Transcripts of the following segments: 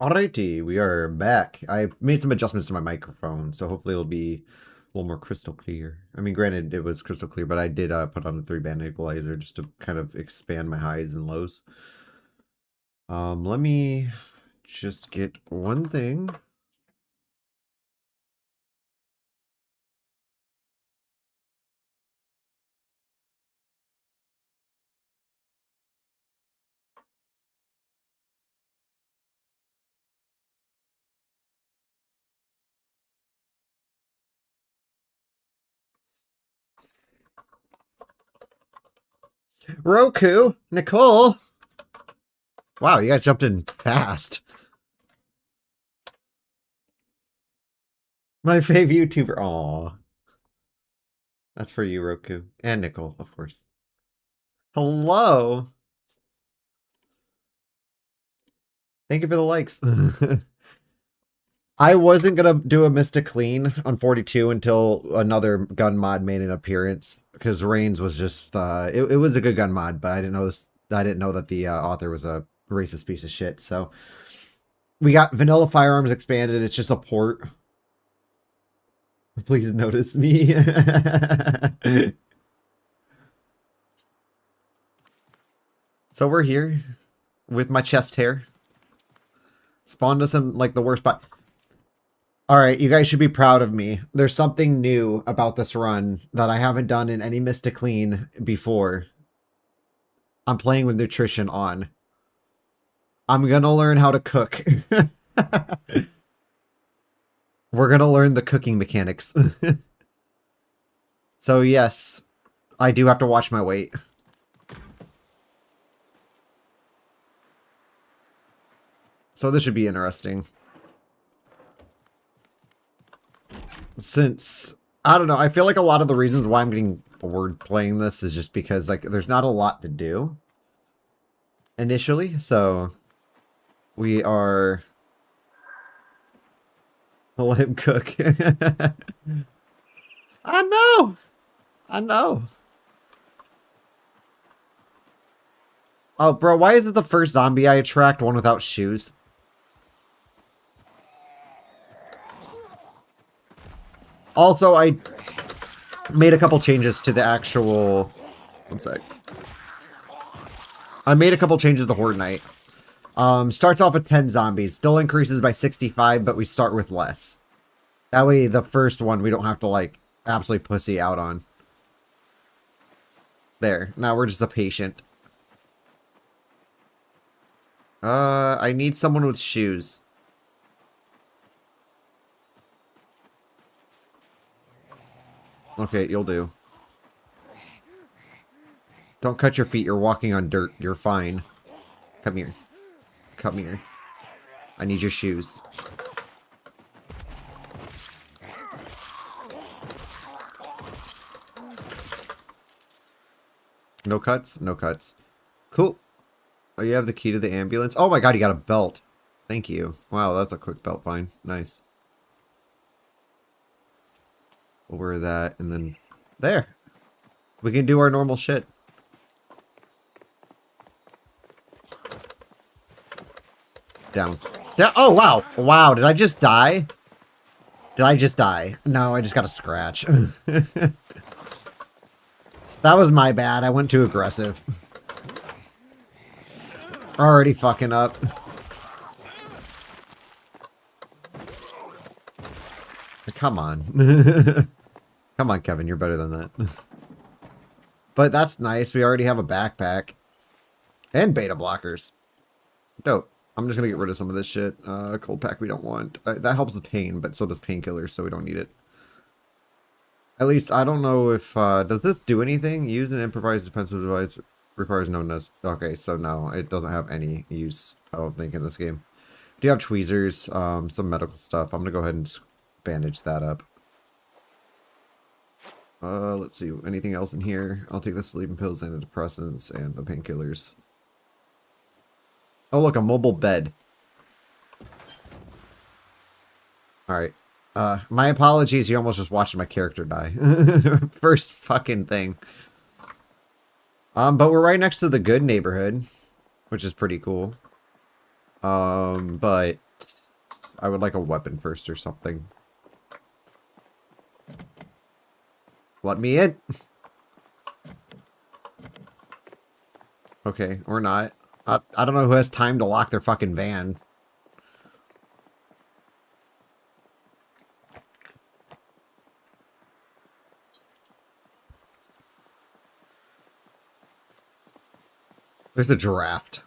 Alrighty, we are back. I made some adjustments to my microphone, so hopefully it'll be a little more crystal clear. I mean, granted, it was crystal clear, but I did put on a 3-band equalizer just to kind of expand my highs and lows. Let me just get one thing. Rokku, Nicole. Wow, you guys jumped in fast. My fave YouTuber. Aw. That's for you, Rokku. And Nicole, of course. Hello. Thank you for the likes. I wasn't gonna do a Mista Kleen on 42 until another gun mod made an appearance, because Reigns was just it was a good gun mod, but I didn't know that the author was a racist piece of shit. So we got Vanilla Firearms expanded. It's just a port. Please notice me. So we're here with my chest hair. Spawned us in like the worst spot. Alright, you guys should be proud of me. There's something new about this run that I haven't done in any Mista Kleen before. I'm playing with nutrition on. I'm gonna learn how to cook. We're gonna learn the cooking mechanics. So yes, I do have to watch my weight. So this should be interesting. Since, I don't know, I feel like a lot of the reasons why I'm getting bored playing this is just because, like, there's not a lot to do initially, so we are... I'll let him cook. I know! I know! Oh, bro, why is it the first zombie I attract one without shoes? Also, I made a couple changes to the actual... One sec. I made a couple changes to Horde Night. Starts off with 10 zombies. Still increases by 65, but we start with less. That way, the first one we don't have to, like, absolutely pussy out on. There. Now we're just a patient. I need someone with shoes. Okay, you'll do. Don't cut your feet. You're walking on dirt. You're fine. Come here. Come here. I need your shoes. No cuts? No cuts. Cool. Oh, you have the key to the ambulance? Oh my god, you got a belt. Thank you. Wow, that's a quick belt find. Nice. We'll wear that, and then... There! We can do our normal shit. Down. Down. Oh, wow. Wow, did I just die? Did I just die? No, I just got a scratch. That was my bad. I went too aggressive. Already fucking up. Come on. Come on, Kevin. You're better than that. But that's nice. We already have a backpack. And beta blockers. Dope. I'm just gonna get rid of some of this shit. Cold pack we don't want. That helps with pain, but so does painkillers, so we don't need it. At least, I don't know if... does this do anything? Use an improvised defensive device requires no nest. Okay, so no, it doesn't have any use, I don't think, in this game. Do you have tweezers, some medical stuff? I'm gonna go ahead and bandage that up. Let's see, anything else in here? I'll take the sleeping pills, antidepressants, and the painkillers. Oh, look, a mobile bed. Alright. My apologies, you almost just watched my character die. First fucking thing. But we're right next to the good neighborhood, which is pretty cool. But I would like a weapon first or something. Let me in. Okay, or not. I don't know who has time to lock their fucking van. There's a giraffe.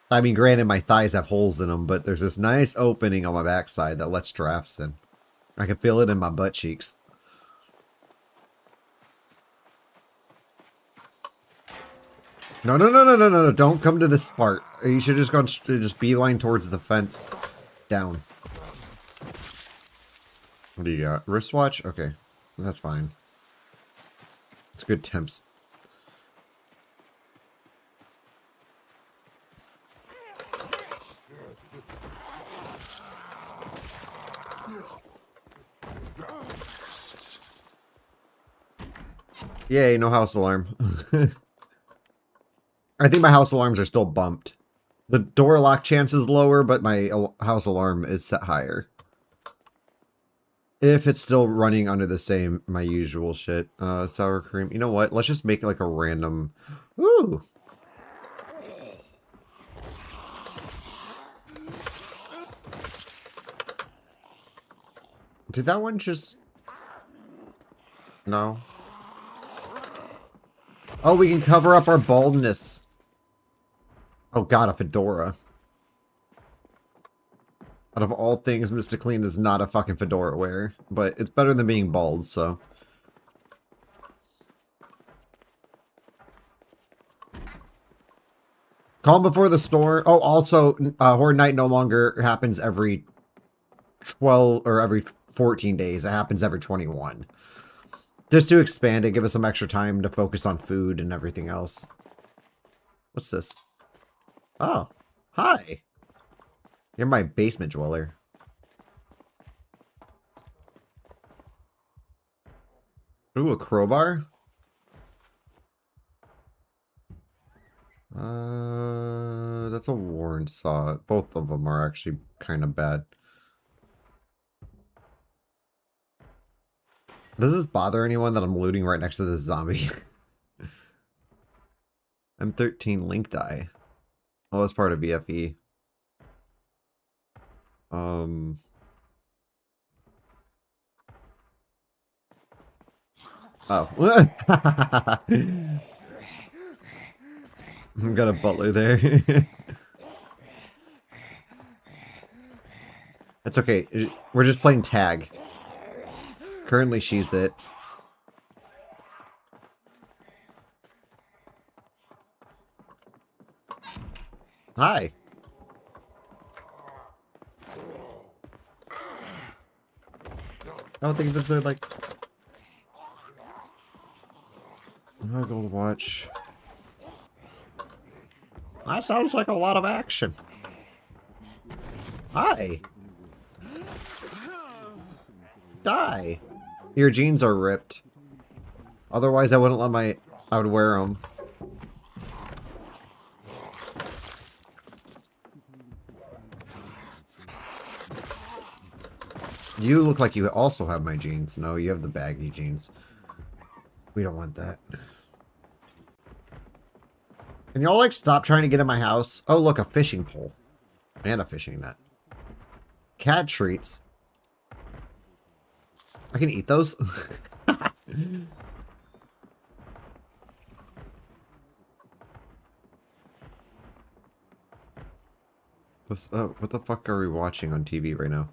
I mean, granted, my thighs have holes in them, but there's this nice opening on my backside that lets giraffes in. I can feel it in my butt cheeks. No, no, no, no, no, no, no. Don't come to this part. You should have just gone just beeline towards the fence. Down. What do you got? Wristwatch? Okay. That's fine. It's good temps. Yay, no house alarm. I think my house alarms are still bumped. The door lock chance is lower, but my house alarm is set higher. If it's still running under the same, my usual shit. Sour cream. You know what? Let's just make it like a random... Ooh! Did that one just... No. Oh, we can cover up our baldness. Oh god, a fedora. Out of all things, Mr. Kleen is not a fucking fedora wearer. But it's better than being bald, so... Calm before the storm. Oh, also, Horde Night no longer happens every 12 or every 14 days. It happens every 21. Just to expand it, give us some extra time to focus on food and everything else. What's this? Oh, hi. You're my basement dweller. Ooh, a crowbar? That's a worn saw. Both of them are actually kind of bad. Does this bother anyone that I'm looting right next to this zombie? M13 link die. Oh, that's part of BFE. Oh. Got a butler there. That's okay. We're just playing tag. Currently, she's it. Hi. I don't think that they're like... I'll go watch. That sounds like a lot of action. Hi. Die. Your jeans are ripped. Otherwise, I wouldn't let I would wear them. You look like you also have my jeans. No, you have the baggy jeans. We don't want that. Can y'all, like, stop trying to get in my house? Oh, look, a fishing pole. And a fishing net. Cat treats. I can eat those? What the fuck are we watching on TV right now?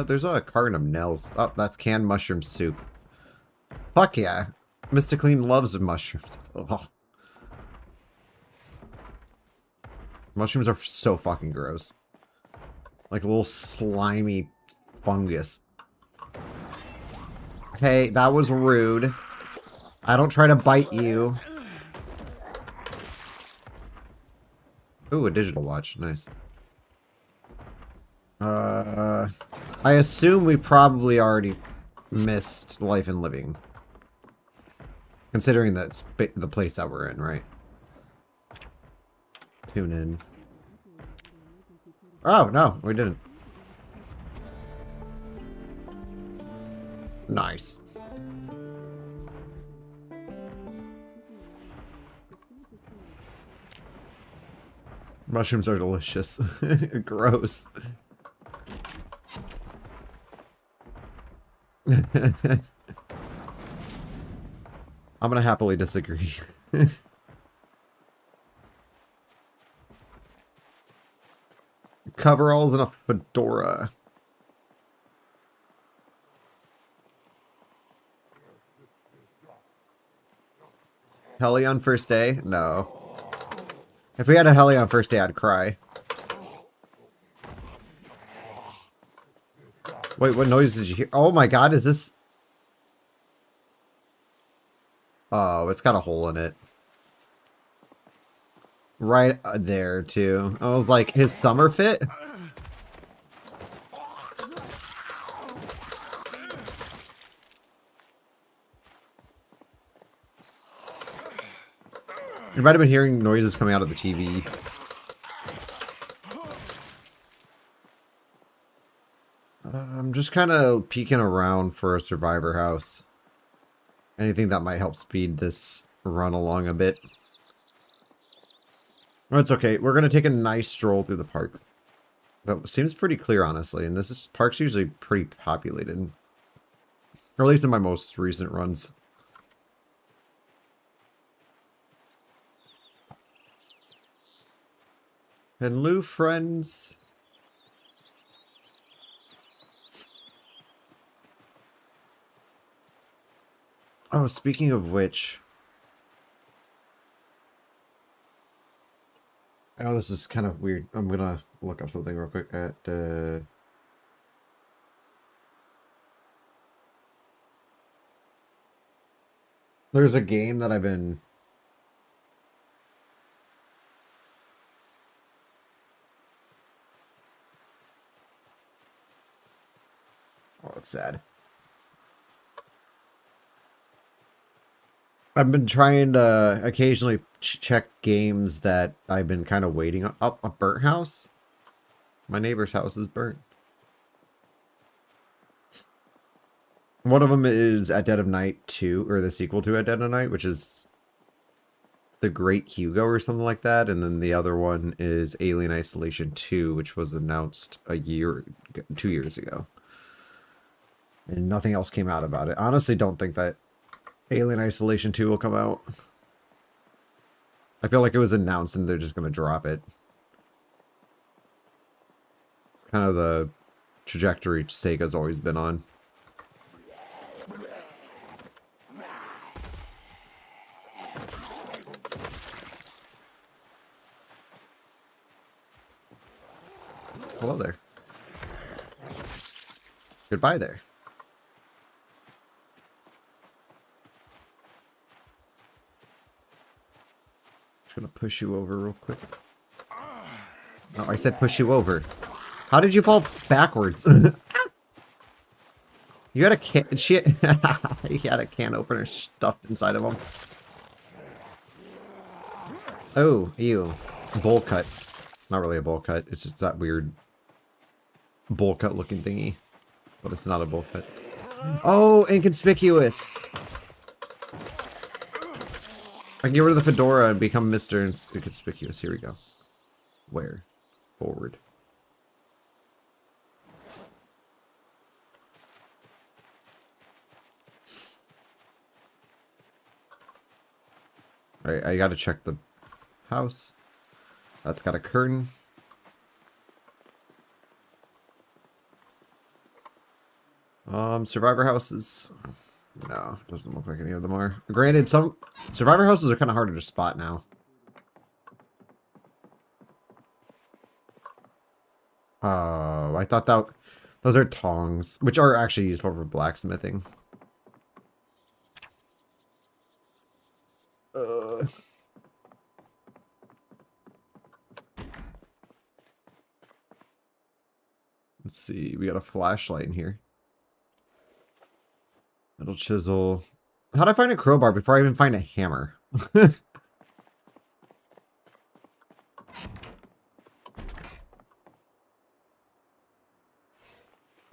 There's a carton of nails. Oh, that's canned mushroom soup. Fuck yeah. Mr. Kleen loves mushrooms. Oh. Mushrooms are so fucking gross. Like a little slimy fungus. Okay, that was rude. I don't try to bite you. Ooh, a digital watch. Nice. I assume we probably already missed Life and Living. Considering that's the place that we're in, right? tune in. Oh, no, we didn't. Nice. Mushrooms are delicious. Gross. I'm gonna happily disagree. Coveralls and a fedora. Heli on first day? No. If we had a heli on first day, I'd cry. Wait, what noise did you hear? Oh my god, is this... Oh, it's got a hole in it. Right there, too. I was like, his summer fit? You might have been hearing noises coming out of the TV. I'm just kind of peeking around for a survivor house. Anything that might help speed this run along a bit. Oh, it's okay. We're going to take a nice stroll through the park. That seems pretty clear, honestly. And this park's usually pretty populated. Or at least in my most recent runs. Hello, friends. Oh, speaking of which... I know this is kind of weird. I'm gonna look up something real quick at... There's a game that I've been... Oh, it's sad. I've been trying to occasionally check games that I've been kind of waiting on. Oh, a burnt house? My neighbor's house is burnt. One of them is At Dead of Night 2, or the sequel to At Dead of Night, which is The Great Hugo or something like that. And then the other one is Alien Isolation 2, which was announced 2 years ago. And nothing else came out about it. Honestly, don't think that Alien Isolation 2 will come out. I feel like it was announced and they're just going to drop it. It's kind of the trajectory Sega's always been on. Hello there. Goodbye there. Gonna push you over real quick. No, I said push you over. How did you fall backwards? You had a can. Shit. You had a can opener stuffed inside of him. Oh, ew. Bowl cut. Not really a bowl cut. It's just that weird bowl cut looking thingy. But it's not a bowl cut. Oh, inconspicuous. I can get rid of the fedora and become Mr. Inconspicuous. Here we go. Where? Forward. Alright, I gotta check the house. That's got a curtain. Survivor houses. No, doesn't look like any of them are. Granted, some survivor houses are kind of harder to spot now. Oh, I thought that those are tongs, which are actually used for blacksmithing. Let's see, we got a flashlight in here. Metal chisel. How'd I find a crowbar before I even find a hammer?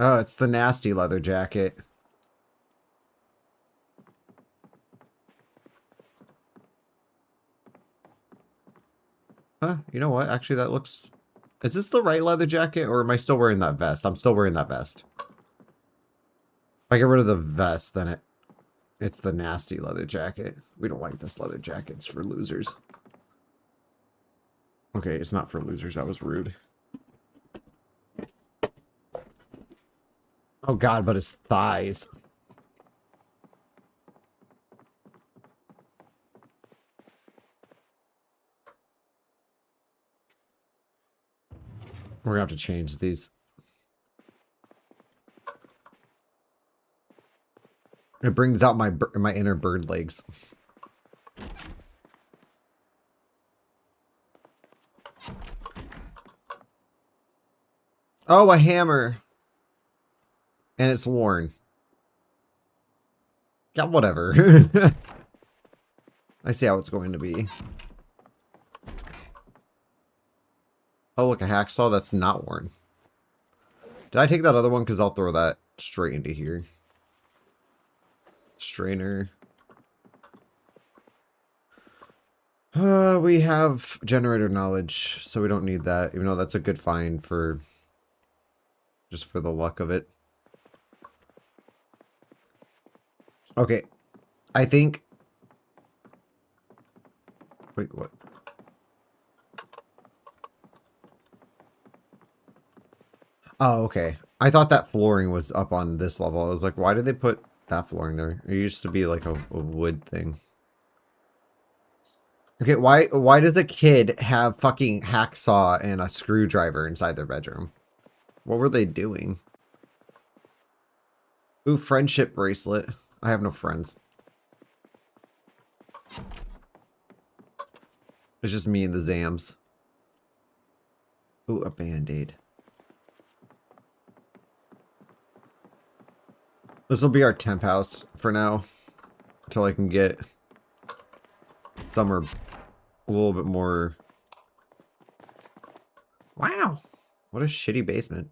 Oh, it's the nasty leather jacket. Huh, you know what? Actually, that looks... Is this the right leather jacket, or am I still wearing that vest? I'm still wearing that vest. If I get rid of the vest, then it's the nasty leather jacket. We don't like this leather jacket. It's for losers. Okay, it's not for losers. That was rude. Oh god, but his thighs. We're gonna have to change these. It brings out my inner bird legs. Oh, a hammer. And it's worn. Yeah, whatever. I see how it's going to be. Oh, look, a hacksaw that's not worn. Did I take that other one? Because I'll throw that straight into here. Strainer. We have generator knowledge, so we don't need that. Even though that's a good find for... just for the luck of it. Okay. I think... Wait, what? Oh, okay. I thought that flooring was up on this level. I was like, why did they put that flooring there? It used to be like a wood thing. Okay, why does a kid have fucking hacksaw and a screwdriver inside their bedroom? What were they doing? Ooh, friendship bracelet. I have no friends. It's just me and the Zams. Ooh, a band-aid. This will be our temp house for now. Until I can get somewhere a little bit more... Wow! What a shitty basement.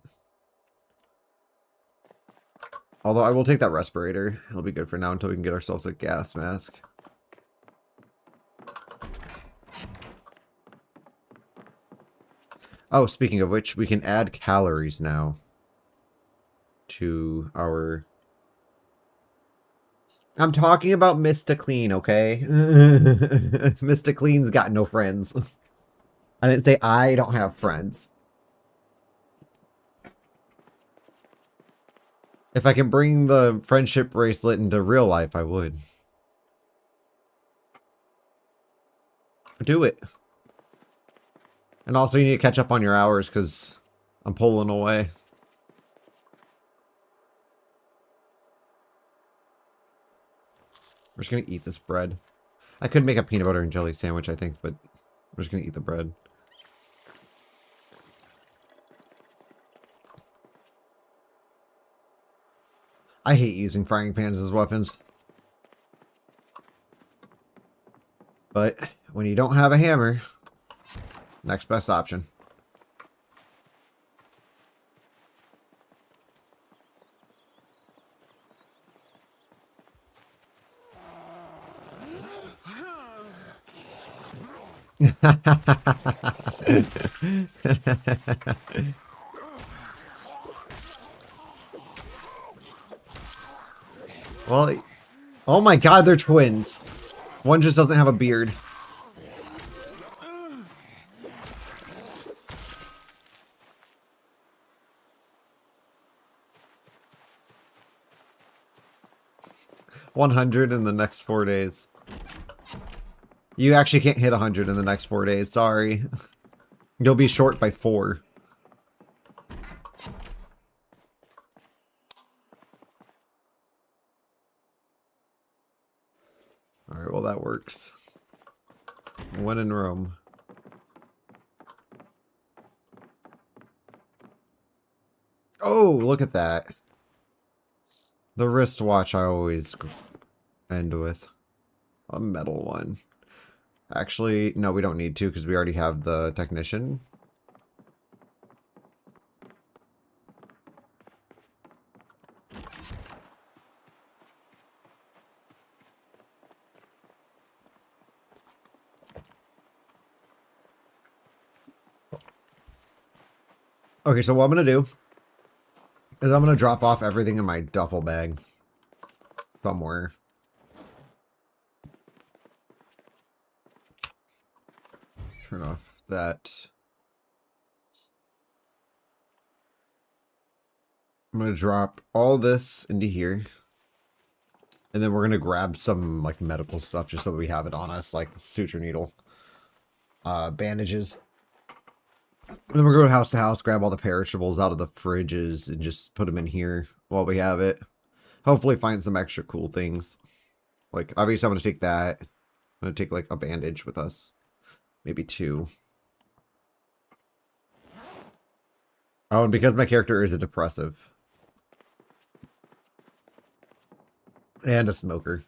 Although I will take that respirator. It'll be good for now until we can get ourselves a gas mask. Oh, speaking of which, we can add calories now to our... I'm talking about Mista Kleen, okay? Mista Kleen's got no friends. I didn't say I don't have friends. If I can bring the friendship bracelet into real life, I would. Do it. And also you need to catch up on your hours because I'm pulling away. We're just going to eat this bread. I could make a peanut butter and jelly sandwich, I think, but we're just going to eat the bread. I hate using frying pans as weapons. But when you don't have a hammer, next best option. Well, oh my god, they're twins. One just doesn't have a beard. $100 in the next 4 days. You actually can't hit 100 in the next 4 days. Sorry. You'll be short by 4. Alright, well that works. When in Rome. Oh, look at that. The wristwatch I always end with. A metal one. Actually, no, we don't need to because we already have the technician. Okay, so what I'm going to do is I'm going to drop off everything in my duffel bag somewhere. Turn off that. I'm going to drop all this into here. And then we're going to grab some like medical stuff just so we have it on us, like the suture needle, bandages. And then we're going house to house, grab all the perishables out of the fridges and just put them in here while we have it. Hopefully find some extra cool things. Like, obviously I'm going to take that. I'm going to take like a bandage with us. Maybe 2. Oh, and because my character is a depressive. And a smoker.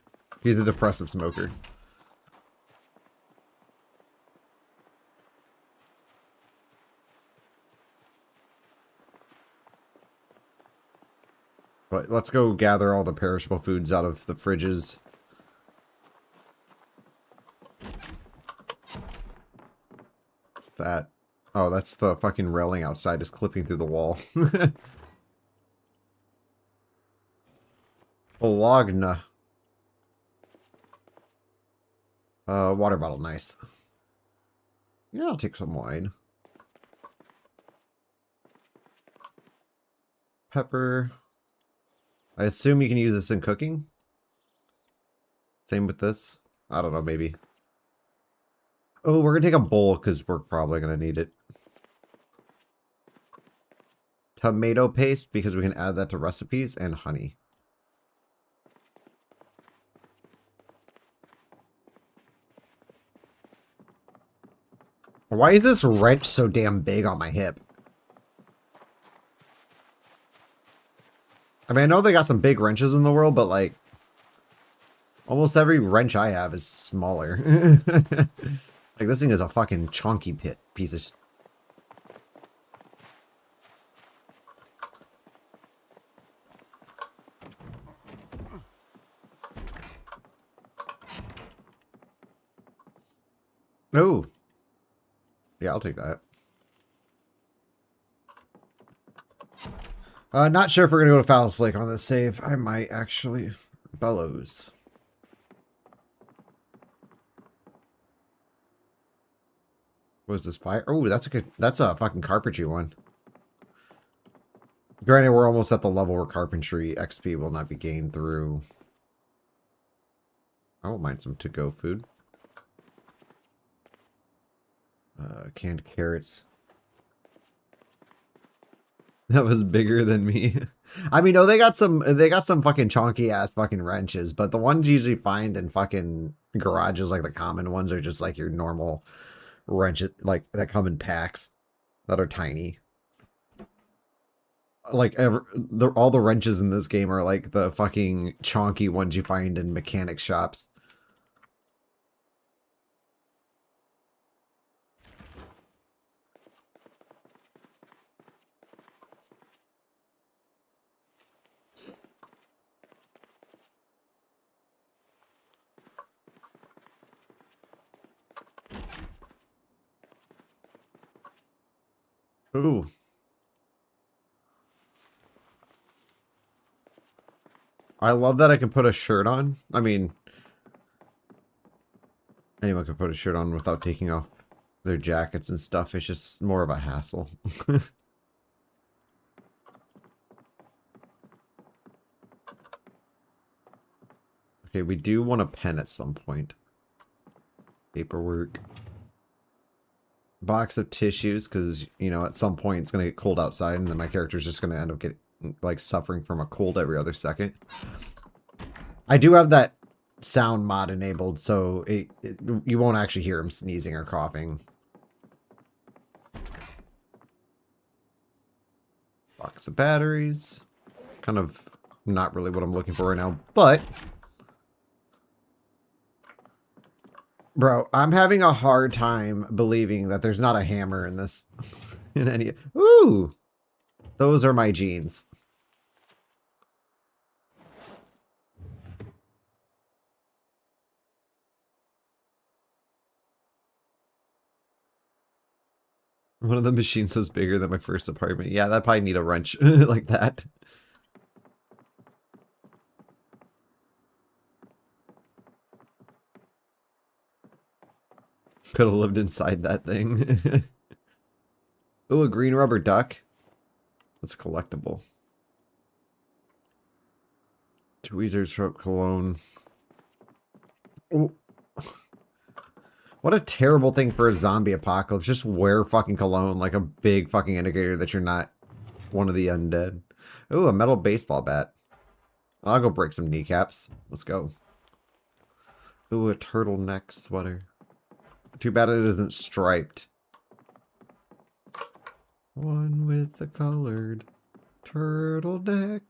He's a depressive smoker. But let's go gather all the perishable foods out of the fridges. What's that? Oh, that's the fucking railing outside just clipping through the wall. Bologna. Water bottle, nice. Yeah, I'll take some wine. Pepper. I assume you can use this in cooking? Same with this? I don't know, maybe. Oh, we're gonna take a bowl because we're probably gonna need it. Tomato paste because we can add that to recipes, and honey. Why is this wrench so damn big on my hip? I mean, I know they got some big wrenches in the world, but like, almost every wrench I have is smaller. Like, this thing is a fucking chunky piece of... Oh. Yeah, I'll take that. Not sure if we're gonna go to Phallus Lake on this save. I might actually. Bellows. What is this fire? Oh, that's a good. That's a fucking carpentry one. Granted, we're almost at the level where carpentry XP will not be gained through. I won't mind some to-go food. Canned carrots. That was bigger than me. I mean, no, they got some fucking chonky ass fucking wrenches, but the ones you usually find in fucking garages, like the common ones, are just like your normal wrenches, like that come in packs that are tiny. Like all the wrenches in this game are like the fucking chonky ones you find in mechanic shops. Ooh. I love that I can put a shirt on. I mean, anyone can put a shirt on without taking off their jackets and stuff. It's just more of a hassle. Okay, we do want a pen at some point. Paperwork. Box of tissues, because, you know, at some point it's going to get cold outside, and then my character's just going to end up getting, like, suffering from a cold every other second. I do have that sound mod enabled, so you won't actually hear him sneezing or coughing. Box of batteries. Kind of not really what I'm looking for right now, but... Bro, I'm having a hard time believing that there's not a hammer in this. In any... Ooh! Those are my jeans. One of the machines was bigger than my first apartment. Yeah, that probably need a wrench like that. Could have lived inside that thing. Oh, a green rubber duck. That's collectible. Tweezers throat cologne. Oh. What a terrible thing for a zombie apocalypse. Just wear fucking cologne like a big fucking indicator that you're not one of the undead. Ooh, a metal baseball bat. I'll go break some kneecaps. Let's go. Ooh, a turtleneck sweater. Too bad it isn't striped. One with the colored turtleneck.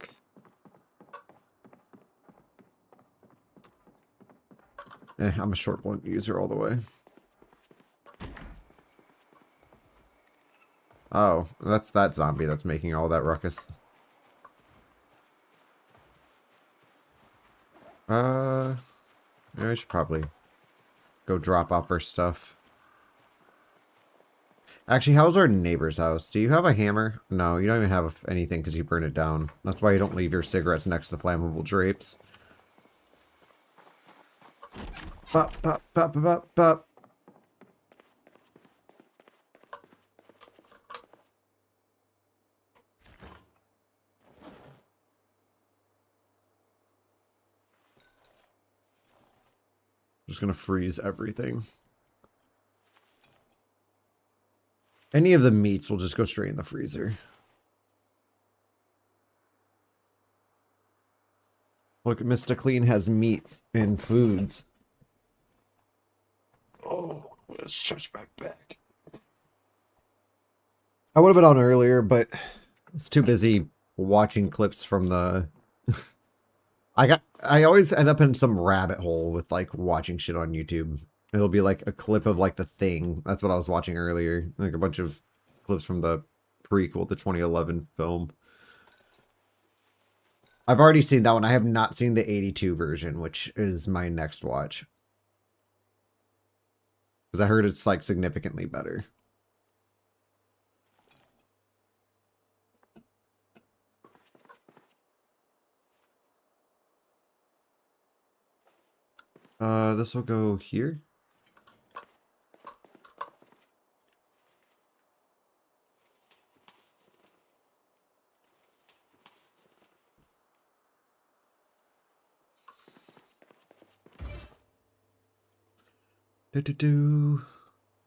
I'm a short blunt user all the way. Oh, that's that zombie that's making all that ruckus. Yeah, I should probably go drop off our stuff. Actually, how's our neighbor's house? Do you have a hammer? No, you don't even have anything because you burn it down. That's why you don't leave your cigarettes next to flammable drapes. Bop, bop, bop, bop, bop. Just gonna freeze everything. Any of the meats will just go straight in the freezer. Look, Mista Kleen has meats and foods. Oh, let's stretch my back. I would have been on earlier, but I was too busy watching clips from the... I always end up in some rabbit hole with like watching shit on YouTube. It'll be like a clip of like The Thing. That's what I was watching earlier. Like a bunch of clips from the prequel, the 2011 film. I've already seen that one. I have not seen the 82 version, which is my next watch. Because I heard it's like significantly better. This will go here.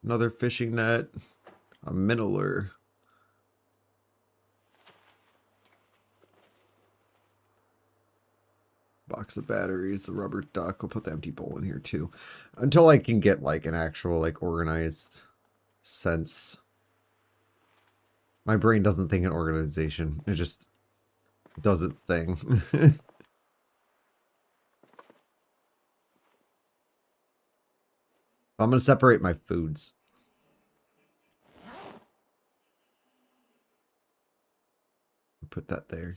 Another fishing net. A mineler. Box of batteries, the rubber duck. We'll put the empty bowl in here too. Until I can get like an actual like organized sense. My brain doesn't think in organization. It just does its thing. I'm going to separate my foods. Put that there.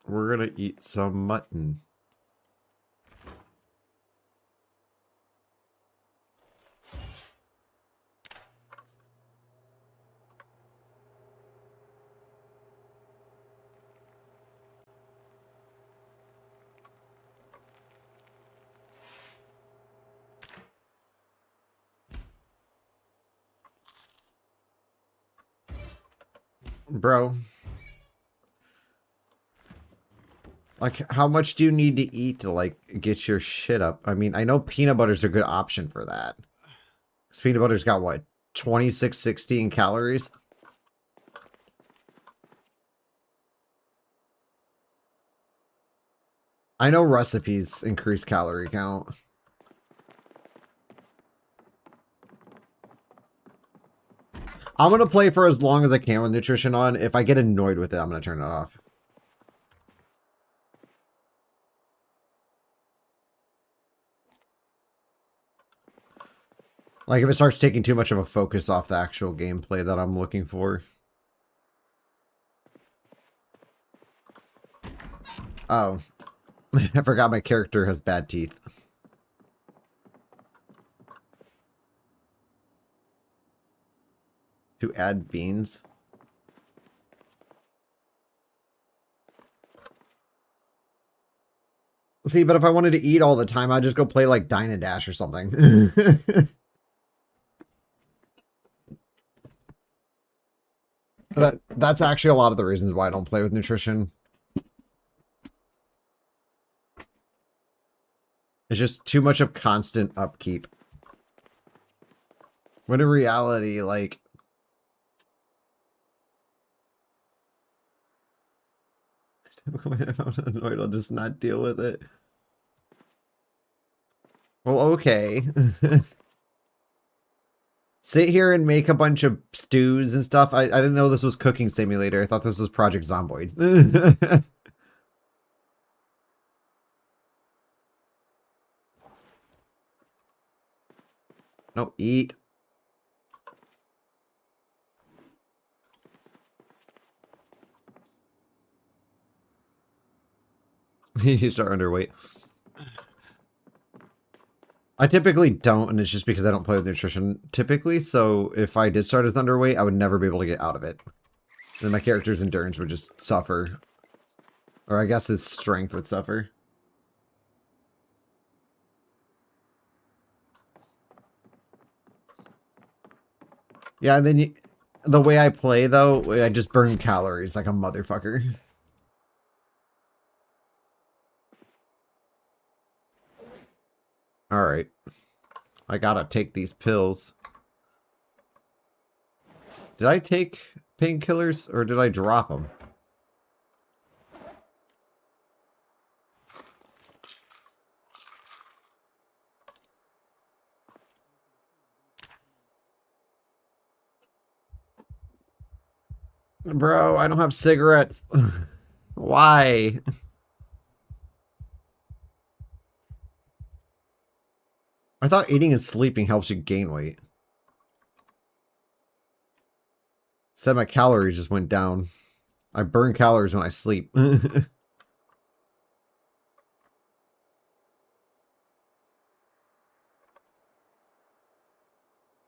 We're going to eat some mutton. Bro. Like, how much do you need to eat to, like, get your shit up? I mean, I know peanut butter's a good option for that. Because peanut butter's got, what, 2616 calories? I know recipes increase calorie count. I'm going to play for as long as I can with nutrition on. If I get annoyed with it, I'm going to turn it off. Like if it starts taking too much of a focus off the actual gameplay that I'm looking for. Oh. I forgot my character has bad teeth. To add beans. See, but if I wanted to eat all the time, I'd just go play like Dine and Dash or something. That's actually a lot of the reasons why I don't play with nutrition. It's just too much of constant upkeep. When in reality, like... when I found annoyed, I'll just not deal with it. Well, okay. Sit here and make a bunch of stews and stuff. I didn't know this was Cooking Simulator. I thought this was Project Zomboid. No, eat. You start underweight. I typically don't, and it's just because I don't play with nutrition typically, so if I did start with underweight, I would never be able to get out of it. Then my character's endurance would just suffer. Or I guess his strength would suffer. Yeah, and then the way I play, though, I just burn calories like a motherfucker. Alright. I gotta take these pills. Did I take painkillers, or did I drop them? Bro, I don't have cigarettes. Why? I thought eating and sleeping helps you gain weight. Said my calories just went down. I burn calories when I sleep.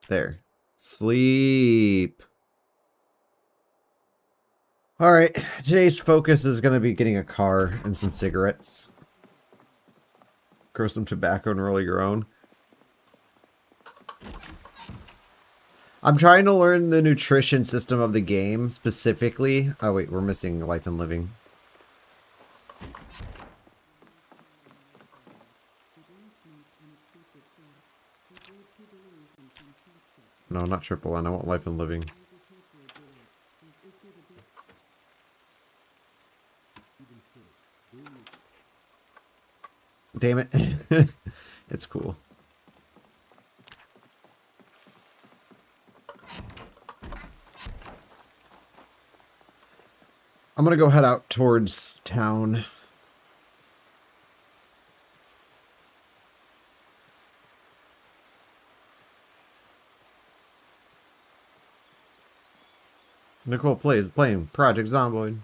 There. Sleep. Alright, today's focus is going to be getting a car and some cigarettes. Grow some tobacco and roll your own. I'm trying to learn the nutrition system of the game, specifically. Oh wait, we're missing life and living. No, not triple N, I want life and living. Damn it. It's cool. I'm gonna go head out towards town. NycolePlayz playing Project Zomboid.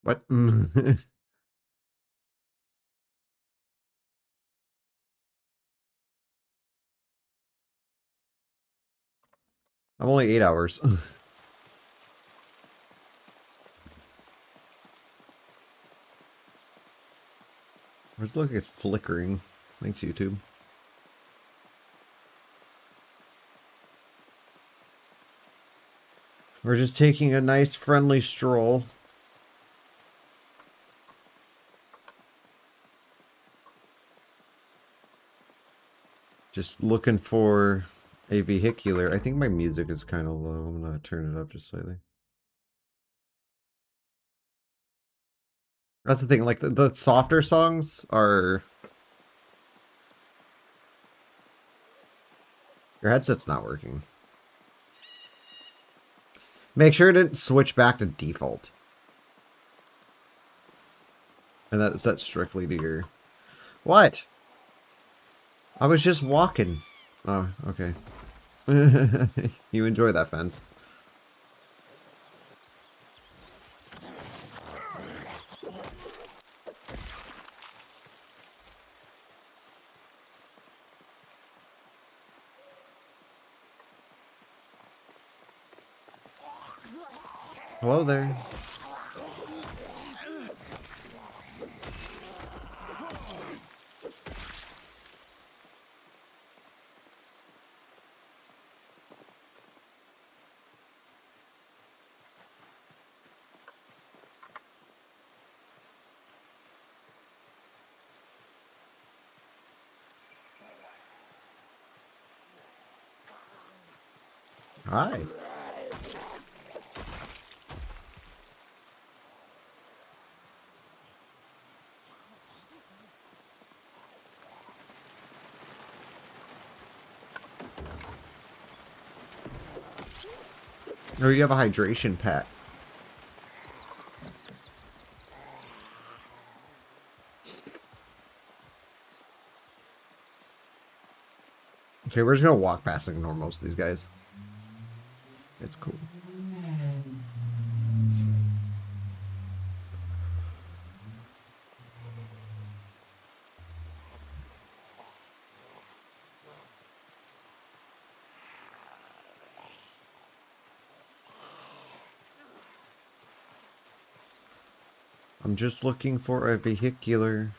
What? I'm only 8 hours. It's looking like it's flickering. Thanks, YouTube. We're just taking a nice friendly stroll. Just looking for a vehicular. I think my music is kind of low. I'm gonna turn it up just slightly. That's the thing, like the softer songs are... Your headset's not working. Make sure to switch back to default. And that's set strictly to your... What? I was just walking. Oh, okay. You enjoy that fence. Hello there. Hi. Or you have a hydration pack. Okay, we're just gonna walk past and ignore most of these guys. It's cool. I'm just looking for a vehicular.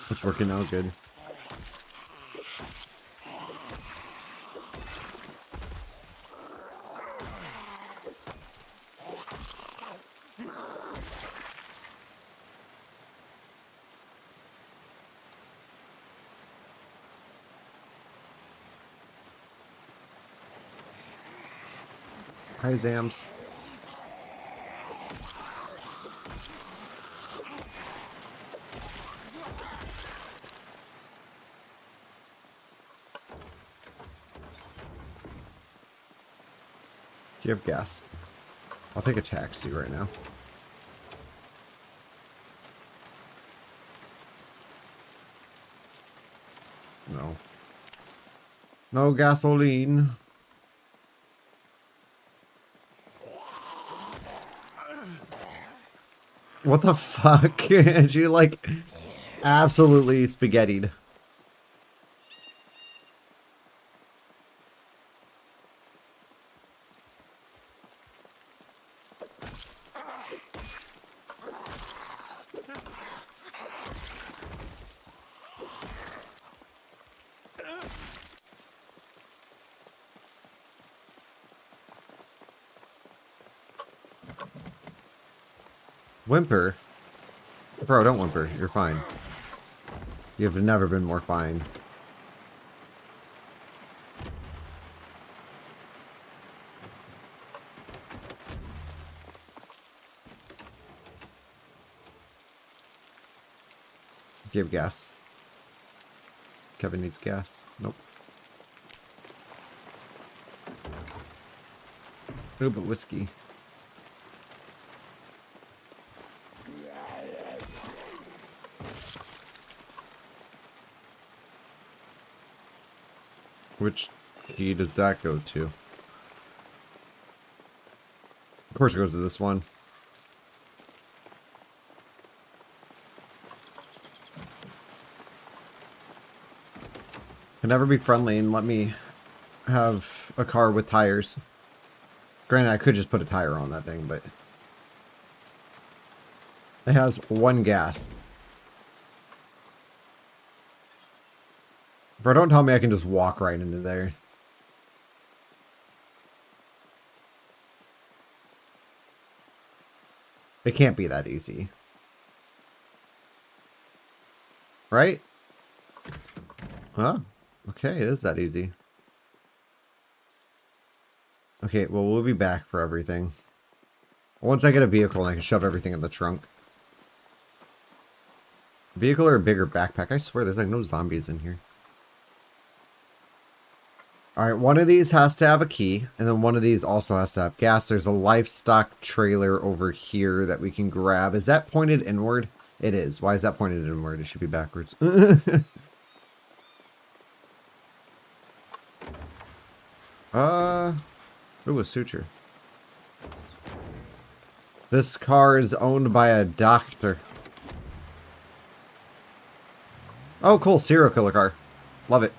It's working out good. Hi, Zams. Do you have gas? I'll take a taxi right now. No. No gasoline. What the fuck? She like absolutely spaghettied. Whimper? Bro, don't whimper. You're fine. You have never been more fine. Give gas. Kevin needs gas. Nope. Ooh, but whiskey. Which key does that go to? Of course it goes to this one. Can never be friendly and let me have a car with tires. Granted, I could just put a tire on that thing, but it has one gas. Bro, don't tell me I can just walk right into there. It can't be that easy. Right? Huh? Okay, it is that easy. Okay, well, we'll be back for everything. Once I get a vehicle, I can shove everything in the trunk. Vehicle or a bigger backpack? I swear, there's like no zombies in here. Alright, one of these has to have a key, and then one of these also has to have gas. There's a livestock trailer over here that we can grab. Is that pointed inward? It is. Why is that pointed inward? It should be backwards. Ooh, a suture. This car is owned by a doctor. Oh, cool. Serial killer car. Love it.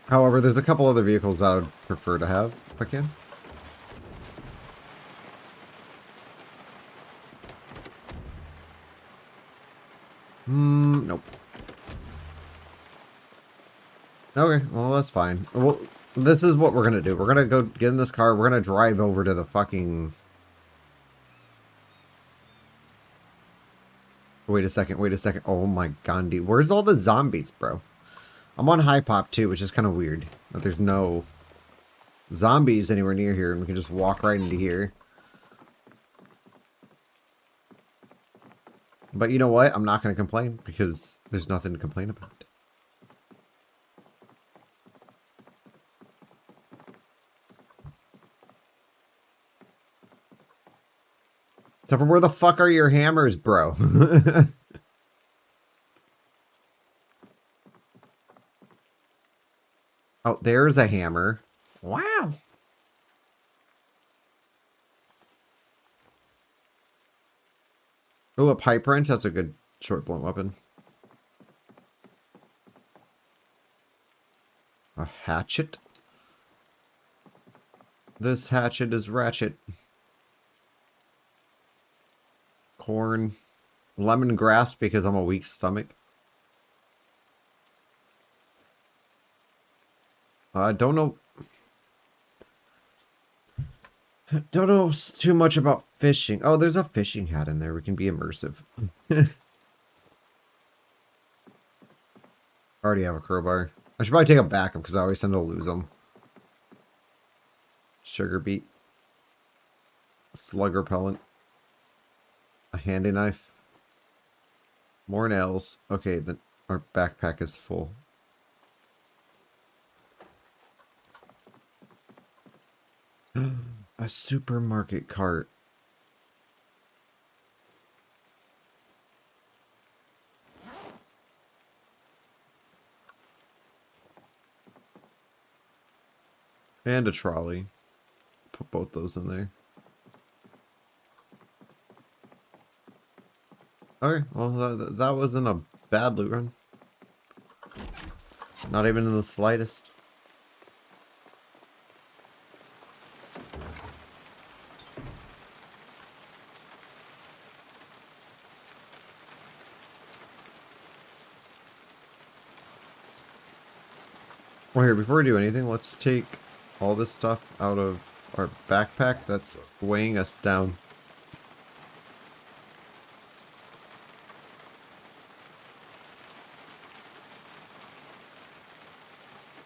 However, there's a couple other vehicles that I would prefer to have, if I can. Nope. Okay, well, that's fine. Well, this is what we're gonna do. We're gonna go get in this car. We're gonna drive over to the fucking... Wait a second, wait a second. Oh my Gandhi. Where's all the zombies, bro? I'm on high pop too, which is kind of weird. That there's no zombies anywhere near here, and we can just walk right into here. But you know what? I'm not going to complain, because there's nothing to complain about. Except for where the fuck are your hammers, bro? Oh, there's a hammer. Wow. Oh, a pipe wrench. That's a good short blunt weapon. A hatchet. This hatchet is ratchet. Corn. Lemongrass because I'm a weak stomach. Don't know too much about fishing. Oh, there's a fishing hat in there. We can be immersive. Already have a crowbar. I should probably take a backup because I always tend to lose them. Sugar beet. Slug repellent. A handy knife. More nails. Okay, our backpack is full. A supermarket cart. And a trolley. Put both those in there. Okay, well, that wasn't a bad loot run. Not even in the slightest. Well, here, before we do anything, let's take all this stuff out of our backpack that's weighing us down.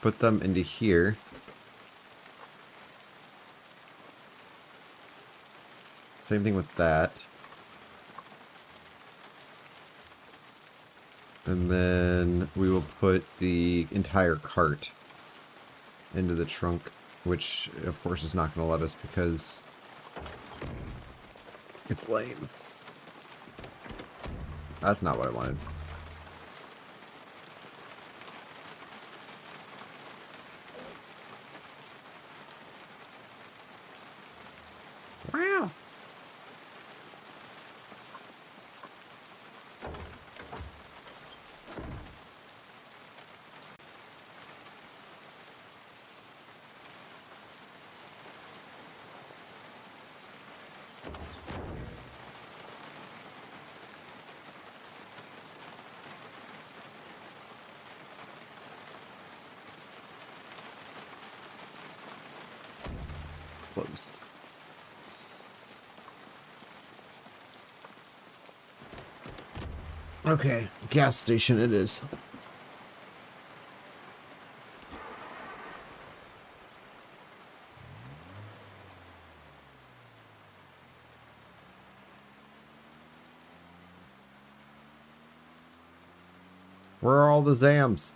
Put them into here. Same thing with that. And then we will put the entire cart into the trunk, which of course is not going to let us because It's lame. That's not what I wanted. Wow. Close. Okay, gas station it is. Where are all the Zams?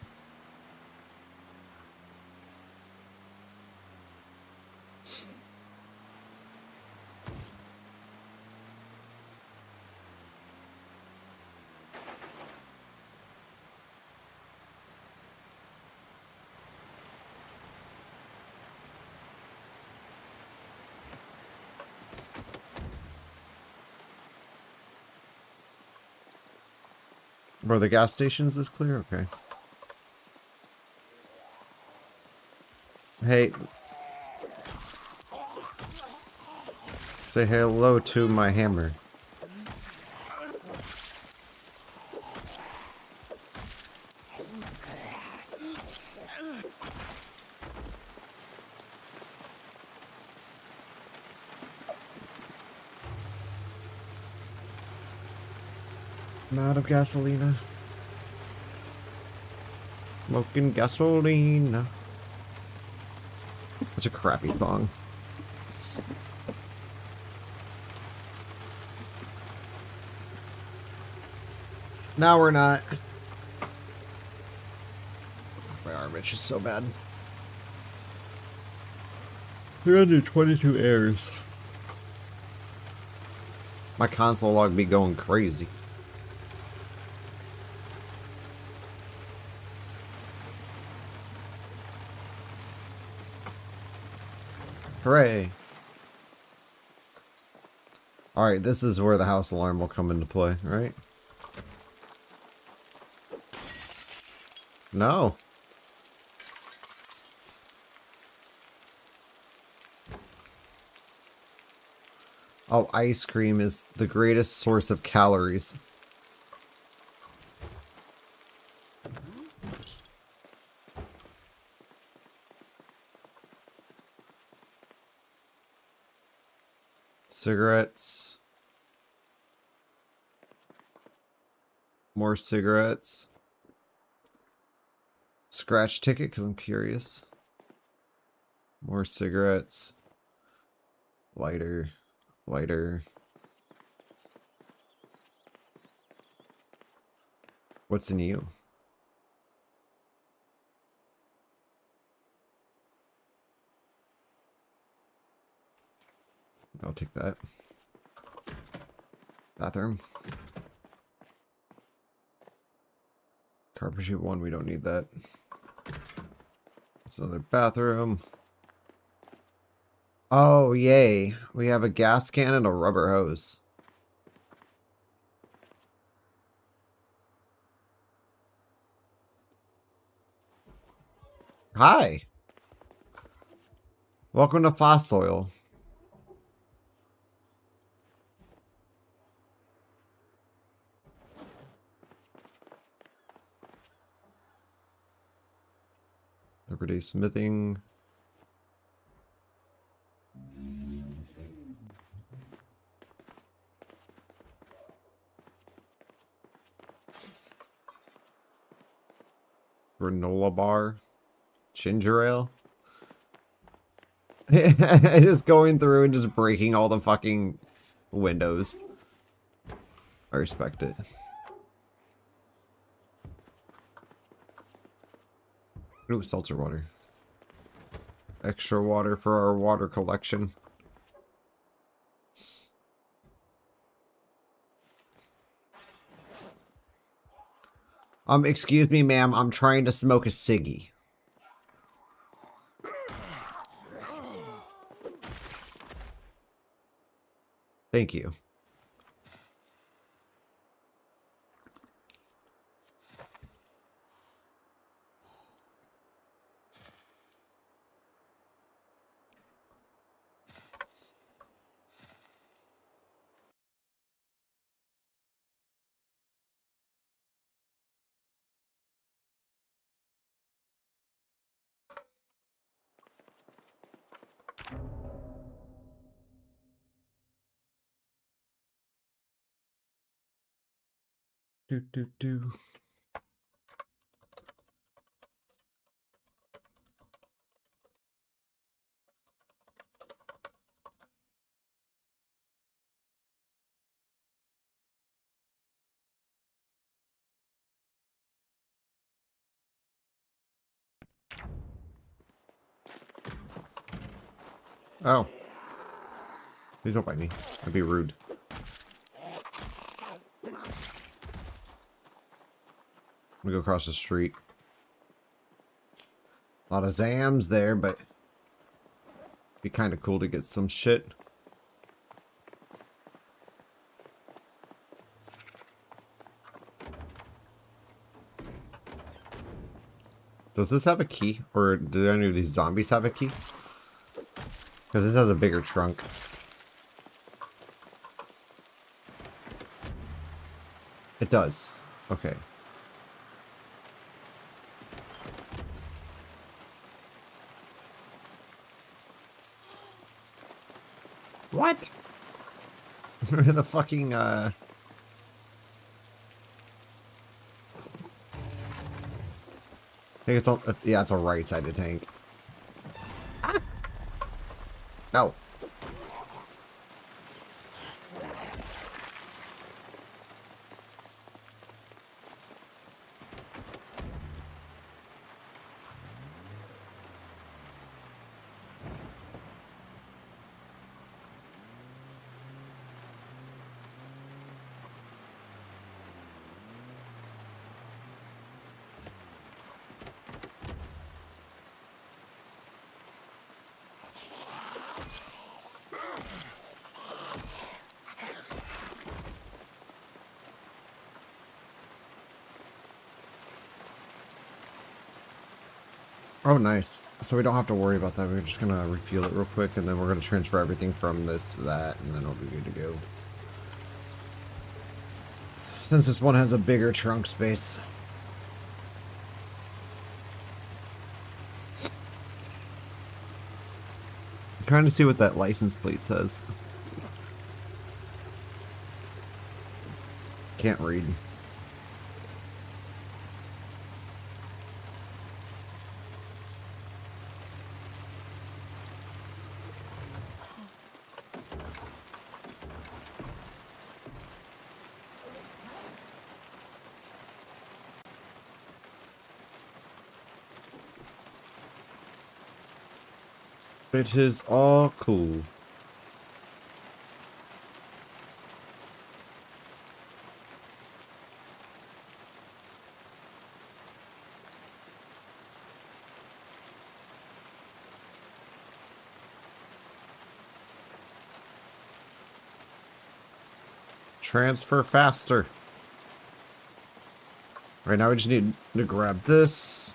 Bro, the gas stations is clear? Okay. Hey. Say hello to my hammer. I'm out of gasolina. Smoking gasolina. Such a crappy song. Now we're not. My arm itch is so bad. 322 errors. My console log be going crazy. Hooray. Alright, this is where the house alarm will come into play, right? No. Oh, ice cream is the greatest source of calories. Cigarettes. More cigarettes. Scratch ticket, because I'm curious. More cigarettes. Lighter. Lighter. What's in you? I'll take that. Bathroom. Carpet 1, we don't need that. It's another bathroom. Oh, yay. We have a gas can and a rubber hose. Hi. Welcome to Fossil. Everyday smithing. Granola bar. Ginger ale. Just going through and just breaking all the fucking windows. I respect it. Ooh, seltzer water. Extra water for our water collection. Excuse me, ma'am. I'm trying to smoke a ciggy. Thank you. Do. Oh. Please don't bite me. That'd be rude. I'm gonna go across the street. A lot of Zams there, but it'd be kind of cool to get some shit. Does this have a key? Or do any of these zombies have a key? Because this has a bigger trunk. It does. Okay. What? The fucking, I think it's on, yeah, it's a right-sided tank. Ah! No. Oh, nice. So we don't have to worry about that. We're just going to refuel it real quick, and then we're going to transfer everything from this to that, and then it'll be good to go. Since this one has a bigger trunk space. I'm trying to see what that license plate says. Can't read. It is all cool. Transfer faster. Right now we just need to grab this.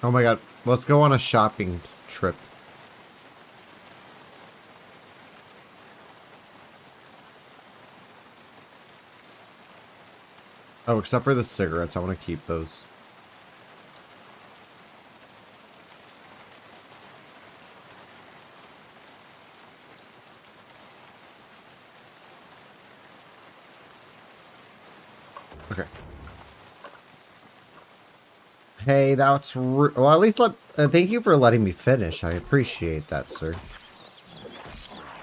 Oh my god, let's go on a shopping trip. Oh, except for the cigarettes, I want to keep those. Okay. Hey, that's well. At least thank you for letting me finish. I appreciate that, sir.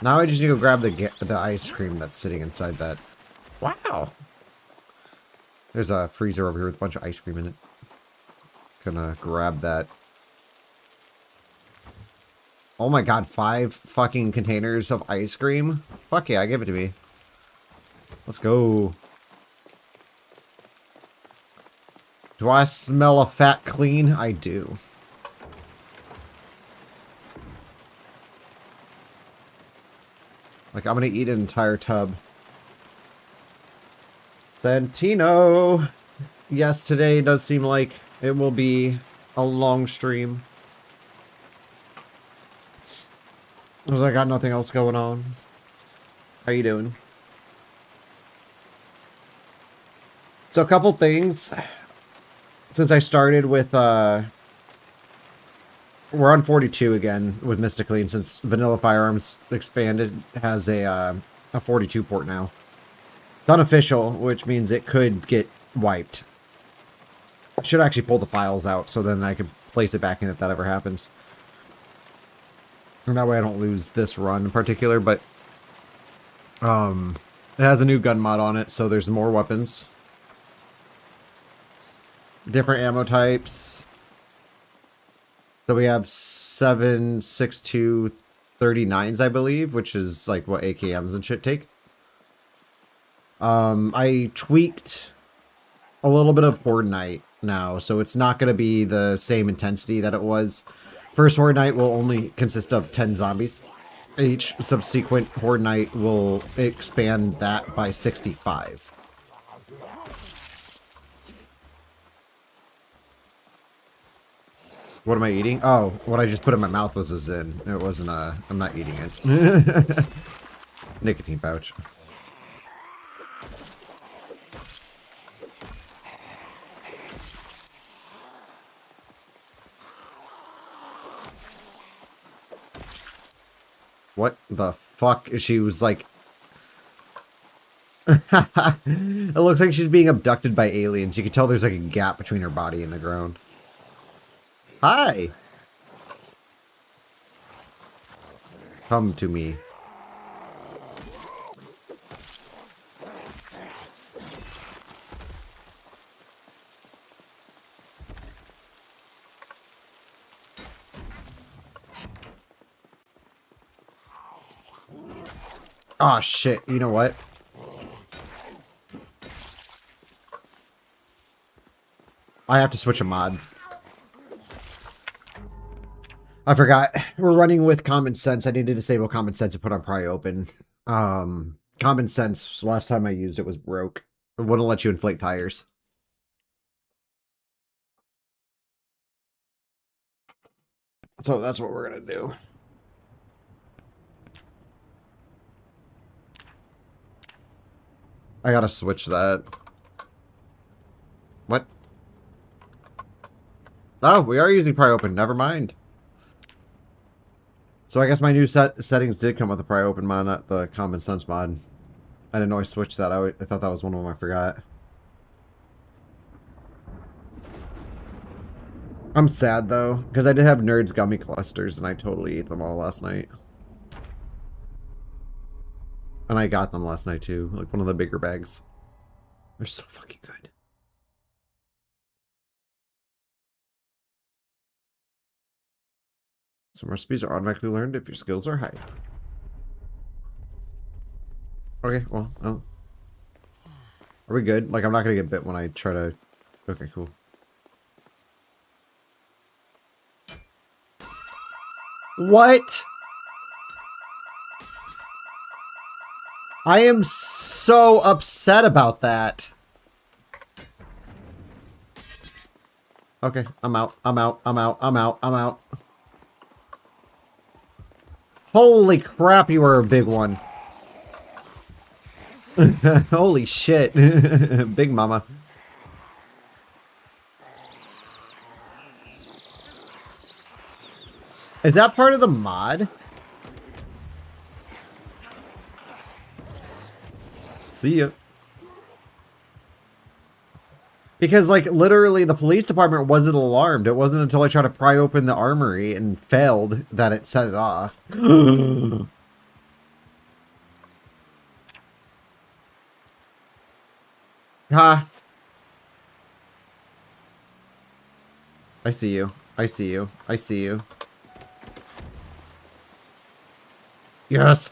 Now I just need to go grab the ice cream that's sitting inside that. Wow. There's a freezer over here with a bunch of ice cream in it. Gonna grab that. Oh my god, 5 fucking containers of ice cream? Fuck yeah, give it to me. Let's go. Do I smell a fat Kleen? I do. Like, I'm gonna eat an entire tub. Santino! Yes, today does seem like it will be a long stream. Because I got nothing else going on. How you doing? So a couple things. Since I started with, we're on 42 again with Mista Kleen, since Vanilla Firearms expanded, has a 42 port now. It's unofficial, which means it could get wiped. I should actually pull the files out, so then I can place it back in if that ever happens. And that way I don't lose this run in particular, but it has a new gun mod on it, so there's more weapons. Different ammo types. So we have 7.62 39s, I believe, which is like what AKMs and shit take. I tweaked a little bit of Horde Night now, so it's not going to be the same intensity that it was. First Horde Night will only consist of 10 zombies. Each subsequent Horde Night will expand that by 65. What am I eating? Oh, what I just put in my mouth was a Zin. It wasn't a... I'm not eating it. Nicotine pouch. What the fuck? She was like... It looks like she's being abducted by aliens. You can tell there's like a gap between her body and the ground. Hi! Come to me. Oh shit, you know what? I have to switch a mod. I forgot. We're running with common sense. I need to disable common sense and put on pry open. Common sense, last time I used it was broke. It wouldn't let you inflate tires. So that's what we're gonna do. I gotta switch that. What? Oh, we are using pry open. Never mind. So I guess my new settings did come with the pry open mod, not the common sense mod. I didn't know I switched that. I thought that was one of them. I forgot. I'm sad though, because I did have Nerds gummy clusters and I totally ate them all last night. And I got them last night too, like one of the bigger bags. They're so fucking good. Some recipes are automatically learned if your skills are high. Okay, well, oh. Are we good? Like, I'm not gonna get bit when I try to... Okay, cool. What? I am so upset about that. Okay, I'm out. I'm out. I'm out. I'm out. I'm out. Holy crap, you were a big one. Holy shit. Big mama. Is that part of the mod? See ya. Because, like, literally the police department wasn't alarmed. It wasn't until I tried to pry open the armory and failed that it set it off. Ha. I see you. I see you. I see you. Yes!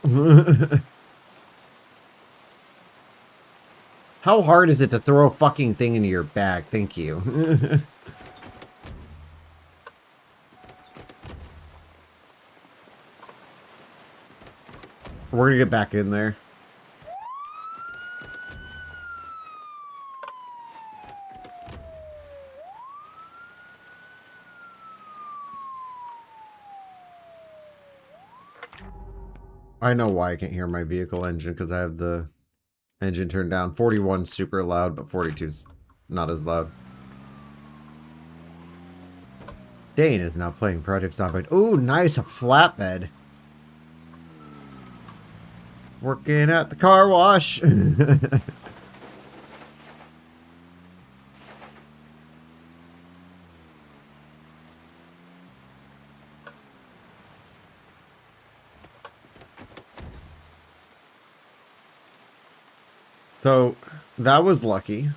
How hard is it to throw a fucking thing into your bag? Thank you. We're gonna get back in there. I know why I can't hear my vehicle engine, because I have the engine turned down. 41's super loud, but 42's not as loud. Dane is now playing Project Zomboid. Ooh, nice, a flatbed. Working at the car wash. So, that was lucky.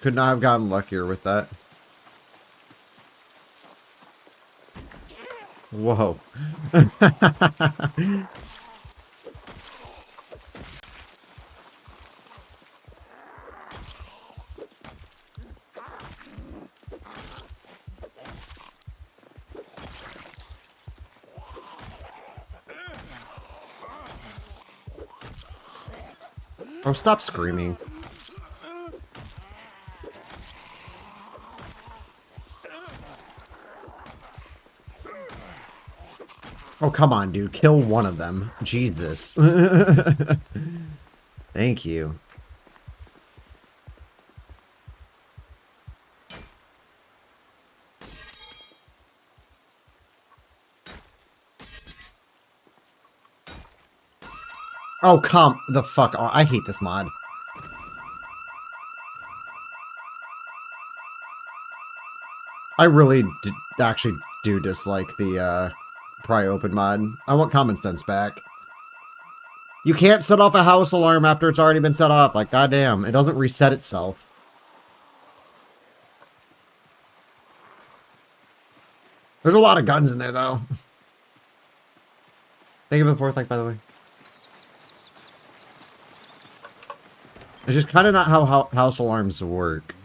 Could not have gotten luckier with that. Whoa. Oh, stop screaming. Oh, come on, dude. Kill one of them. Jesus. Thank you. Oh, come the fuck on. I hate this mod. I really actually do dislike the pry open mod. I want common sense back. You can't set off a house alarm after it's already been set off. Like, goddamn, it doesn't reset itself. There's a lot of guns in there, though. Thank you for the fourth like, by the way. It's just kind of not how house alarms work.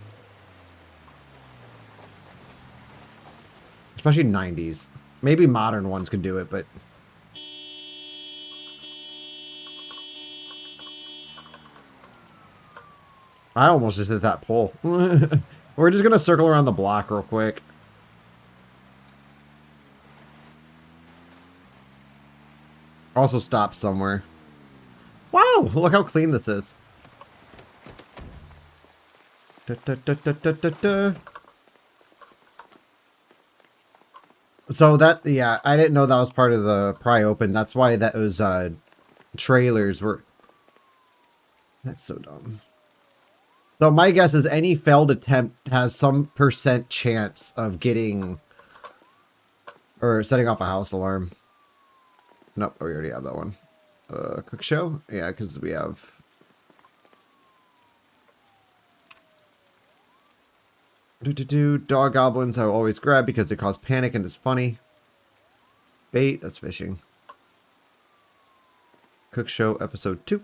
Especially 90s. Maybe modern ones could do it, but... I almost just hit that pole. We're just gonna circle around the block real quick. Also stop somewhere. Wow! Look how clean this is. Da, da, da, da, da, da, da. So that, yeah, I didn't know that was part of the pry open. That's why that was, trailers were... That's so dumb. So my guess is any failed attempt has some % chance of getting... Or setting off a house alarm. Nope, we already have that one. Quick show? Yeah, because we have... Dog goblins I will always grab because they cause panic and it's funny. Bait, that's fishing. Cook show episode 2.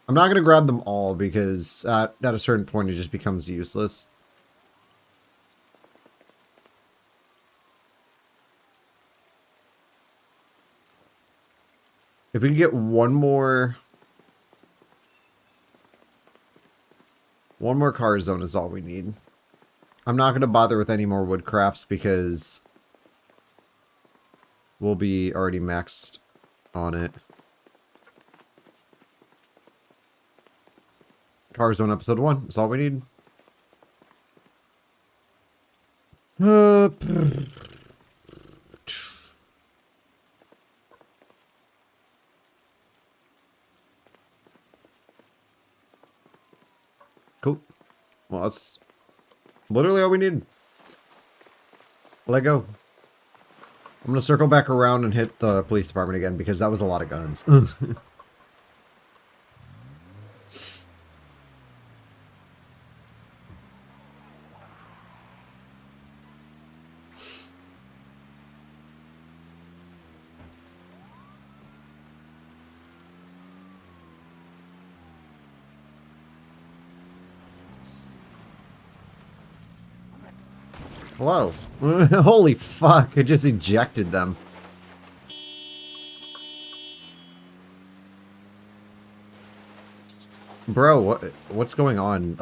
I'm not going to grab them all because at a certain point it just becomes useless. If we can get one more car zone is all we need. I'm not going to bother with any more wood crafts because we'll be already maxed on it. Car zone episode 1 is all we need. Cool. Well, that's literally all we need. Let go. I'm gonna circle back around and hit the police department again because that was a lot of guns. Hello. Holy fuck, I just ejected them. Bro, what's going on?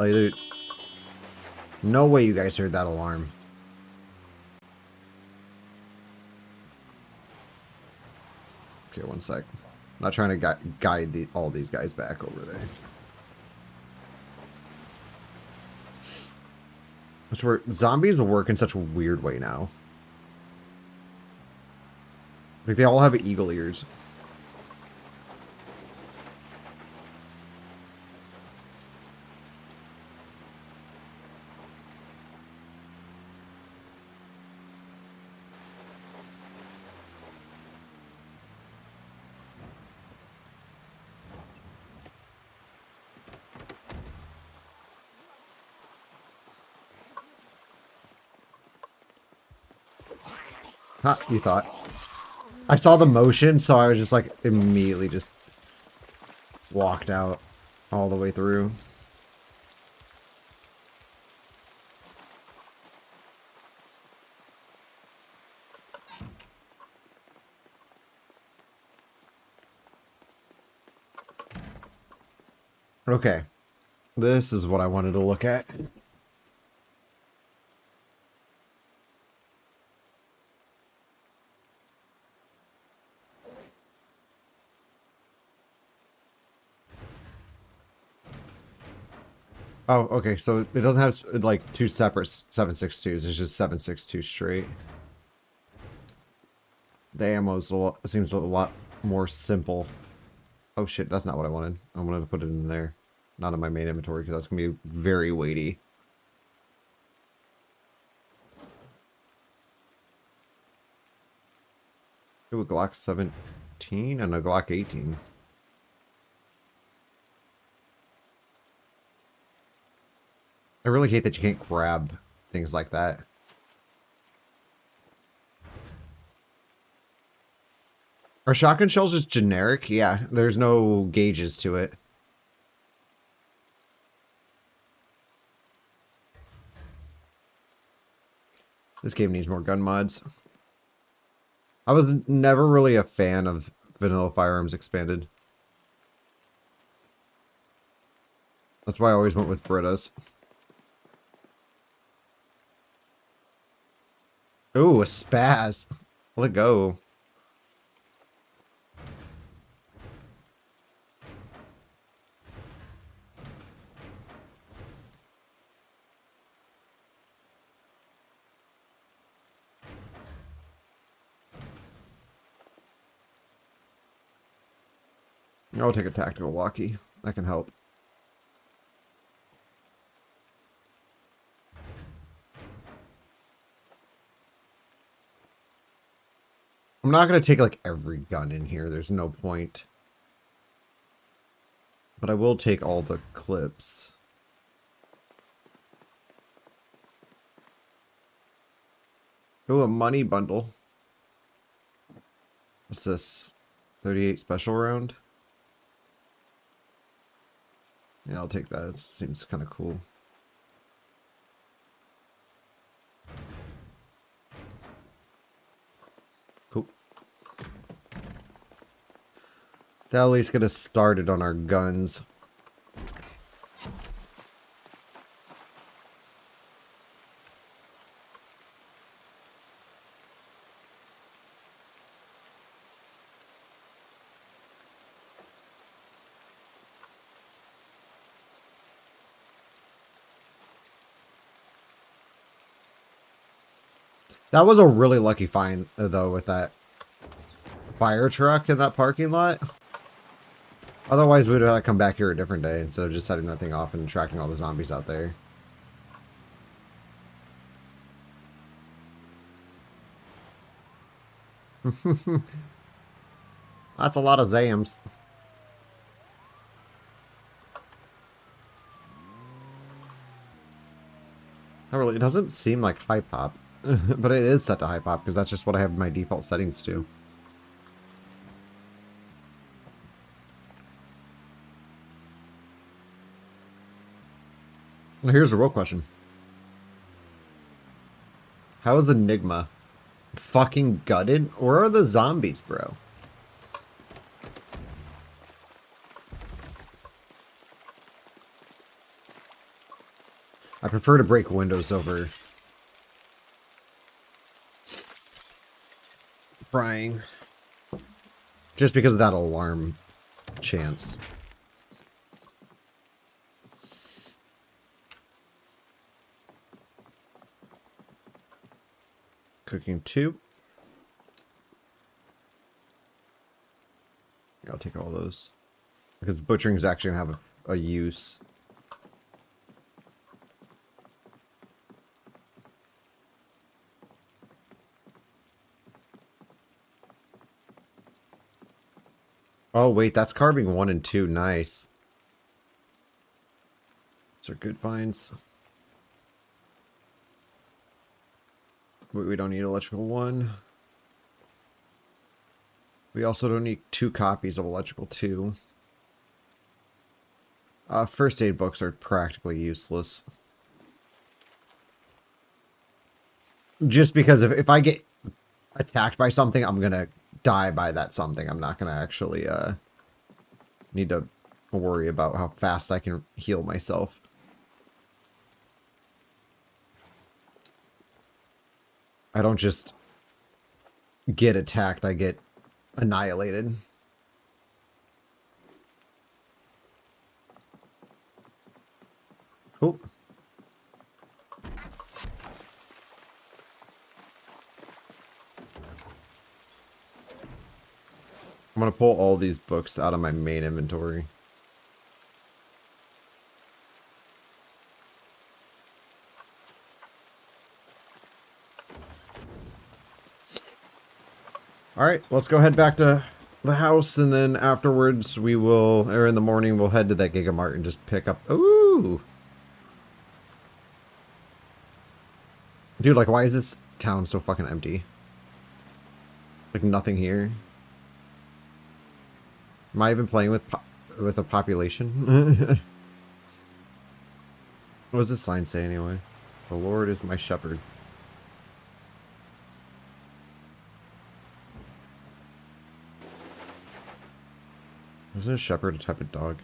No way you guys heard that alarm. Okay, one sec. I'm not trying to guide all these guys back over there. I swear, zombies work in such a weird way now. Like, they all have eagle ears. Huh, you thought. I saw the motion, so I was just like, immediately just walked out all the way through. Okay. This is what I wanted to look at. Oh, okay, so it doesn't have, like, two separate 7.62s. It's just 7.62 straight. The ammo's seems a lot more simple. Oh shit, that's not what I wanted. I wanted to put it in there. Not in my main inventory, because that's going to be very weighty. Do a Glock 17 and a Glock 18. I really hate that you can't grab things like that. Are shotgun shells just generic? Yeah, there's no gauges to it. This game needs more gun mods. I was never really a fan of Vanilla Firearms Expanded. That's why I always went with Britas. Ooh, a spaz. Let go. I'll take a tactical walkie. That can help. I'm not going to take, like, every gun in here. There's no point. But I will take all the clips. Oh, a money bundle. What's this? 38 special round? Yeah, I'll take that. It seems kind of cool. Cool. That at least get us started on our guns. That was a really lucky find, though, with that fire truck in that parking lot. Otherwise, we would have to come back here a different day instead of just setting that thing off and tracking all the zombies out there. That's a lot of Zams. It doesn't seem like high pop, but it is set to high pop because that's just what I have my default settings to. Now here's a real question. How is Enigma fucking gutted? Or are the zombies, bro? I prefer to break windows over prying. Just because of that alarm chance. Cooking 2. I'll take all those. Because butchering is actually going to have a use. Oh, wait, that's carving 1 and 2. Nice. Those are good finds. We don't need electrical 1. We also don't need 2 copies of electrical 2. First aid books are practically useless. Just because if I get attacked by something, I'm gonna die by that something. I'm not gonna actually need to worry about how fast I can heal myself. I don't just get attacked, I get annihilated. Oh. I'm gonna pull all these books out of my main inventory. Alright, let's go head back to the house, and then afterwards we will, or in the morning, we'll head to that Gigamart and just pick up... Ooh! Dude, like, why is this town so fucking empty? Like, nothing here. Am I even playing with a population? What does this sign say anyway? The Lord is my shepherd. Isn't a shepherd a type of dog?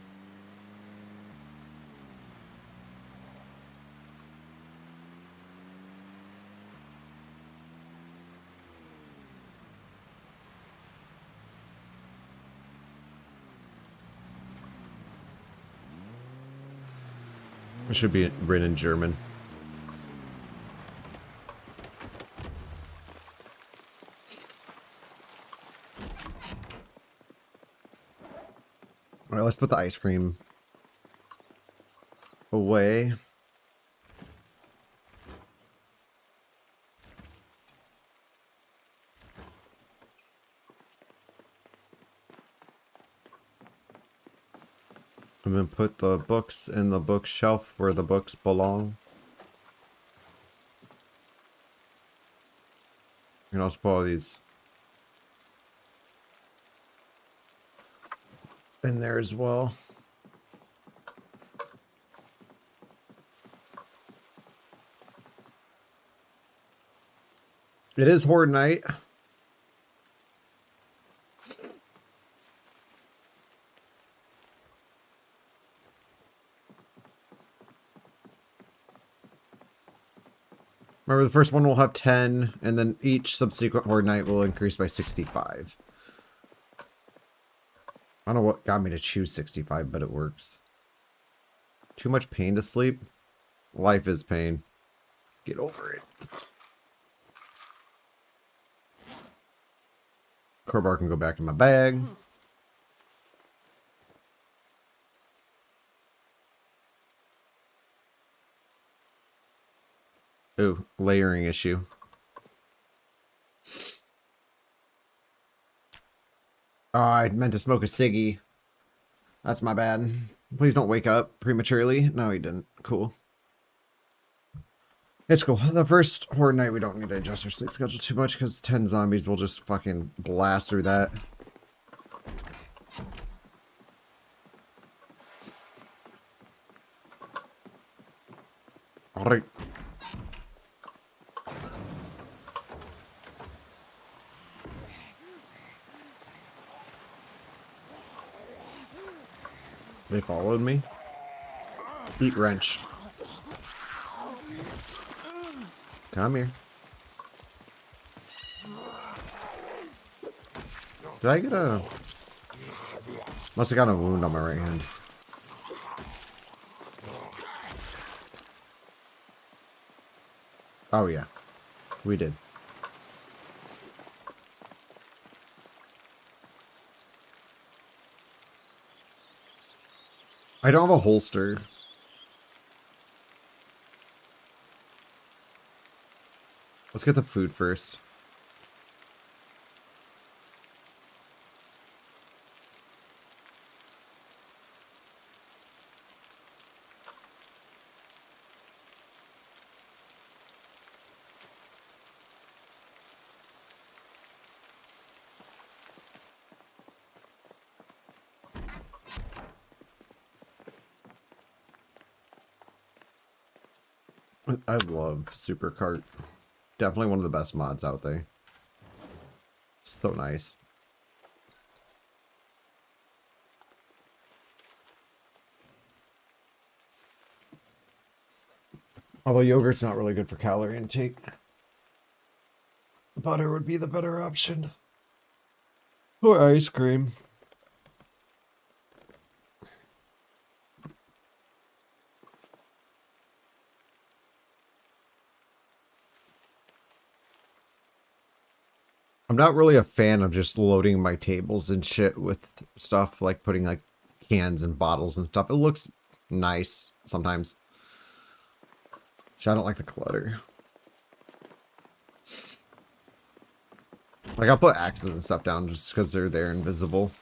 It should be written in German. Alright, let's put the ice cream away. And then put the books in the bookshelf where the books belong. And I'll put all these in there as well. It is Horde Night. Remember, the first one will have 10, and then each subsequent Horde Night will increase by 65. I don't know what got me to choose 65, but it works. Too much pain to sleep? Life is pain. Get over it. Crowbar can go back in my bag. Ooh, layering issue. Oh, I meant to smoke a ciggy. That's my bad. Please don't wake up prematurely. No, he didn't. Cool. It's cool. The first Horde night, we don't need to adjust our sleep schedule too much because 10 zombies will just fucking blast through that. Alright. They followed me. Eat wrench. Come here. Did I get a... Must have got a wound on my right hand. Oh yeah. We did. I don't have a holster. Let's get the food first. I love Supercart. Definitely one of the best mods out there. So nice. Although yogurt's not really good for calorie intake. Butter would be the better option. Or ice cream. I'm not really a fan of just loading my tables and shit with stuff, like putting like cans and bottles and stuff. It looks nice sometimes. I don't like the clutter. Like I'll put axes and stuff down just because they're there invisible.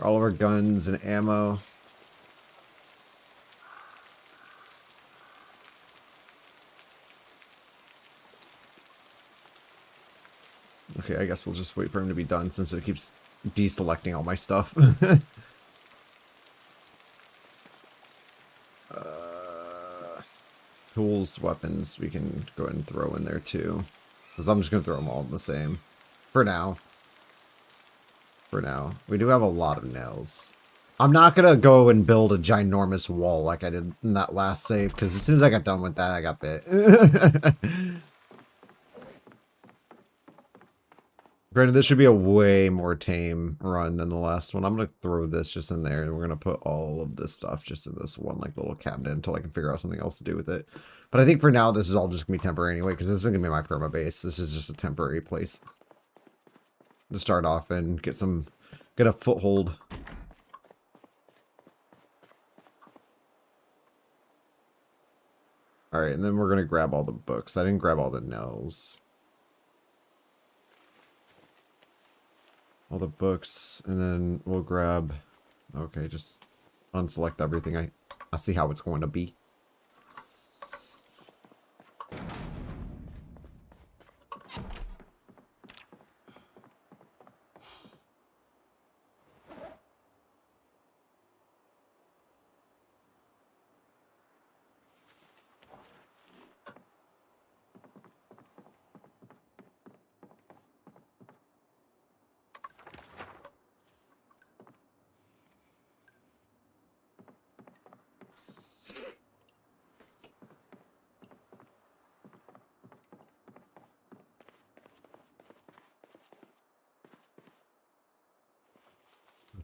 All of our guns and ammo. Okay, I guess we'll just wait for him to be done since it keeps deselecting all my stuff. Tools, weapons, we can go ahead and throw in there too. Because I'm just going to throw them all in the same. For now. For now. We do have a lot of nails. I'm not going to go and build a ginormous wall like I did in that last save. Because as soon as I got done with that, I got bit. Granted, this should be a way more tame run than the last one. I'm going to throw this just in there, and we're going to put all of this stuff just in this one like little cabinet until I can figure out something else to do with it. But I think for now, this is all just going to be temporary anyway, because this isn't going to be my perma base. This is just a temporary place to start off and get a foothold. All right, and then we're going to grab all the books. I didn't grab all the nails. All the books, and then we'll grab... Okay, just unselect everything. I see how it's going to be.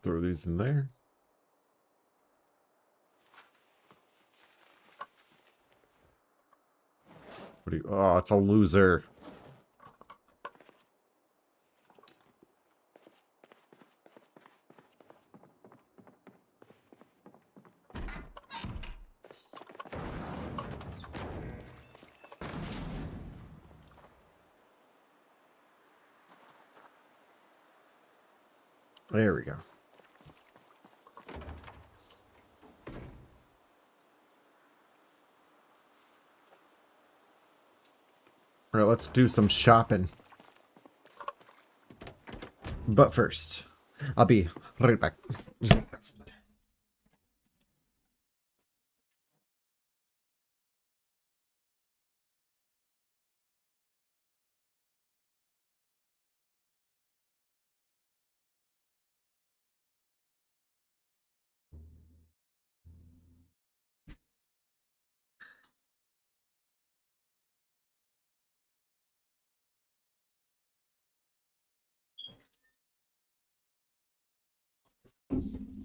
Throw these in there. What do you... Oh, it's a loser. There we go. All right, let's do some shopping. But first, I'll be right back.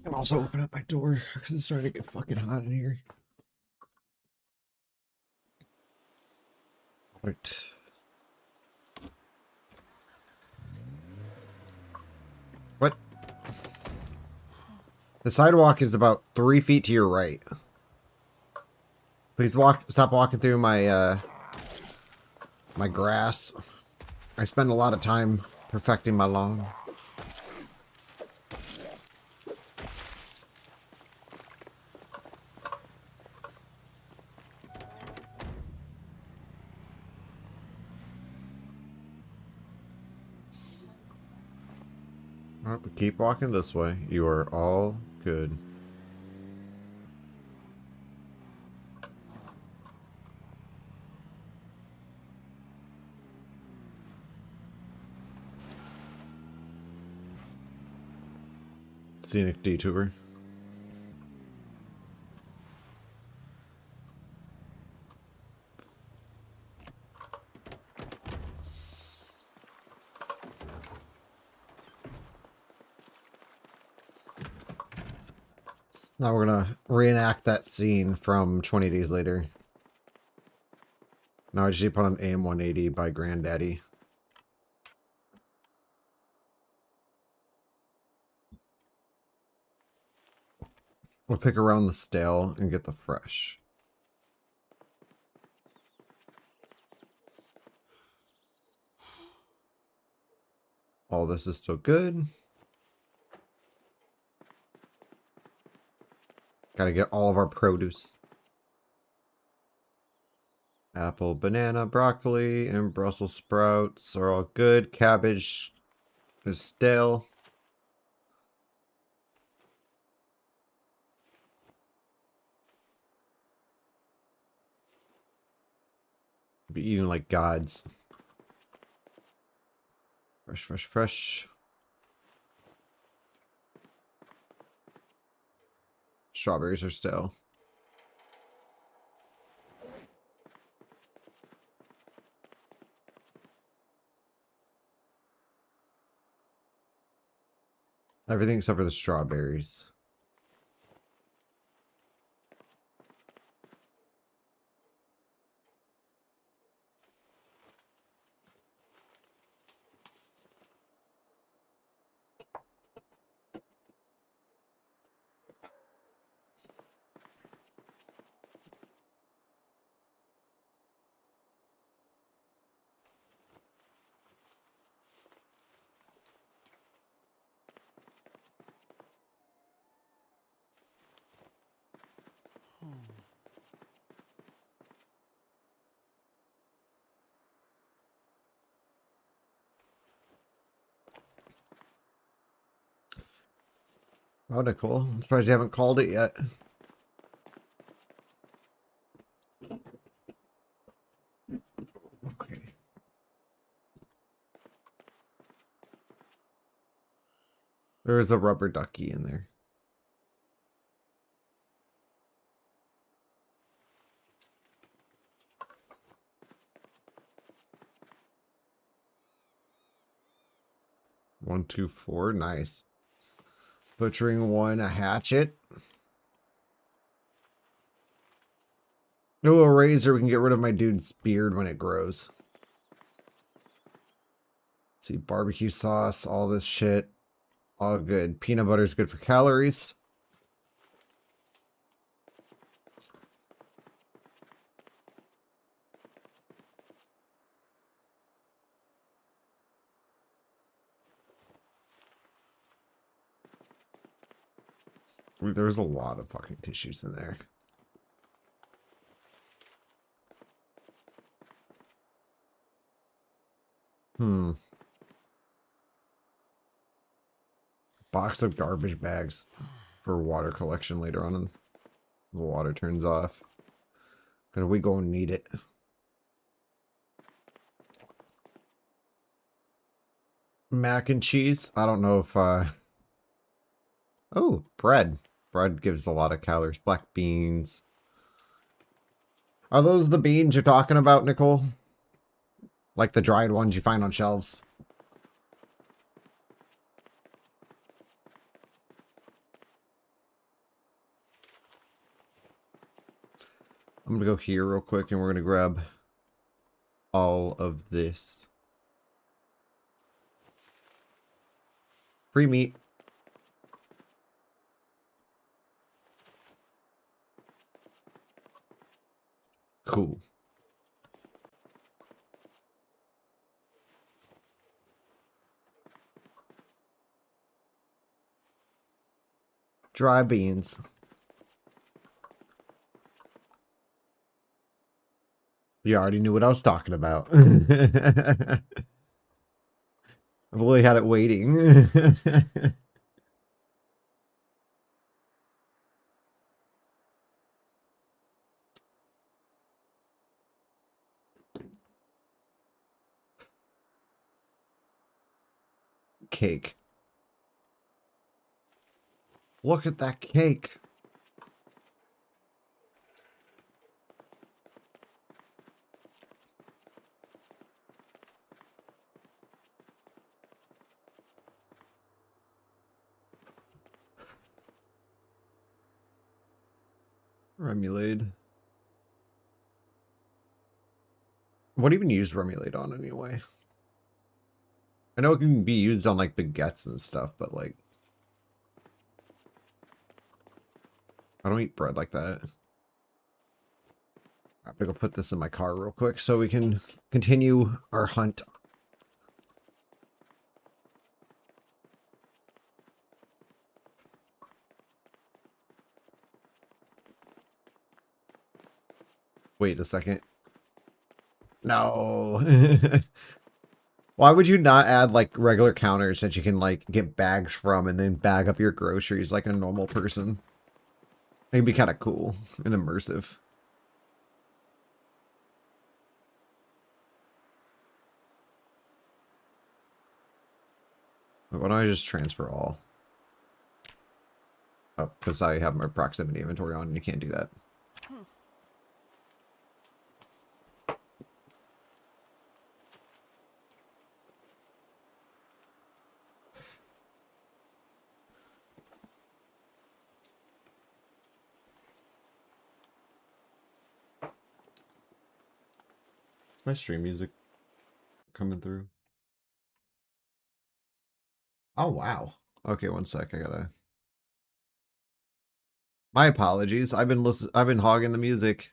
I'm also opening up my door because it's starting to get fucking hot in here. Right. What? The sidewalk is about 3 feet to your right. Please stop walking through my my grass. I spend a lot of time perfecting my lawn. All right, but keep walking this way. You are all good. Scenic detour. Now we're gonna reenact that scene from 20 Days Later. Now I just need to put on AM 180 by Granddaddy. We'll pick around the stale and get the fresh. All this is still good. Gotta get all of our produce. Apple, banana, broccoli, and Brussels sprouts are all good. Cabbage is stale. Be eating like gods. Fresh, fresh, fresh. Strawberries are stale. Everything except for the strawberries. Oh, Nicole. I'm surprised you haven't called it yet. Okay. There is a rubber ducky in there. One, two, four. Nice. Butchering one, a hatchet. No, a razor. We can get rid of my dude's beard when it grows. Let's see, barbecue sauce, all this shit. All good. Peanut butter is good for calories. There's a lot of fucking tissues in there. Box of garbage bags for water collection later on. And the water turns off. Because we gonna need it. Mac and cheese. I don't know if oh, bread. Bread gives a lot of calories. Black beans. Are those the beans you're talking about, Nicole? Like the dried ones you find on shelves? I'm gonna go here real quick and we're gonna grab all of this. Free meat. Cool. Dry beans. You already knew what I was talking about. I've only had it waiting. Cake. Look at that cake. Remoulade. What even use remoulade on anyway? I know it can be used on like baguettes and stuff, but like I don't eat bread like that. I'm gonna go put this in my car real quick so we can continue our hunt. Wait a second. No. Why would you not add like regular counters that you can like get bags from and then bag up your groceries like a normal person? It'd be kind of cool and immersive. Why don't I just transfer all? Oh, because I have my proximity inventory on and you can't do that. Is my stream music coming through? Oh, wow. Okay, one sec. I gotta... My apologies. I've been hogging the music.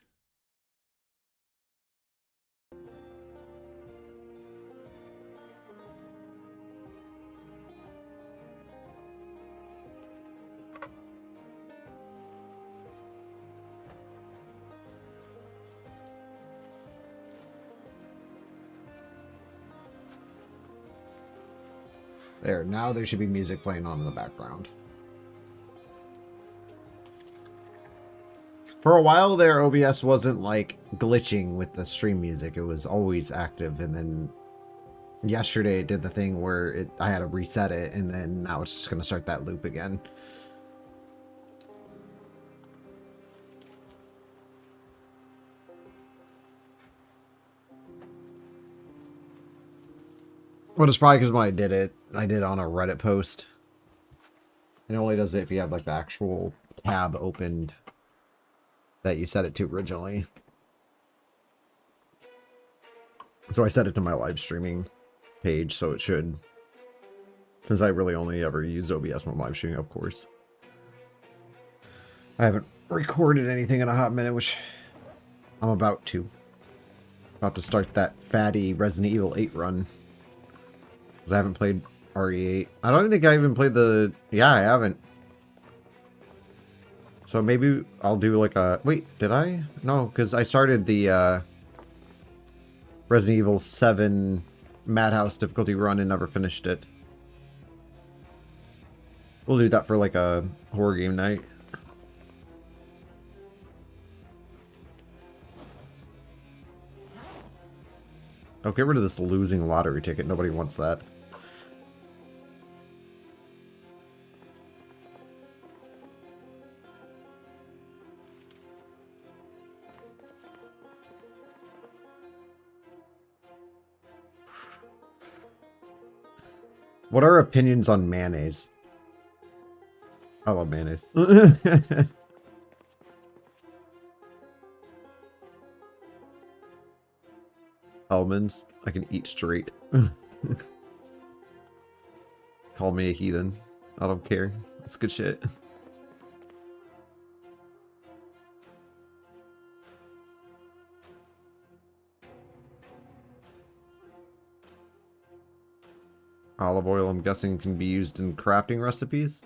There, now there should be music playing on in the background. For a while there, OBS wasn't like glitching with the stream music. It was always active, and then yesterday it did the thing where I had to reset it, and then now it's just going to start that loop again. Well, it's probably because when I did it on a Reddit post. It only does it if you have like the actual tab opened that you set it to originally. So I set it to my live streaming page, so it should. Since I really only ever use OBS when live streaming, of course. I haven't recorded anything in a hot minute, which I'm about to. About to start that fatty Resident Evil 8 run. I haven't played RE8. I don't even think I even played the... Yeah, I haven't. So maybe I'll do like a... Wait, did I? No, because I started the Resident Evil 7 Madhouse difficulty run and never finished it. We'll do that for like a horror game night. Oh, get rid of this losing lottery ticket. Nobody wants that. What are opinions on mayonnaise? I love mayonnaise. Almonds, I can eat straight. Call me a heathen. I don't care. It's good shit. Olive oil, I'm guessing, can be used in crafting recipes.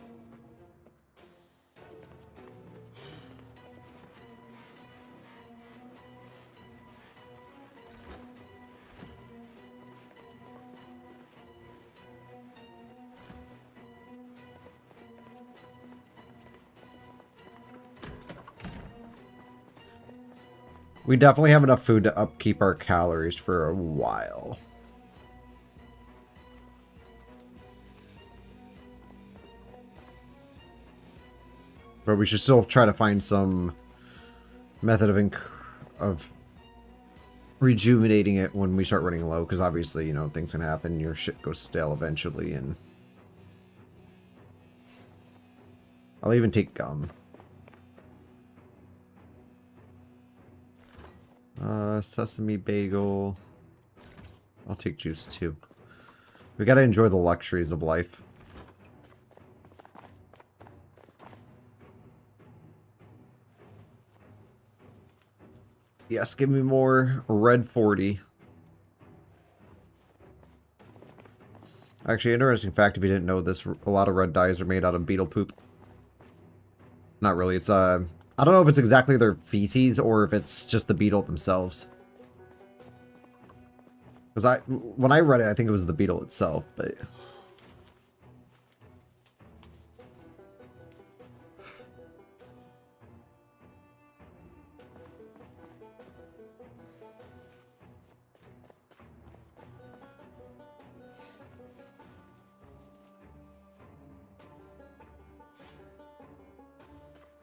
We definitely have enough food to upkeep our calories for a while. But we should still try to find some method of rejuvenating it when we start running low, because obviously, you know, things can happen. Your shit goes stale eventually, and I'll even take gum. Sesame bagel. I'll take juice too. We gotta enjoy the luxuries of life. Yes, give me more red 40. Actually, interesting fact if you didn't know this, a lot of red dyes are made out of beetle poop. Not really, it's I don't know if it's exactly their feces or if it's just the beetle themselves. Because when I read it, I think it was the beetle itself, but...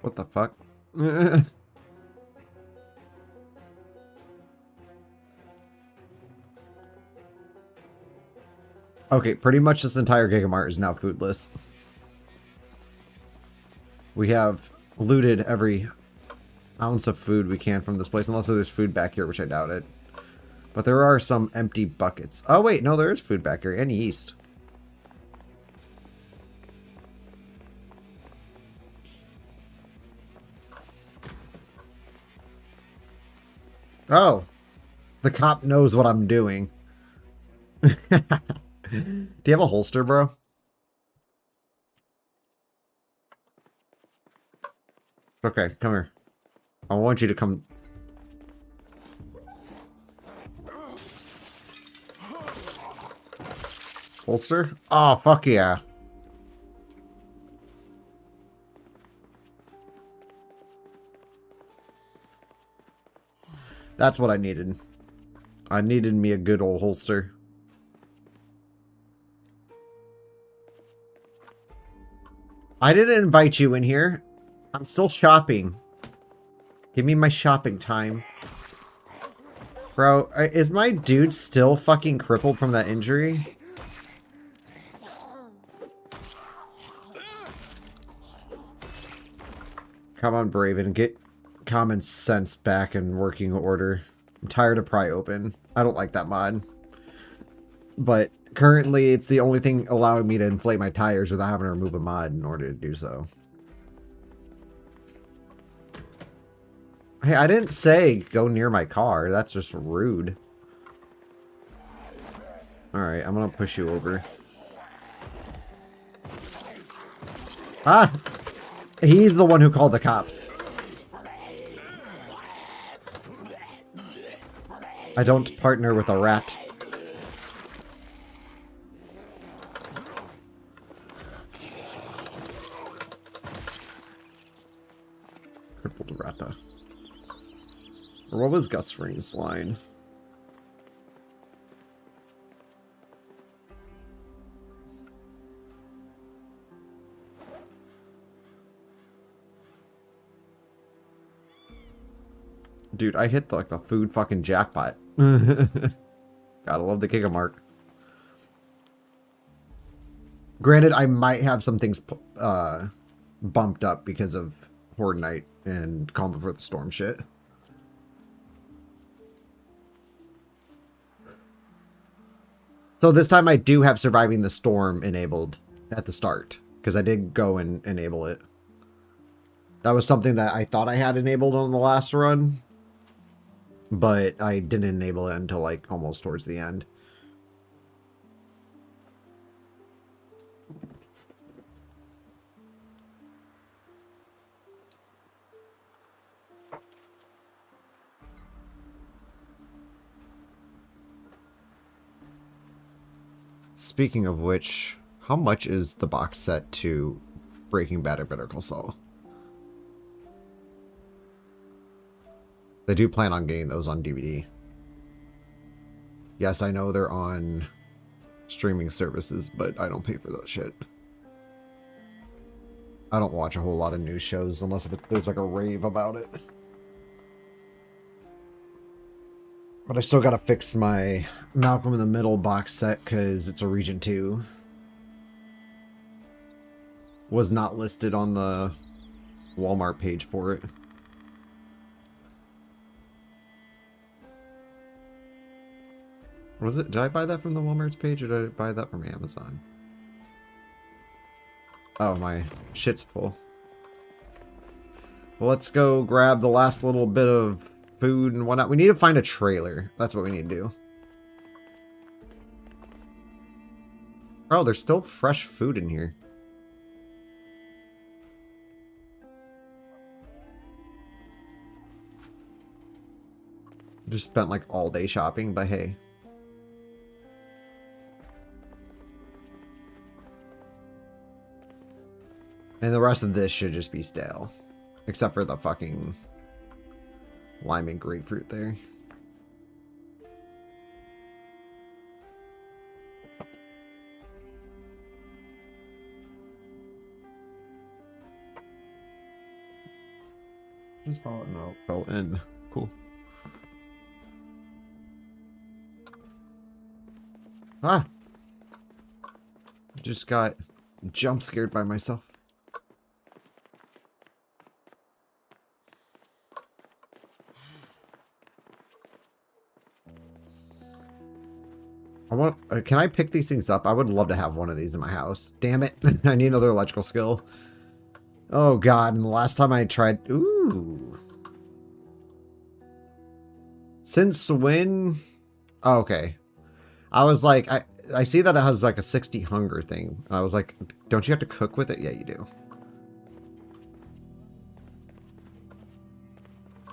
What the fuck? Okay, pretty much this entire Gigamart is now foodless. We have looted every ounce of food we can from this place, unless there's food back here, which I doubt it. But there are some empty buckets. Oh wait, no, there is food back here, and yeast. Oh, the cop knows what I'm doing. Do you have a holster, bro? Okay, come here. I want you to come. Holster? Oh, fuck yeah. That's what I needed. I needed me a good old holster. I didn't invite you in here. I'm still shopping. Give me my shopping time. Bro, is my dude still fucking crippled from that injury? Come on, Braven, get common sense back in working order. I'm tired of pry open. I don't like that mod. But currently, it's the only thing allowing me to inflate my tires without having to remove a mod in order to do so. Hey, I didn't say go near my car. That's just rude. Alright, I'm gonna push you over. Ah! He's the one who called the cops. I don't partner with a rat. Crippled rata. Or what was Gus Fring's line? Dude, I hit like the food fucking jackpot. Gotta love the Giga Mark. Granted, I might have some things bumped up because of Horde Night and Calm Before the Storm shit. So this time I do have Surviving the Storm enabled at the start, because I did go and enable it. That was something that I thought I had enabled on the last run, but I didn't enable it until like almost towards the end. Speaking of which, how much is the box set to Breaking Bad or Better Call Saul? They do plan on getting those on DVD. Yes, I know they're on streaming services, but I don't pay for that shit. I don't watch a whole lot of news shows unless if there's like a rave about it. But I still gotta fix my Malcolm in the Middle box set because it's a Region 2. Was not listed on the Walmart page for it. Was it? Did I buy that from the Walmart's page or did I buy that from Amazon? Oh, my shit's full. Well, let's go grab the last little bit of food and whatnot. We need to find a trailer. That's what we need to do. Oh, there's still fresh food in here. Just spent like all day shopping, but hey. And the rest of this should just be stale. Except for the fucking lime and grapefruit there. Just follow it. No, fell in. Cool. Ah! Just got jump scared by myself. I want. Can I pick these things up? I would love to have one of these in my house. Damn it! I need another electrical skill. Oh god! And the last time I tried, ooh. Since when? Oh, okay. I was like, I see that it has like a 60 hunger thing. And I was like, don't you have to cook with it? Yeah, you do.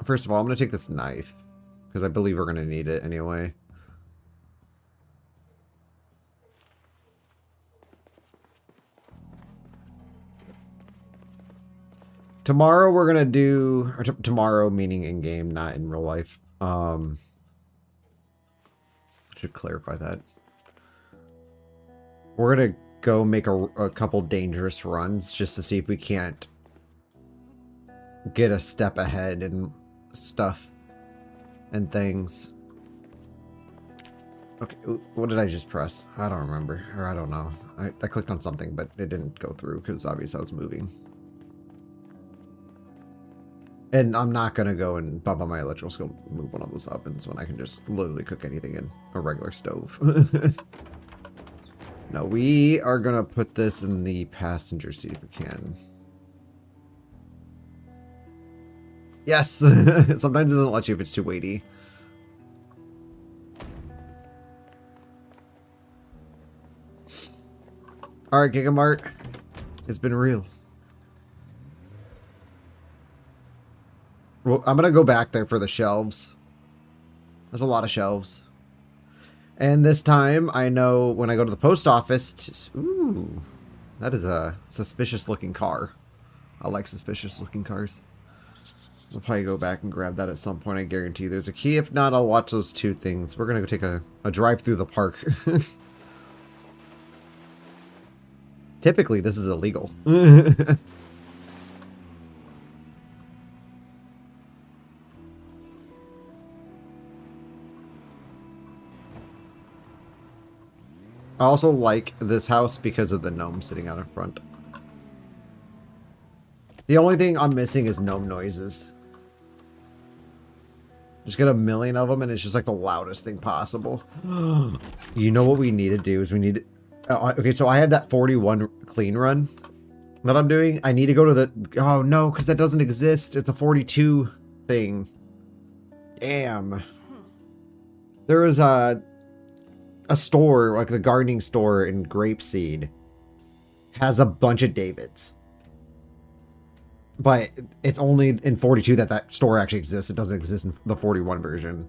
First of all, I'm gonna take this knife because I believe we're gonna need it anyway. Tomorrow we're gonna do, or tomorrow meaning in game, not in real life. Should clarify that. We're gonna go make a couple dangerous runs just to see if we can't get a step ahead and stuff and things. Okay, what did I just press? I don't remember, or I don't know. I clicked on something, but it didn't go through because obviously I was moving. And I'm not going to go and bump on my electrical skill to move one of those ovens when I can just literally cook anything in a regular stove. No, we are going to put this in the passenger seat if we can. Yes! Sometimes it doesn't let you if it's too weighty. Alright, Gigamart. It's been real. I'm gonna go back there for the shelves. There's a lot of shelves. And this time, I know when I go to the post office... Ooh, that is a suspicious-looking car. I like suspicious-looking cars. I'll probably go back and grab that at some point, I guarantee. There's a key. If not, I'll watch those 2 things. We're gonna go take a drive through the park. Typically, this is illegal. I also like this house because of the gnome sitting out in front. The only thing I'm missing is gnome noises. Just get a million of them and it's just like the loudest thing possible. You know what we need to do is we need... okay, so I have that 41 clean run that I'm doing. I need to go to the... Oh no, because that doesn't exist. It's a 42 thing. Damn. There was a store, like the gardening store in Grapeseed, has a bunch of Davids. But it's only in 42 that store actually exists. It doesn't exist in the 41 version.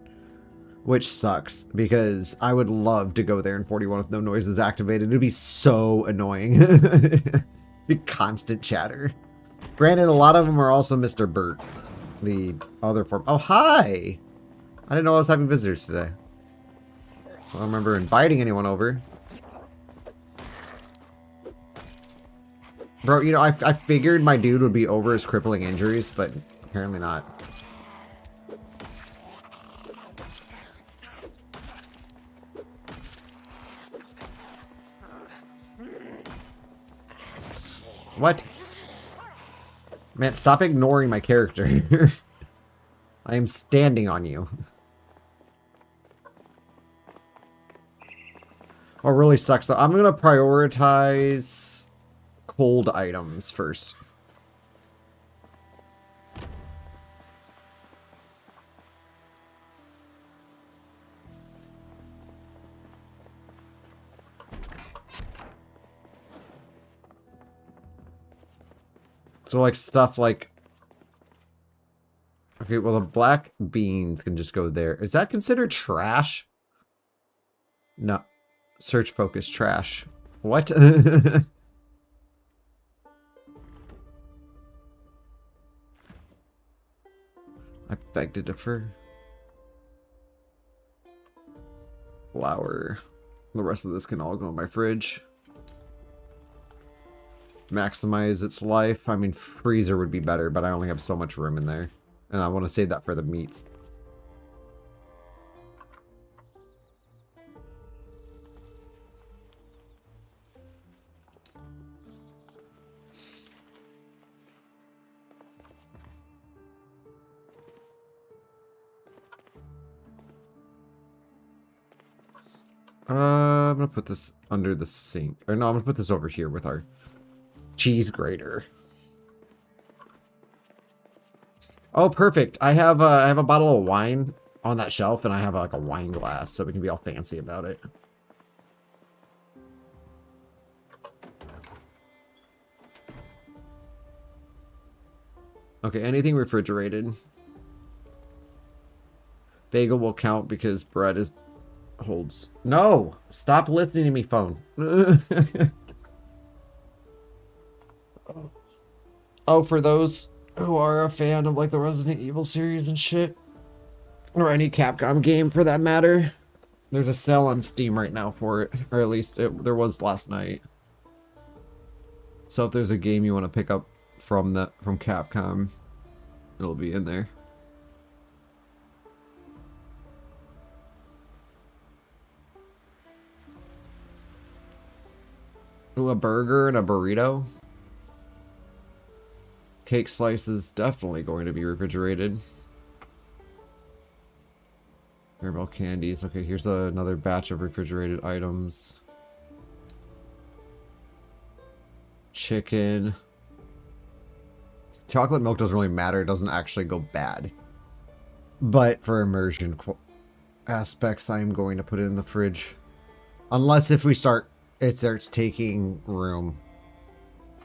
Which sucks, because I would love to go there in 41 with no noises activated. It'd be so annoying. It'd be constant chatter. Granted, a lot of them are also Mr. Burt. The other form. Oh, hi! I didn't know I was having visitors today. I don't remember inviting anyone over. Bro, you know, I figured my dude would be over his crippling injuries, but apparently not. What? Man, stop ignoring my character. I am standing on you. What really sucks though, I'm gonna prioritize cold items first. So like stuff like... Okay, well the black beans can just go there. Is that considered trash? No. Search focus trash. What? I beg to differ. Flour. The rest of this can all go in my fridge. Maximize its life. I mean, freezer would be better, but I only have so much room in there. And I want to save that for the meats. I'm gonna put this under the sink. Or no, I'm gonna put this over here with our cheese grater. Oh, perfect. I have a bottle of wine on that shelf, and I have like a wine glass, so we can be all fancy about it. Okay, anything refrigerated. Bagel will count because bread is holds. No! Stop listening to me, phone. Oh, for those who are a fan of like the Resident Evil series and shit, or any Capcom game for that matter, there's a sale on Steam right now for it, or at least there was last night. So if there's a game you want to pick up from Capcom, it'll be in there. Ooh, a burger and a burrito. Cake slices definitely going to be refrigerated. Caramel candies. Okay, here's another batch of refrigerated items. Chicken. Chocolate milk doesn't really matter. It doesn't actually go bad. But for immersion aspects, I'm going to put it in the fridge. Unless if it starts taking room.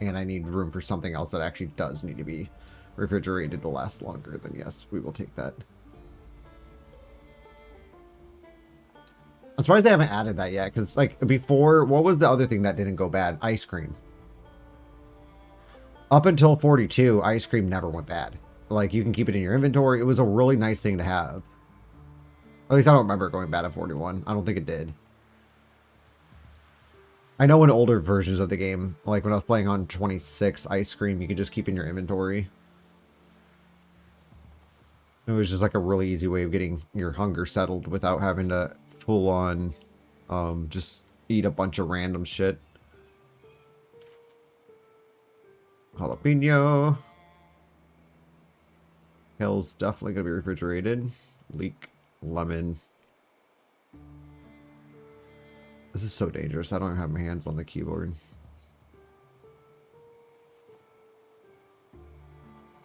And I need room for something else that actually does need to be refrigerated to last longer, then yes, we will take that. I'm surprised they haven't added that yet, because like before, what was the other thing that didn't go bad? Ice cream. Up until 42, ice cream never went bad. Like, you can keep it in your inventory. It was a really nice thing to have. At least I don't remember it going bad at 41. I don't think it did. I know in older versions of the game, like when I was playing on 26, ice cream you could just keep in your inventory. It was just like a really easy way of getting your hunger settled without having to full on just eat a bunch of random shit. Jalapeno. Kale's definitely going to be refrigerated. Leek. Lemon. This is so dangerous. I don't have my hands on the keyboard.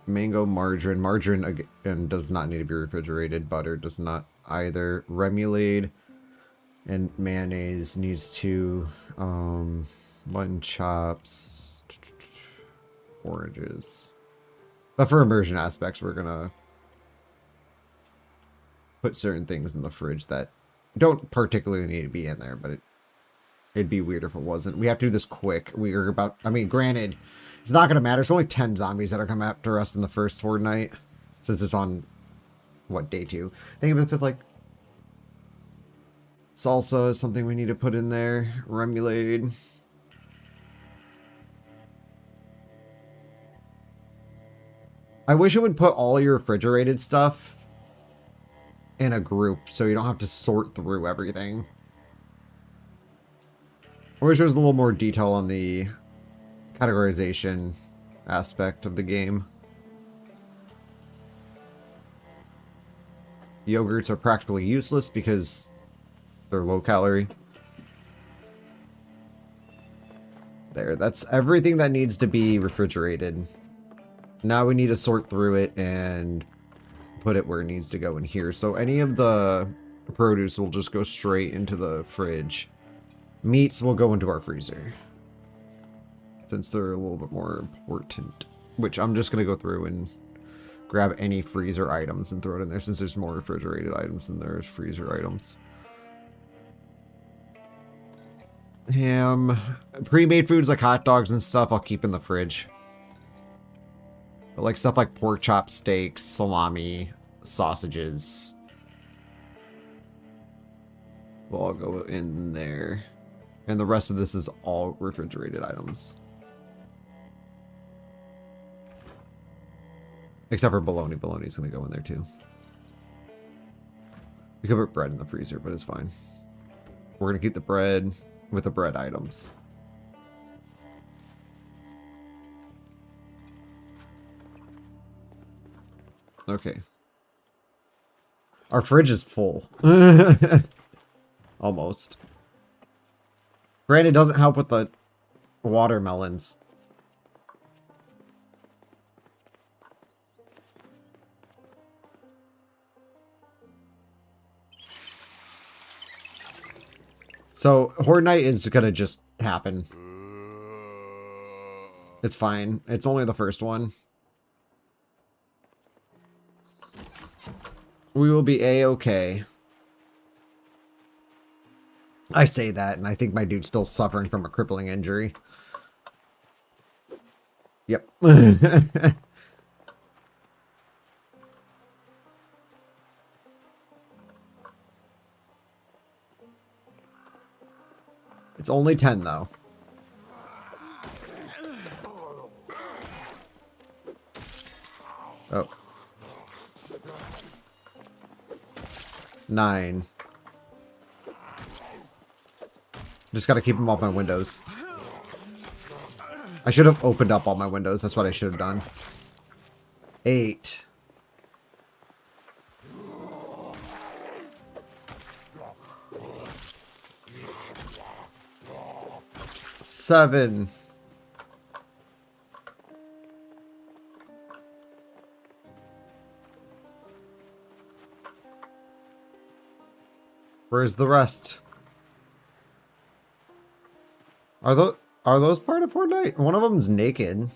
Mango, margarine. Margarine, again, does not need to be refrigerated. Butter does not either. Remoulade and mayonnaise needs to. Mutton chops. Oranges. But for immersion aspects, we're gonna put certain things in the fridge that don't particularly need to be in there, but it'd be weird if it wasn't. We have to do this quick. We are about, I mean, granted, it's not gonna matter. It's only 10 zombies that are coming after us in the first fortnight, since it's on, what, day 2. I think if it's like salsa is something we need to put in there. Remoulade. I wish it would put all your refrigerated stuff in a group so you don't have to sort through everything. I wish there was a little more detail on the categorization aspect of the game. Yogurts are practically useless because they're low calorie. There, that's everything that needs to be refrigerated. Now we need to sort through it and put it where it needs to go in here. So any of the produce will just go straight into the fridge. Meats will go into our freezer, since they're a little bit more important. Which I'm just going to go through and grab any freezer items and throw it in there, since there's more refrigerated items than there's freezer items. Ham. Pre-made foods like hot dogs and stuff I'll keep in the fridge. But like stuff like pork chop steaks, salami, sausages will all go in there. And the rest of this is all refrigerated items. Except for bologna. Bologna's going to go in there too. We could put bread in the freezer, but it's fine. We're going to keep the bread with the bread items. Okay. Our fridge is full. Almost. Granted, it doesn't help with the watermelons. So, Horde Night is gonna just happen. It's fine. It's only the first one. We will be A-okay. I say that, and I think my dude's still suffering from a crippling injury. Yep. It's only 10, though. Oh. 9. Just gotta keep them off my windows. I should have opened up all my windows. That's what I should have done. 8. 7. 'Where's the rest? Are those part of Fortnite? One of them's naked.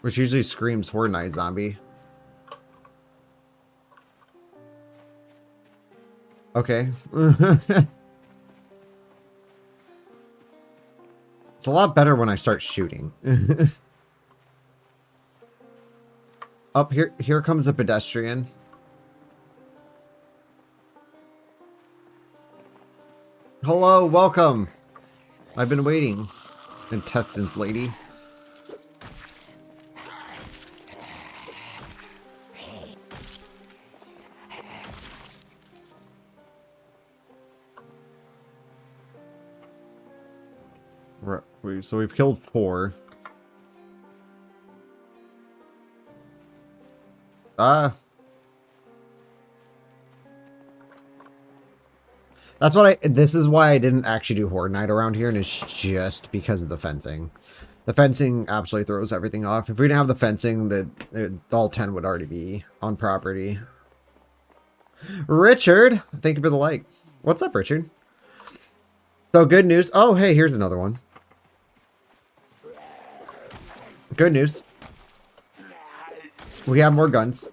Which usually screams Horde Night Zombie. Okay. It's a lot better when I start shooting. Up here, here comes a pedestrian. Hello, welcome. I've been waiting. Intestines lady. So we've killed 4. That's what this is why I didn't actually do Horde Night around here, and it's just because of the fencing. The fencing absolutely throws everything off. If we didn't have the fencing, all 10 would already be on property. Richard, thank you for the like. What's up, Richard? So good news. Oh, hey, here's another one. Good news. We have more guns.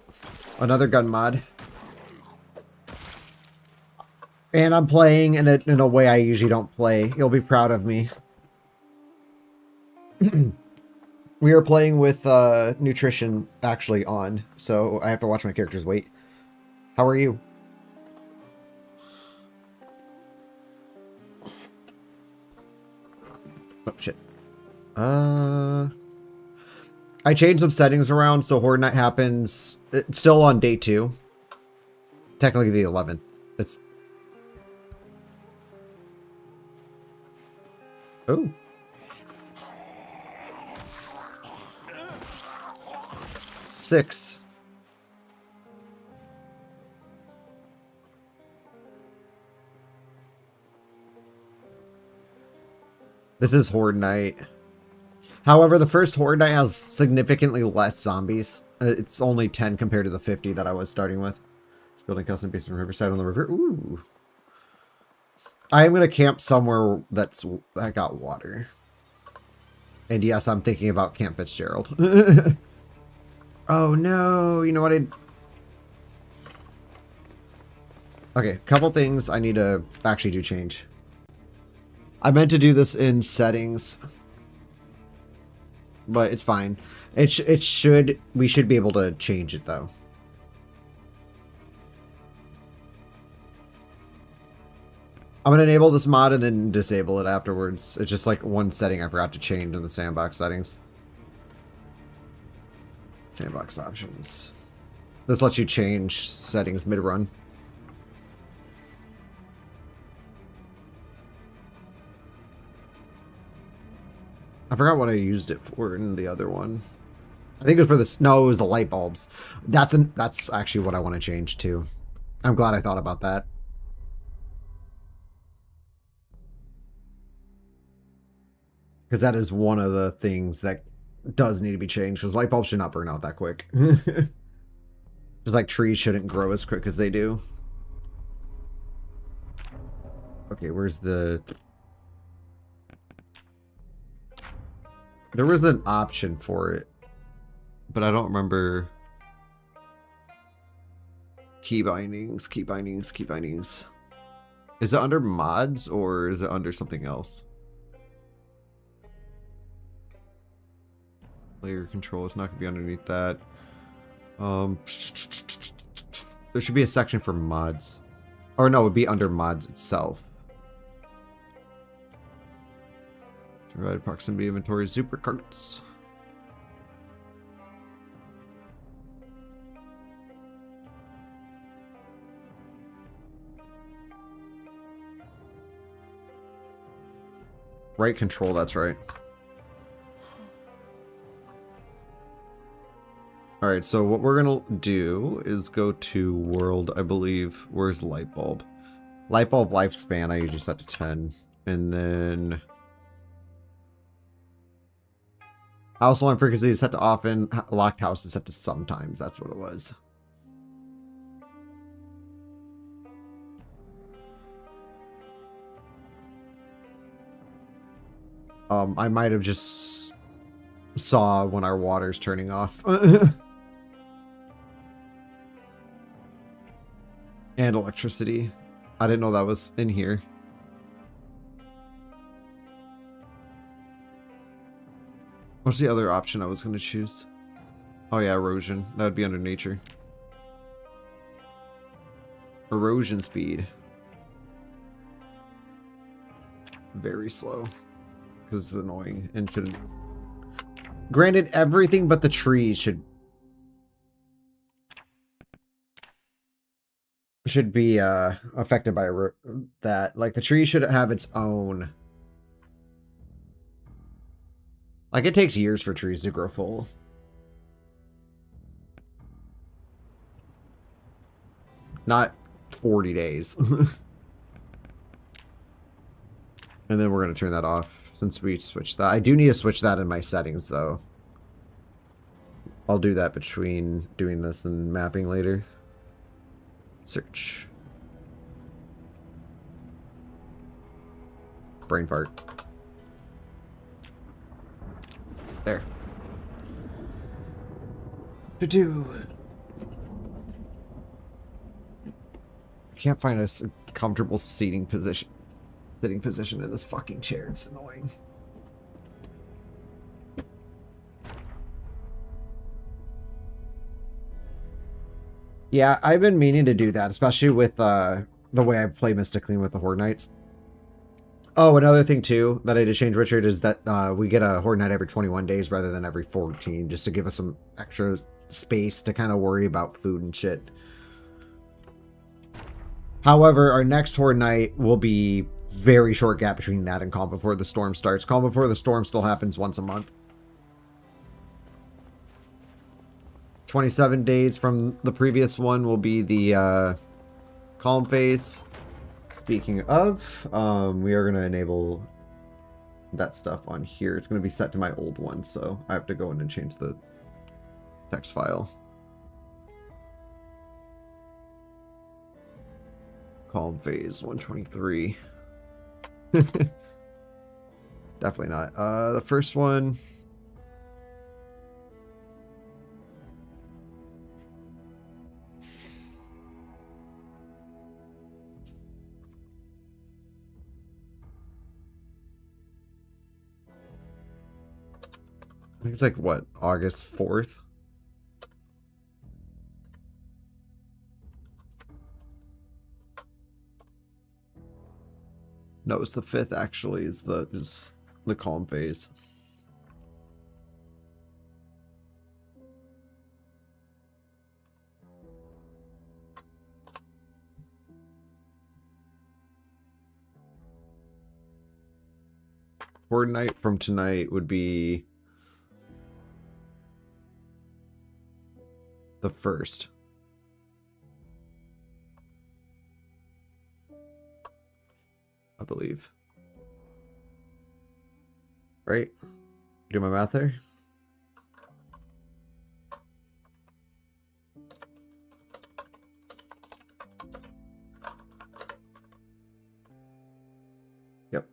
Another gun mod. And I'm playing in a way I usually don't play. You'll be proud of me. We are playing with nutrition actually on, so I have to watch my character's weight. How are you? Oh, shit. I changed some settings around, so Horde Night happens. It's still on day 2. Technically the 11th. It's... Oh. Six. This is Horde Night. However, the first Horde Night has significantly less zombies. It's only 10 compared to the 50 that I was starting with. Building custom base in Riverside on the river. Ooh. I'm going to camp somewhere that got water. And yes, I'm thinking about Camp Fitzgerald. Oh no, you know what Okay, couple things I need to actually do change. I meant to do this in settings, but it's fine. We should be able to change it though. I'm going to enable this mod and then disable it afterwards. It's just like one setting I forgot to change in the sandbox settings. Sandbox options. This lets you change settings mid-run. I forgot what I used it for in the other one. I think it was for this. No, it was the light bulbs. That's actually what I want to change too. I'm glad I thought about that. Because that is one of the things that does need to be changed. Because light bulbs should not burn out that quick. Just like trees shouldn't grow as quick as they do. Okay, where's the... There was an option for it, but I don't remember. Key bindings, key bindings, key bindings. Is it under mods or is it under something else? Player control is not going to be underneath that. There should be a section for mods. Or no, it would be under mods itself. Provide proximity inventory super carts. Right control, that's right. Alright, so what we're gonna do is go to world, I believe. Where's light bulb? Light bulb lifespan, I usually set to 10. And then house alarm frequency is set to often. Locked house is set to sometimes. That's what it was. I might have just saw when our water's turning off. And electricity. I didn't know that was in here. What's the other option I was going to choose? Oh yeah, erosion. That would be under nature. Erosion speed. Very slow. Because it's annoying and shouldn't. Granted, everything but the trees should be affected by that. Like, the tree should have its own. Like, it takes years for trees to grow full. Not 40 days. And then we're going to turn that off since we switched that. I do need to switch that in my settings, though. I'll do that between doing this and mapping later. Search. Brain fart. There. Can't find a comfortable sitting position in this fucking chair. It's annoying. Yeah, I've been meaning to do that, especially with the way I play Mista Kleen with the Horde Knights. Oh, another thing too that I did change, Richard, is that we get a Horde Knight every 21 days rather than every 14, just to give us some extra space to kind of worry about food and shit. However, our next Horde Knight will be very short gap between that and Calm Before the Storm starts. Calm Before the Storm still happens once a month. 27 days from the previous one will be the calm phase. Speaking of, we are going to enable that stuff on here. It's going to be set to my old one, so I have to go in and change the text file. Calm phase 123. Definitely not. The first one. I think it's like, what, August 4th? No, it's the 5th actually, is the calm phase. Horde Night from tonight would be the 1st. I believe. Right? Do my math there? Yep.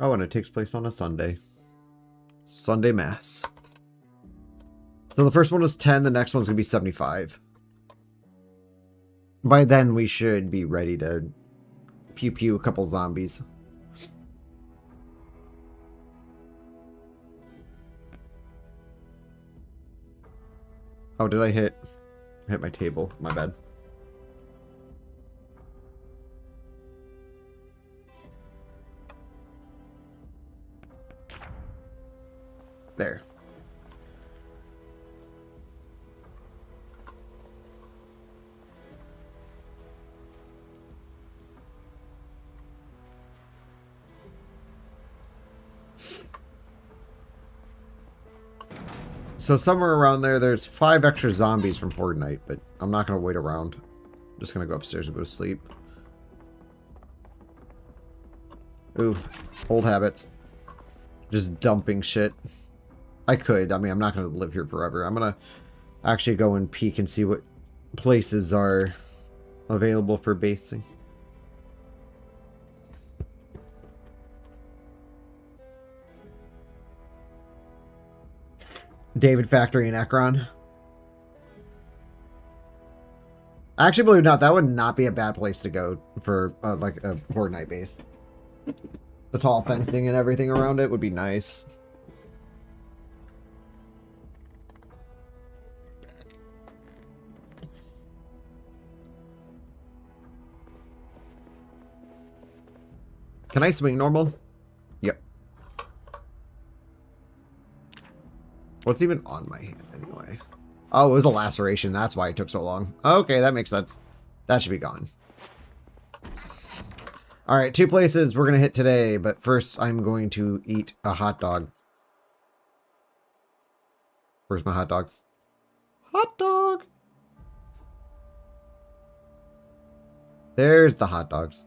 Oh, and it takes place on a Sunday. Sunday Mass. So the first one was 10, the next one's going to be 75. By then, we should be ready to pew-pew a couple zombies. Oh, did I hit my table? My bad. There. So somewhere around there, there's 5 extra zombies from Horde Night, but I'm not going to wait around. I'm just going to go upstairs and go to sleep. Ooh, old habits. Just dumping shit. I could. I mean, I'm not going to live here forever. I'm going to actually go and peek and see what places are available for basing. David Factory and Ekron. Actually, believe it or not, that would not be a bad place to go for like a Horde Night base. The tall fencing and everything around it would be nice. Can I swing normal? Yep. What's even on my hand anyway? Oh, it was a laceration. That's why it took so long. Okay, that makes sense. That should be gone. Alright, 2 places we're going to hit today, but first I'm going to eat a hot dog. Where's my hot dogs? Hot dog! There's the hot dogs.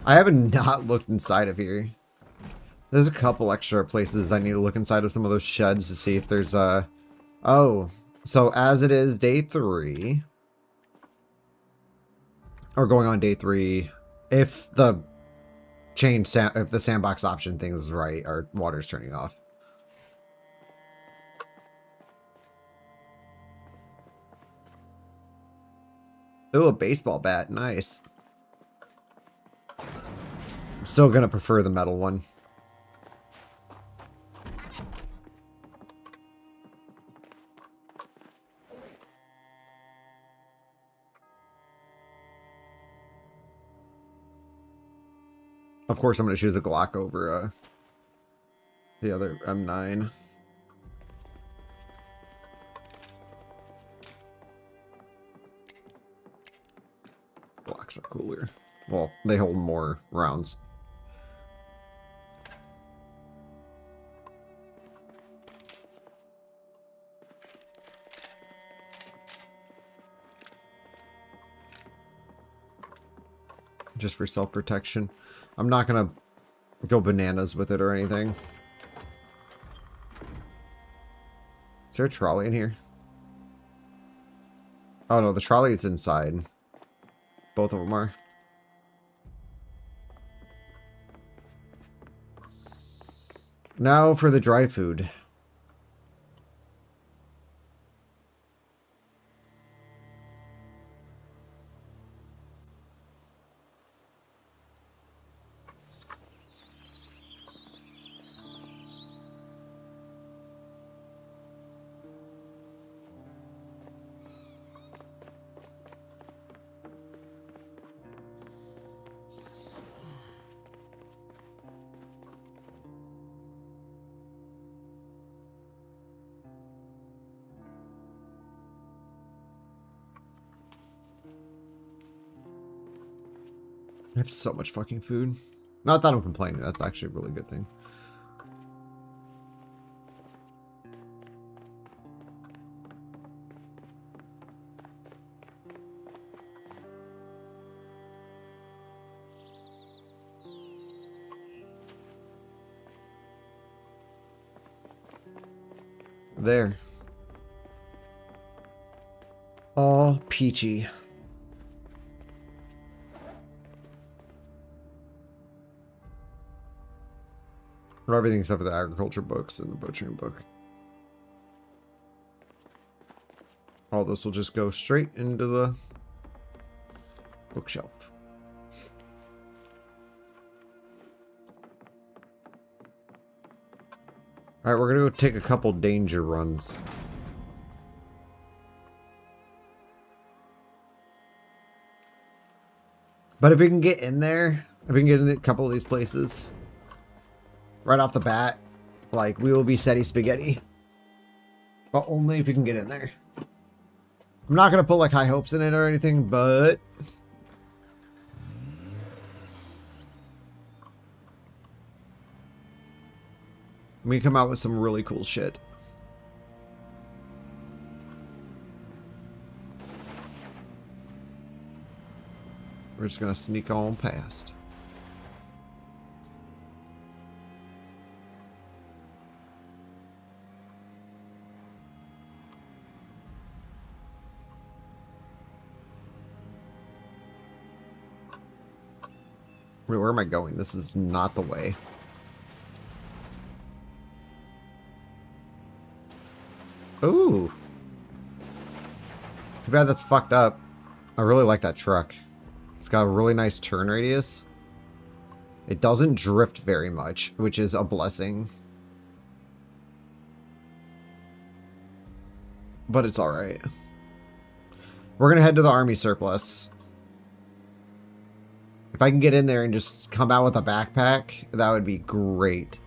I haven't not looked inside of here. There's a couple extra places I need to look inside of some of those sheds to see if there's oh, so as it is day 3, or going on day 3, if the if the sandbox option thing is right, our water's turning off. Oh, a baseball bat, nice. I'm still gonna prefer the metal one. Of course, I'm gonna choose a Glock over the other M9. Glocks are cooler. Well, they hold more rounds. Just for self-protection. I'm not gonna go bananas with it or anything. Is there a trolley in here? Oh no, the trolley is inside. Both of them are. Now for the dry food. I have so much fucking food. Not that I'm complaining. That's actually a really good thing. There. All peachy. For everything except for the agriculture books and the butchering book. All this will just go straight into the bookshelf. Alright, we're gonna go take a couple danger runs. But if we can get in there, if we can get in a couple of these places right off the bat, like, we will be Seti Spaghetti. But only if we can get in there. I'm not going to put, like, high hopes in it or anything, but we come out with some really cool shit. We're just going to sneak on past. Wait, where am I going? This is not the way. Ooh. Too bad that's fucked up. I really like that truck. It's got a really nice turn radius. It doesn't drift very much, which is a blessing. But it's alright. We're going to head to the army surplus. If I can get in there and just come out with a backpack, that would be great.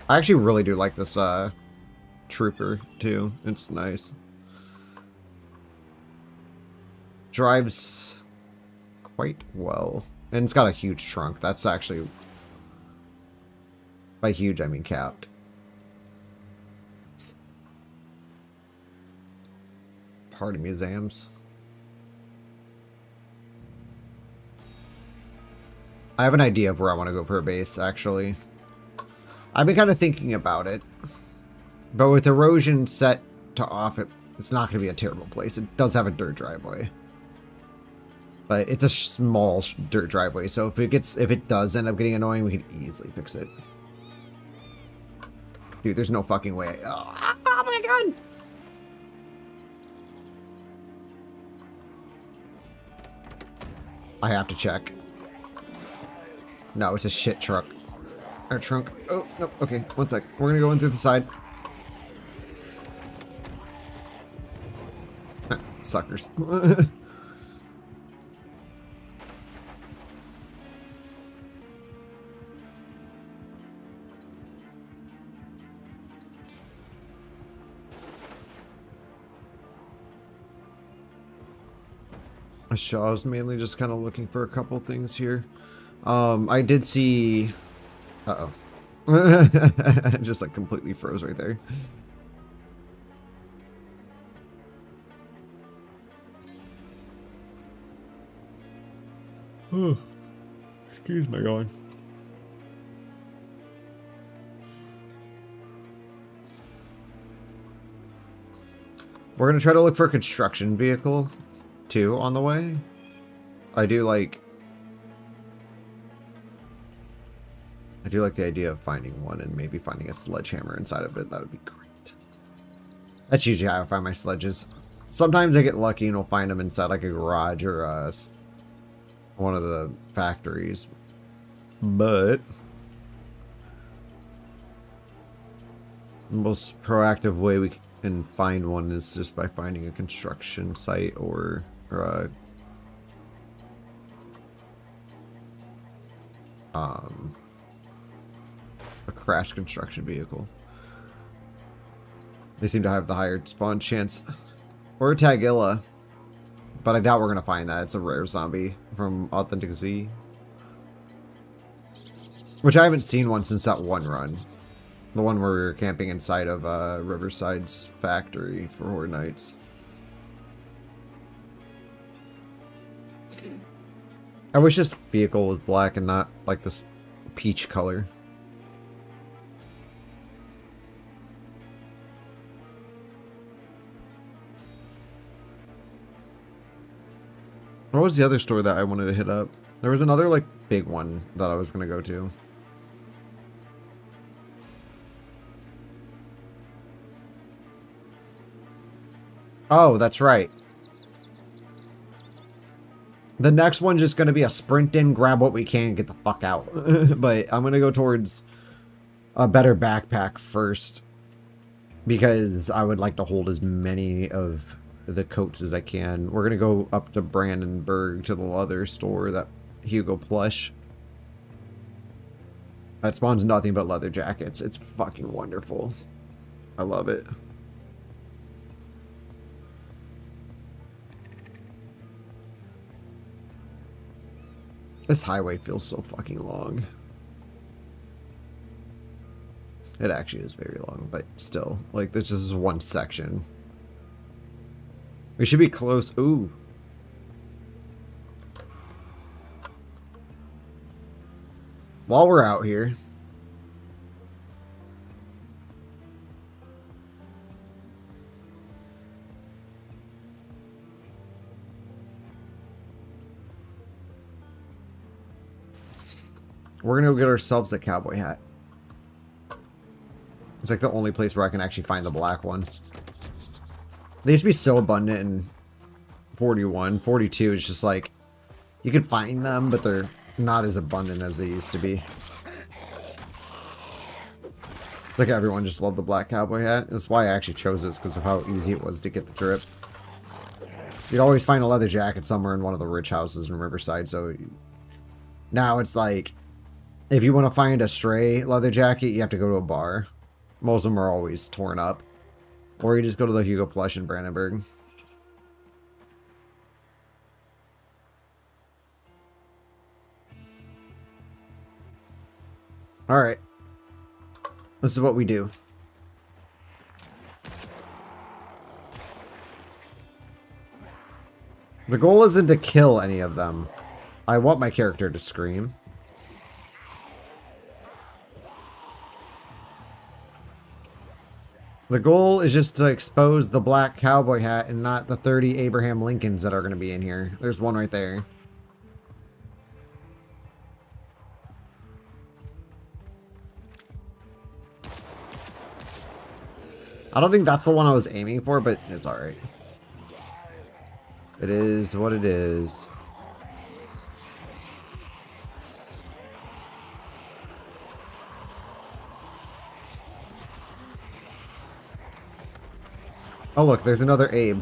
I actually really do like this trooper too. It's nice. Drives quite well. And it's got a huge trunk. That's actually... By huge, I mean capped. Pardon me, Zams. I have an idea of where I want to go for a base, actually. I've been kind of thinking about it. But with erosion set to off, it's not going to be a terrible place. It does have a dirt driveway. But it's a small dirt driveway, so if it does end up getting annoying, we can easily fix it. Dude, there's no fucking way. Oh my god! I have to check. No, it's a shit truck. Our trunk. Oh, no. Okay, one sec. We're gonna go in through the side. Suckers. I was mainly just kind of looking for a couple things here. I did see... Uh-oh. Just like completely froze right there. Oh, excuse my going. We're gonna try to look for a construction vehicle too on the way. I do like the idea of finding one and maybe finding a sledgehammer inside of it. That would be great. That's usually how I find my sledges. Sometimes I get lucky and we'll find them inside like a garage or one of the factories. But the most proactive way we can find one is just by finding a construction site or a crashed construction vehicle. They seem to have the higher spawn chance. Or a Tagilla. But I doubt we're going to find that. It's a rare zombie from Authentic Z. Which I haven't seen one since that one run. The one where we were camping inside of Riverside's factory for Horde Nights. I wish this vehicle was black and not like this peach color. What was the other store that I wanted to hit up? There was another like big one that I was going to go to. Oh, that's right. The next one's just going to be a sprint in, grab what we can, and get the fuck out. But I'm going to go towards a better backpack first. Because I would like to hold as many of the coats as I can. We're going to go up to Brandenburg to the leather store, that Hugo plush. That spawns nothing but leather jackets. It's fucking wonderful. I love it. This highway feels so fucking long. It actually is very long, but still. Like, this is one section. We should be close. Ooh. While we're out here. We're gonna go get ourselves a cowboy hat. It's like the only place where I can actually find the black one. They used to be so abundant in 41. 42 is just like, you can find them, but they're not as abundant as they used to be. Like everyone just loved the black cowboy hat. That's why I actually chose it, because of how easy it was to get the drip. You'd always find a leather jacket somewhere in one of the rich houses in Riverside, so now it's like, if you want to find a stray leather jacket, you have to go to a bar. Most of them are always torn up. Or you just go to the Hugo Plush in Brandenburg. Alright. This is what we do. The goal isn't to kill any of them. I want my character to scream. The goal is just to expose the black cowboy hat and not the 30 Abraham Lincolns that are going to be in here. There's one right there. I don't think that's the one I was aiming for, but it's alright. It is what it is. Oh look, there's another Abe.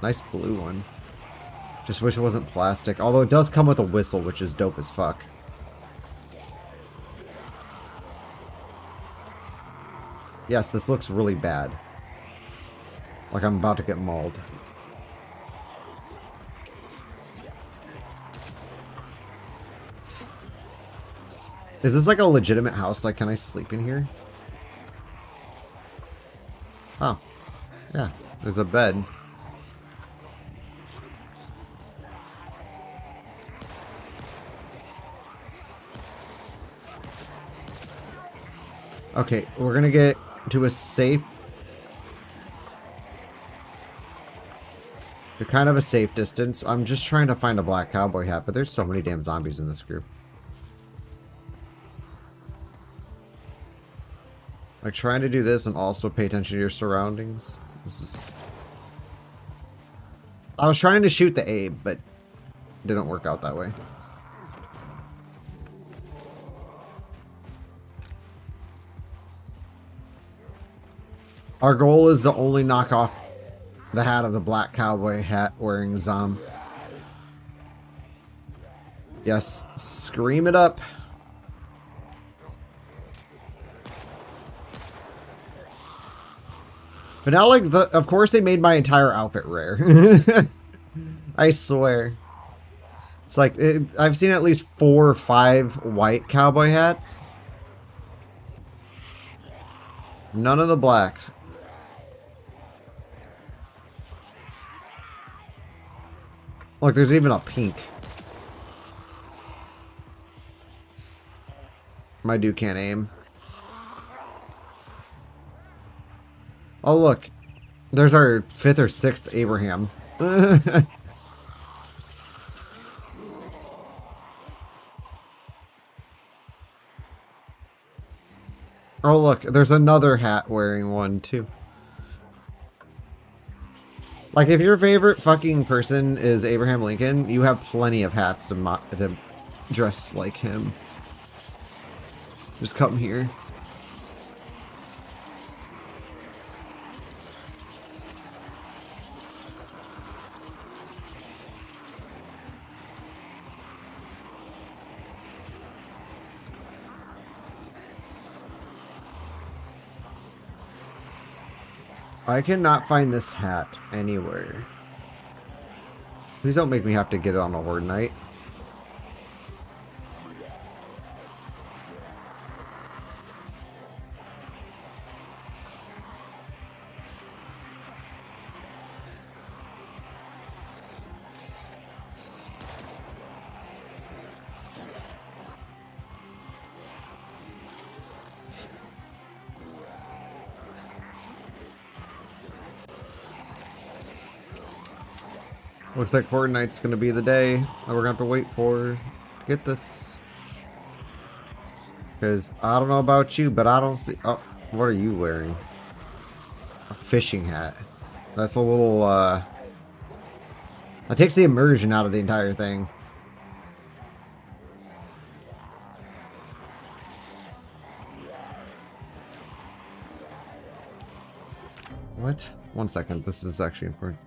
Nice blue one. Just wish it wasn't plastic. Although it does come with a whistle, which is dope as fuck. Yes, this looks really bad. Like I'm about to get mauled. Is this like a legitimate house? Like, can I sleep in here? Oh. Yeah, there's a bed. Okay, we're gonna get to a safe... They're kind of a safe distance. I'm just trying to find a black cowboy hat, but there's so many damn zombies in this group. Like, trying to do this and also pay attention to your surroundings. This is... I was trying to shoot the Abe, but it didn't work out that way. Our goal is to only knock off the hat of the black cowboy hat wearing Zom. Yes, scream it up. But now, like, of course they made my entire outfit rare. I swear. It's like, I've seen at least 4 or 5 white cowboy hats. None of the blacks. Look, there's even a pink. My dude can't aim. Oh, look. There's our 5th or 6th Abraham. Oh, look. There's another hat wearing one, too. Like, if your favorite fucking person is Abraham Lincoln, you have plenty of hats to dress like him. Just come here. I cannot find this hat anywhere. Please don't make me have to get it on a horde night. Looks like Horde Night's gonna be the day that we're gonna have to wait for to get this. Because I don't know about you, but I don't see. Oh, what are you wearing? A fishing hat. That's a little, that takes the immersion out of the entire thing. What? 1 second. This is actually important.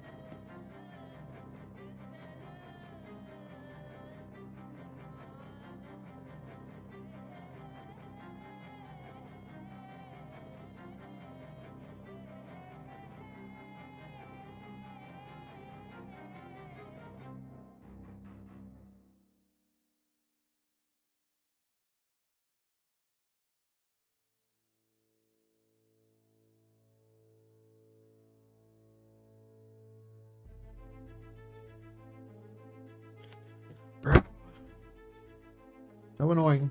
So annoying.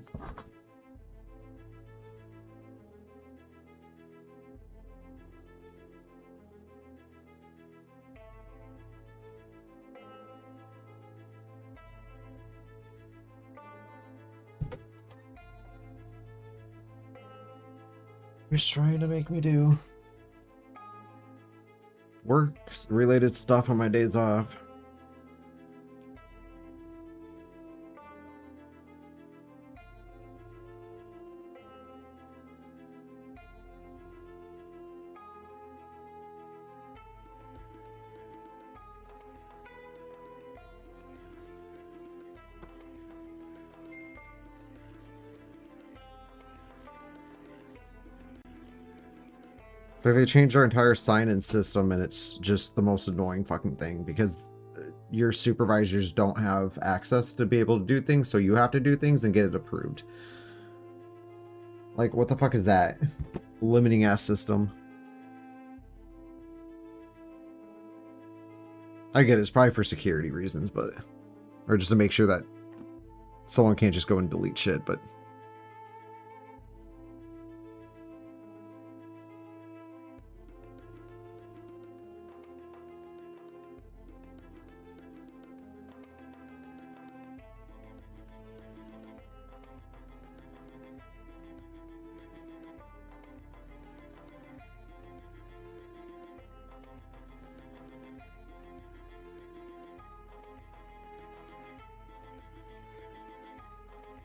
Just trying to make me do work-related stuff on my days off. Like they changed our entire sign-in system, and it's just the most annoying fucking thing because your supervisors don't have access to be able to do things, so you have to do things and get it approved. Like, what the fuck is that? Limiting ass system. I get it, it's probably for security reasons, but... Or just to make sure that someone can't just go and delete shit, but...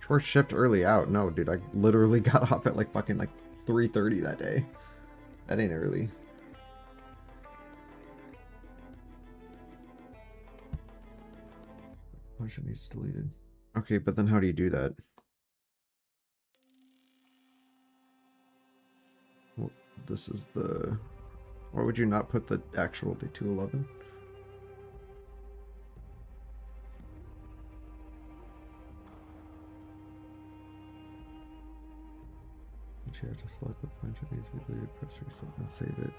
Short shift early out. No, dude, I literally got off at like fucking like 3:30 that day. That ain't early. Function needs deleted. Okay, but then how do you do that? Well, this is the... Why would you not put the actual day 211? You have to select the function needs to be deleted, press reset, and save it.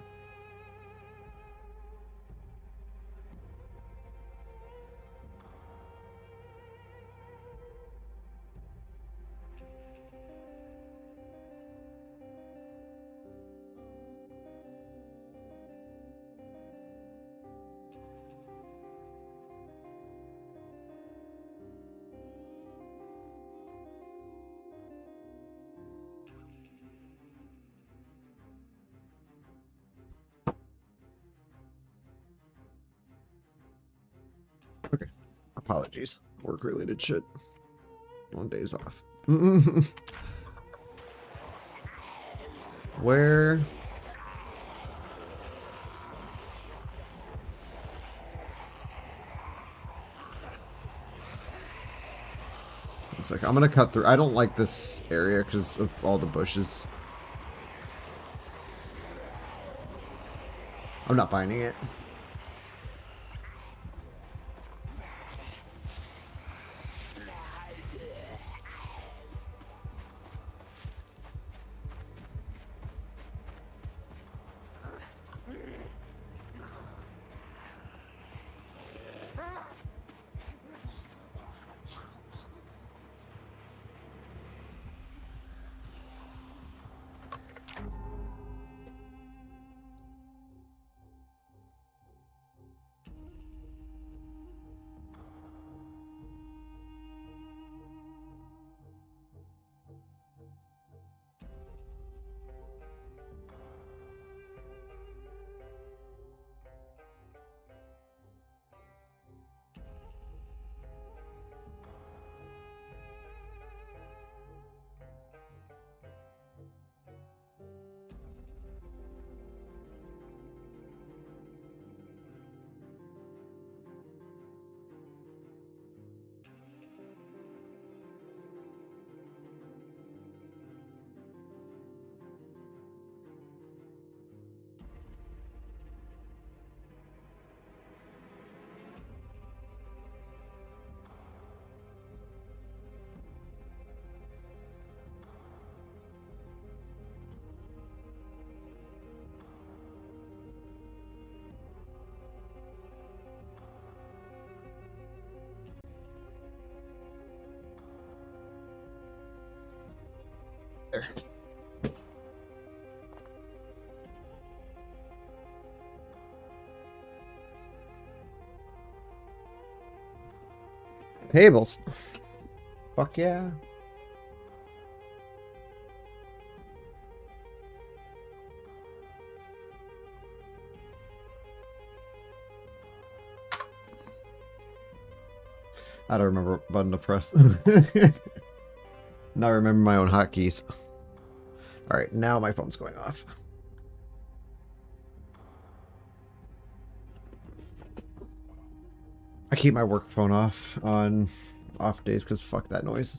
Okay. Apologies. Work-related shit. 1 day's off. Where? It's like I'm gonna cut through. I don't like this area because of all the bushes. I'm not finding it. there. Tables. Fuck yeah. I don't remember what button to press. Now I remember my own hotkeys. Alright, now my phone's going off. I keep my work phone off on off days because fuck that noise.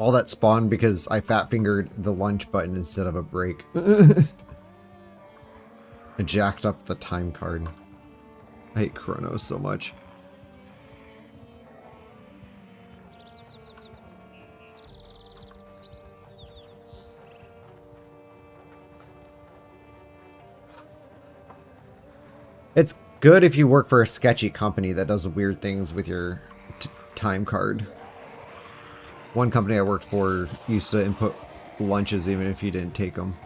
All that spawned because I fat fingered the lunch button instead of a break. I jacked up the time card. I hate Chronos so much. It's good if you work for a sketchy company that does weird things with your time card. One company I worked for used to input lunches even if you didn't take them.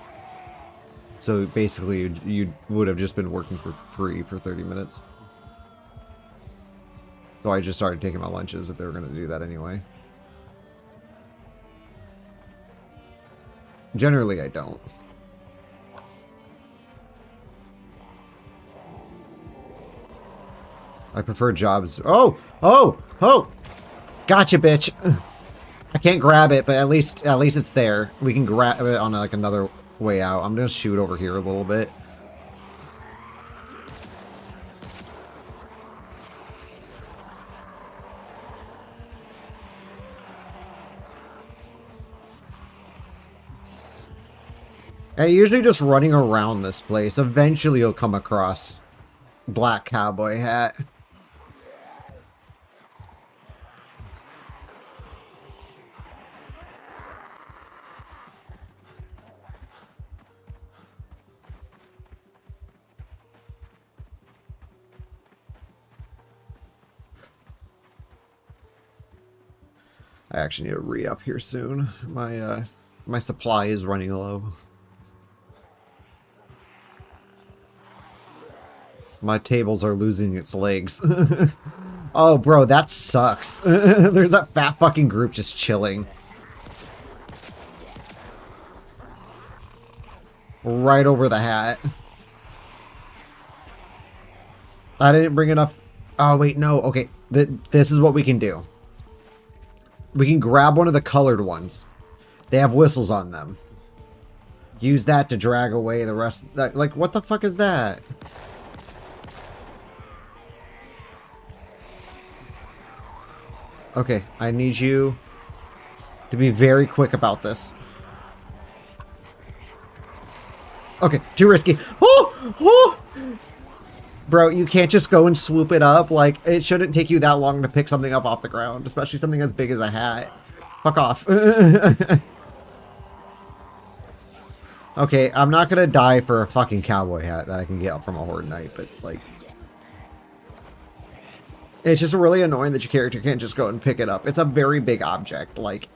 So basically, you would have just been working for free for 30 minutes. So I just started taking my lunches if they were going to do that anyway. Generally, I don't. I prefer jobs. Oh! Oh! Oh! Gotcha, bitch! I can't grab it, but at least it's there. We can grab it on like another way out. I'm gonna shoot over here a little bit. And usually just running around this place. Eventually you'll come across Black Cowboy Hat. I actually need to re-up here soon. My supply is running low. My tables are losing its legs. Oh, bro, that sucks. There's that fat fucking group just chilling. Right over the hat. I didn't bring enough... Oh, wait, no. Okay, this is what we can do. We can grab one of the colored ones. They have whistles on them. Use that to drag away the rest. Like, what the fuck is that? Okay, I need you to be very quick about this. Okay, too risky. Oh! Oh! Bro, you can't just go and swoop it up. Like, it shouldn't take you that long to pick something up off the ground, especially something as big as a hat. Fuck off. Okay, I'm not gonna die for a fucking cowboy hat that I can get from a Horde Knight, but, like... It's just really annoying that your character can't just go and pick it up. It's a very big object, like...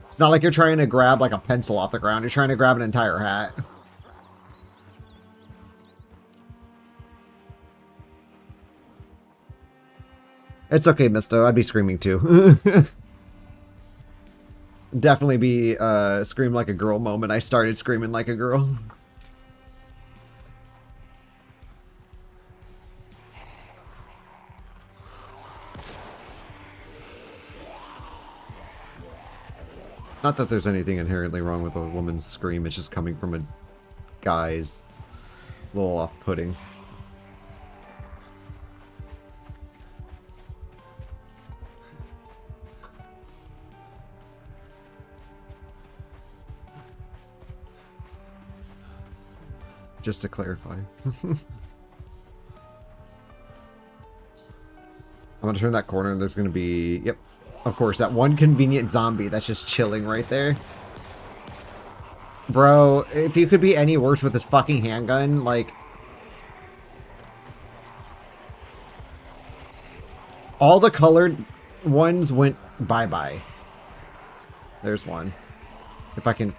It's not like you're trying to grab, like, a pencil off the ground. You're trying to grab an entire hat. It's okay, Mista. I'd be screaming too. Definitely be scream like a girl moment. I started screaming like a girl. Not that there's anything inherently wrong with a woman's scream. It's just coming from a guy's a little off-putting. Just to clarify. gonna turn that corner and there's gonna be, yep, of course, that one convenient zombie that's just chilling right there. Bro, if you could be any worse with this fucking handgun, like... All the colored ones went bye-bye. There's one. If I can...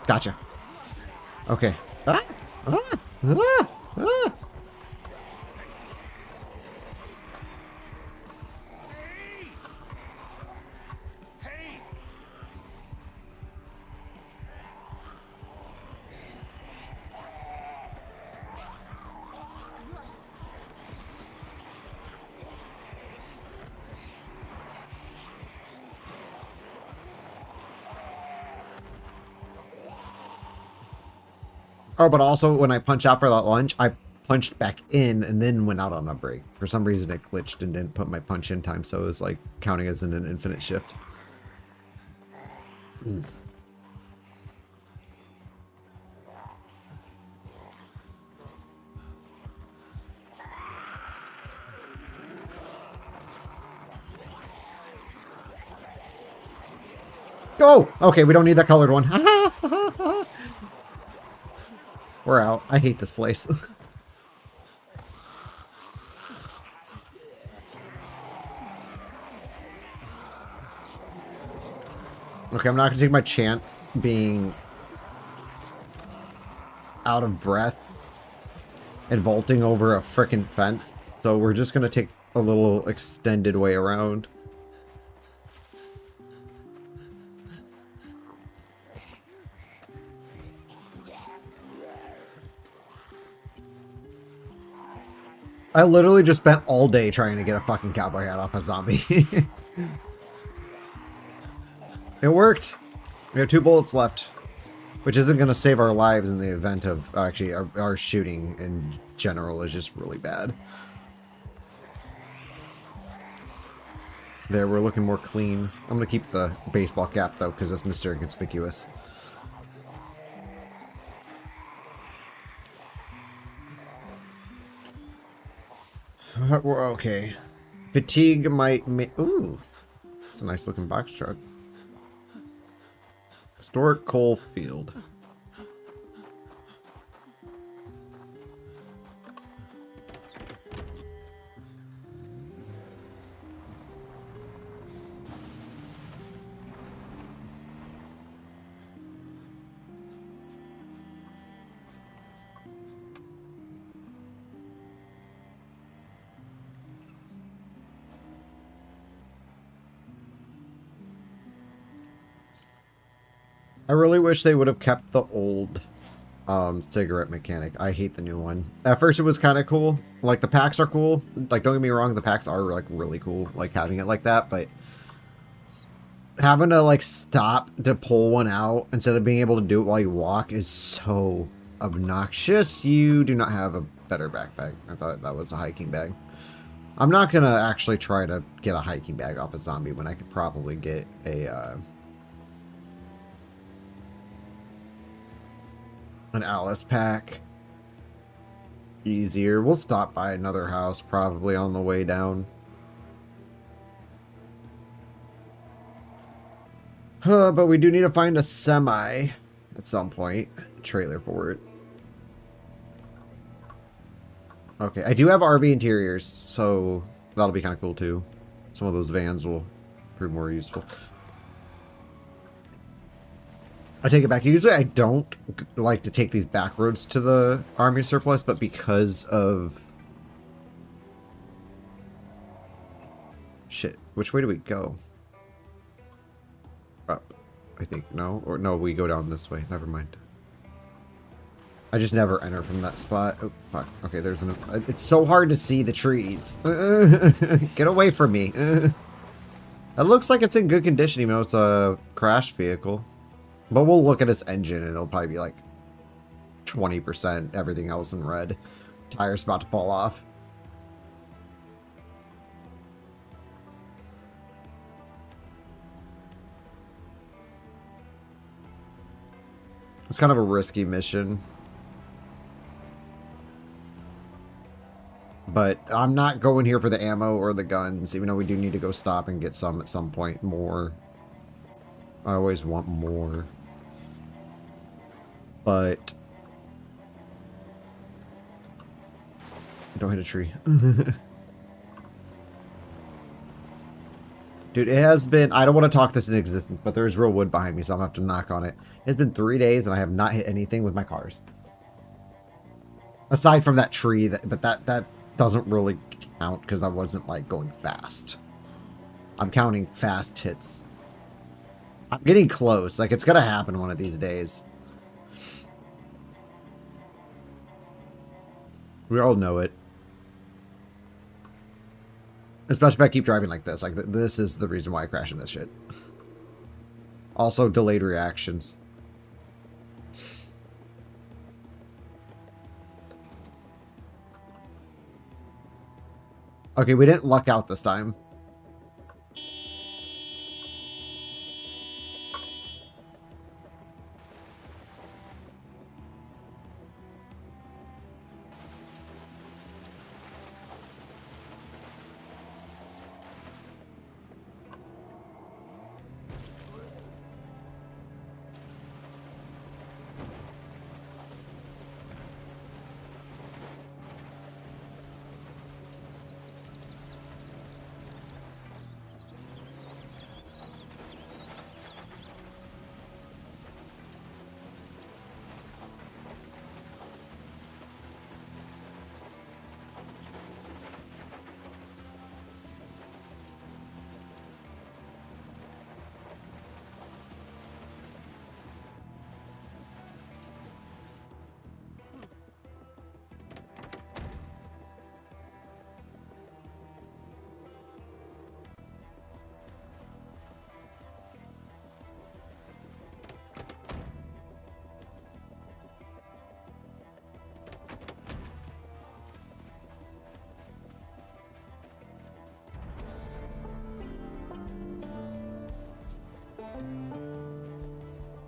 Gotcha. Okay. Ah! Ah! Ah! Ah! Oh, but also when I punch out for that lunge, I punched back in and then went out on a break. For some reason it glitched and didn't put my punch in time, so it was like counting as an infinite shift. Go! Oh, okay, we don't need that colored one. We're out. I hate this place. Okay, I'm not going to take my chance being out of breath and vaulting over a frickin' fence. So we're just going to take a little extended way around. I literally just spent all day trying to get a fucking cowboy hat off a zombie. It worked. We have 2 bullets left, which isn't going to save our lives in the event of... Actually, our shooting in general is just really bad. There, we're looking more clean. I'm going to keep the baseball cap, though, because that's Mr. Inconspicuous. We're okay. Fatigue might make... Ooh. It's a nice looking box truck. Historic coal field. I really wish they would have kept the old cigarette mechanic. I hate the new one. At first it was kind of cool. Like, the packs are cool. Like, don't get me wrong, the packs are, like, really cool, like, having it like that, but having to, like, stop to pull one out instead of being able to do it while you walk is so obnoxious. You do not have a better backpack. I thought that was a hiking bag. I'm not gonna actually try to get a hiking bag off a zombie when I could probably get a, an Alice pack. Easier. We'll stop by another house probably on the way down. But we do need to find a semi at some point. Trailer for it. Okay, I do have RV interiors, so that'll be kind of cool too. Some of those vans will prove more useful. I take it back. Usually I don't like to take these back roads to the army surplus, but because of... Shit. Which way do we go? Up, I think. No? Or no, we go down this way. Never mind. I just never enter from that spot. Oh, fuck. Okay, there's an... It's so hard to see the trees. Get away from me. It looks like it's in good condition, even though it's a crashed vehicle. But we'll look at its engine and it'll probably be like 20%, everything else in red. Tire's about to fall off. It's kind of a risky mission. But I'm not going here for the ammo or the guns, even though we do need to go stop and get some at some point more. I always want more. But don't hit a tree. Dude, it has been, I don't want to talk this in existence, but there is real wood behind me, so I'm going to have to knock on it. It's been 3 days, and I have not hit anything with my cars. Aside from that tree, but that doesn't really count, because I wasn't, like, going fast. I'm counting fast hits. I'm getting close. Like, it's going to happen one of these days. We all know it. Especially if I keep driving like this. Like, this is the reason why I crash in this shit. Also, delayed reactions. Okay, we didn't luck out this time.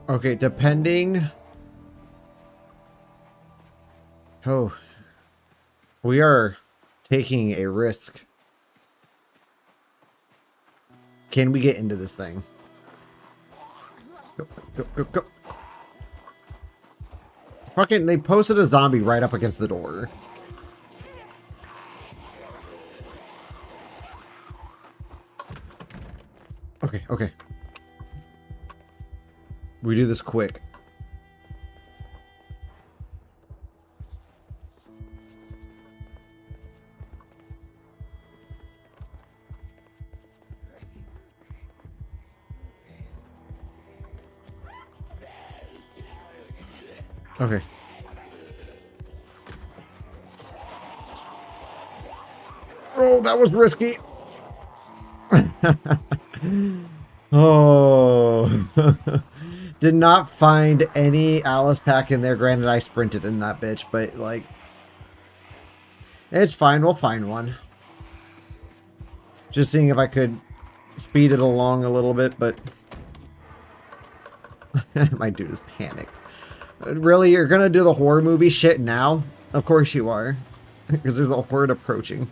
Okay, depending... Oh. We are taking a risk. Can we get into this thing? Go, go, go, go. Fucking, they posted a zombie right up against the door. Okay, okay. We do this quick. Okay. Oh, that was risky. Oh. Did not find any Alice pack in there. Granted, I sprinted in that bitch, but, like... It's fine. We'll find one. Just seeing if I could speed it along a little bit, but... My dude is panicked. Really? You're gonna do the horror movie shit now? Of course you are. Because there's a horde approaching.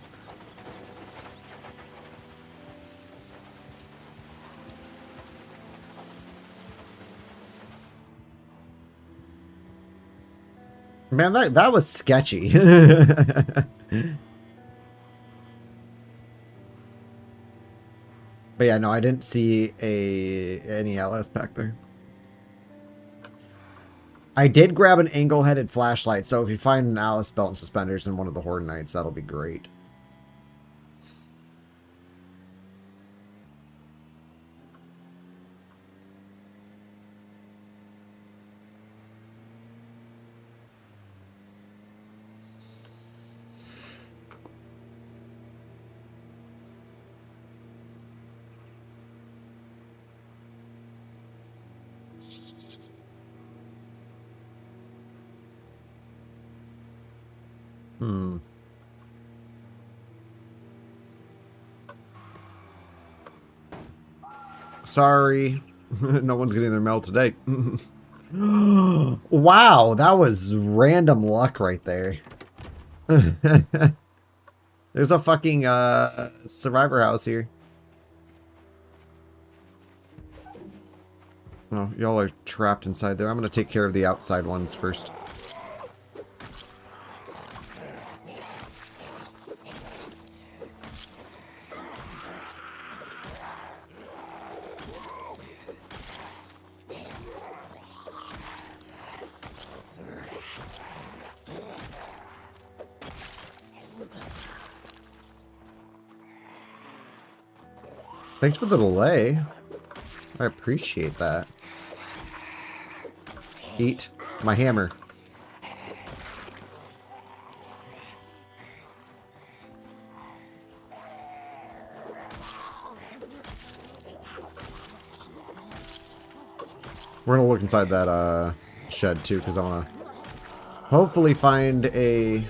Man, that was sketchy. But yeah, no, I didn't see any LS back there. I did grab an angle-headed flashlight, so if you find an Alice belt and suspenders in one of the Horde Knights, that'll be great. Sorry. No one's getting their mail today. Wow, that was random luck right there. There's a fucking survivor house here. Oh, y'all are trapped inside there. I'm gonna take care of the outside ones first. Thanks for the delay. I appreciate that. Eat my hammer. We're gonna look inside that shed too, because I wanna hopefully find a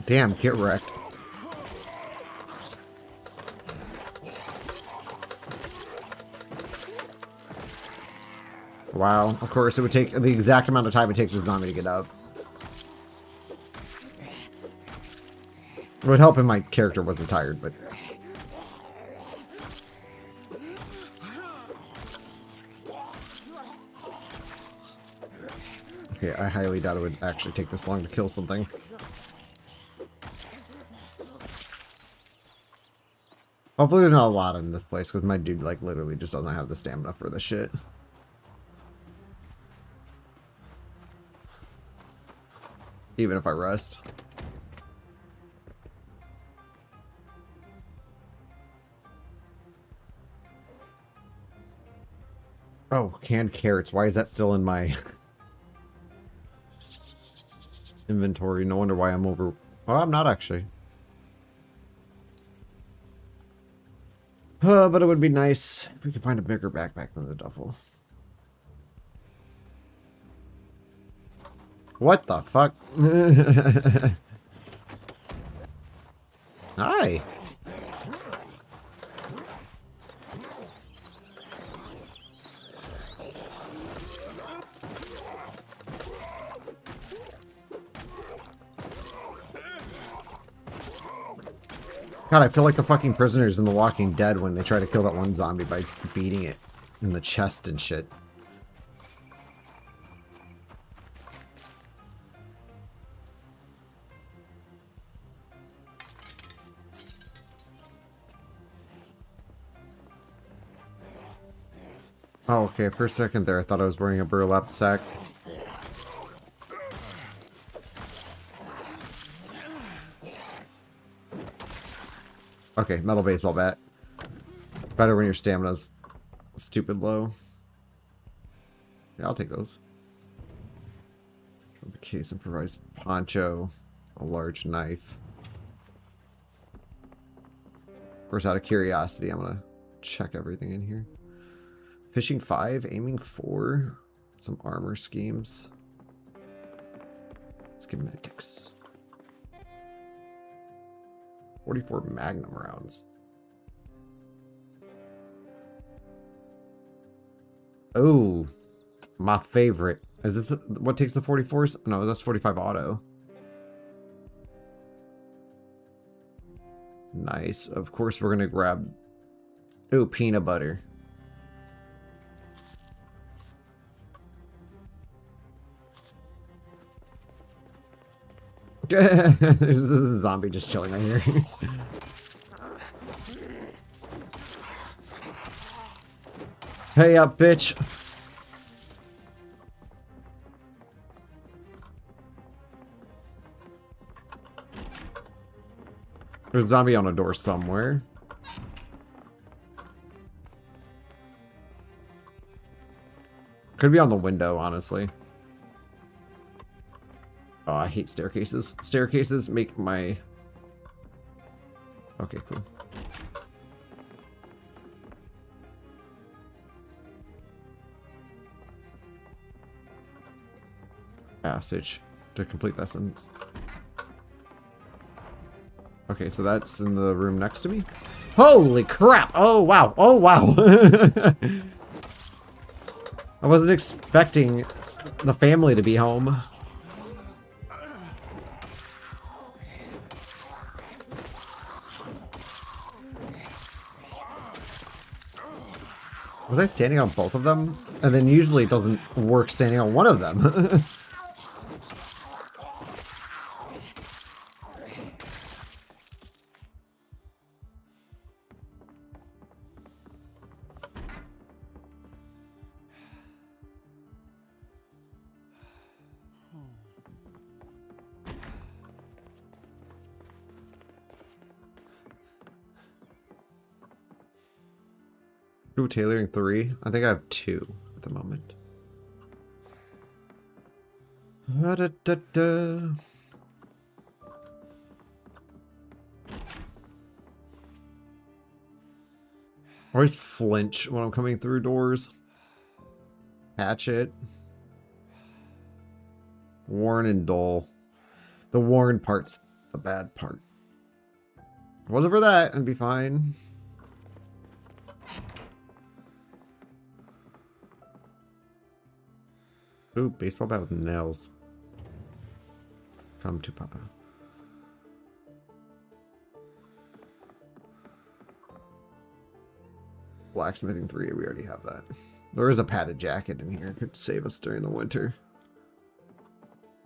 damn, get wrecked. Wow, of course it would take the exact amount of time it takes a zombie to get up. It would help if my character wasn't tired, but... Okay, I highly doubt it would actually take this long to kill something. Hopefully there's not a lot in this place, because my dude, like, literally just doesn't have the stamina for this shit. Even if I rest. Oh, canned carrots. Why is that still in my inventory? No wonder why I'm over... Oh, I'm not actually. But it would be nice if we could find a bigger backpack than the duffel. What the fuck? Hi. God, I feel like the fucking prisoners in The Walking Dead when they try to kill that one zombie by beating it in the chest and shit. Oh, okay, for a second there I thought I was wearing a burlap sack. Okay, metal baseball bat. Better when your stamina's stupid low. Yeah, I'll take those. From the case, improvised poncho, a large knife. Of course, out of curiosity, I'm gonna check everything in here. Fishing 5, aiming 4, some armor schemes. Schematics. 44 magnum rounds. Oh, my favorite. Is this what takes the 44s? No, that's 45 auto. Nice. Of course, we're gonna grab. Oh, peanut butter. There's a zombie just chilling right here. Hey up, bitch. There's a zombie on a door somewhere. Could be on the window, honestly. Oh, I hate staircases. Staircases make my... Okay, cool. Passage to complete that sentence. Okay, so that's in the room next to me. Holy crap! Oh wow! Oh wow! I wasn't expecting the family to be home. Was I standing on both of them? And then usually it doesn't work standing on one of them. Ooh, tailoring 3. I think I have 2 at the moment. Da-da-da-da. Always flinch when I'm coming through doors. Hatchet. Worn and dull. The worn part's the bad part. If it wasn't for that, I'd be fine. Ooh, baseball bat with nails. Come to Papa. Blacksmithing 3, we already have that. There is a padded jacket in here. It could save us during the winter.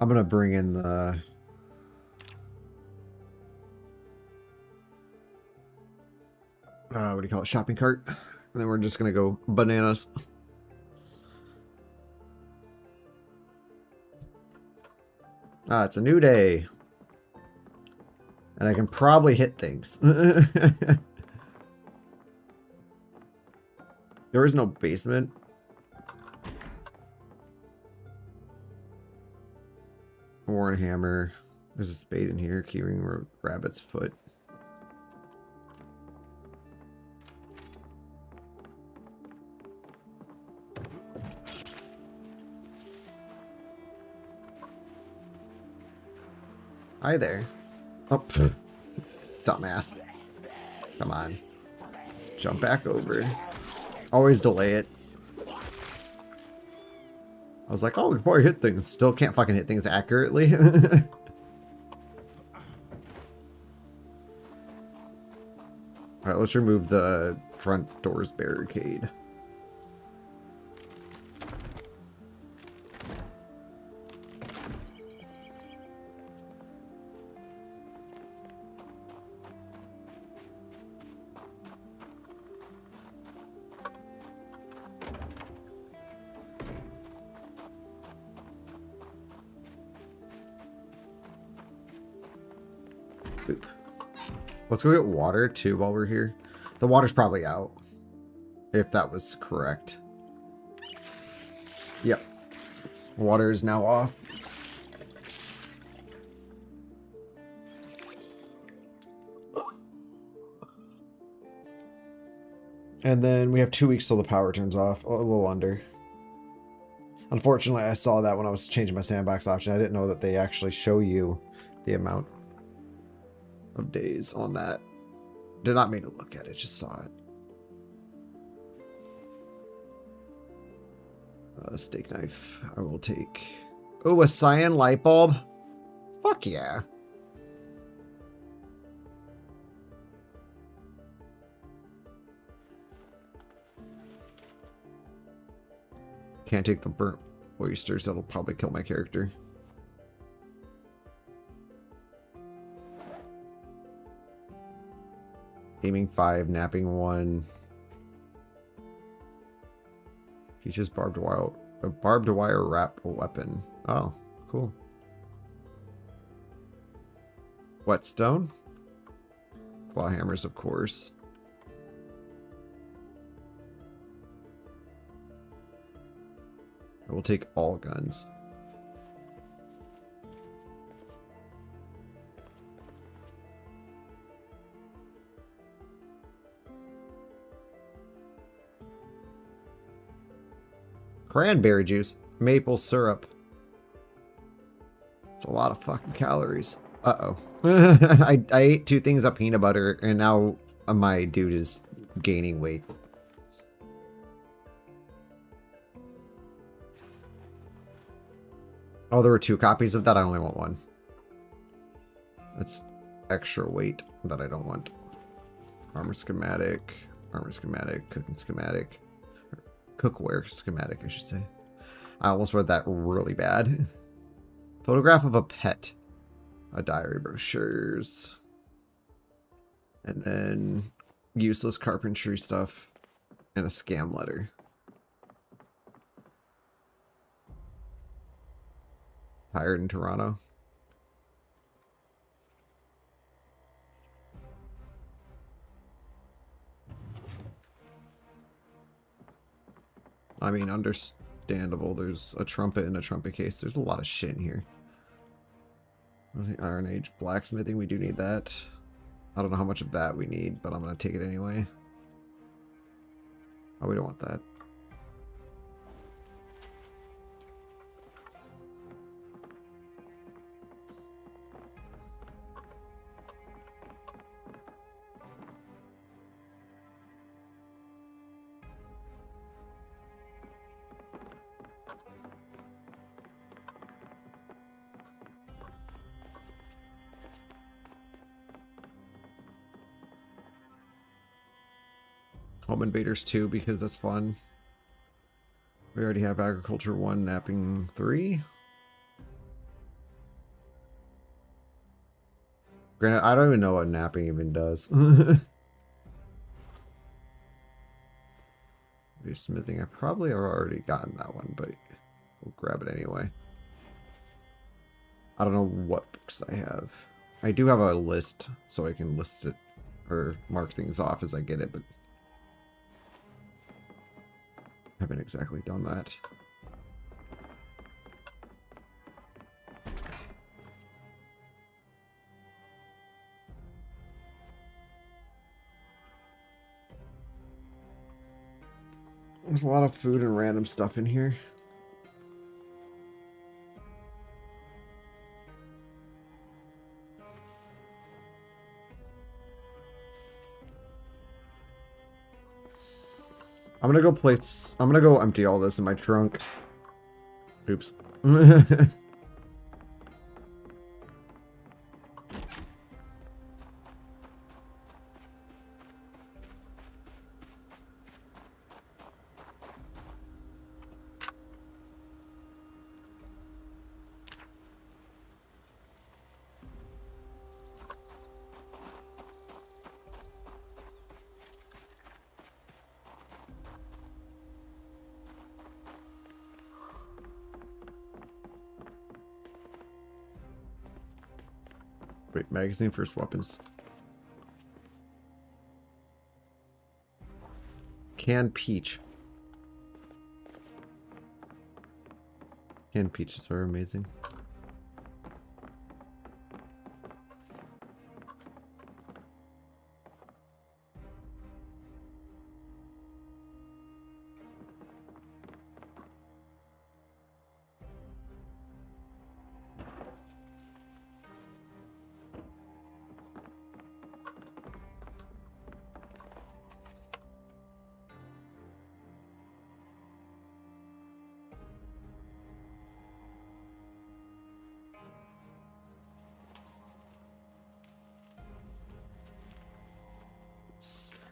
I'm gonna bring in the... what do you call it? Shopping cart. And then we're just gonna go bananas. Ah, it's a new day. And I can probably hit things. There is no basement. Worn hammer. There's a spade in here. Keyring rabbit's foot. Hi there. Oh, pfft. Dumbass. Come on. Jump back over. Always delay it. I was like, oh, before I hit things. Still can't fucking hit things accurately. Alright, let's remove the front door's barricade. Boop. Let's go get water too while we're here. The water's probably out. If that was correct. Yep. Water is now off. And then we have 2 weeks till the power turns off. A little under. Unfortunately, I saw that when I was changing my sandbox option. I didn't know that they actually show you the amount of days on that. Did not mean to look at it, just saw it. Steak knife, I will take. Oh, a cyan light bulb? Fuck yeah. Can't take the burnt oysters, that'll probably kill my character. Aiming 5, napping 1. Peach's barbed wire wrap weapon. Oh, cool. Whetstone. Claw hammers, of course. I will take all guns. Cranberry juice. Maple syrup. It's a lot of fucking calories. Uh-oh. I ate 2 things of peanut butter, and now my dude is gaining weight. Oh, there were 2 copies of that. I only want 1. That's extra weight that I don't want. Armor schematic, cooking schematic, cookware schematic, I should say. I almost read that really bad. Photograph of a pet. A diary, brochures. And then useless carpentry stuff. And a scam letter. Hired in Toronto. I mean, understandable. There's a trumpet in a trumpet case. There's a lot of shit in here. The Iron Age blacksmithing, we do need that. I don't know how much of that we need, but I'm going to take it anyway. Oh, we don't want that. Home Invaders 2 because that's fun. We already have Agriculture 1, Napping 3. Granted, I don't even know what napping even does. Smithing, I probably have already gotten that one, but we'll grab it anyway. I don't know what books I have. I do have a list, so I can list it or mark things off as I get it, but haven't exactly done that. There's a lot of food and random stuff in here. I'm gonna go empty all this in my trunk. Oops. Wait, magazine first weapons. Canned peach. Canned peaches are amazing.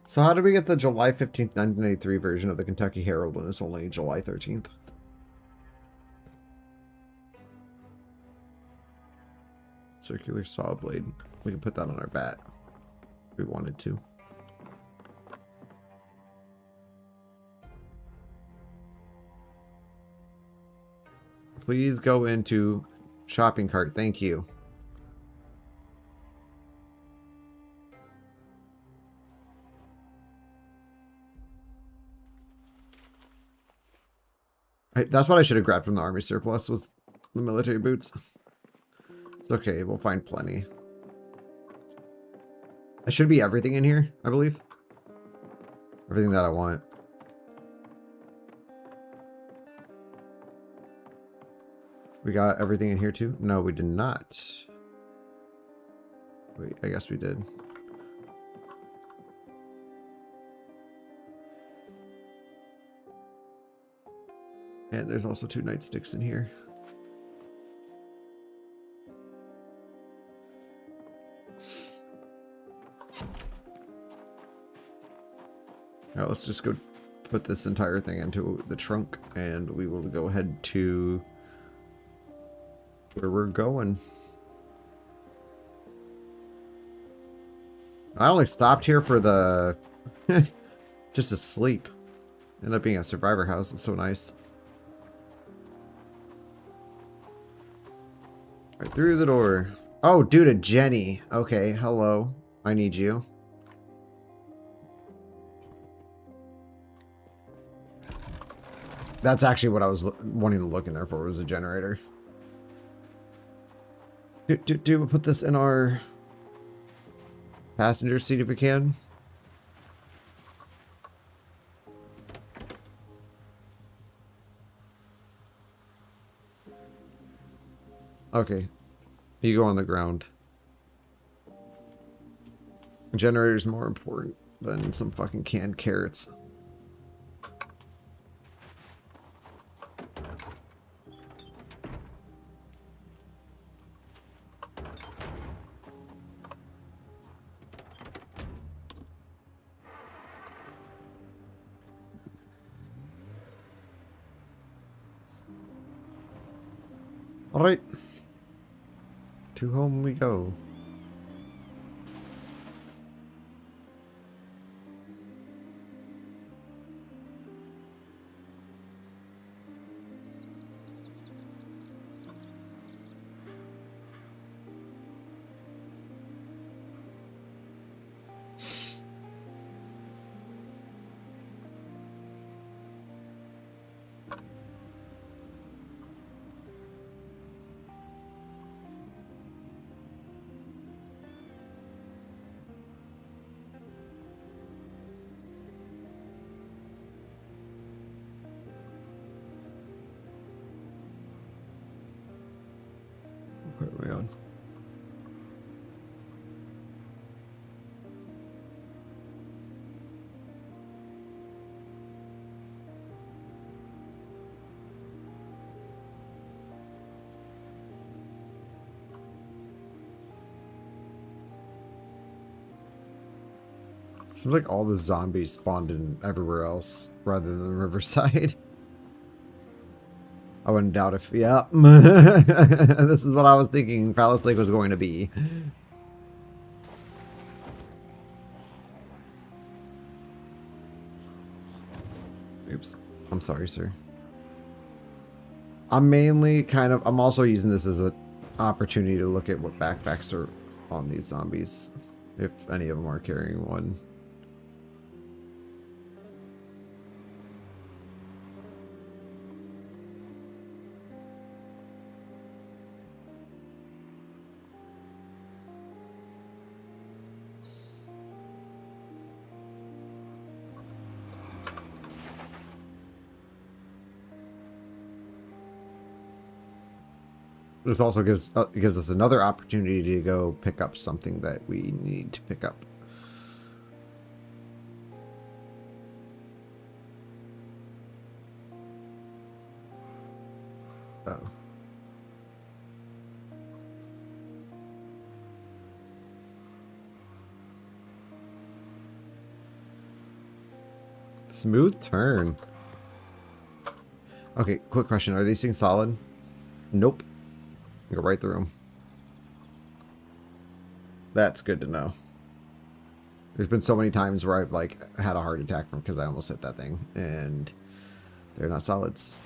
So how did we get the July 15th, 1983 version of the Kentucky Herald when it's only July 13th? Circular saw blade. We can put that on our bat if we wanted to. Please go into shopping cart. Thank you. That's what I should have grabbed from the army surplus, was the military boots. It's okay, we'll find plenty. It should be everything in here, I believe. Everything that I want. We got everything in here too? No, we did not. Wait, I guess we did. And there's also 2 nightsticks in here. Now let's just go put this entire thing into the trunk, and we will go ahead to where we're going. I only stopped here for the just to sleep. Ended up being a survivor house. It's so nice. Right through the door. Oh, dude, a Jenny. Okay, hello. I need you. That's actually what I was wanting to look in there for, was a generator. Do we put this in our passenger seat if we can? Okay. You go on the ground. Generator's more important than some fucking canned carrots. Alright. To home we go. Where are we on? Seems like all the zombies spawned in everywhere else rather than Riverside. I wouldn't doubt if, yeah. This is what I was thinking Palace Lake was going to be. Oops. I'm sorry, sir. I'm mainly I'm also using this as an opportunity to look at what backpacks are on these zombies. If any of them are carrying one. This also gives us another opportunity to go pick up something that we need to pick up. Oh. Smooth turn. Okay, quick question. Are these things solid? Nope. Go right through them. That's good to know. There's been so many times where I've like had a heart attack from because I almost hit that thing, and they're not solids.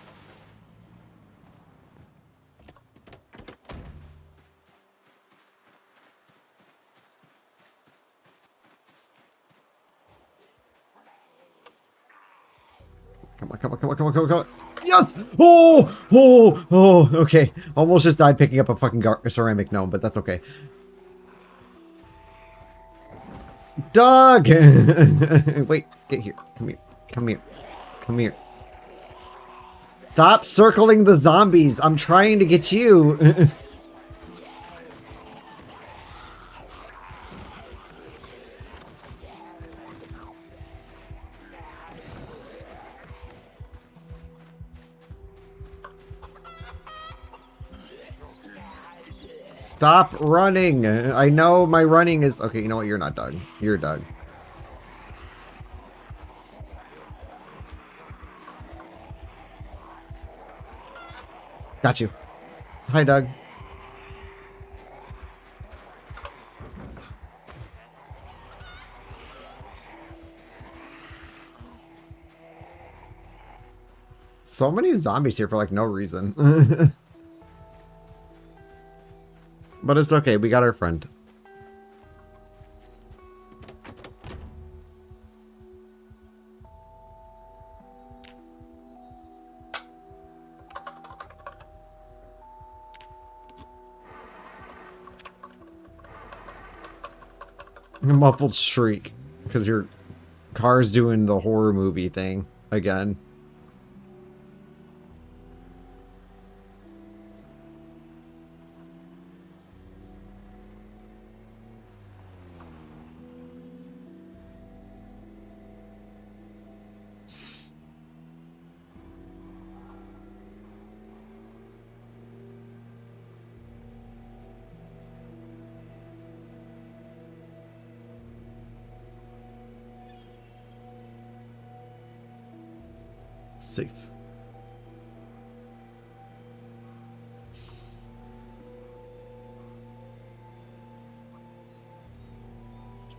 Come on, come on, come on, come on, come on, come on. Yes! Oh! Oh! Oh! Okay. Almost just died picking up a fucking ceramic gnome, but that's okay. Dog! Wait, get here. Come here. Come here. Come here. Stop circling the zombies. I'm trying to get you. Stop running. I know my running is... Okay, you know what? You're not Doug. You're Doug. Got you. Hi, Doug. So many zombies here for like no reason. But it's okay, we got our friend. A muffled shriek, because your car's doing the horror movie thing again. Safe.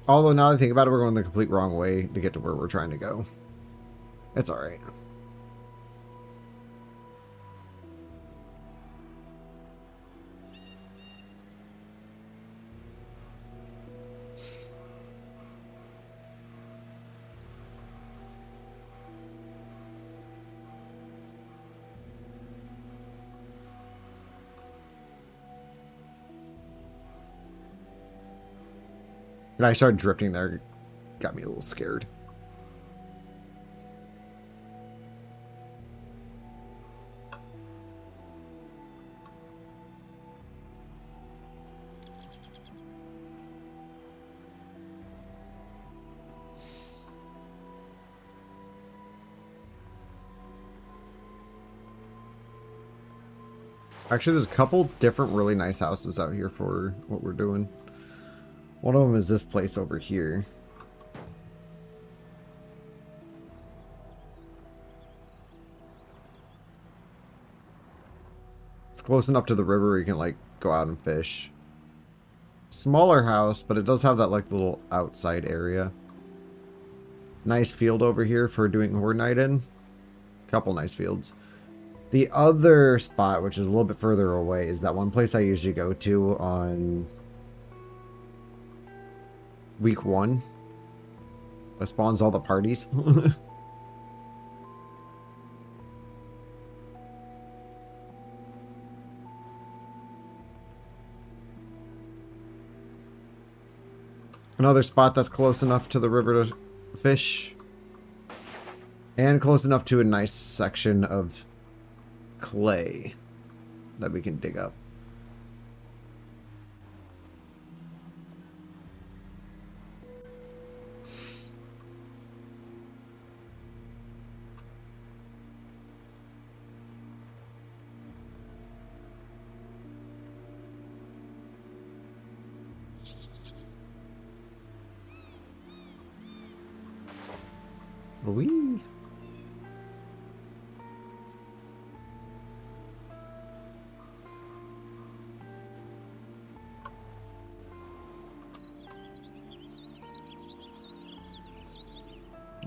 Although now that I think about it, we're going the complete wrong way to get to where we're trying to go. It's alright. And I started drifting there. Got me a little scared. Actually, there's a couple different really nice houses out here for what we're doing. One of them is this place over here. It's close enough to the river where you can like go out and fish. Smaller house, but it does have that like little outside area. Nice field over here for doing horde night in. Couple nice fields. The other spot, which is a little bit further away, is that one place I usually go to on week 1. That spawns all the parties. Another spot that's close enough to the river to fish. And close enough to a nice section of clay that we can dig up. Wee.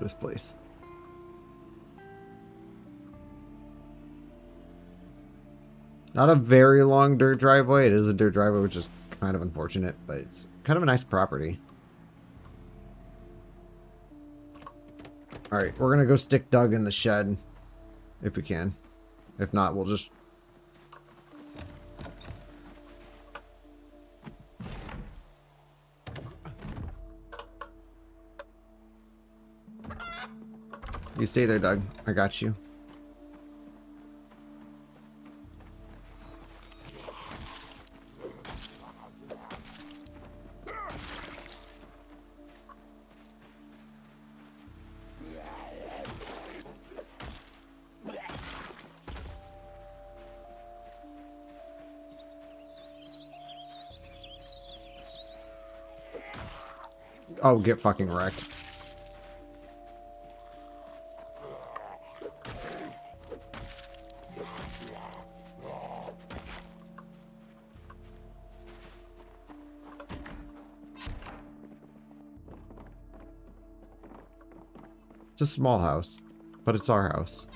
This place. Not a very long dirt driveway. It is a dirt driveway, which is kind of unfortunate, but it's kind of a nice property. Alright, we're gonna go stick Doug in the shed. If we can. If not, we'll just... You stay there, Doug. I got you. Oh, get fucking wrecked. It's a small house, but it's our house.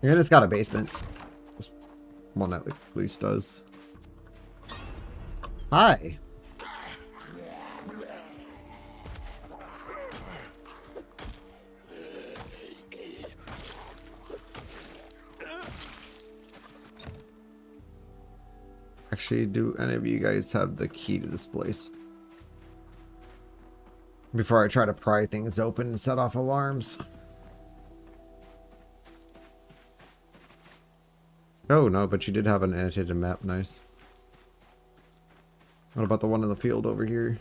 And it's got a basement. This one at least does. Hi. Actually, do any of you guys have the key to this place? Before I try to pry things open and set off alarms. Oh, no, but you did have an annotated map. Nice. What about the one in the field over here?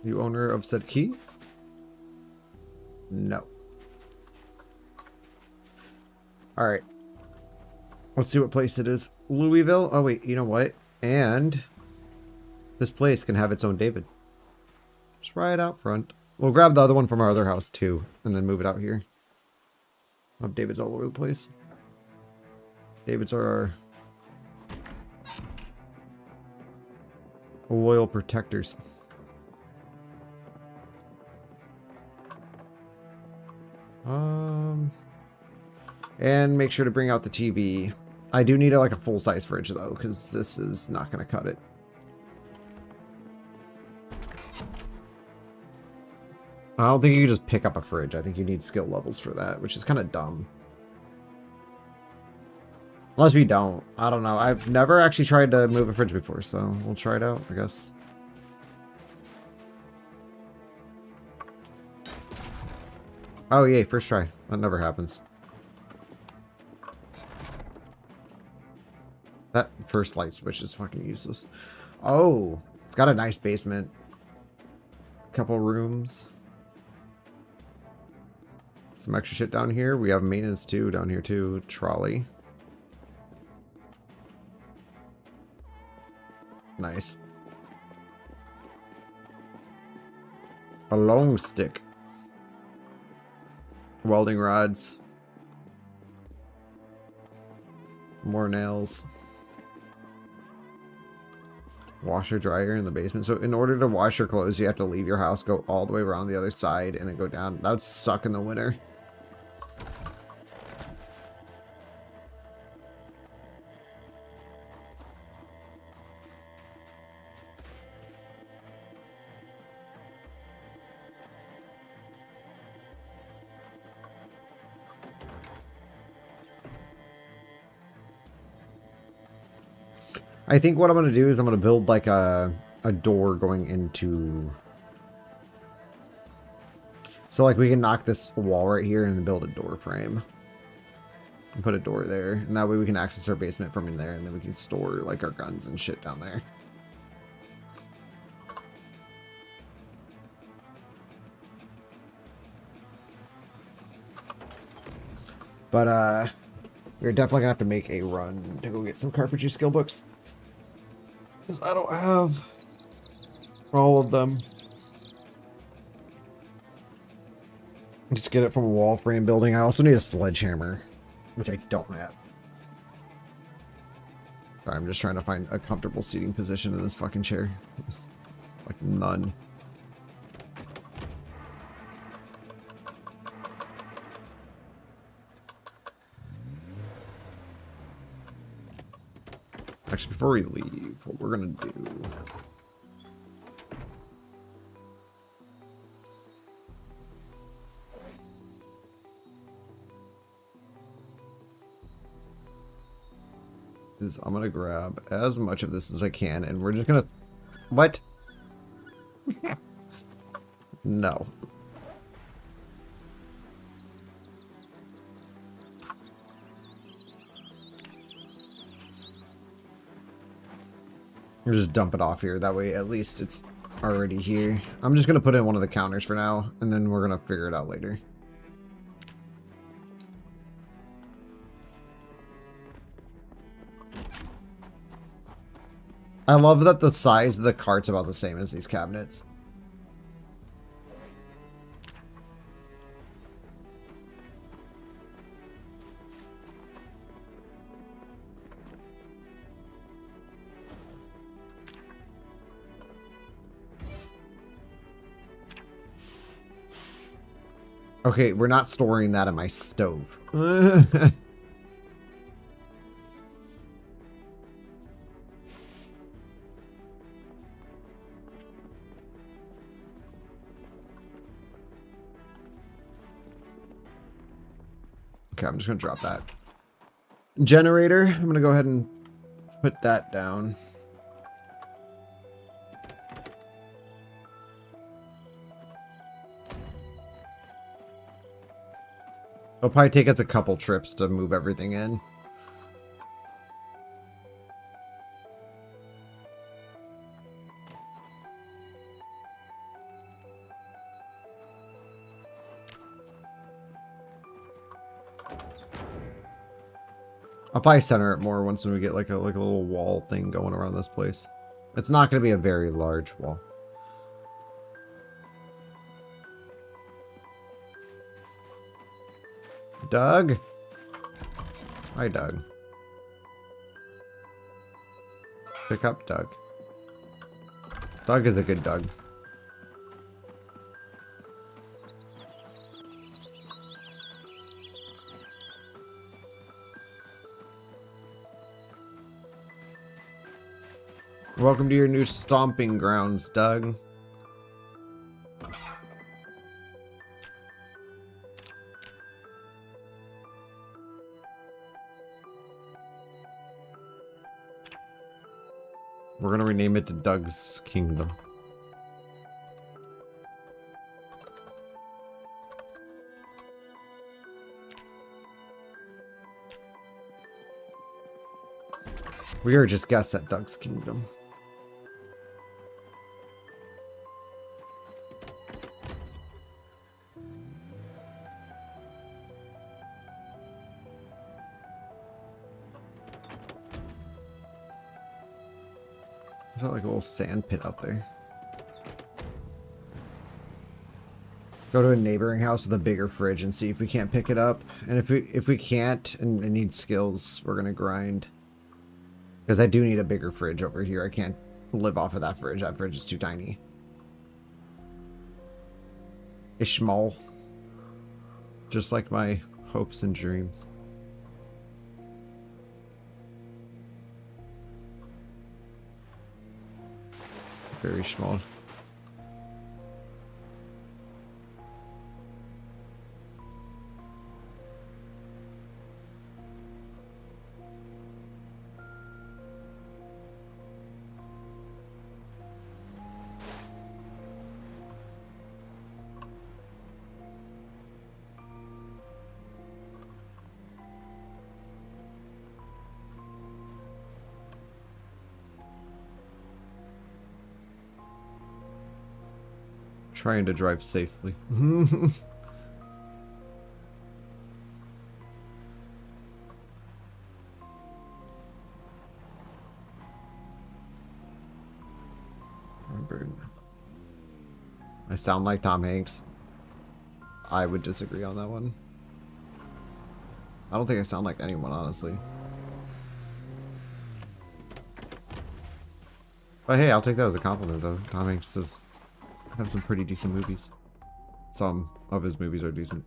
You owner of said key? No. Alright. Let's see what place it is. Louisville? Oh, wait, you know what? And this place can have its own David. Just right out front. We'll grab the other one from our other house, too, and then move it out here. I'll have Davids all over the place. Davids are our loyal protectors. And make sure to bring out the TV. I do need like a full-size fridge though, because this is not going to cut it. I don't think you can just pick up a fridge. I think you need skill levels for that, which is kind of dumb. Unless we don't. I don't know. I've never actually tried to move a fridge before, so we'll try it out, I guess. Oh, yay, first try. That never happens. That first light switch is fucking useless. Oh, it's got a nice basement. Couple rooms. Some extra shit down here. We have maintenance too down here too. Trolley. Nice. A long stick. Welding rods. More nails. Washer dryer in the basement. So in order to wash your clothes, you have to leave your house, go all the way around the other side, and then go down. That would suck in the winter. I think what I'm going to do is I'm going to build like a door going into... So like we can knock this wall right here and build a door frame. And put a door there. And that way we can access our basement from in there. And then we can store like our guns and shit down there. But we're definitely going to have to make a run to go get some carpentry skill books. Because I don't have all of them. Just get it from a wall frame building. I also need a sledgehammer, which I don't have. Sorry, I'm just trying to find a comfortable seating position in this fucking chair. It's like none. Actually, before we leave, what we're gonna do... is I'm gonna grab as much of this as I can, and we're just gonna... What? No. We'll just dump it off here. That way, at least it's already here. I'm just going to put in one of the counters for now, and then we're going to figure it out later. I love that the size of the cart's about the same as these cabinets. Okay, we're not storing that in my stove. Okay, I'm just going to drop that. Generator, I'm going to go ahead and put that down. It'll probably take us a couple trips to move everything in. I'll probably center it more once we get like a little wall thing going around this place. It's not going to be a very large wall. Doug? Hi, Doug. Pick up Doug. Doug is a good Doug. Welcome to your new stomping grounds, Doug. We're gonna rename it to Doug's Kingdom. We are just guests at Doug's Kingdom. There's like a little sand pit out there. Go to a neighboring house with a bigger fridge and see if we can't pick it up. And if we can't and it needs skills, we're gonna grind. Because I do need a bigger fridge over here. I can't live off of that fridge. That fridge is too tiny. Ishmael. Just like my hopes and dreams. Very small. Trying to drive safely. I'm I sound like Tom Hanks. I would disagree on that one. I don't think I sound like anyone, honestly. But hey, I'll take that as a compliment, though. Tom Hanks does have some pretty decent movies. Some of his movies are decent.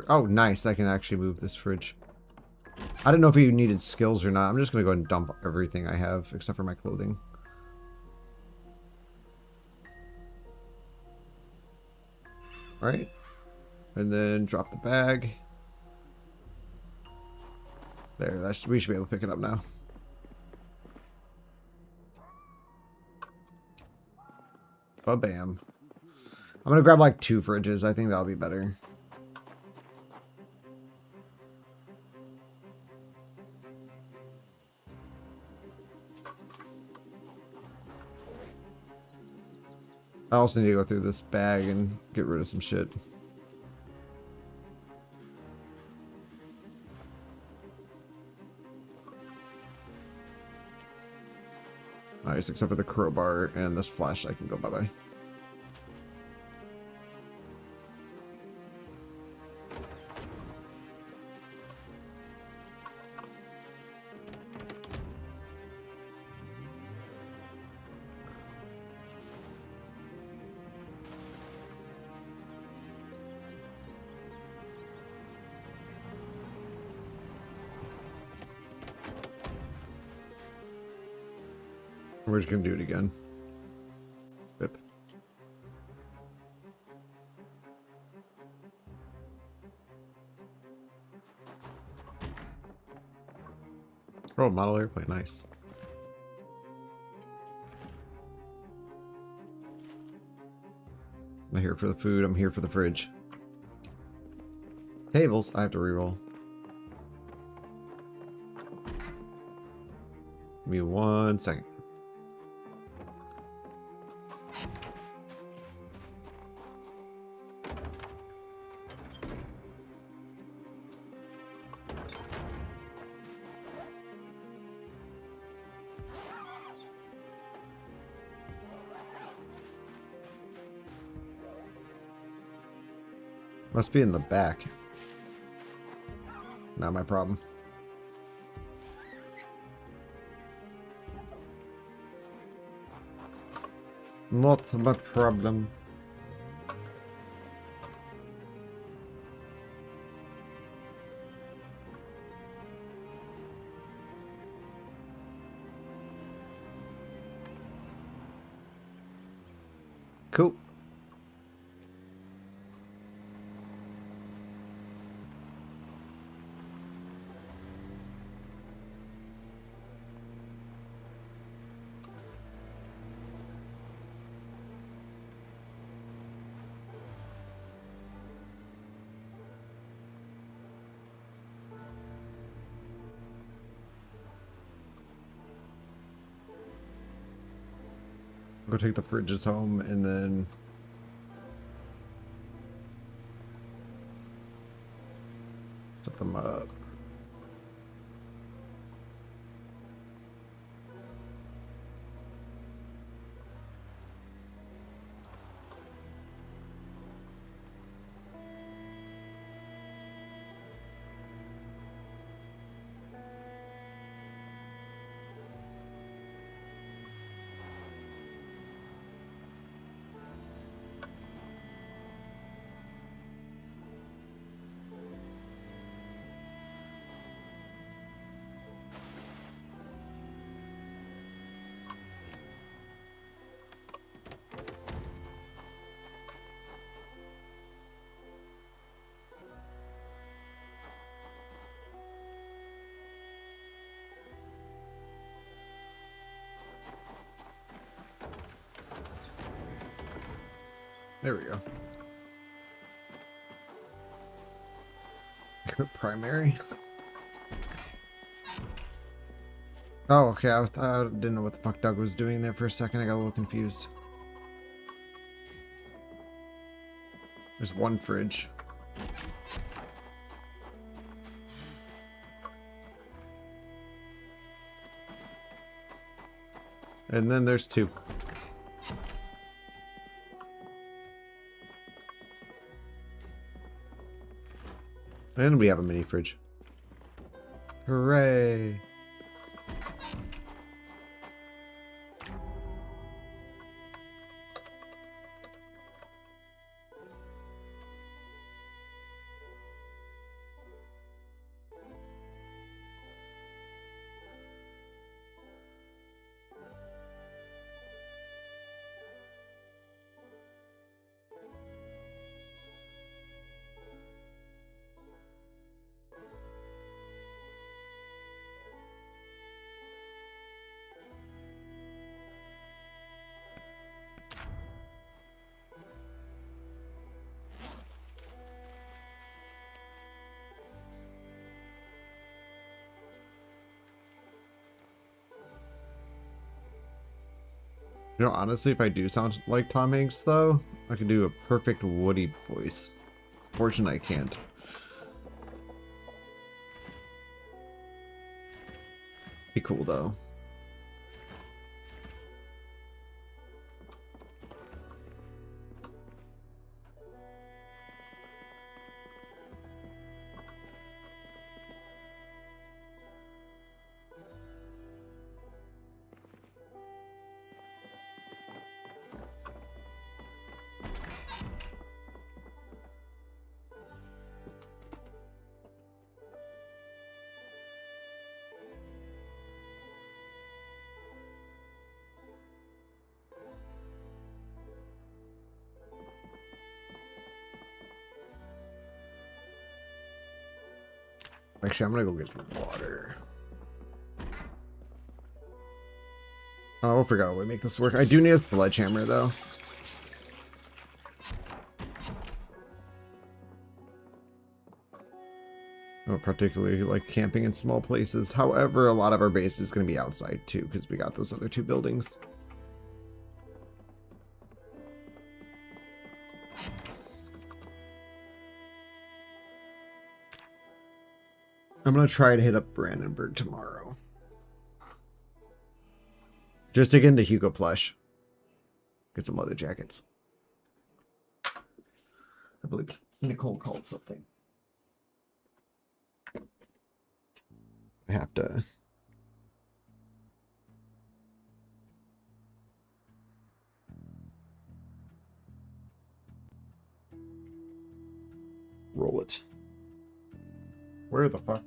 Oh, nice. I can actually move this fridge. I didn't know if you needed skills or not. I'm just going to go ahead and dump everything I have, except for my clothing. Alright. And then drop the bag. There, we should be able to pick it up now. Ba-bam. I'm going to grab like 2 fridges. I think that'll be better. I also need to go through this bag and get rid of some shit. Nice, except for the crowbar and this flashlight can go bye-bye. We're just gonna do it again. Bip. Oh, model airplane, nice. I'm here for the food, I'm here for the fridge. Tables, I have to reroll. Give me 1 second. Must be in the back. Not my problem. Not my problem. Cool. Go take the fridges home and then set them up. There we go. Primary. Oh, okay. I didn't know what the fuck Doug was doing there for a second. I got a little confused. There's one fridge. And then there's two. And we have a mini fridge. Hooray! You know, honestly, if I do sound like Tom Hanks, though, I could do a perfect Woody voice. Fortunately, I can't. Be cool, though. Actually, I'm gonna go get some water. Oh, I forgot how we make this work. I do need a sledgehammer, though. I don't particularly like camping in small places. However, a lot of our base is going to be outside, too, because we got those other two buildings. I'm going to try to hit up Brandenburg tomorrow. Just to get into Hugo Plush. Get some leather jackets. I believe Nicole called something. I have to... roll it. Where the fuck?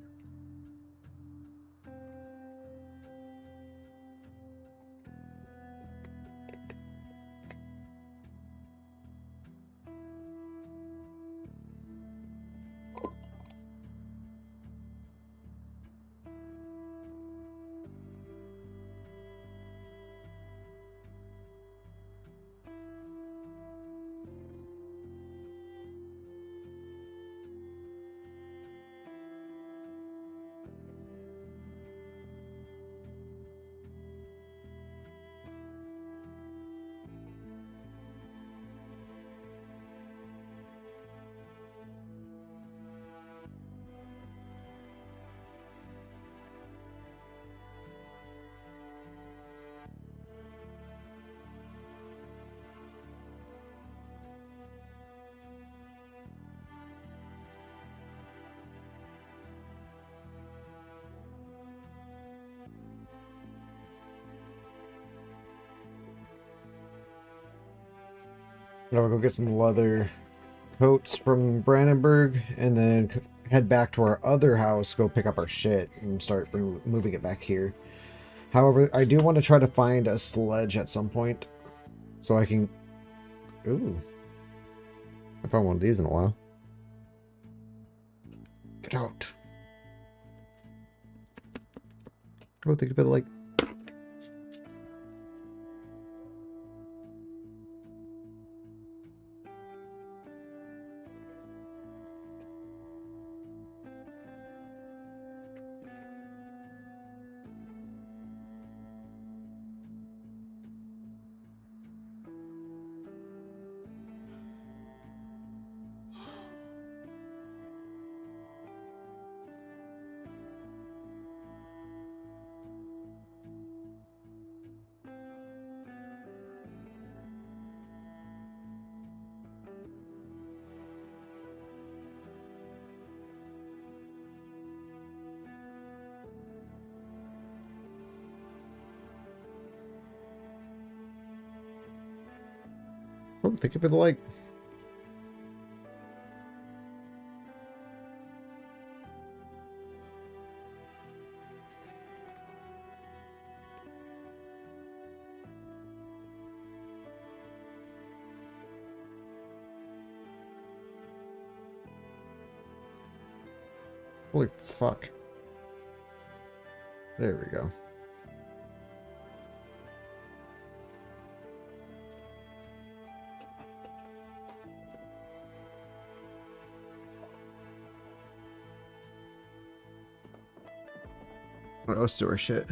I'm gonna go get some leather coats from Brandenburg and then head back to our other house, go pick up our shit and start moving it back here. However, I do want to try to find a sledge at some point so I can... Ooh. I found one of these in a while. Get out. Oh, think of it like... Oh, thank you for the like. Holy fuck. There we go. Oh, store shit.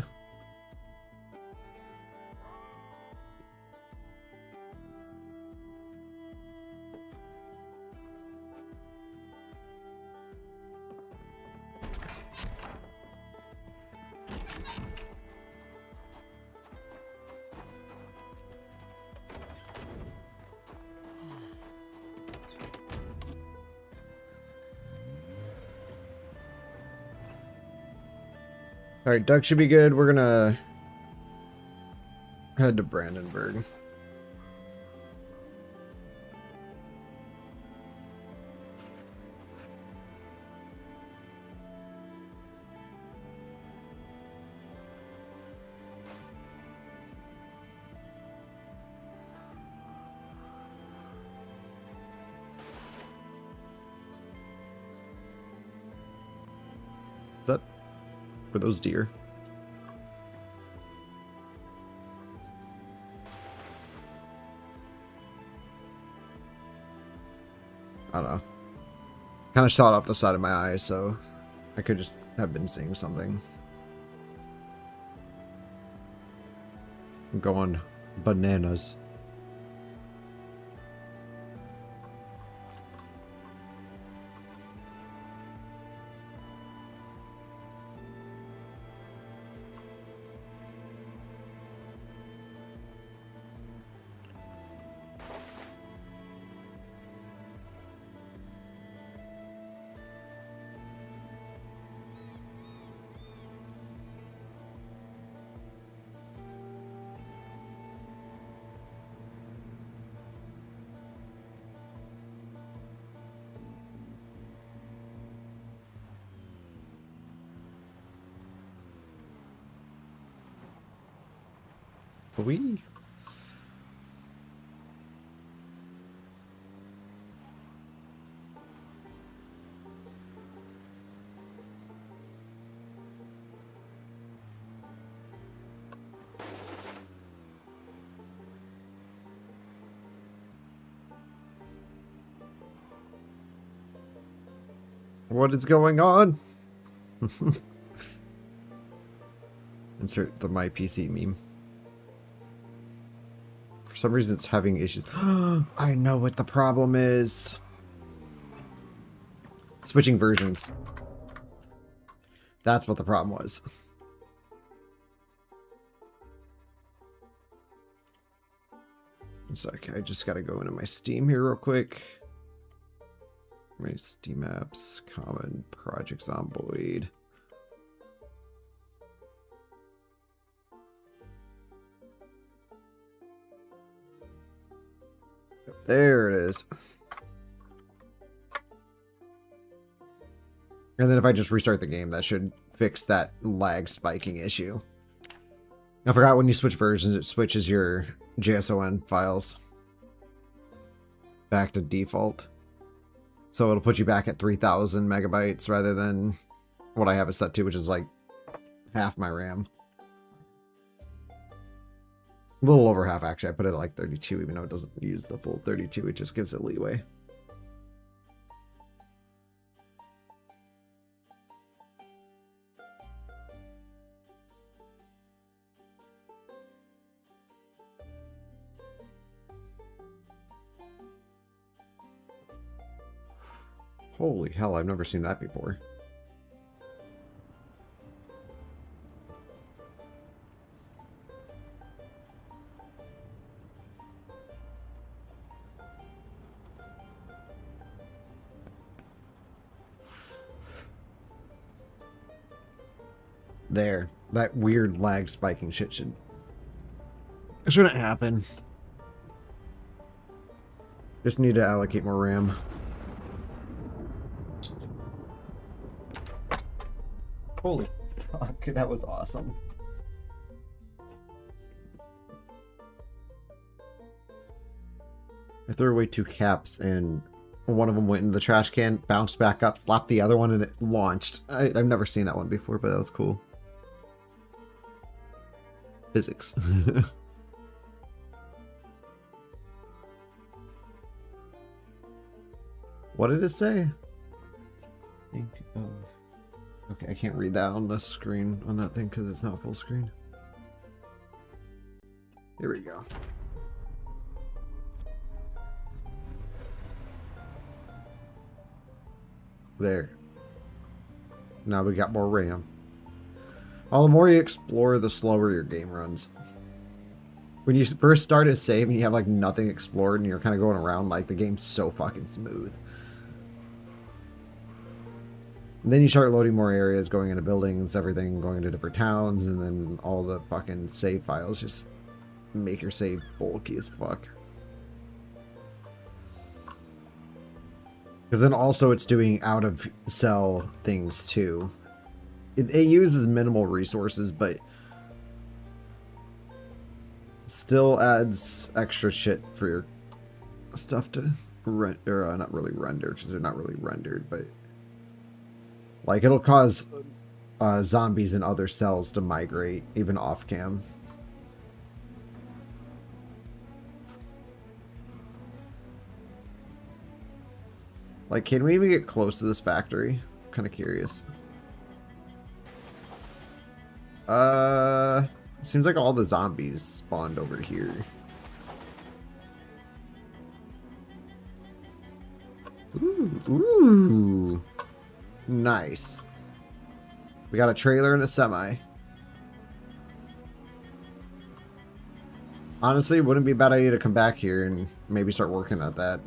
Alright, duck should be good. We're gonna head to Brandenburg. That were those deer? I don't know. Kind of shot off the side of my eyes, so I could just have been seeing something. I'm going bananas. We What is going on? Insert the my PC meme. For some reason it's having issues. I know what the problem is. Switching versions. That's what the problem was. It's okay, I just gotta go into my Steam here real quick. My Steam apps, common, project Zomboid. There it is. And then if I just restart the game, that should fix that lag spiking issue. I forgot when you switch versions, it switches your JSON files back to default. So it'll put you back at 3,000 megabytes rather than what I have it set to, which is like half my RAM. A little over half, actually. I put it at like 32, even though it doesn't use the full 32. It just gives it leeway. Holy hell, I've never seen that before. There. That weird lag spiking shit shouldn't happen. Just need to allocate more RAM. Holy fuck, that was awesome. I threw away 2 caps and one of them went into the trash can, bounced back up, slapped the other one, and it launched. I've never seen that one before, but that was cool. Physics. What did it say? Think of... Okay, I can't read that on the screen on that thing because it's not full screen. Here we go. There. Now we got more RAM. All the more you explore, the slower your game runs. When you first start a save and you have like nothing explored and you're kind of going around, like the game's so fucking smooth. And then you start loading more areas, going into buildings, everything, going to different towns, and then all the fucking save files just make your save bulky as fuck. Because then also it's doing out of cell things too. It uses minimal resources, but still adds extra shit for your stuff to rent, or not really render, because they're not really rendered, but like it'll cause zombies and other cells to migrate even off cam. Like, can we even get close to this factory? I'm kind of curious. Seems like all the zombies spawned over here. Ooh. Nice. We got a trailer and a semi. Honestly, it wouldn't be a bad idea to come back here and maybe start working at that.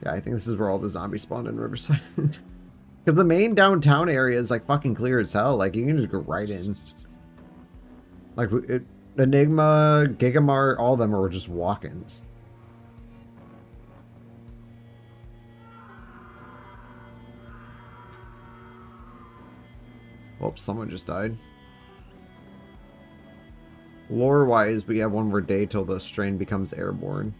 Yeah, I think this is where all the zombies spawned in Riverside. Because the main downtown area is like fucking clear as hell. Like, you can just go right in. Like, Enigma, Gigamart, all of them are just walk-ins. Oops, someone just died. Lore-wise, we have one more day till the strain becomes airborne.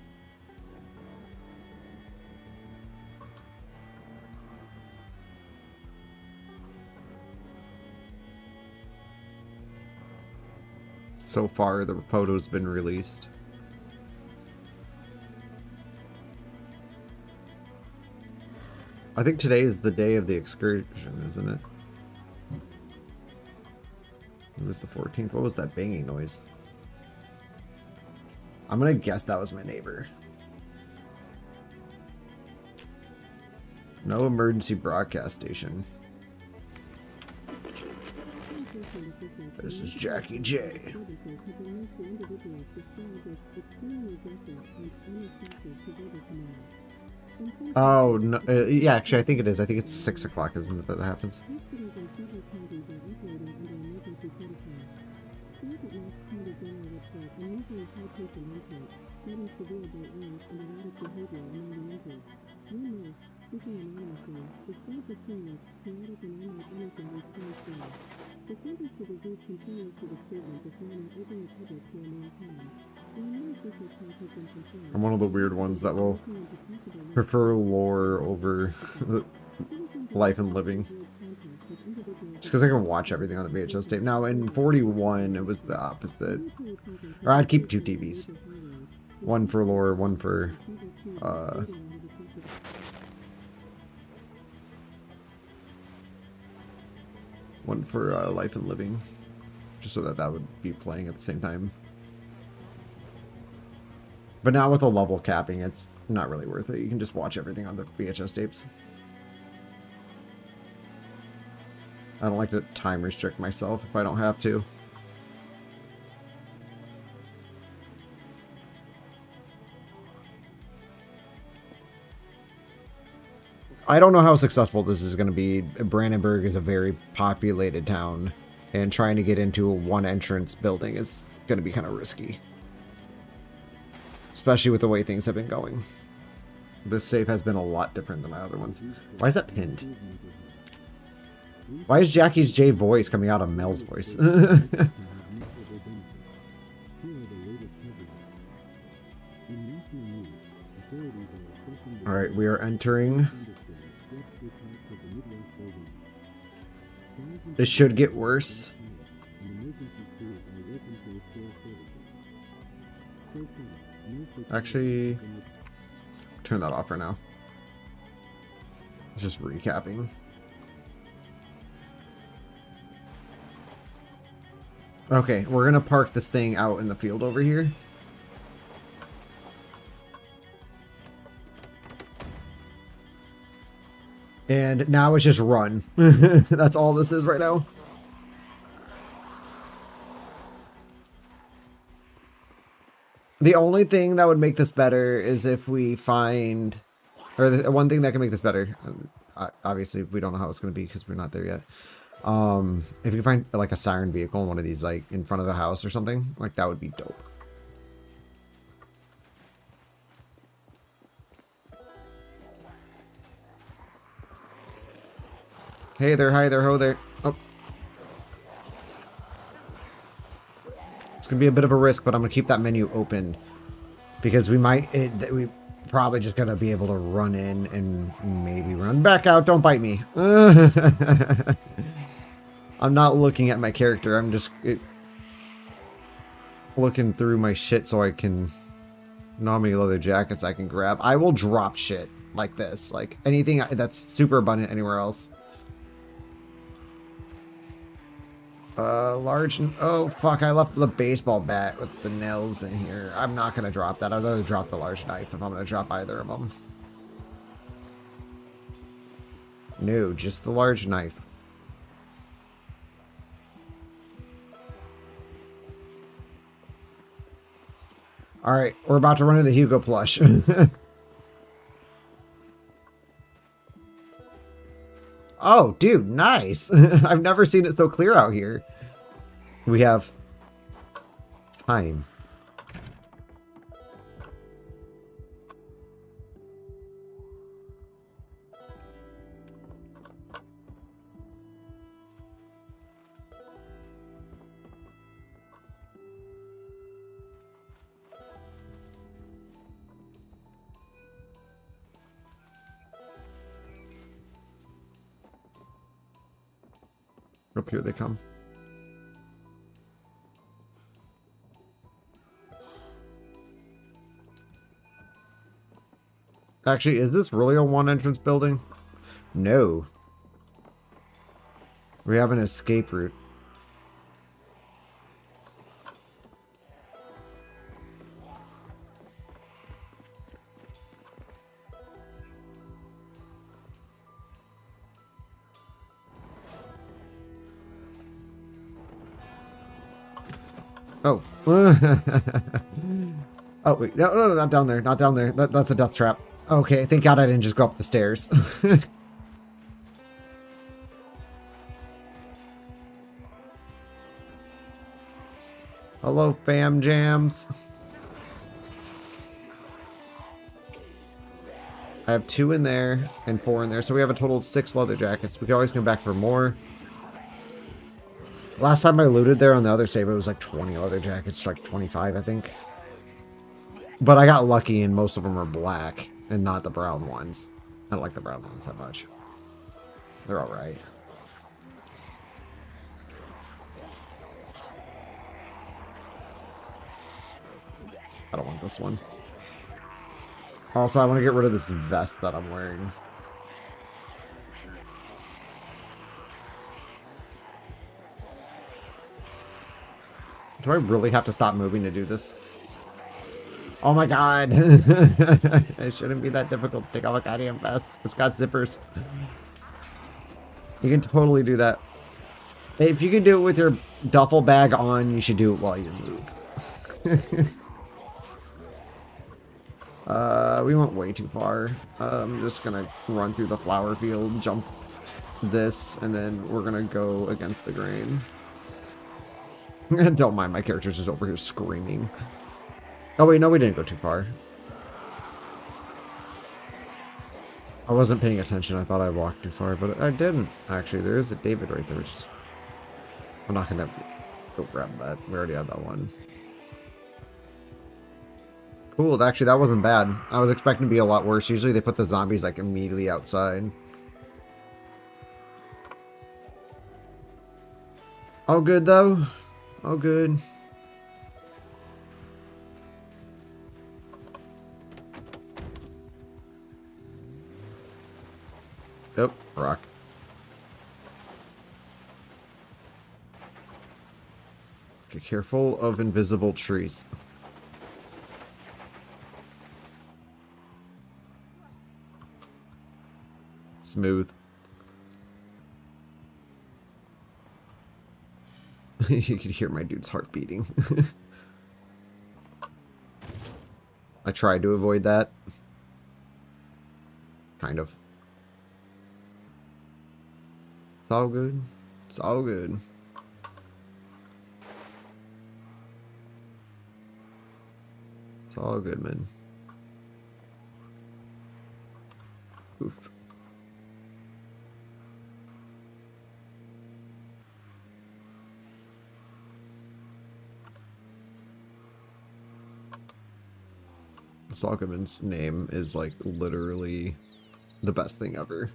So far, the photo's been released. I think today is the day of the excursion, isn't it? It was the 14th. What was that banging noise? I'm gonna guess that was my neighbor. No emergency broadcast station. This is Jackie J. Oh, no, yeah, actually, I think it is. I think it's 6 o'clock, isn't it, that happens? I'm one of the weird ones that will prefer lore over life and living. Just because I can watch everything on the VHS tape. Now, in 41, it was the opposite. Or I'd keep 2 TVs. One for lore, one for... one for life and living. Just so that that would be playing at the same time. But now with the level capping, it's not really worth it. You can just watch everything on the VHS tapes. I don't like to time restrict myself if I don't have to. I don't know how successful this is going to be. Brandenburg is a very populated town, and trying to get into a one-entrance building is going to be kind of risky. Especially with the way things have been going. This save has been a lot different than my other ones. Why is that pinned? Why is Jackie's J voice coming out of Mel's voice? Alright, we are entering. This should get worse. Actually, turn that off for now. It's just recapping. Okay, we're gonna park this thing out in the field over here. And now it's just run. That's all this is right now. The only thing that would make this better is if we find, or the one thing that can make this better, obviously we don't know how it's going to be because we're not there yet. If you find like a siren vehicle in one of these, like in front of the house or something, like that would be dope. Hey there, hi there, ho there. Oh. It's going to be a bit of a risk, but I'm going to keep that menu open because we we probably just going to be able to run in and maybe run back out. Don't bite me. I'm not looking at my character. I'm just looking through my shit so I can know how many leather jackets I can grab. I will drop shit like this. Like anything that's super abundant anywhere else. Oh fuck, I left the baseball bat with the nails in here. I'm not gonna drop that. I'd rather drop the large knife if I'm gonna drop either of them. No, just the large knife. Alright, we're about to run into the Hugo plush. Oh, dude, nice. I've never seen it so clear out here. We have time. Up here they come. Actually, is this really a one entrance building? No. We have an escape route. Oh. Oh, wait. No, not down there. Not down there. That's a death trap. Okay, thank God I didn't just go up the stairs. Hello, fam jams. I have 2 in there and 4 in there, so we have a total of 6 leather jackets. We can always come back for more. Last time I looted there on the other save, it was like 20 leather jackets, like 25, I think. But I got lucky and most of them are black and not the brown ones. I don't like the brown ones that much. They're alright. I don't want this one. Also, I want to get rid of this vest that I'm wearing. Do I really have to stop moving to do this? Oh my god. It shouldn't be that difficult to take off a goddamn vest. It's got zippers. You can totally do that. If you can do it with your duffel bag on, you should do it while you move. We went way too far. I'm just gonna run through the flower field, jump this, and then we're gonna go against the grain. Don't mind, my character's just over here screaming. Oh wait, no, we didn't go too far. I wasn't paying attention. I thought I walked too far, but I didn't. Actually, there is a David right there, which is... I'm not gonna go grab that. We already had that one. Cool, actually that wasn't bad. I was expecting to be a lot worse. Usually they put the zombies like immediately outside. Oh good though. Oh good. Oh, rock. Be careful of invisible trees. Smooth. You could hear my dude's heart beating. I tried to avoid that. Kind of. It's all good. It's all good. It's all good, man. Oof. Salgoman's name is like literally the best thing ever.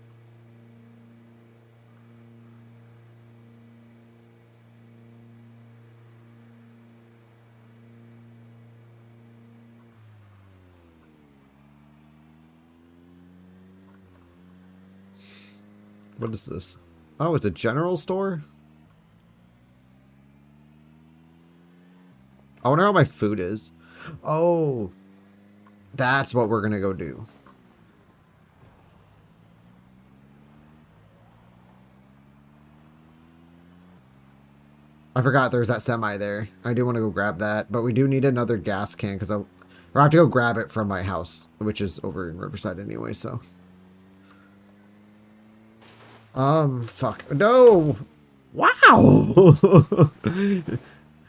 What is this? Oh, it's a general store? I wonder how my food is. Oh, that's what we're gonna go do. I forgot there's that semi there. I do want to go grab that, but we do need another gas can because I have to go grab it from my house, which is over in Riverside anyway, so. Fuck. No! Wow!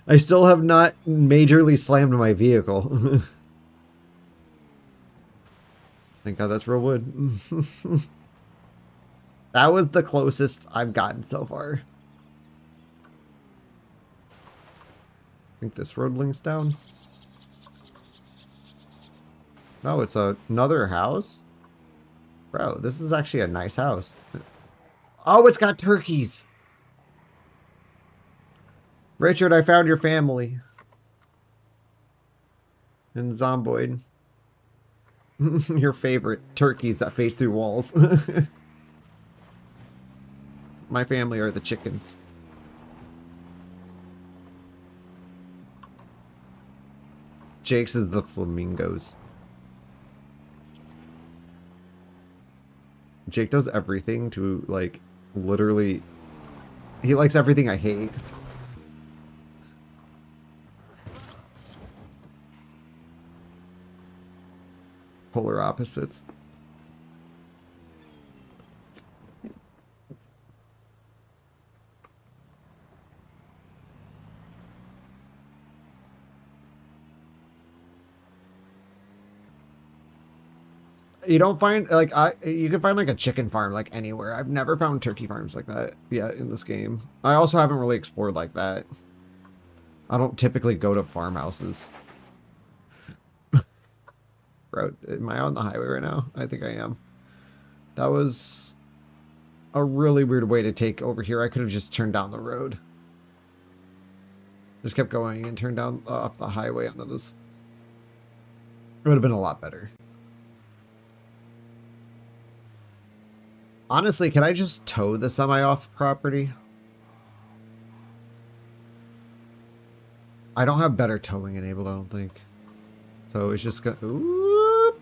I still have not majorly slammed my vehicle. Thank God that's real wood. That was the closest I've gotten so far. I think this road links down. No, it's another house? Bro, this is actually a nice house. Oh, it's got turkeys. Richard, I found your family. And Zomboid. Your favorite turkeys that face through walls. My family are the chickens. Jake's is the flamingos. Jake does everything to, like, literally... He likes everything I hate. Polar opposites. You don't find, like, you can find, like, a chicken farm, like, anywhere. I've never found turkey farms like that yet in this game. I also haven't really explored like that. I don't typically go to farmhouses. Bro, am I on the highway right now? I think I am. That was a really weird way to take over here. I could have just turned down the road. Just kept going and turned down off the highway onto this. It would have been a lot better. Honestly, can I just tow the semi off property? I don't have better towing enabled, I don't think. So it's just gonna... Ooh.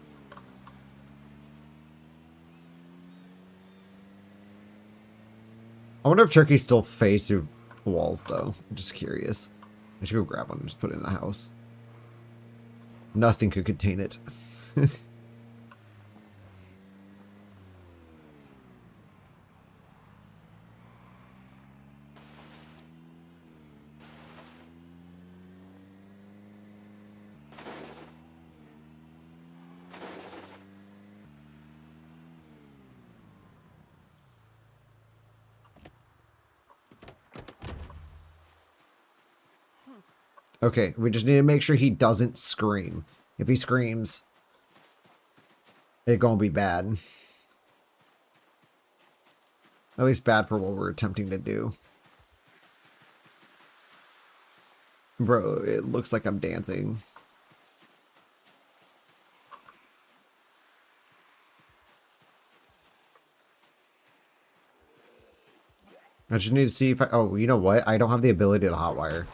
I wonder if turkeys still face through walls, though. I'm just curious. I should go grab one and just put it in the house. Nothing could contain it. Okay, we just need to make sure he doesn't scream. If he screams, it's gonna be bad. At least bad for what we're attempting to do. Bro, it looks like I'm dancing. I just need to see if I... Oh, you know what? I don't have the ability to hotwire.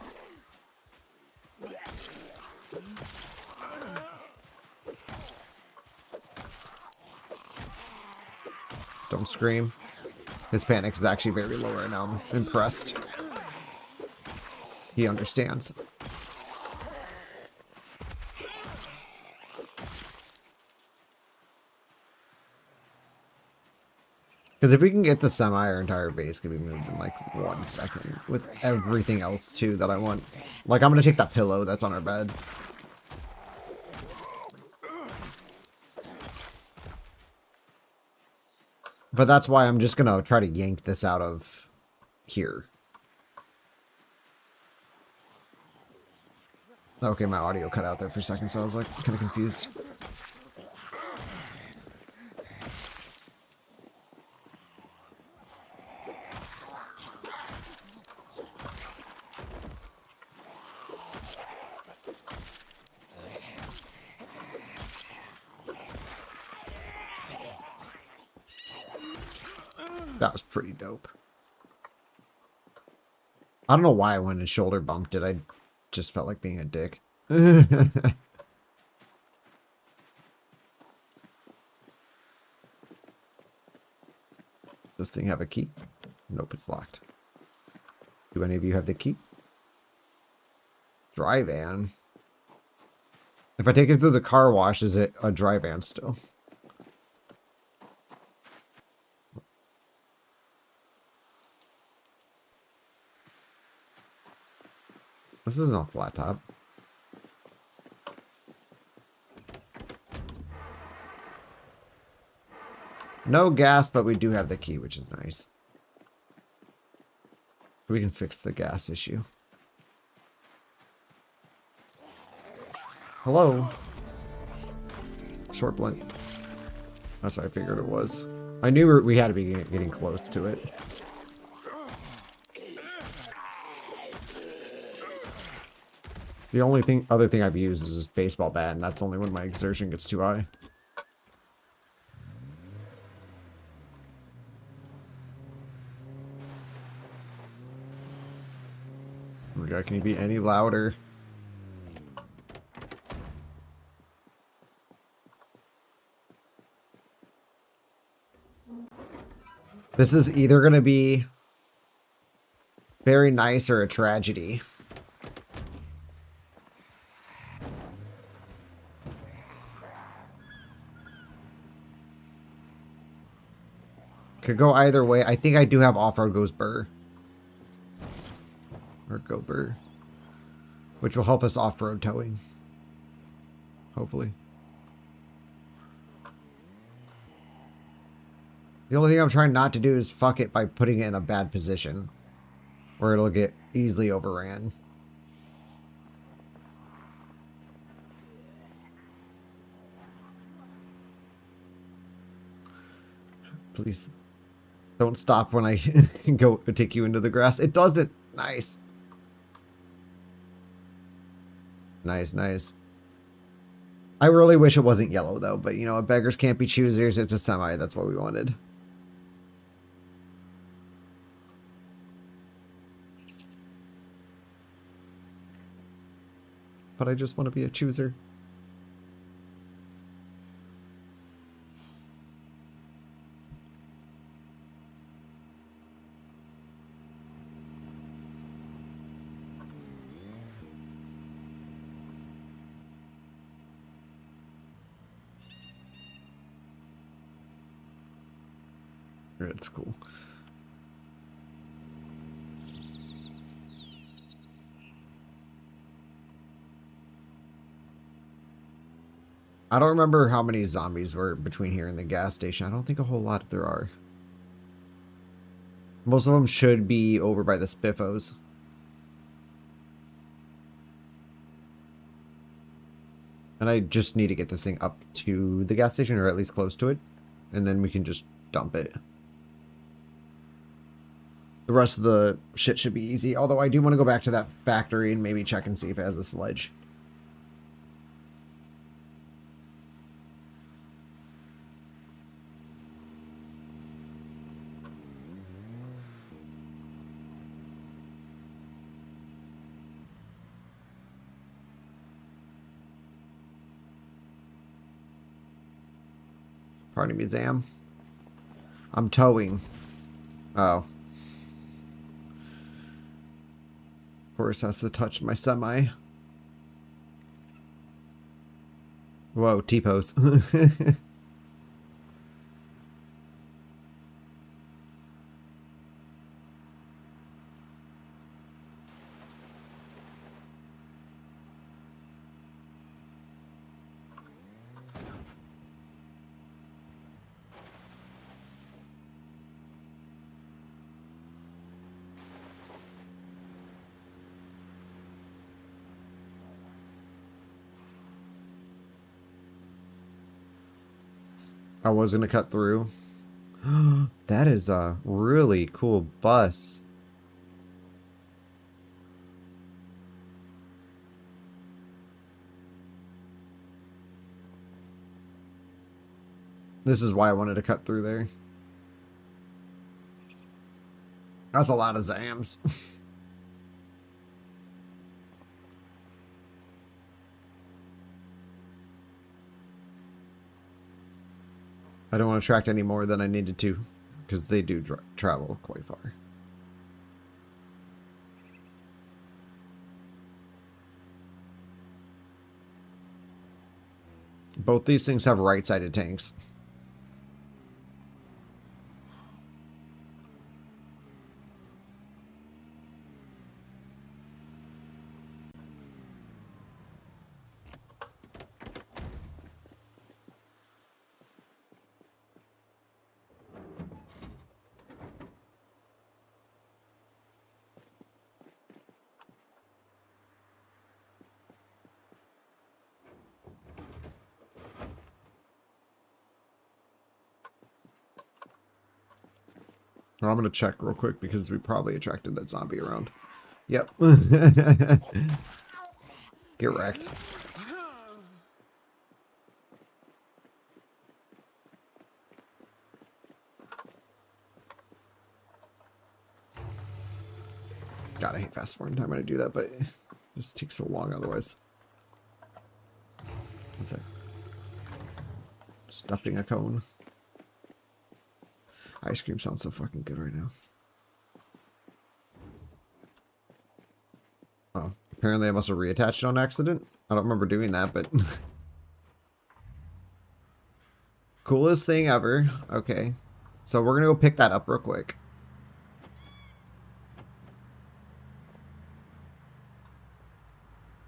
Don't scream. His panic is actually very low right now. I'm impressed. He understands. Because if we can get the semi, our entire base can be moved in like 1 second with everything else too that I want. Like I'm gonna take that pillow that's on our bed. But that's why I'm just gonna try to yank this out of here. Okay, my audio cut out there for a second, so I was like kind of confused. That was pretty dope. I don't know why I went and shoulder bumped it. I just felt like being a dick. Does this thing have a key? Nope, it's locked. Do any of you have the key? Dry van. If I take it through the car wash, is it a dry van still? This isn't a flat top. No gas, but we do have the key, which is nice. We can fix the gas issue. Hello? Short blunt. That's what I figured it was. I knew we had to be getting close to it. The only other thing I've used is this baseball bat, and that's only when my exertion gets too high. Oh my god, can you be any louder? This is either going to be very nice or a tragedy. Could go either way. I think I do have off-road goes burr. Or go burr. Which will help us off-road towing. Hopefully. The only thing I'm trying not to do is fuck it by putting it in a bad position. Where it'll get easily overran. Please. Don't stop when I go take you into the grass. It doesn't. Nice. Nice, nice. I really wish it wasn't yellow, though. But, you know, beggars can't be choosers. It's a semi. That's what we wanted. But I just want to be a chooser. It's cool. I don't remember how many zombies were between here and the gas station. I don't think a whole lot if there are. Most of them should be over by the spiffos. And I just need to get this thing up to the gas station, or at least close to it. And then we can just dump it. The rest of the shit should be easy. Although I do want to go back to that factory and maybe check and see if it has a sledge. Pardon me, Zam. I'm towing. Oh. Of course, has to touch my semi. Whoa, T-pose. I was going to cut through. That is a really cool bus. This is why I wanted to cut through there. That's a lot of Zams. I don't want to attract any more than I needed to, because they do travel quite far. Both these things have right-sided tanks. I'm going to check real quick because we probably attracted that zombie around. Yep. Get wrecked. God, I hate fast forwarding time when I do that, but it just takes so long otherwise. What's that? Stuffing a cone. Ice cream sounds so fucking good right now. Oh, apparently I must have reattached it on accident. I don't remember doing that, but... Coolest thing ever. Okay. So we're gonna go pick that up real quick.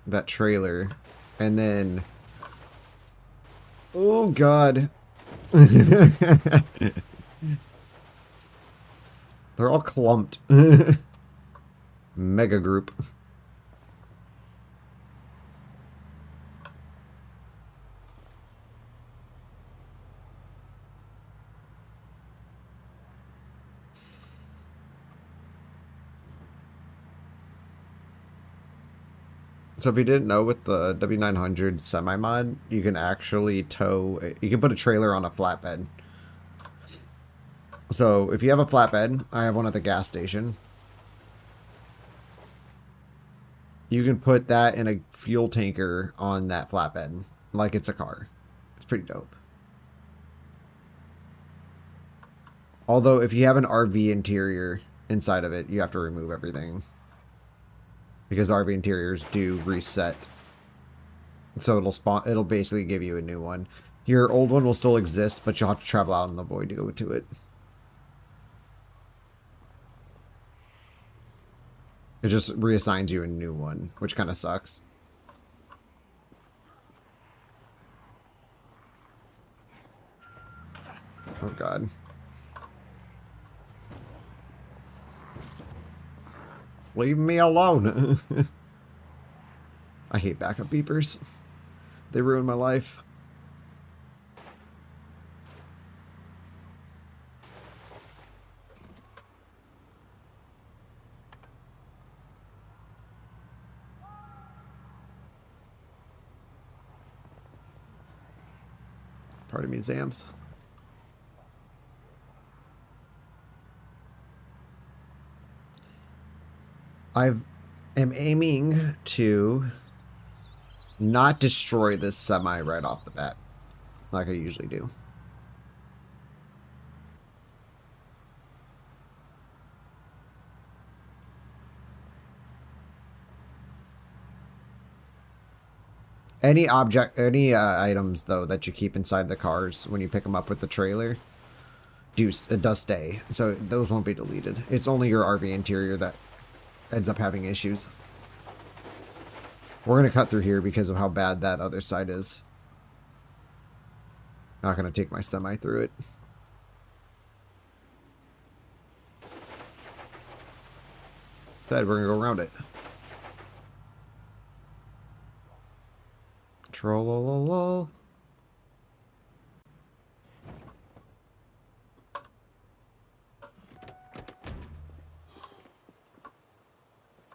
That trailer. And then... Oh, God. They're all clumped. Mega group. So if you didn't know, with the W900 semi-mod, you can actually tow... You can put a trailer on a flatbed. So if you have a flatbed, I have one at the gas station. You can put that in a fuel tanker on that flatbed, like it's a car. It's pretty dope. Although if you have an RV interior inside of it, you have to remove everything. Because RV interiors do reset. So it'll basically give you a new one. Your old one will still exist, but you'll have to travel out in the void to go to it. It just reassigns you a new one, which kind of sucks. Oh, God. Leave me alone. I hate backup beepers. They ruin my life. Pardon me, Zams. I am aiming to not destroy this semi right off the bat, like I usually do. Any items though that you keep inside the cars when you pick them up with the trailer, it does stay. So those won't be deleted. It's only your RV interior that ends up having issues. We're gonna cut through here because of how bad that other side is. Not gonna take my semi through it. Instead, we're gonna go around it. Trollolol.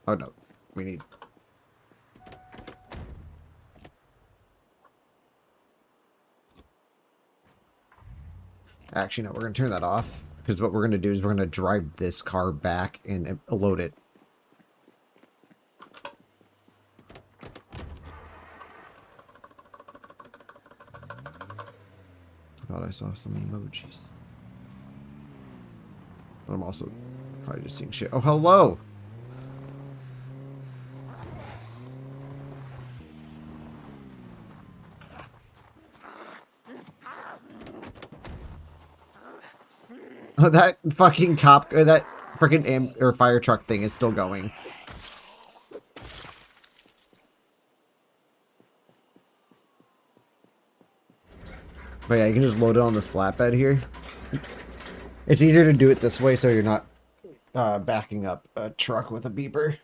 Oh no, we need... Actually, no, we're going to turn that off. Because what we're going to do is we're going to drive this car back and load it. I thought I saw some emojis. But I'm also probably just seeing shit. Oh, hello! Oh, that fucking cop, that freaking or fire truck thing is still going. But yeah, you can just load it on this flatbed here. It's easier to do it this way so you're not backing up a truck with a beeper.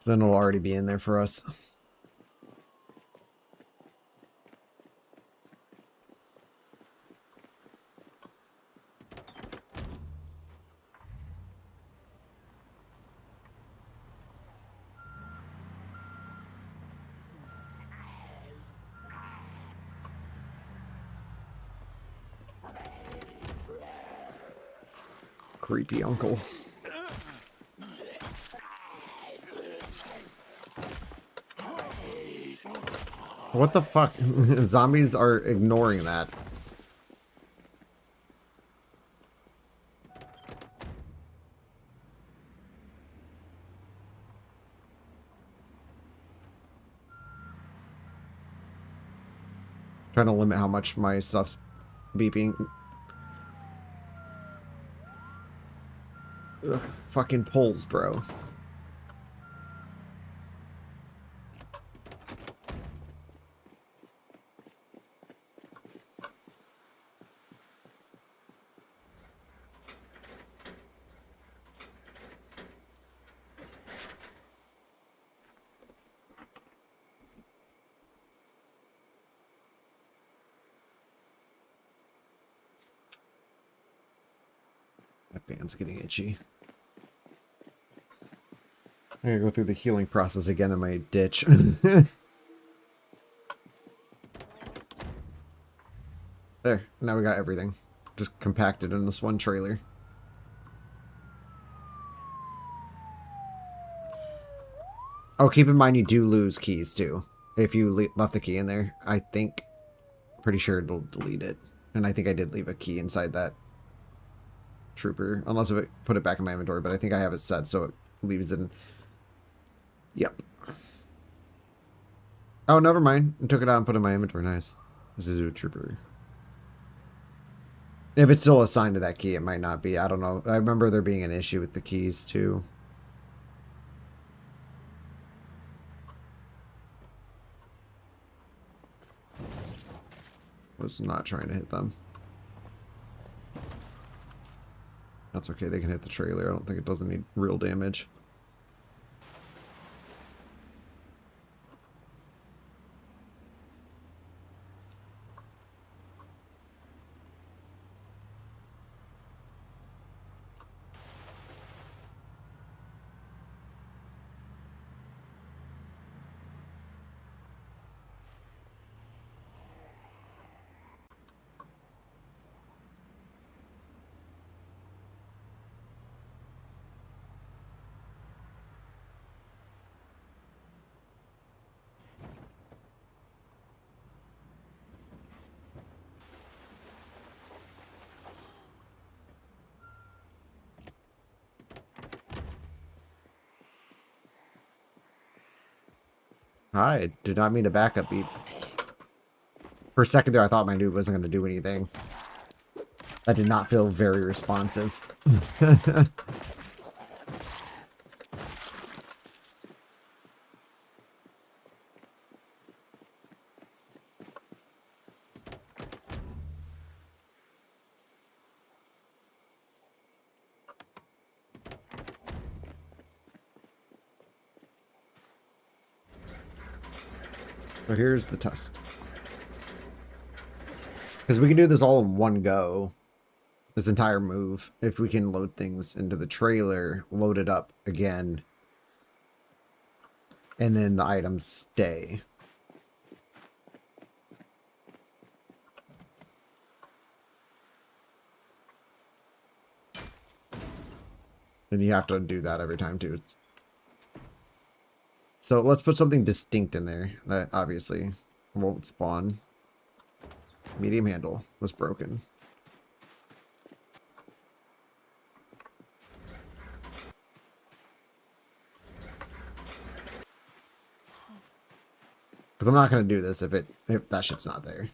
Then it'll already be in there for us. Creepy uncle. What the fuck? Zombies are ignoring that. Trying to limit how much my stuff's beeping. Ugh, fucking pulls, bro. That band's getting itchy. I'm gonna go through the healing process again in my ditch. There, now we got everything. Just compacted in this one trailer. Oh, keep in mind you do lose keys too. If you left the key in there, I think, pretty sure it'll delete it. And I think I did leave a key inside that trooper. Unless if it put it back in my inventory, but I think I have it set so it leaves it in. Yep. Oh, never mind. I took it out and put it in my inventory. Nice. This is a trooper. If it's still assigned to that key, it might not be. I don't know. I remember there being an issue with the keys, too. Was not trying to hit them. That's okay. They can hit the trailer. I don't think it does any real damage. Hi, did not mean to backup beep. For a second there, I thought my dude wasn't going to do anything. That did not feel very responsive. So here's the test. Because we can do this all in one go. this entire move. If we can load things into the trailer, load it up again, and then the items stay. And you have to do that every time too. So let's put something distinct in there that obviously won't spawn. Medium handle was broken. Because I'm not going to do this if that shit's not there.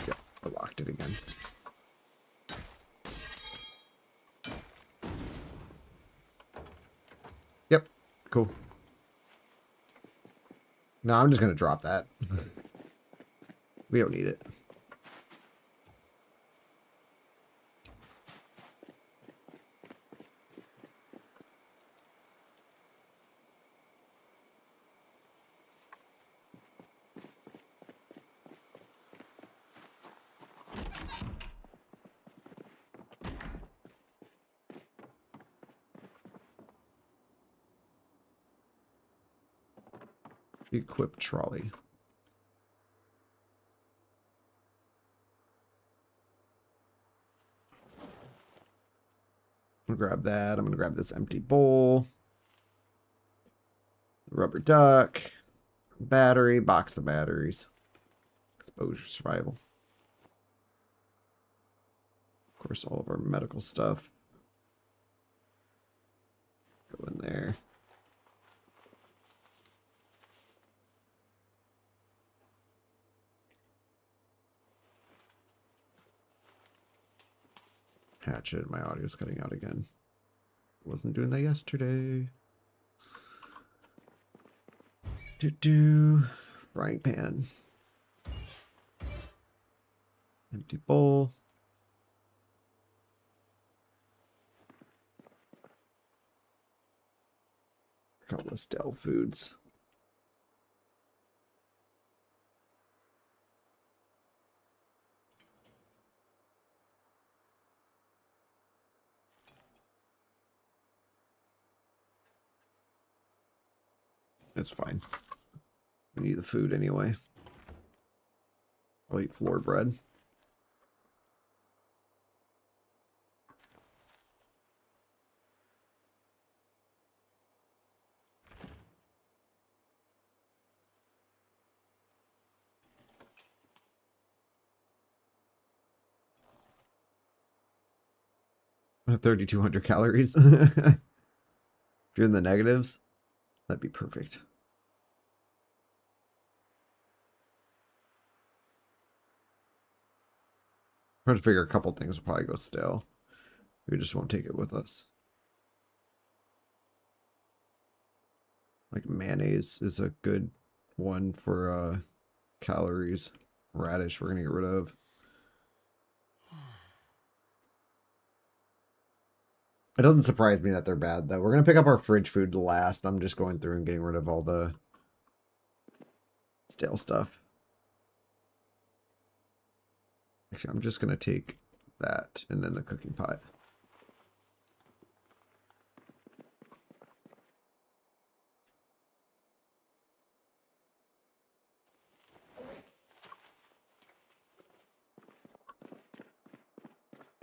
Yep, I locked it again. Yep, cool. No, I'm just going to drop that. We don't need it. Equip trolley. I'm gonna grab that. I'm gonna grab this empty bowl. Rubber duck. Battery. Box of batteries. Exposure survival. Of course, all of our medical stuff. Go in there. Hatchet. My audio's cutting out again. Wasn't doing that yesterday. Frying pan. Empty bowl. Couple of stale foods. It's fine. We need the food anyway. I'll eat floor bread. At 3,200 calories. If you're in the negatives, that'd be perfect. I'm trying to figure a couple things will probably go stale. We just won't take it with us. Like mayonnaise is a good one for calories. Radish we're gonna get rid of. It doesn't surprise me that they're bad though. We're gonna pick up our fridge food last. I'm just going through and getting rid of all the stale stuff. Actually, I'm just gonna take that and then the cooking pot.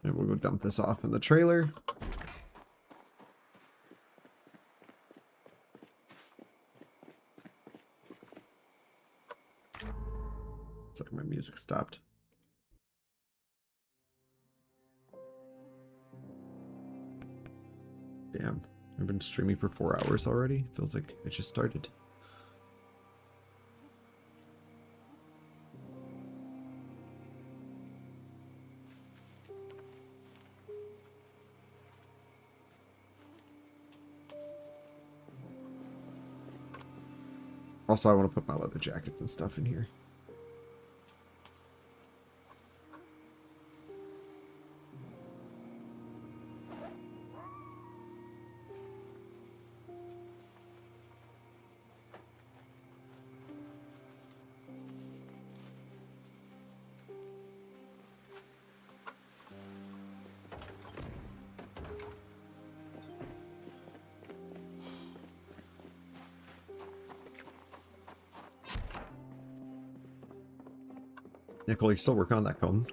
And we'll go dump this off in the trailer. It's like my music stopped. Damn, I've been streaming for 4 hours already. Feels like it just started. Also, I want to put my leather jackets and stuff in here. Nicole, you still working on that cone?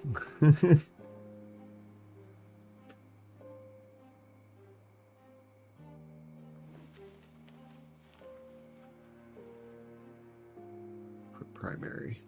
Primary.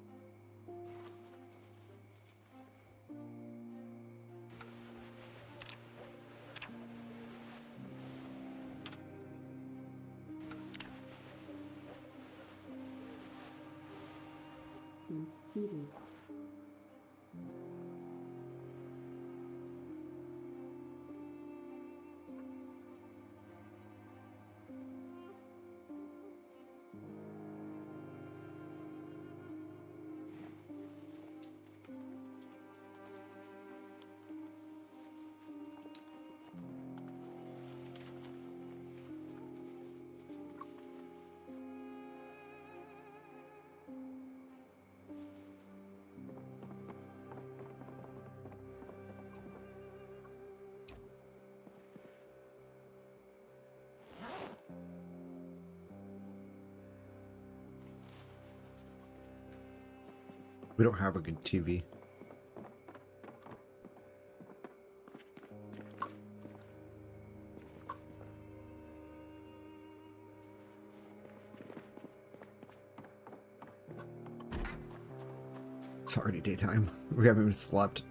We don't have a good TV. It's already daytime. We haven't even slept.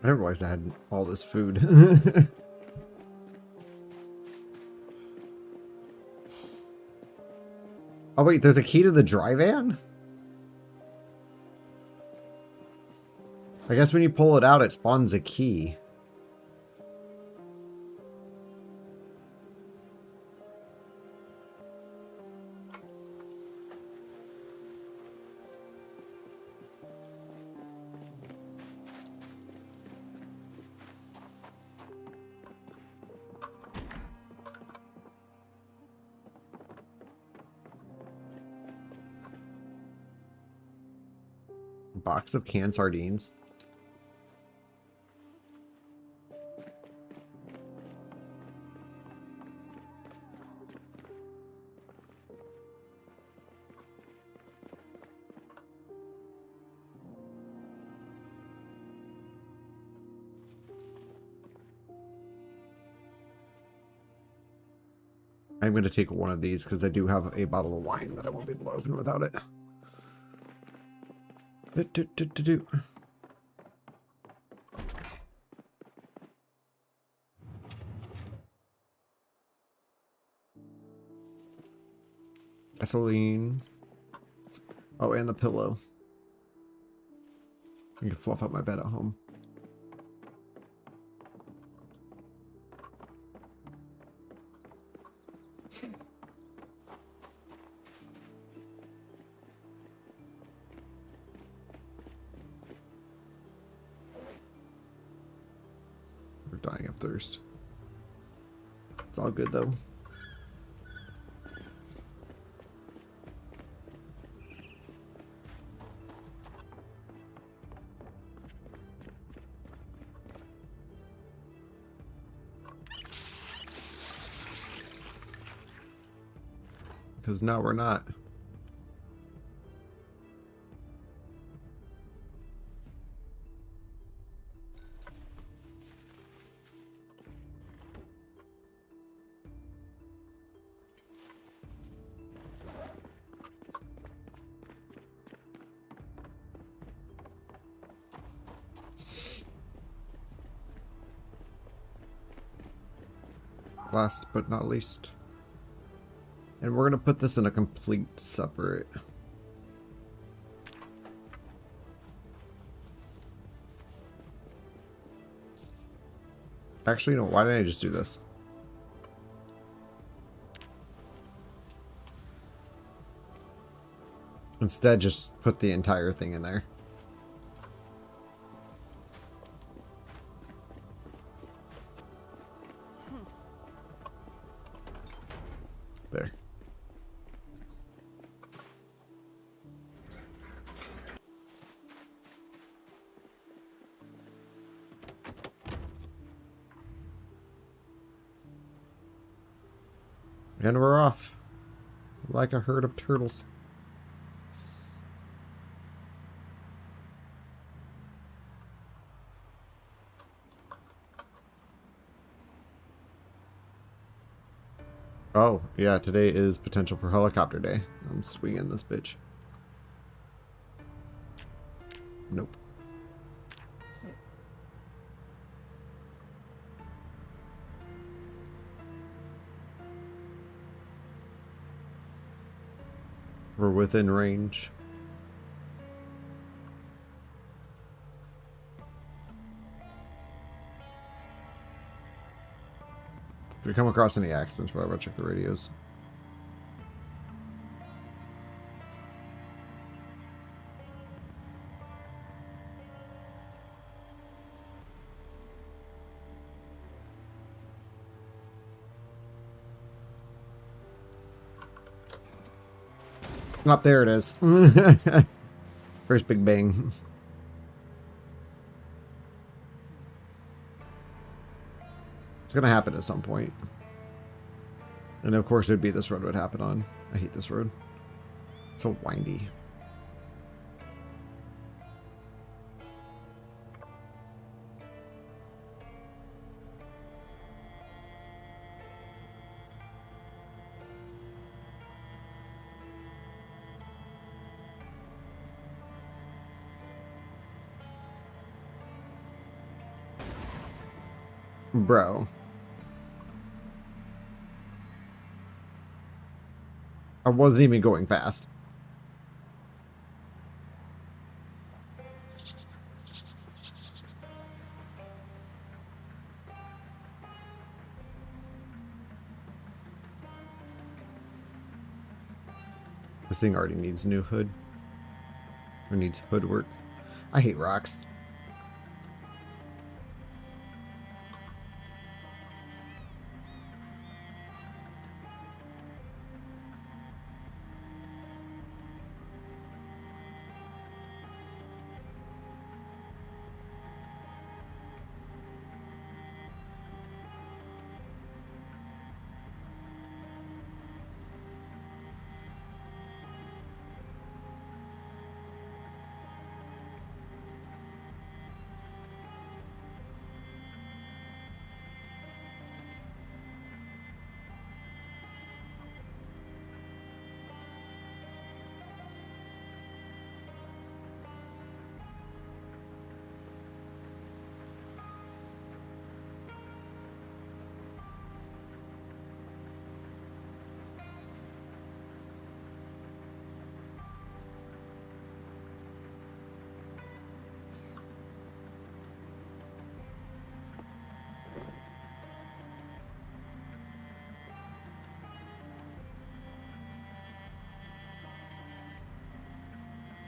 I didn't realize I had all this food. Oh wait, there's a key to the dry van? I guess when you pull it out, it spawns a key. Box of canned sardines. I'm going to take one of these because I do have a bottle of wine that I won't be able to open without it. Gasoline. Oh, and the pillow. I can fluff up my bed at home. We're dying of thirst. It's all good though. Because now we're not. last but not least. And we're going to put this in a complete separate. Actually, no, why didn't I just do this? Instead, just put the entire thing in there. There. And we're off. Like a herd of turtles. Oh, yeah, today is potential for helicopter day. I'm swinging this bitch. Nope. We're within range. If we come across any accidents, whatever, check the radios. Up there it is. First big bang. It's gonna happen at some point. And of course it'd be this road would happen on. I hate this road. It's so windy. Bro. I wasn't even going fast. This thing already needs new hood. Or needs hood work. I hate rocks.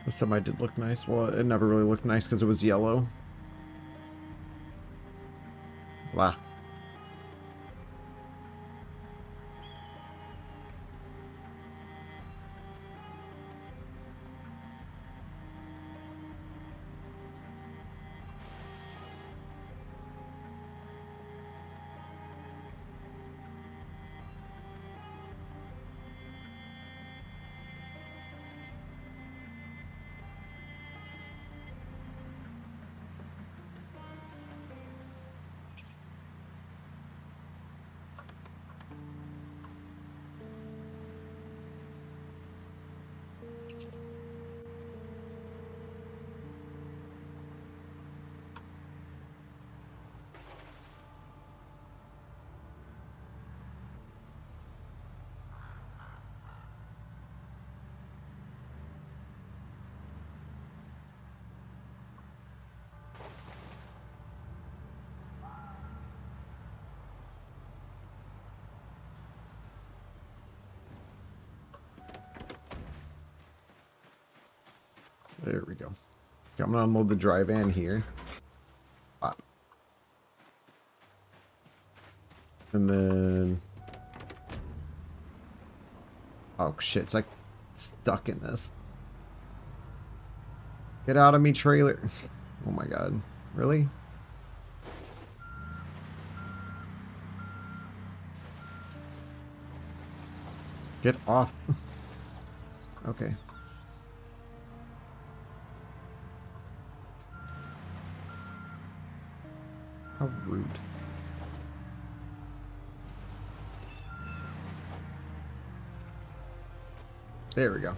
The semi did look nice. Well, it never really looked nice because it was yellow. Blah. There we go. Okay, I'm gonna unload the dry van here. Pop. And then... Oh shit, it's like stuck in this. Get out of me, trailer. Oh my god. Really? Get off. Okay. How rude. There we go.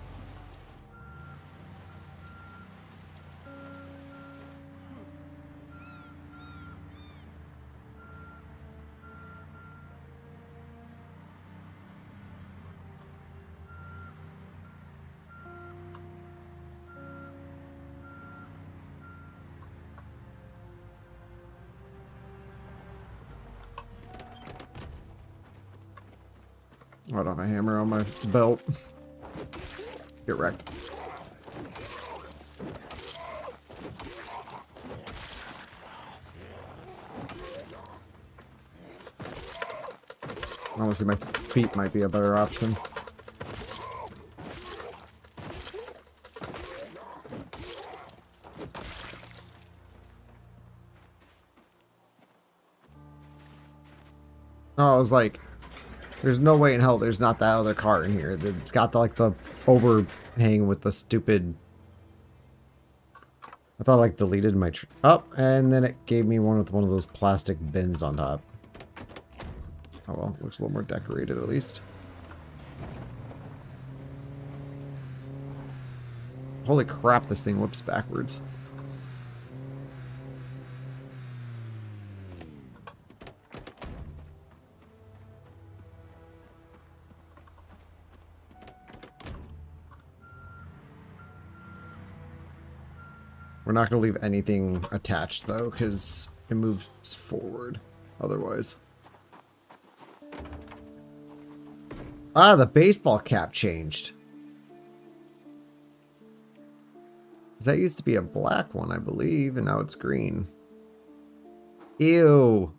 I don't have a hammer on my belt. Get wrecked. Honestly, my feet might be a better option. Oh, I was like, there's no way in hell there's not that other car in here. It's got the, like the overhang with the stupid... I thought I like deleted my... Oh, and then it gave me one with one of those plastic bins on top. Oh well, looks a little more decorated at least. Holy crap, this thing whips backwards. We're not going to leave anything attached, though, because it moves forward otherwise. Ah, the baseball cap changed. That used to be a black one, I believe, and now it's green. Ew.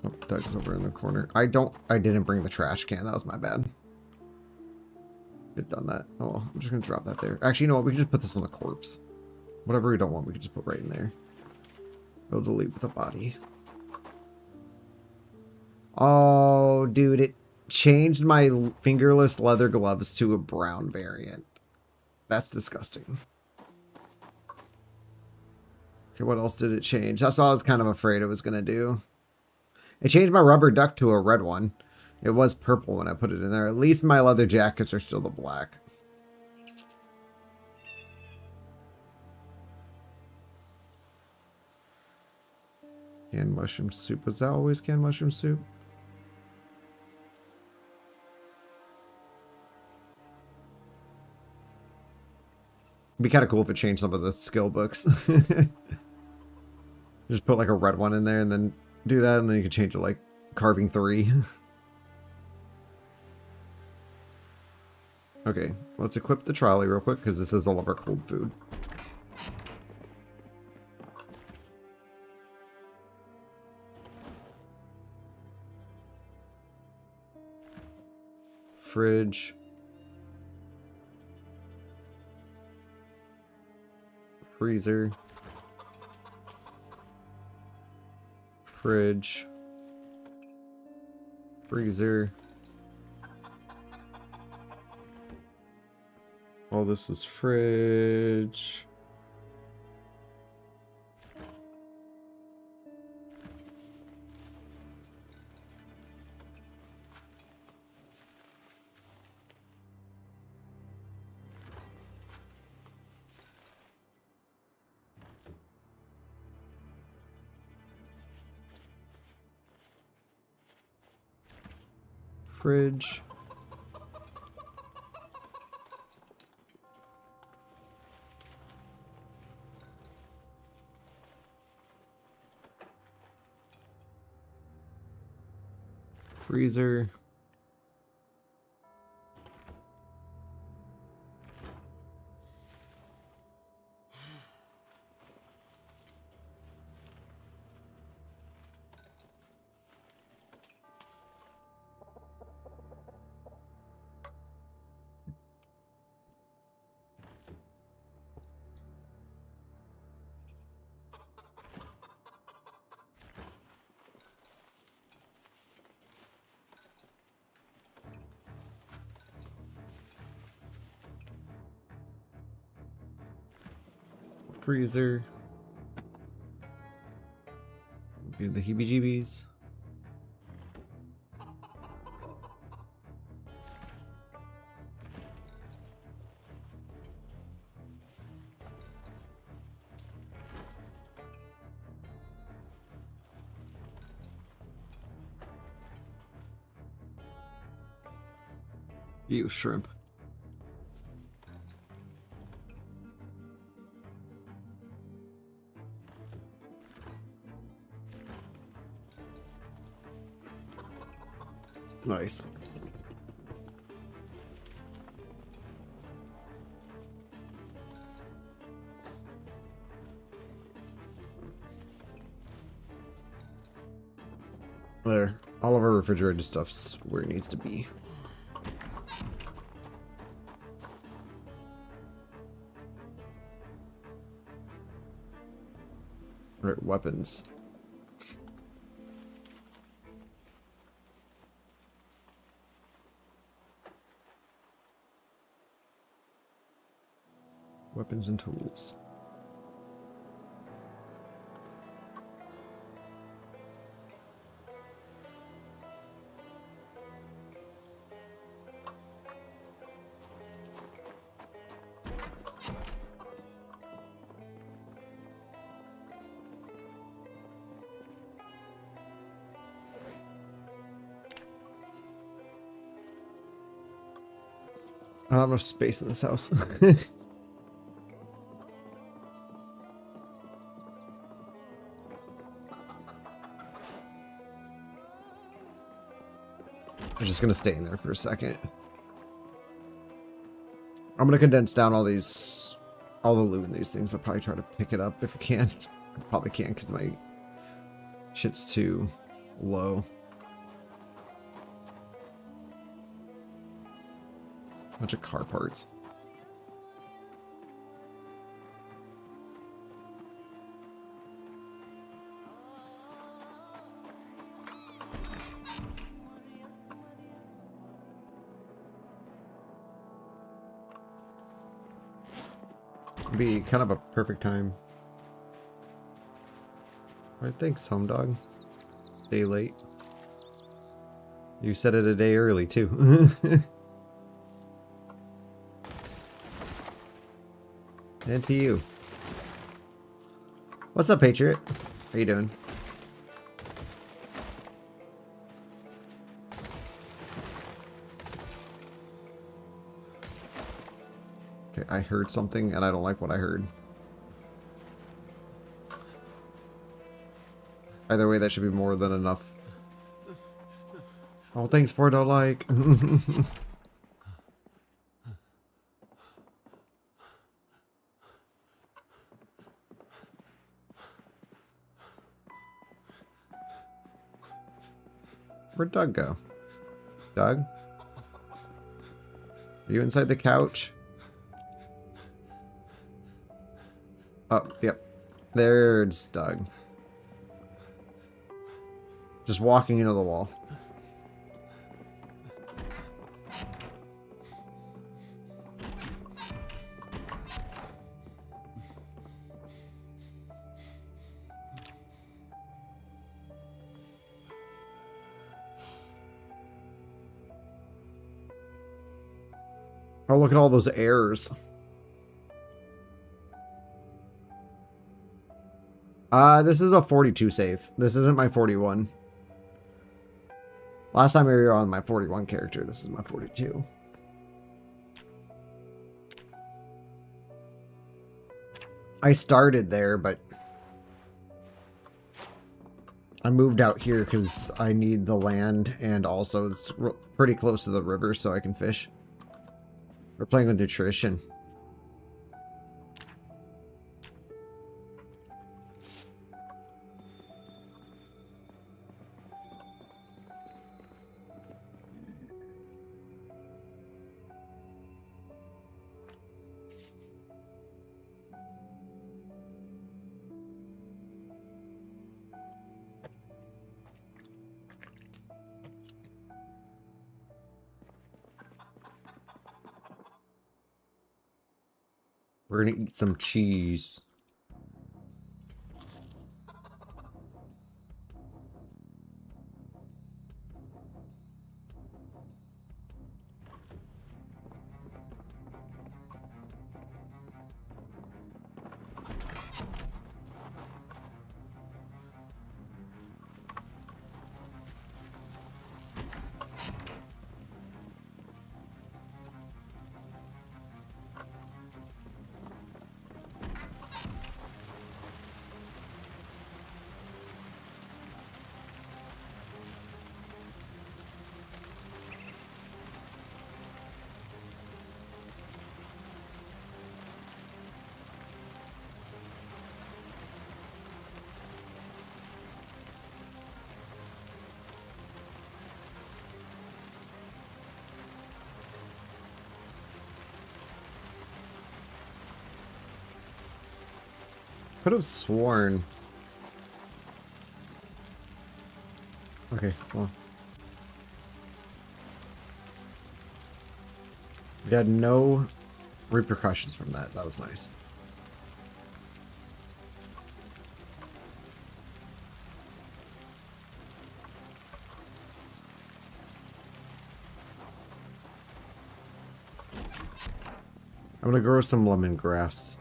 Oh, Doug's over in the corner. I didn't bring the trash can. That was my bad. Should have done that. Oh, well, I'm just going to drop that there. Actually, you know what? We can just put this on the corpse. Whatever we don't want, we can just put right in there. We'll delete with the body. Oh, dude, it changed my fingerless leather gloves to a brown variant. That's disgusting. Okay, what else did it change? That's all I was kind of afraid it was going to do. It changed my rubber duck to a red one. It was purple when I put it in there. At least my leather jackets are still the black. Canned mushroom soup. Was that always canned mushroom soup? It'd be kind of cool if it changed some of the skill books. Just put like a red one in there and then do that, and then you can change it like carving 3. Okay, let's equip the trolley real quick because this is all of our cold food. Fridge. Freezer. Fridge. Freezer. Oh, this is fridge. Fridge. Freezer. Freezer. Do the heebie-jeebies. Ew, shrimp. Nice. There. All of our refrigerated stuff's where it needs to be. Alright, weapons. Weapons and tools. I don't have enough space in this house. I'm just gonna stay in there for a second. I'm gonna condense down all the loot in these things. I'll probably try to pick it up if I can. I probably can't because my shit's too low. Bunch of car parts. Be kind of a perfect time. Alright, thanks, home dog. Day late. You said it a day early, too. And to you. What's up, Patriot? How you doing? Okay, I heard something and I don't like what I heard. Either way, that should be more than enough. Oh, thanks for the like. Where'd Doug go? Doug? Are you inside the couch? Oh, yep. There's Doug. Just walking into the wall. Oh, look at all those errors. This is a 42 save. This isn't my 41. Last time we were on my 41 character. This is my 42. I started there, but I moved out here because I need the land, and also it's pretty close to the river so I can fish. We're playing with nutrition. We're gonna eat some cheese. Could have sworn. Okay, well. We had no repercussions from that. That was nice. I'm gonna grow some lemongrass.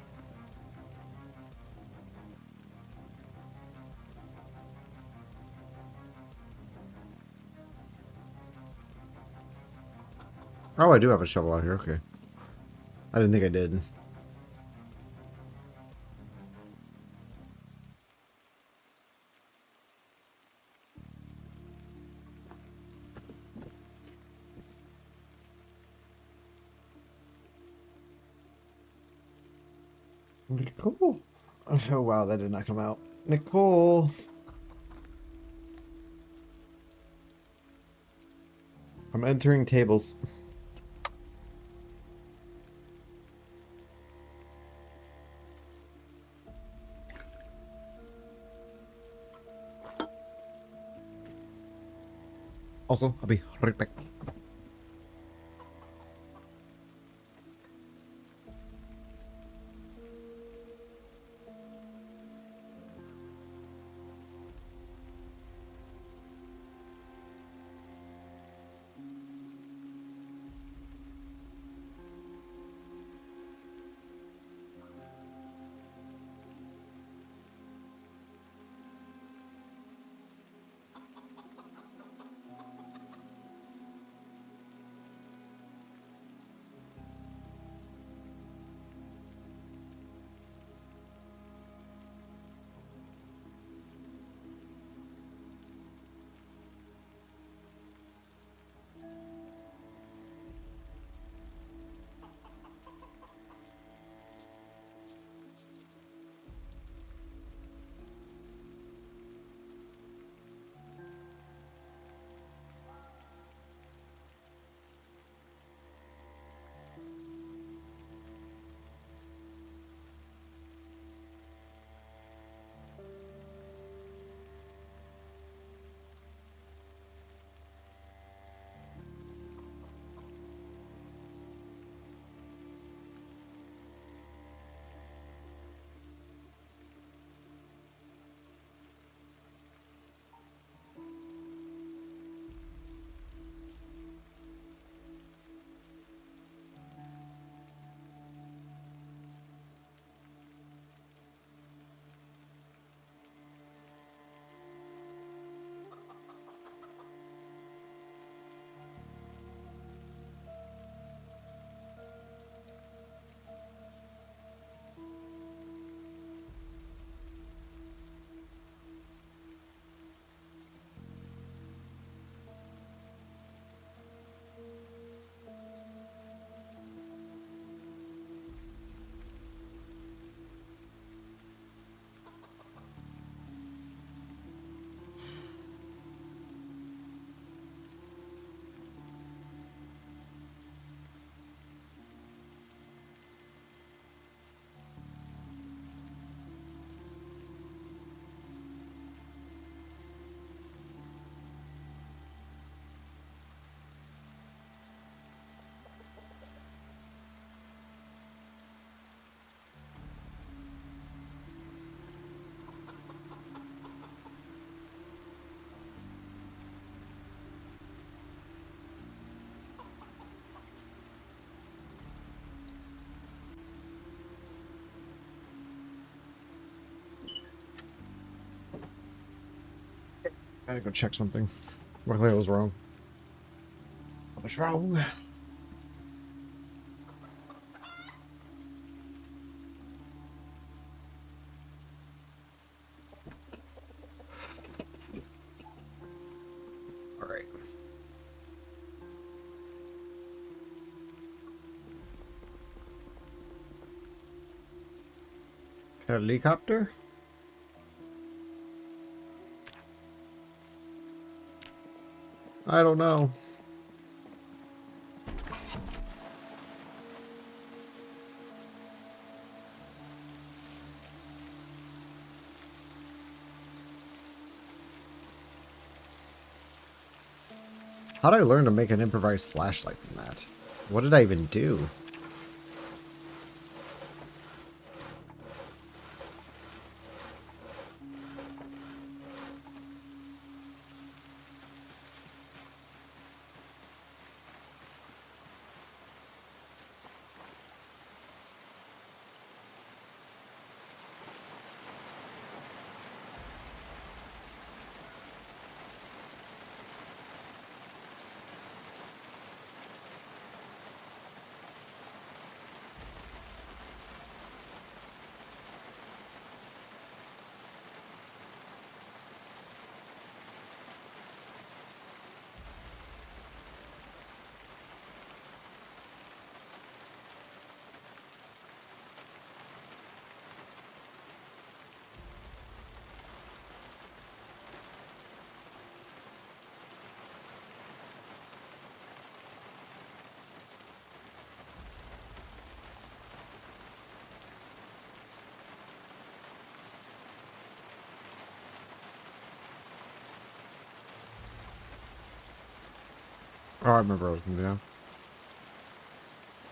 Oh, I do have a shovel out here. Okay. I didn't think I did. Nicole. Oh, wow. That did not come out. Nicole. I'm entering tables. Also, I'll be right back. I had to go check something. Luckily I was wrong. I was wrong. Alright. Helicopter? I don't know. How did I learn to make an improvised flashlight from that? What did I even do? Oh, I remember what I was gonna do.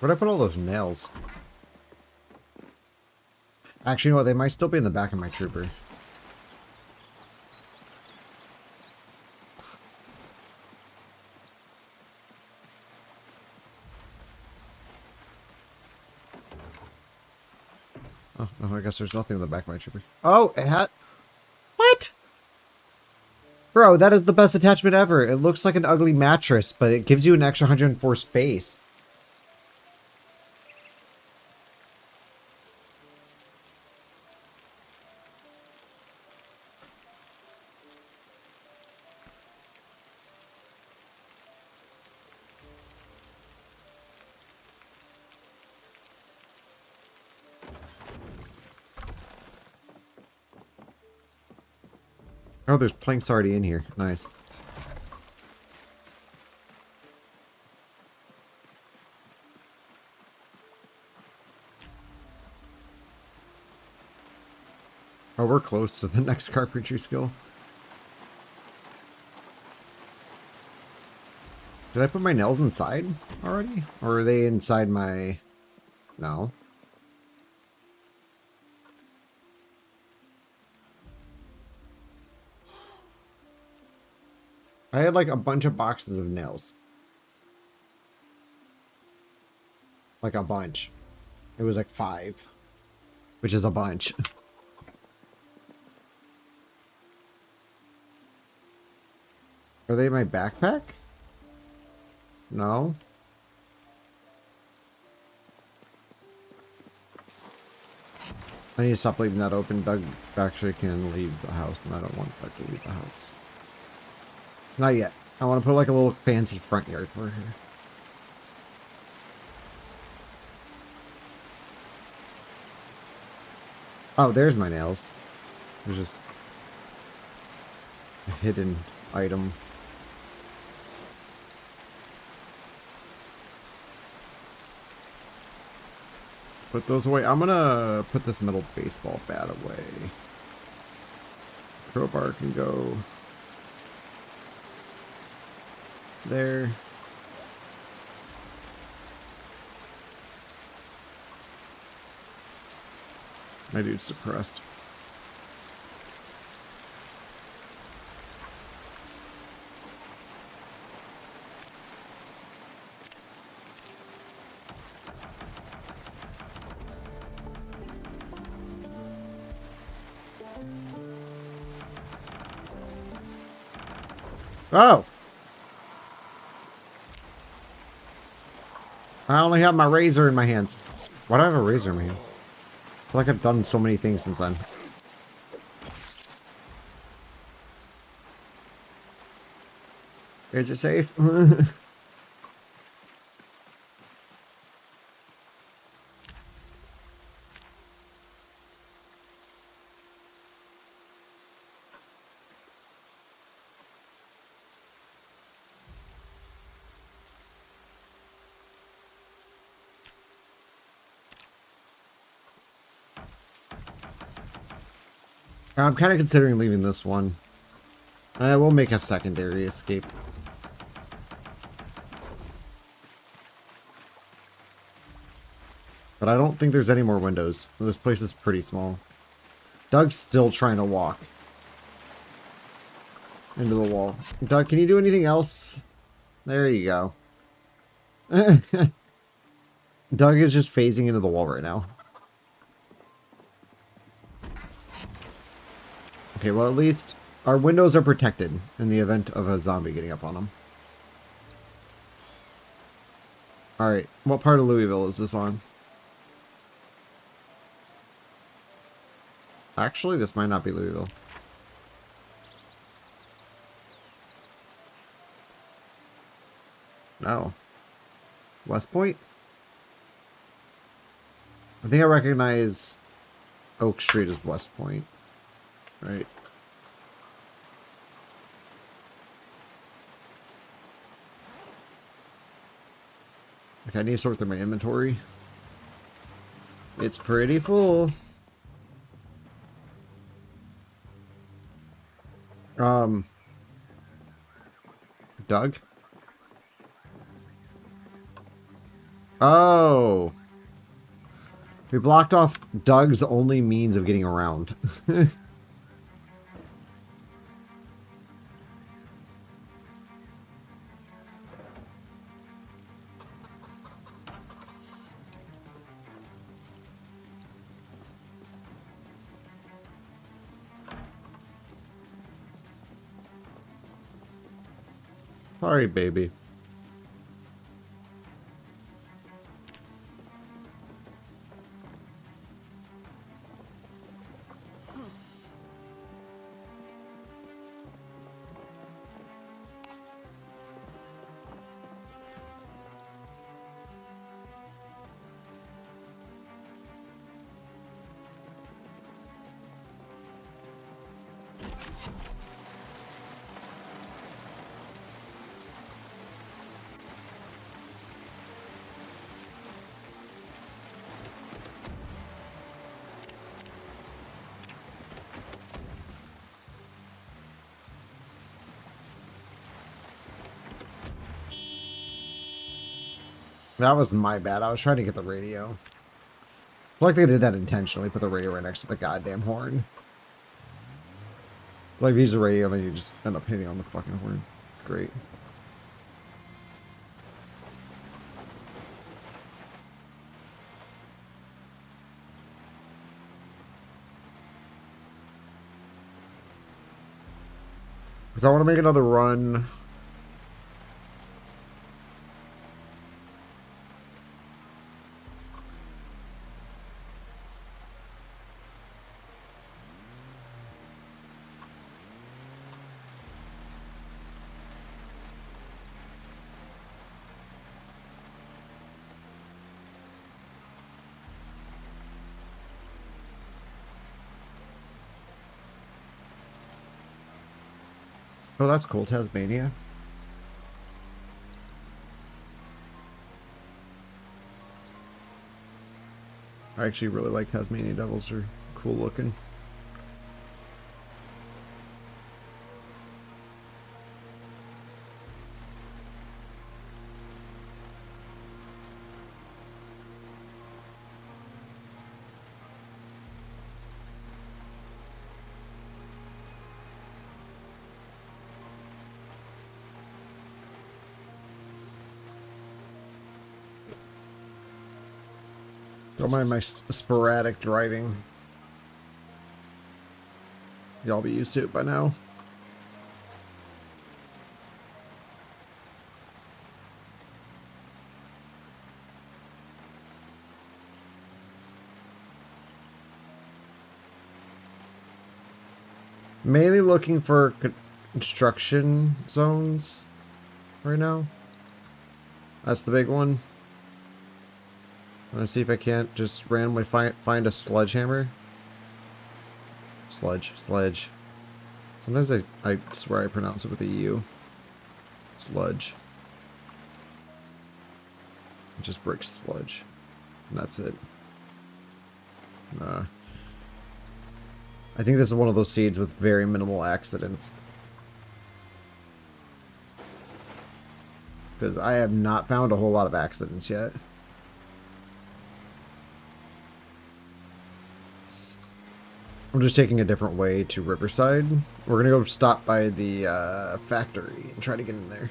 Where'd I put all those nails? Actually, you know what? They might still be in the back of my trooper. Oh, no, I guess there's nothing in the back of my trooper. Oh, it had... What? Bro, that is the best attachment ever. It looks like an ugly mattress, but it gives you an extra 104 space. Oh, there's planks already in here. Nice. Oh, we're close to the next carpentry skill. Did I put my nails inside already? Or are they inside my... No. I had like a bunch of boxes of nails. Like a bunch. It was like 5. Which is a bunch. Are they in my backpack? No. I need to stop leaving that open. Doug actually can leave the house, and I don't want Doug to leave the house. Not yet. I want to put like a little fancy front yard for her. Oh, there's my nails. There's just a hidden item. Put those away. I'm gonna put this metal baseball bat away. Crowbar can go there. My dude's depressed. Oh! I only have my razor in my hands. Why do I have a razor in my hands? I feel like I've done so many things since then. Is it safe? I'm kind of considering leaving this one. I will make a secondary escape. But I don't think there's any more windows. This place is pretty small. Doug's still trying to walk into the wall. Doug, can you do anything else? There you go. Doug is just phasing into the wall right now. Okay, well, at least our windows are protected in the event of a zombie getting up on them. Alright, what part of Louisville is this on? Actually, this might not be Louisville. No. West Point? I think I recognize Oak Street as West Point. Right. Okay, I need to sort through my inventory. It's pretty full. Doug? Oh. We blocked off Doug's only means of getting around. Sorry, baby. That was my bad. I was trying to get the radio. I feel like they did that intentionally. Put the radio right next to the goddamn horn. Like, if you use the radio, then you just end up hitting on the fucking horn. Great. Because I want to make another run. Oh, that's cool. Tasmania. I actually really like Tasmania Devils. They're cool looking. Don't mind my sporadic driving. Y'all be used to it by now. Mainly looking for construction zones right now. That's the big one. I'm gonna see if I can't just randomly find a sledgehammer. Sledge. Sometimes I swear I pronounce it with a U. Sludge. Just brick sludge. And that's it. I think this is one of those seeds with very minimal accidents. Because I have not found a whole lot of accidents yet. I'm just taking a different way to Riverside. We're going to go stop by the factory and try to get in there.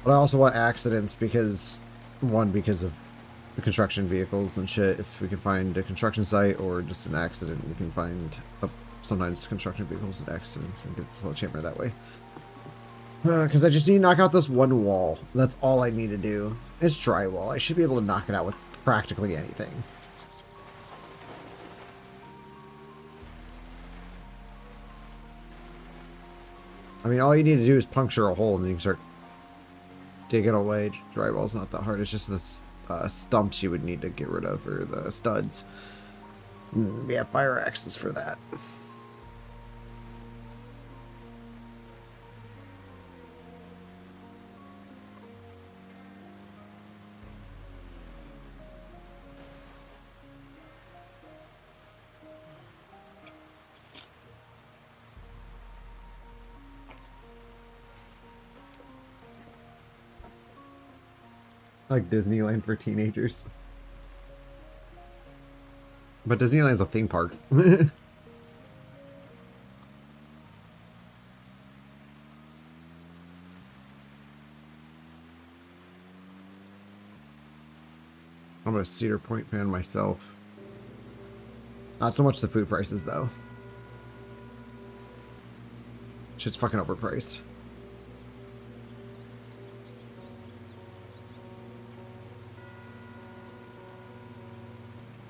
But I also want accidents because, one, because of the construction vehicles and shit. If we can find a construction site or just an accident, we can find sometimes construction vehicles and accidents and get the sledgehammer that way. Because I just need to knock out this one wall. That's all I need to do. It's drywall. I should be able to knock it out with practically anything. I mean, all you need to do is puncture a hole and then you can start digging away. Drywall's not that hard. It's just the stumps you would need to get rid of, or the studs. We have fire axes for that. Like Disneyland for teenagers. But Disneyland's a theme park. I'm a Cedar Point fan myself. Not so much the food prices, though. Shit's fucking overpriced.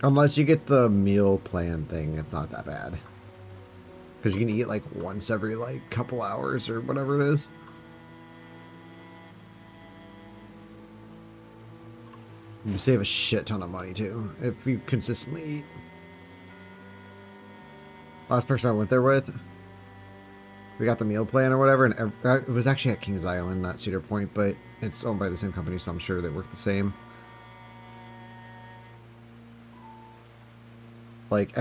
Unless you get the meal plan thing, it's not that bad. Because you can eat like once every like couple hours or whatever it is. You save a shit ton of money too, if you consistently eat. Last person I went there with, we got the meal plan or whatever, and it was actually at Kings Island, not Cedar Point, but it's owned by the same company, so I'm sure they work the same. Like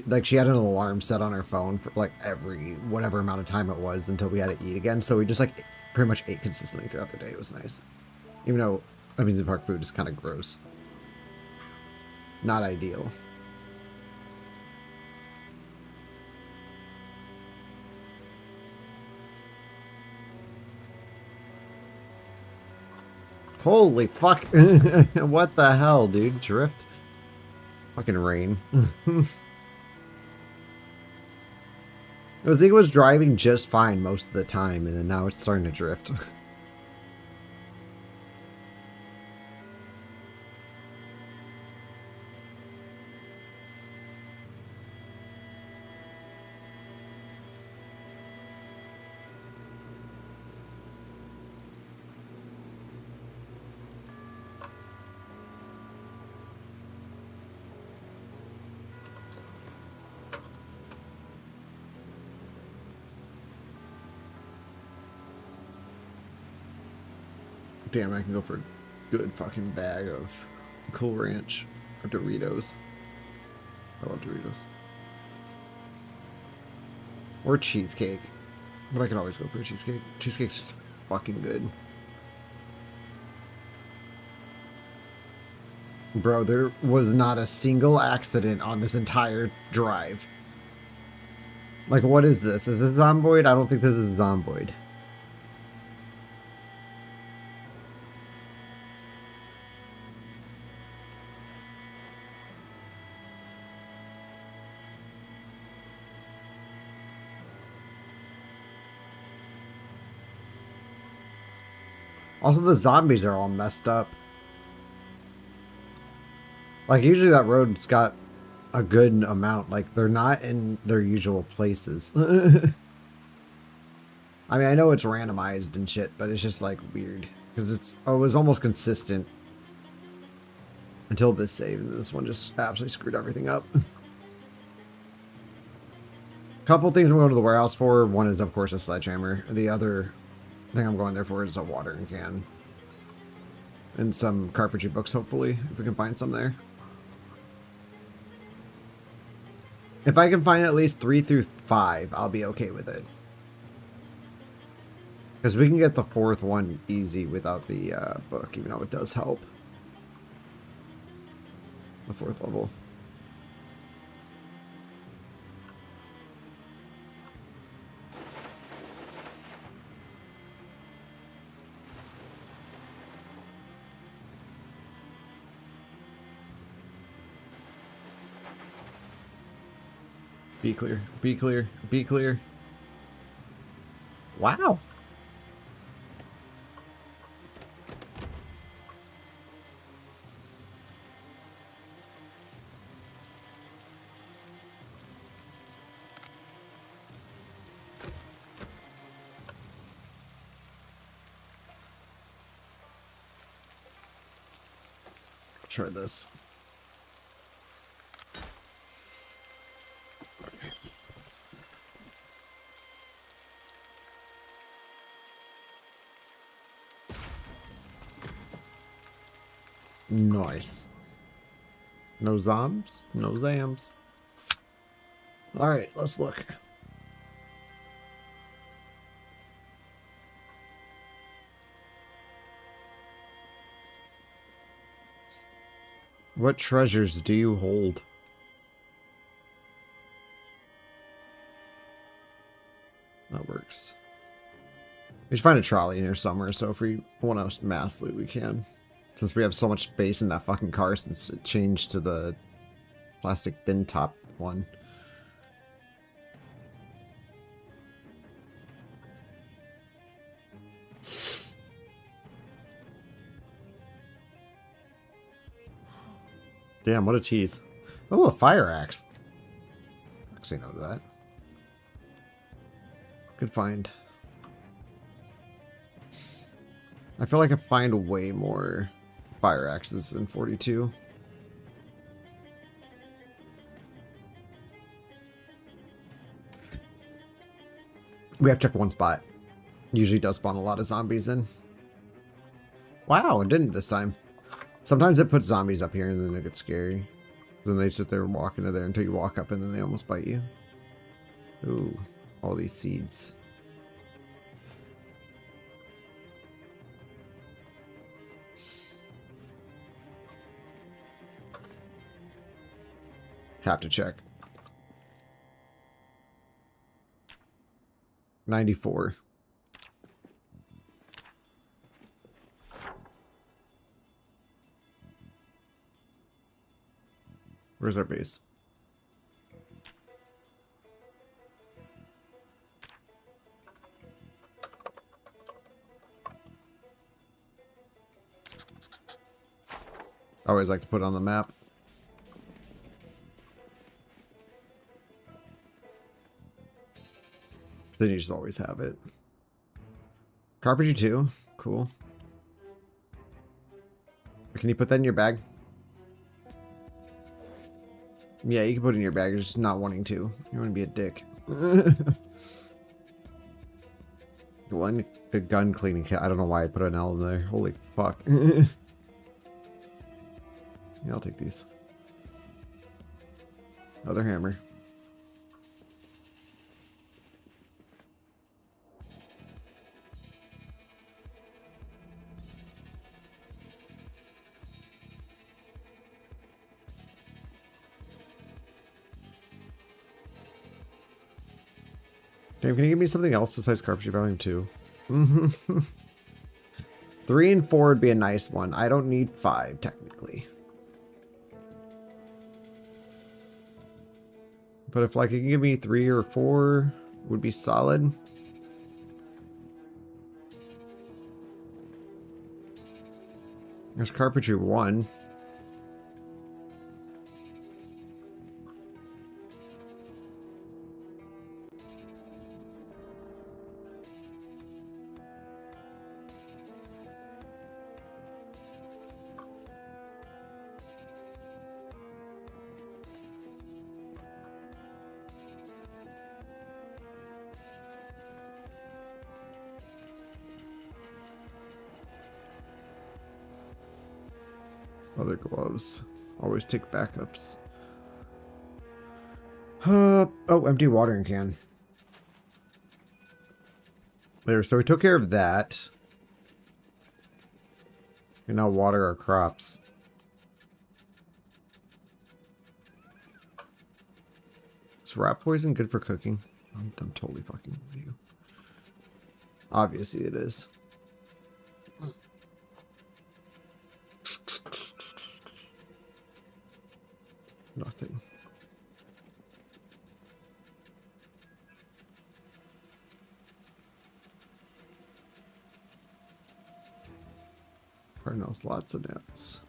like she had an alarm set on her phone for like every whatever amount of time it was until we had to eat again. So we just like pretty much ate consistently throughout the day. It was nice, even though amusement park food is kind of gross, not ideal. Holy fuck! What the hell, dude? Drift. Fucking rain. I think it was driving just fine most of the time, and then now it's starting to drift. Damn, I can go for a good fucking bag of Cool Ranch or Doritos. I love Doritos. Or cheesecake. But I can always go for a cheesecake. Cheesecake's just fucking good. Bro, there was not a single accident on this entire drive. Like, what is this? Is this Zomboid? I don't think this is Zomboid. Also, the zombies are all messed up. Like, usually that road's got a good amount. Like, they're not in their usual places. I mean, I know it's randomized and shit, but it's just, like, weird. Because it was almost consistent until this save, and this one just absolutely screwed everything up. Couple things I'm going to the warehouse for. One is, of course, a sledgehammer. The other thing I'm going there for is a watering can. And some carpentry books, hopefully, if we can find some there. If I can find at least 3 through 5, I'll be okay with it. Because we can get the 4th one easy without the book, even though it does help. The 4th level. Be clear, be clear, be clear. Wow. Try this. Nice. No zombs, no zams. All right, let's look. What treasures do you hold? That works. We should find a trolley in here somewhere, so if we want to mass loot, we can. Since we have so much space in that fucking car since it changed to the plastic bin top one. Damn, what a tease. Oh, a fire axe. I'll say no to that. Good find. I feel like I find way more fire axes in 42. We have to check one spot. Usually does spawn a lot of zombies in. Wow, it didn't this time. Sometimes it puts zombies up here and then it gets scary. Then they sit there and walk into there until you walk up and then they almost bite you. Ooh, all these seeds. Have to check. 94. Where's our base? I always like to put it on the map. Then you just always have it. Carpentry 2. Cool. Can you put that in your bag? Yeah, you can put it in your bag. You're just not wanting to. You want to be a dick. The gun cleaning kit. I don't know why I put an L in there. Holy fuck. Yeah, I'll take these. Another hammer. Damn, can you give me something else besides Carpentry Volume 2? 3 and 4 would be a nice one. I don't need 5, technically. But if, like, you can give me 3 or 4, would be solid. There's Carpentry 1. Other gloves. Always take backups. Oh, empty watering can. There, so we took care of that. We now water our crops. Is rat poison good for cooking? I'm totally fucking with you. Obviously it is. Nothing. Cardinals, lots of nails.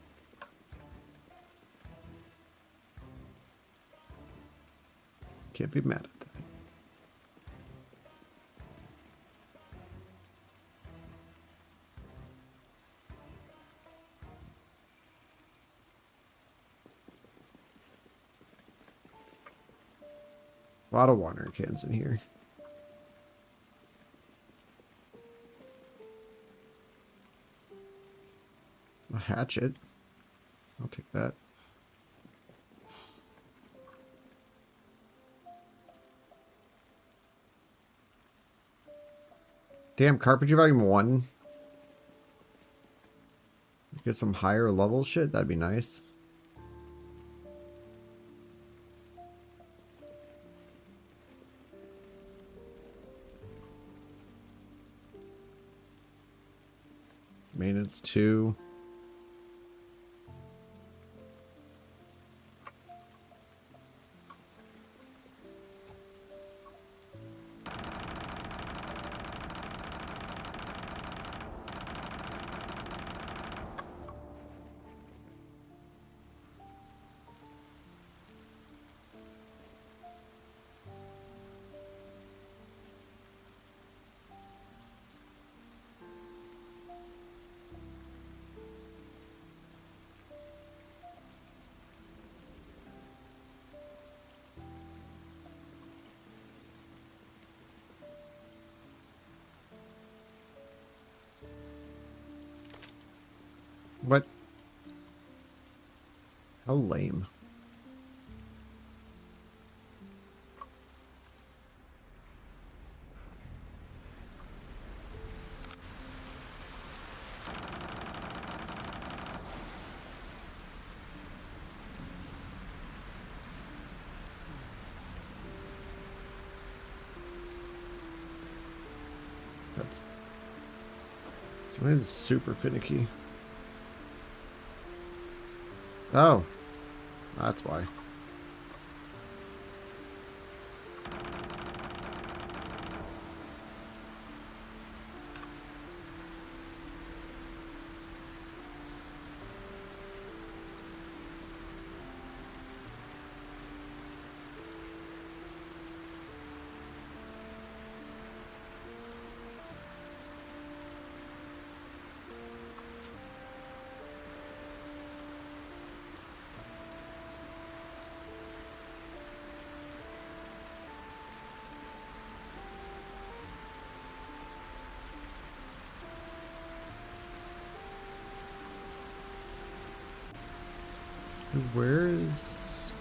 Can't be mad at that. A lot of watering cans in here. A hatchet. I'll take that. Damn, Carpentry Volume 1. Get some higher level shit, that'd be nice. Maintenance 2. What? How lame. That's... Somebody's super finicky. Oh, that's why. Where is...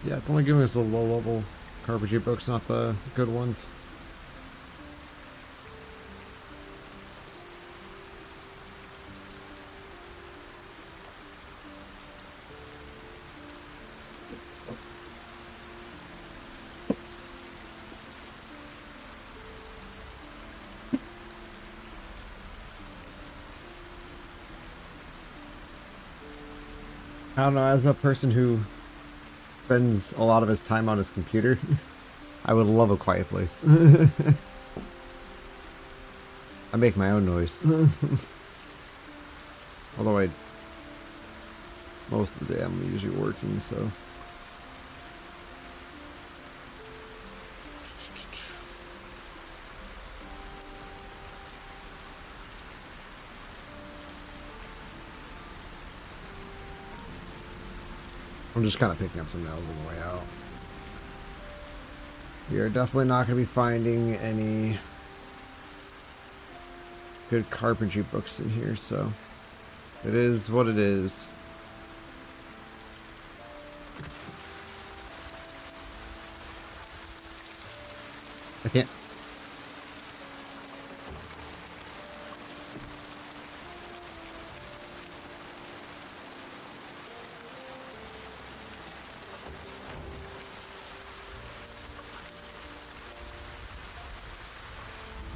Yeah, it's only giving us the low-level carpentry books, not the good ones. I don't know, as a person who spends a lot of his time on his computer, I would love a quiet place. I make my own noise. Although most of the day I'm usually working, so. I'm just kind of picking up some nails on the way out. We are definitely not going to be finding any good carpentry books in here, so It is what it is. I can't.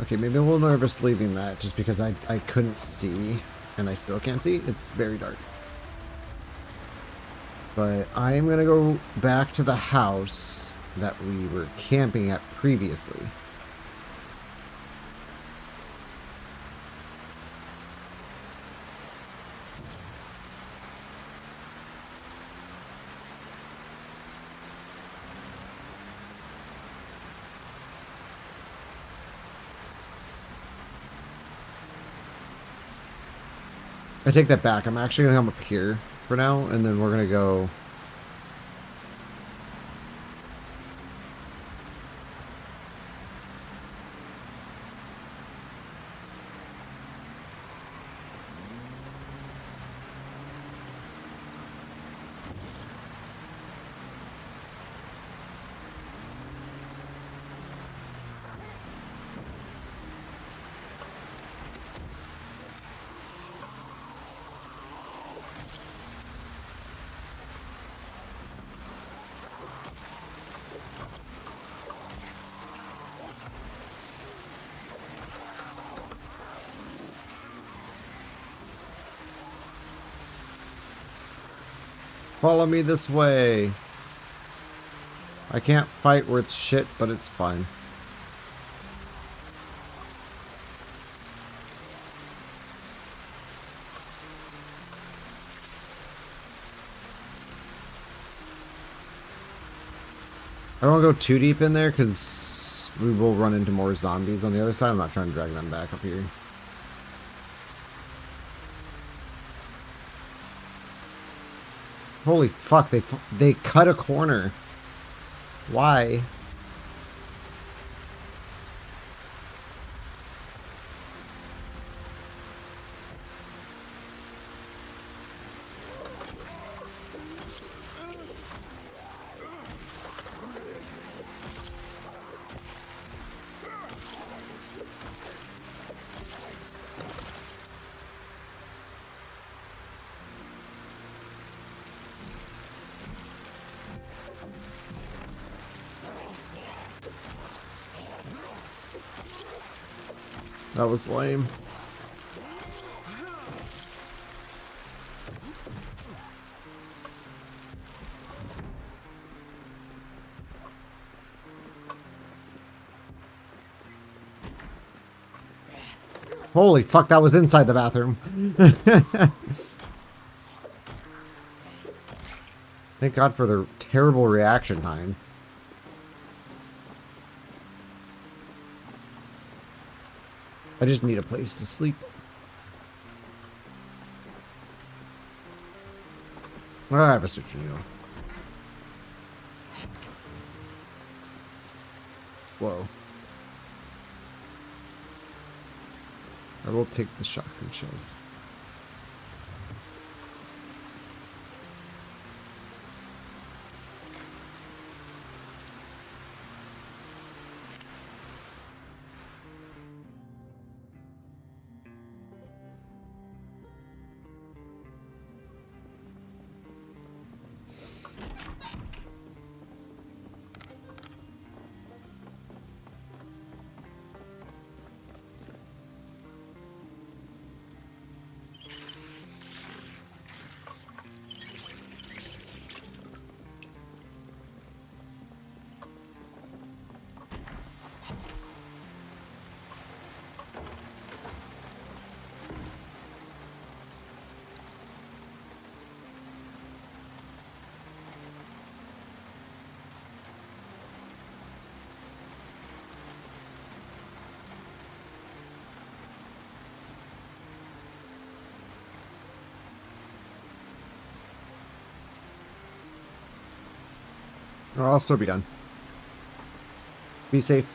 Okay, maybe a little nervous leaving that just because I couldn't see, and I still can't see. It's very dark. But I am going to go back to the house that we were camping at previously. I take that back. I'm actually going to come up here for now, and then we're going to go... Follow me this way. I can't fight worth shit, but it's fine. I don't want to go too deep in there because we will run into more zombies on the other side. I'm not trying to drag them back up here. Holy fuck, they cut a corner. Why? That was lame. Holy fuck, that was inside the bathroom. Thank God for the terrible reaction time. I just need a place to sleep. I have a switch needle. Whoa. I will take the shotgun shells. Or I'll still be done. Be safe.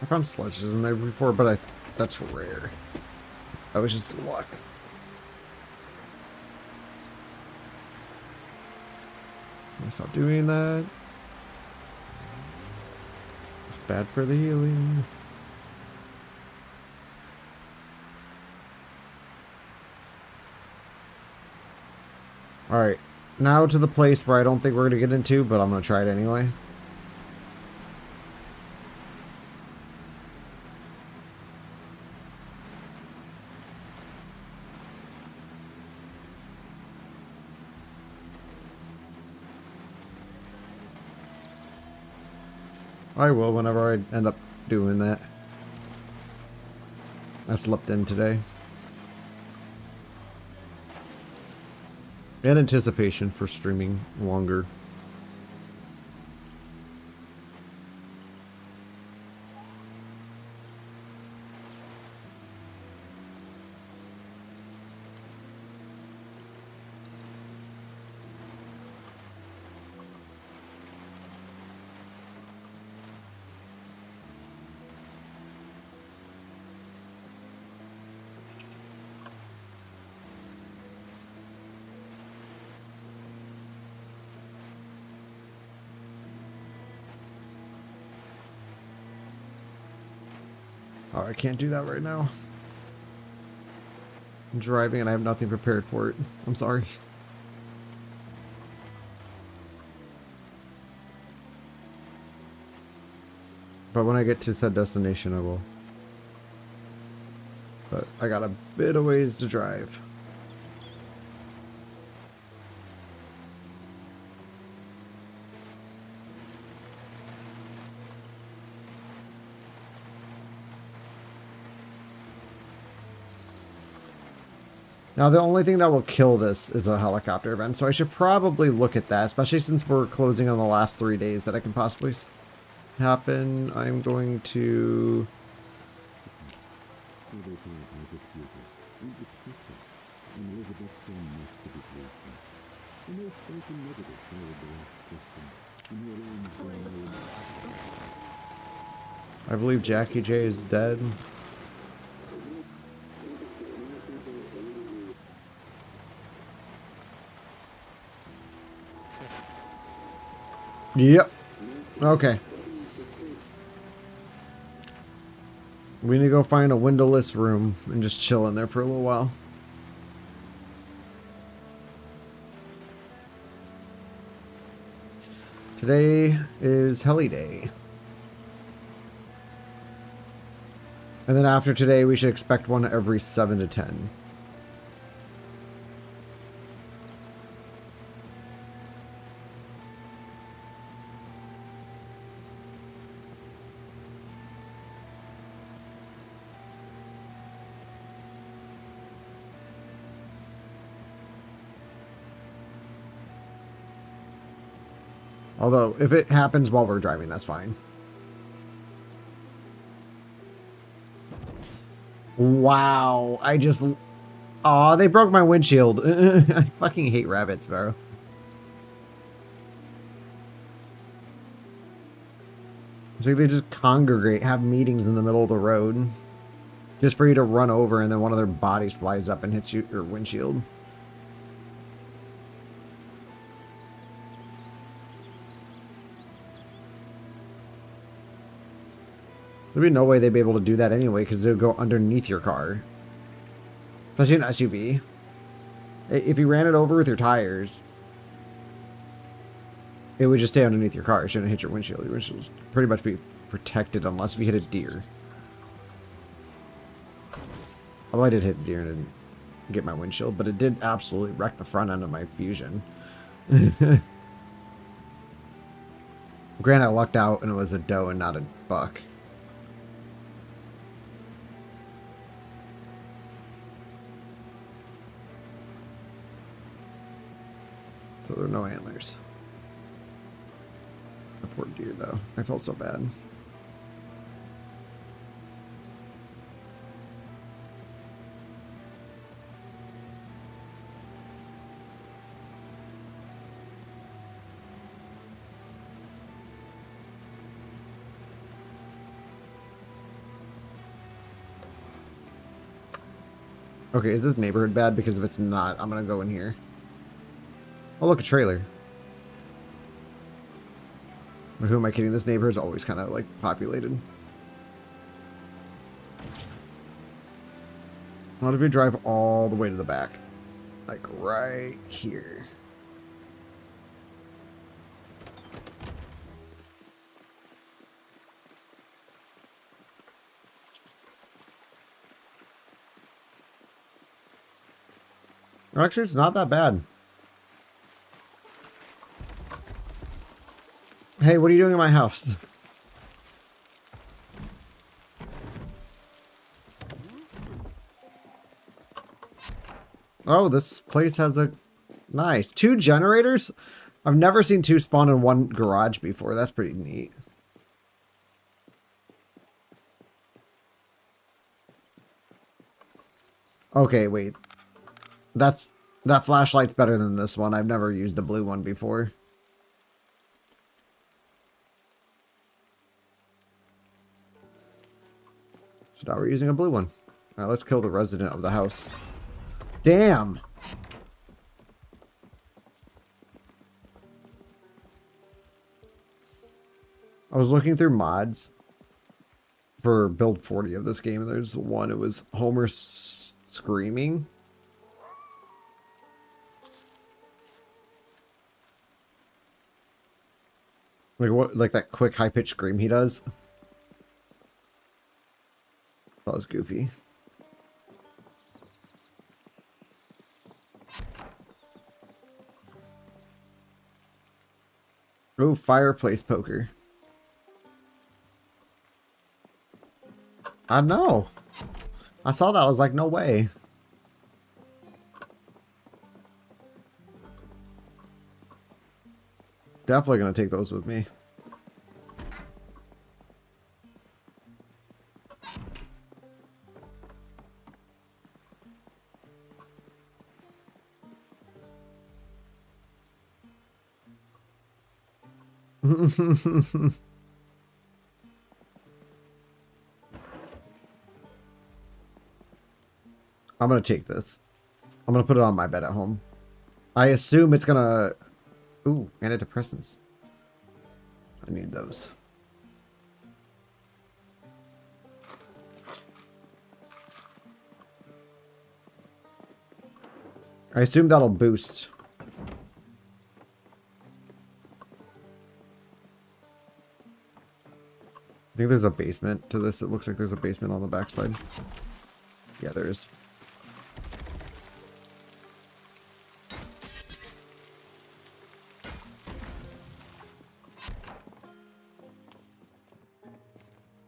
found sledges in there before, but that's rare. That was just luck. Stop doing that. It's bad for the healing. Alright, now to the place where I don't think we're going to get into, but I'm going to try it anyway. I will whenever I end up doing that. I slept in today. In anticipation for streaming longer. Oh, I can't do that right now. I'm driving and I have nothing prepared for it. I'm sorry. But when I get to said destination, I will. But I got a bit of ways to drive. Now, the only thing that will kill this is a helicopter event, so I should probably look at that, especially since we're closing on the last 3 days that I can possibly happen. I'm going to... I believe Jackie J is dead. Yep. Okay. We need to go find a windowless room and just chill in there for a little while. Today is heli day. And then after today, we should expect one every 7 to 10. Although, if it happens while we're driving, that's fine. Wow, I just... Aw, they broke my windshield. I fucking hate rabbits, bro. It's like they just congregate, have meetings in the middle of the road. Just for you to run over and then one of their bodies flies up and hits your windshield. There'd be no way they'd be able to do that anyway, because they would go underneath your car. Especially an SUV. If you ran it over with your tires, it would just stay underneath your car. It shouldn't hit your windshield. Your windshield would pretty much be protected unless if you hit a deer. Although I did hit a deer and didn't get my windshield, but it did absolutely wreck the front end of my Fusion. Granted, I lucked out and it was a doe and not a buck. So there are no antlers. A poor deer, though. I felt so bad. Okay, is this neighborhood bad? Because if it's not, I'm gonna go in here. Oh, look, a trailer. Who am I kidding? This neighborhood is always kind of like populated. What if we drive all the way to the back? Like right here. Actually, it's not that bad. Hey, what are you doing in my house? Oh, this place has a... Nice. 2 generators? I've never seen 2 spawn in one garage before. That's pretty neat. Okay, wait. That flashlight's better than this one. I've never used a blue one before. So now we're using a blue one. Alright, let's kill the resident of the house. Damn! I was looking through mods for build 40 of this game, and there's one, it was Homer screaming. Like what? Like that quick high-pitched scream he does. That was goofy. Oh, fireplace poker. I know. I saw that. I was like, no way. Definitely gonna take those with me. I'm gonna take this. I'm gonna put it on my bed at home. I assume it's gonna... Ooh, antidepressants. I need those. I assume that'll boost. I think there's a basement to this. It looks like there's a basement on the backside. Yeah, there is.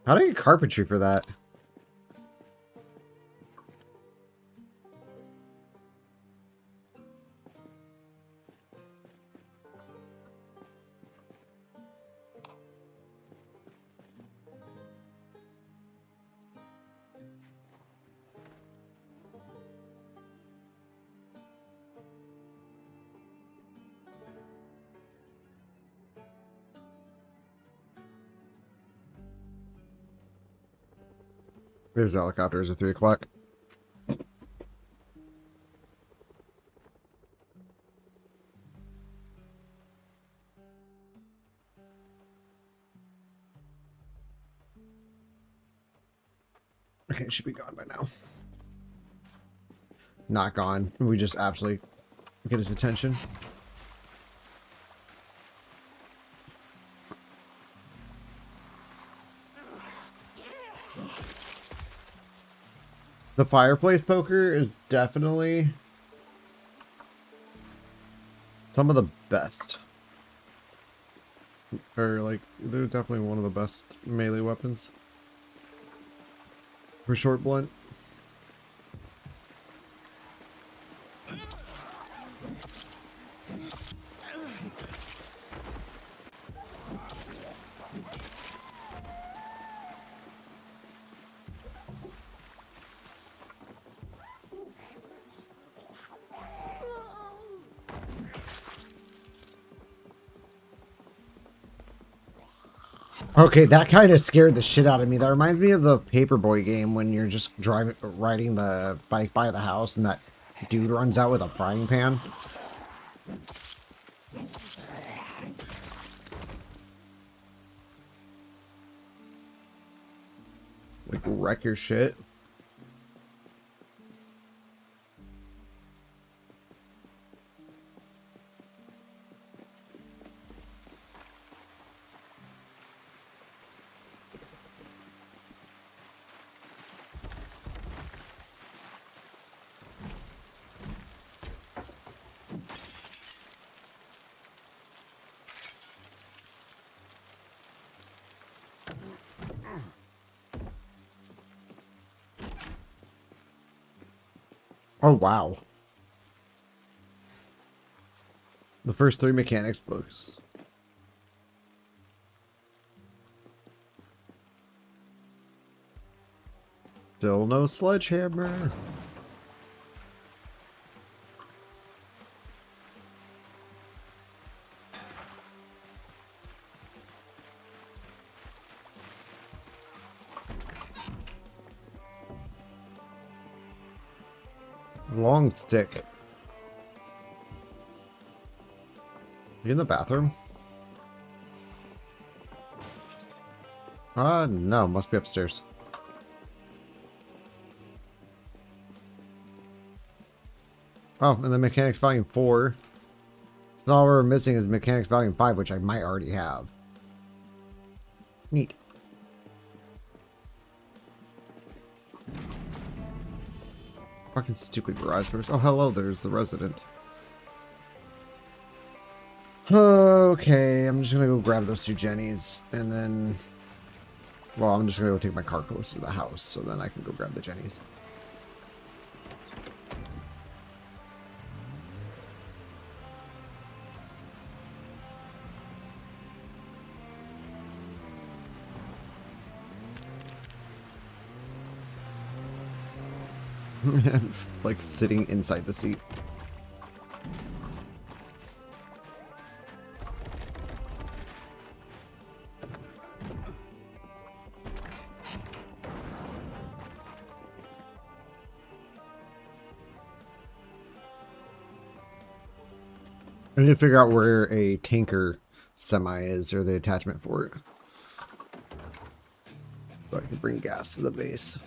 How do I get carpentry for that? There's helicopters at 3 o'clock. Okay, it should be gone by now. Not gone. We just absolutely get his attention. The fireplace poker is definitely some of the best. Or like, they're definitely one of the best melee weapons. For short blunt. Okay, that kind of scared the shit out of me. That reminds me of the Paperboy game when you're just riding the bike by the house and that dude runs out with a frying pan. Like, wreck your shit. Oh, wow. The first 3 mechanics books. Still no sledgehammer. Long stick. You in the bathroom? No, must be upstairs. Oh, and then Mechanics Volume 4. So all we're missing is Mechanics Volume 5, which I might already have. Neat. Fucking stupid garage first. Oh, hello, there's the resident. Okay, I'm just gonna go grab those 2 Jennies, and then... Well, I'm just gonna go take my car closer to the house, so then I can go grab the Jennies. Like sitting inside the seat. I need to figure out where a tanker semi is, or the attachment for it, so I can bring gas to the base.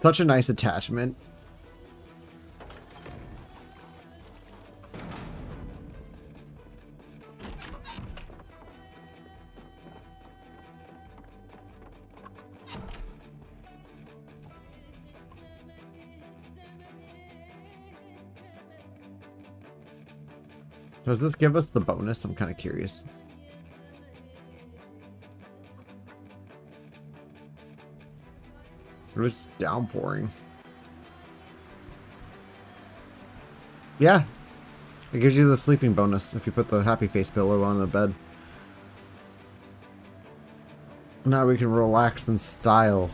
Such a nice attachment. Does this give us the bonus? I'm kind of curious. It was downpouring. Yeah. It gives you the sleeping bonus if you put the happy face pillow on the bed. Now we can relax in style.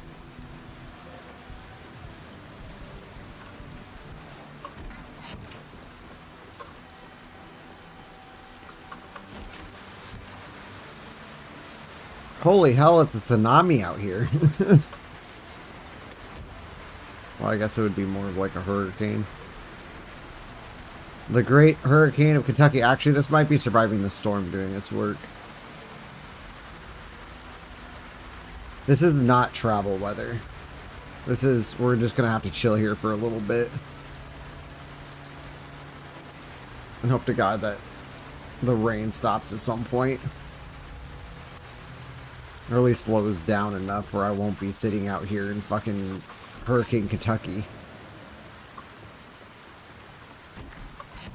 Holy hell, it's a tsunami out here. Well, I guess it would be more of like a hurricane. The Great Hurricane of Kentucky. Actually, this might be surviving the storm doing its work. This is not travel weather. This is, we're just going to have to chill here for a little bit. And hope to God that the rain stops at some point. Or at least slows down enough where I won't be sitting out here in fucking Hurricane Kentucky.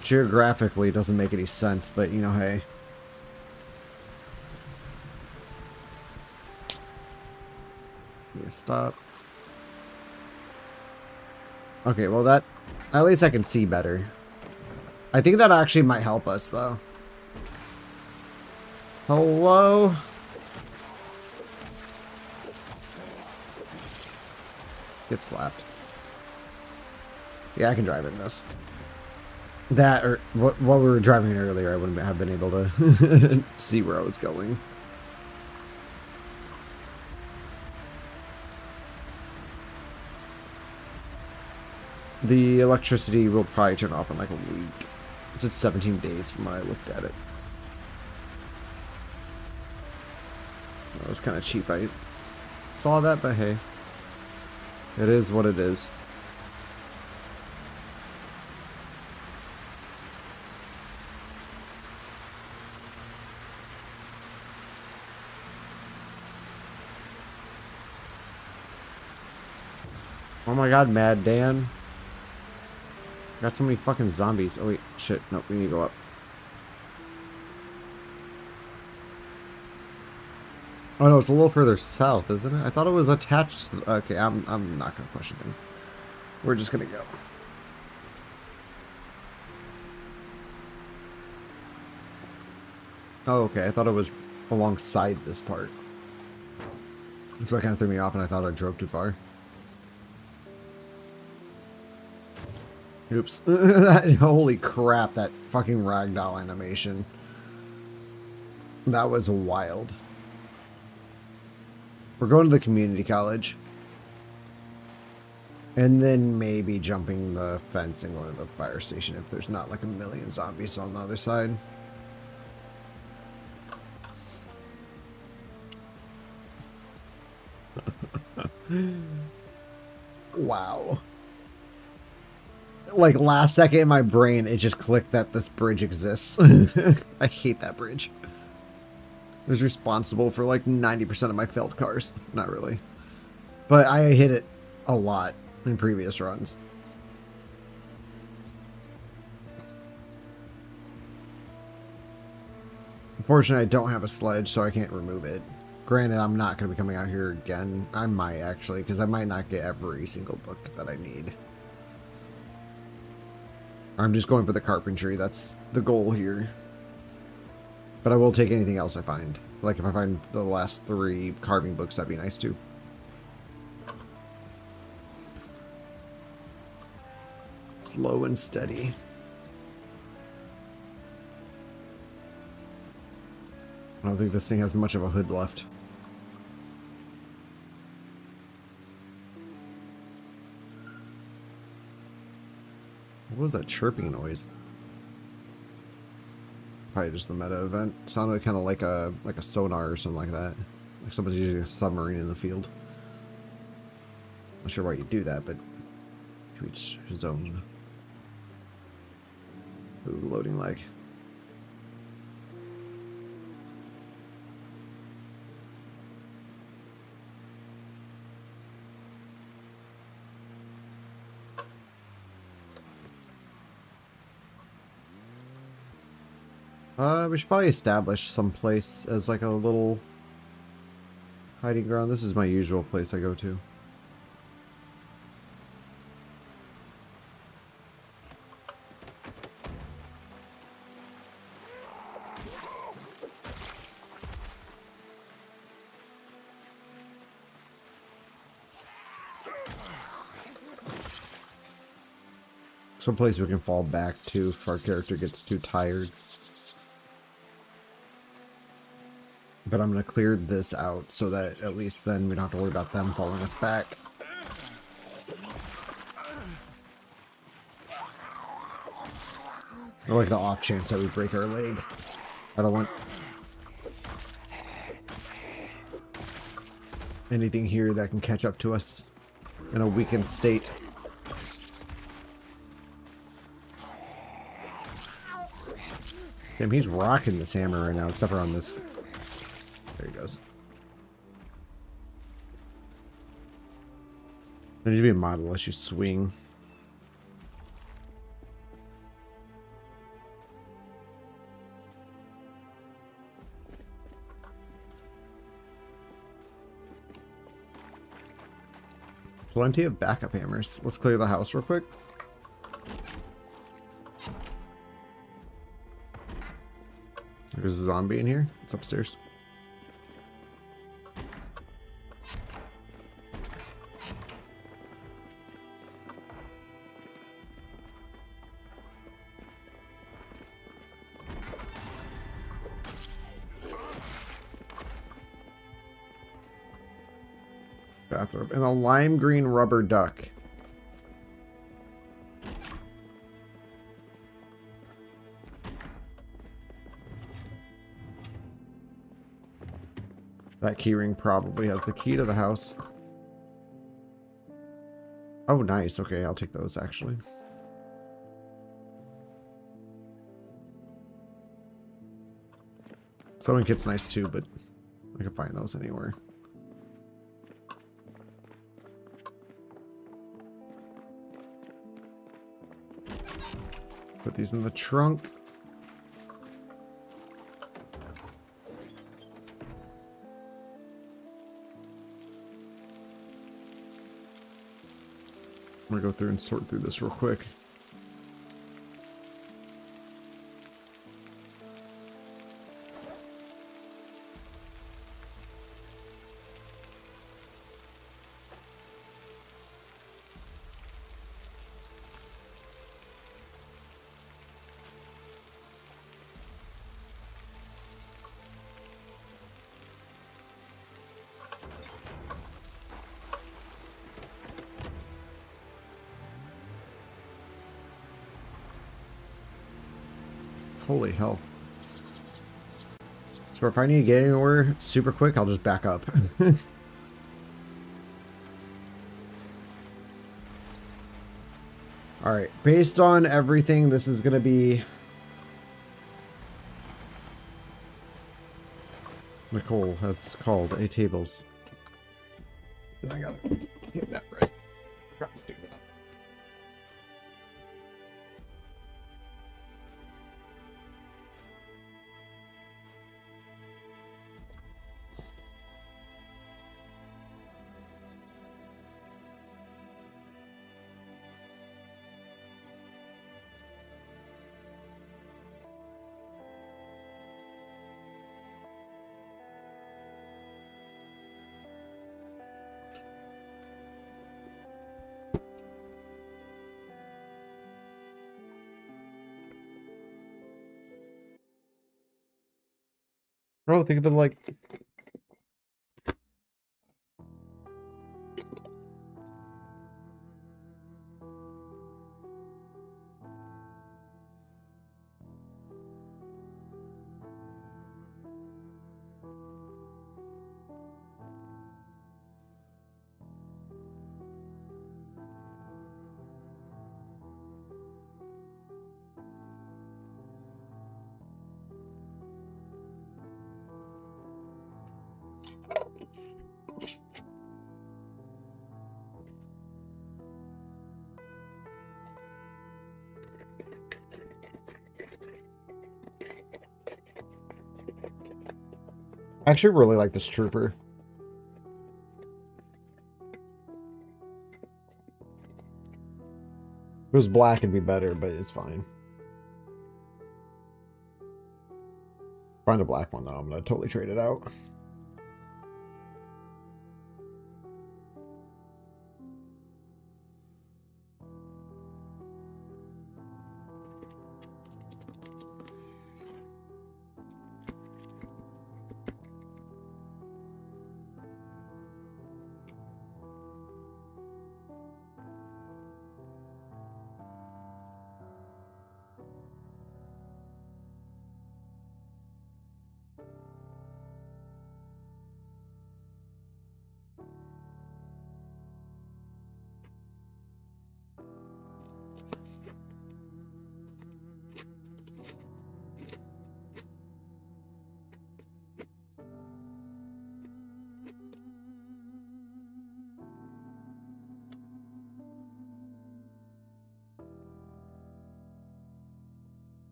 Geographically, it doesn't make any sense, but you know, hey. Stop. Okay, well that... At least I can see better. I think that actually might help us, though. Hello? Get slapped. Yeah, I can drive in this. That, or what we were driving in earlier, I wouldn't have been able to see where I was going. The electricity will probably turn off in like a week. It's 17 days from when I looked at it. That was kind of cheap. I saw that, but hey. It is what it is. Oh my god, Mad Dan. Got so many fucking zombies. Oh wait, shit. Nope, we need to go up. Oh no, it's a little further south, isn't it? I thought it was attached to the... Okay, I'm not gonna question things. We're just gonna go. Oh, okay. I thought it was alongside this part. That's what kind of threw me off, and I thought I drove too far. Oops. Holy crap, that fucking ragdoll animation. That was wild. We're going to the community college. And then maybe jumping the fence and going to the fire station if there's not like a million zombies on the other side. Wow. Like last second in my brain, it just clicked that this bridge exists. I hate that bridge. It was responsible for like 90% of my failed cars. Not really. But I hit it a lot in previous runs. Unfortunately, I don't have a sledge, so I can't remove it. Granted, I'm not going to be coming out here again. I might actually, because I might not get every single book that I need. I'm just going for the carpentry. That's the goal here. But I will take anything else I find. Like if I find the last 3 carving books, that'd be nice too. Slow and steady. I don't think this thing has much of a hood left. What was that chirping noise? Probably just the meta event. Sounded kind of like a sonar or something like that. Like somebody's using a submarine in the field. Not sure why you do that, but to each his own. Ooh, loading lag. We should probably establish some place as like a little hiding ground. This is my usual place I go to. Some place we can fall back to if our character gets too tired. But I'm going to clear this out so that at least then we don't have to worry about them following us back. Or like the off chance that we break our leg. I don't want anything here that can catch up to us in a weakened state. Damn, he's rocking this hammer right now, except for on this. There he goes. There needs to be a model unless you swing. Plenty of backup hammers. Let's clear the house real quick. There's a zombie in here. It's upstairs. Bathrobe and a lime green rubber duck. That keyring probably has the key to the house. Oh, nice. Okay, I'll take those actually. Sewing kit's nice too, but I can find those anywhere. Put these in the trunk. I'm gonna go through and sort through this real quick. Holy hell. So if I need to get anywhere super quick, I'll just back up. Alright, based on everything, this is going to be... Nicole has called a tables. I gotta get that right. Oh, think of it like... I actually really like this trooper. If it was black, it'd be better, but it's fine. Find a black one, though. I'm going to totally trade it out.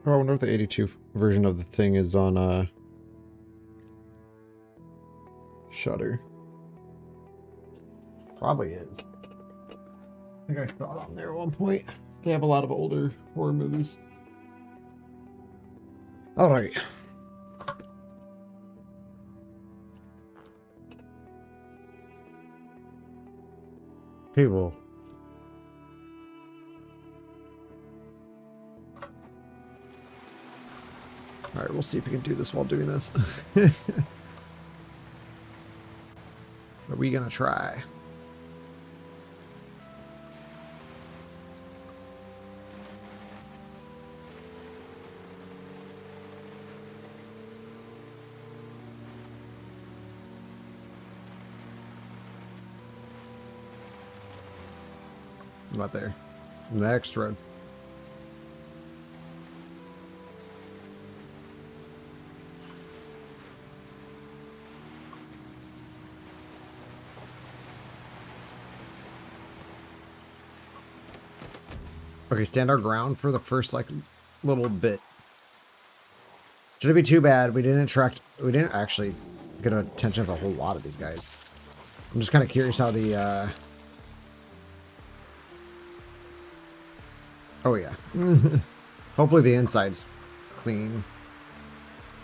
Oh, I wonder if the 82 version of the thing is on Shudder. Probably is. I think I saw it on there at one point. They have a lot of older horror movies. All right. People. All right, we'll see if we can do this while doing this. Are we gonna try? About there. Next road. Okay, stand our ground for the first like little bit. Shouldn't be too bad. We didn't actually get attention of a whole lot of these guys. I'm just kind of curious how the oh yeah. Hopefully the inside's clean.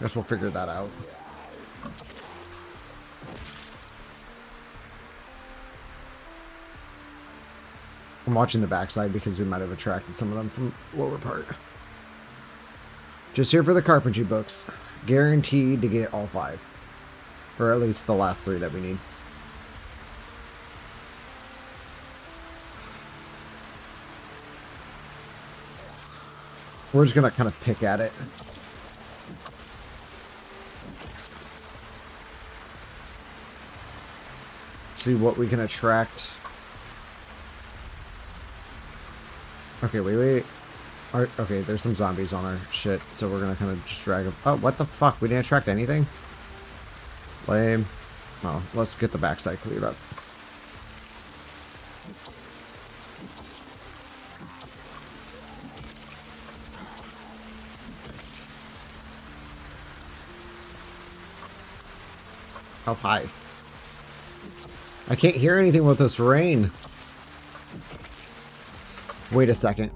Guess we'll figure that out. I'm watching the backside because we might have attracted some of them from lower part. Just here for the carpentry books. Guaranteed to get all 5. Or at least the last 3 that we need. We're just gonna kind of pick at it. See what we can attract. Okay, wait. Okay, there's some zombies on our shit, so we're gonna kind of just drag them. Oh, what the fuck? We didn't attract anything? Lame. Oh, let's get the backside cleared up. How high? I can't hear anything with this rain. Wait a second.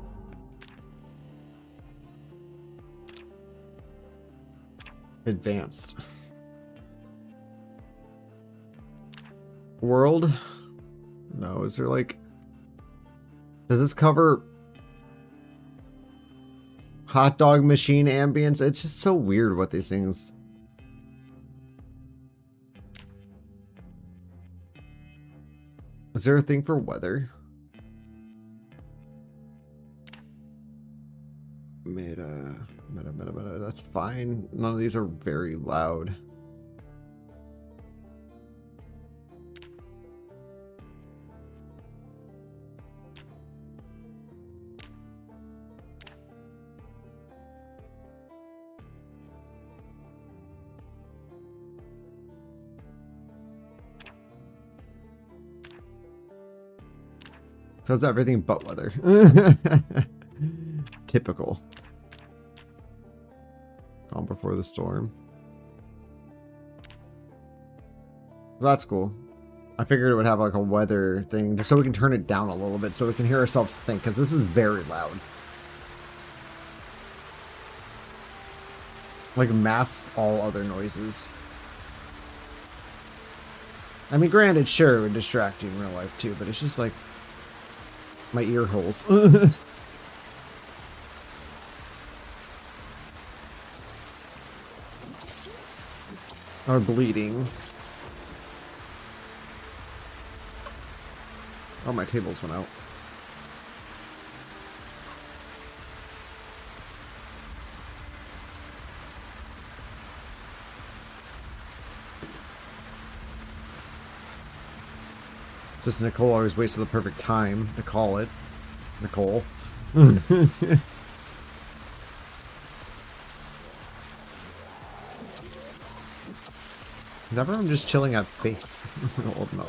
Advanced. World? No, is there like... Does this cover... hot dog machine ambience? It's just so weird what these things... Is there a thing for weather? Meta. That's fine. None of these are very loud. So it's everything but weather. Typical. Calm before the storm. Well, that's cool. I figured it would have like a weather thing just so we can turn it down a little bit so we can hear ourselves think, because this is very loud. Like masks all other noises. I mean, granted, sure, it would distract you in real life too, but it's just like my ear holes. Are bleeding. Oh, my tables went out. This Nicole always waits for the perfect time to call it. Nicole. Is everyone just chilling at base? Oh no.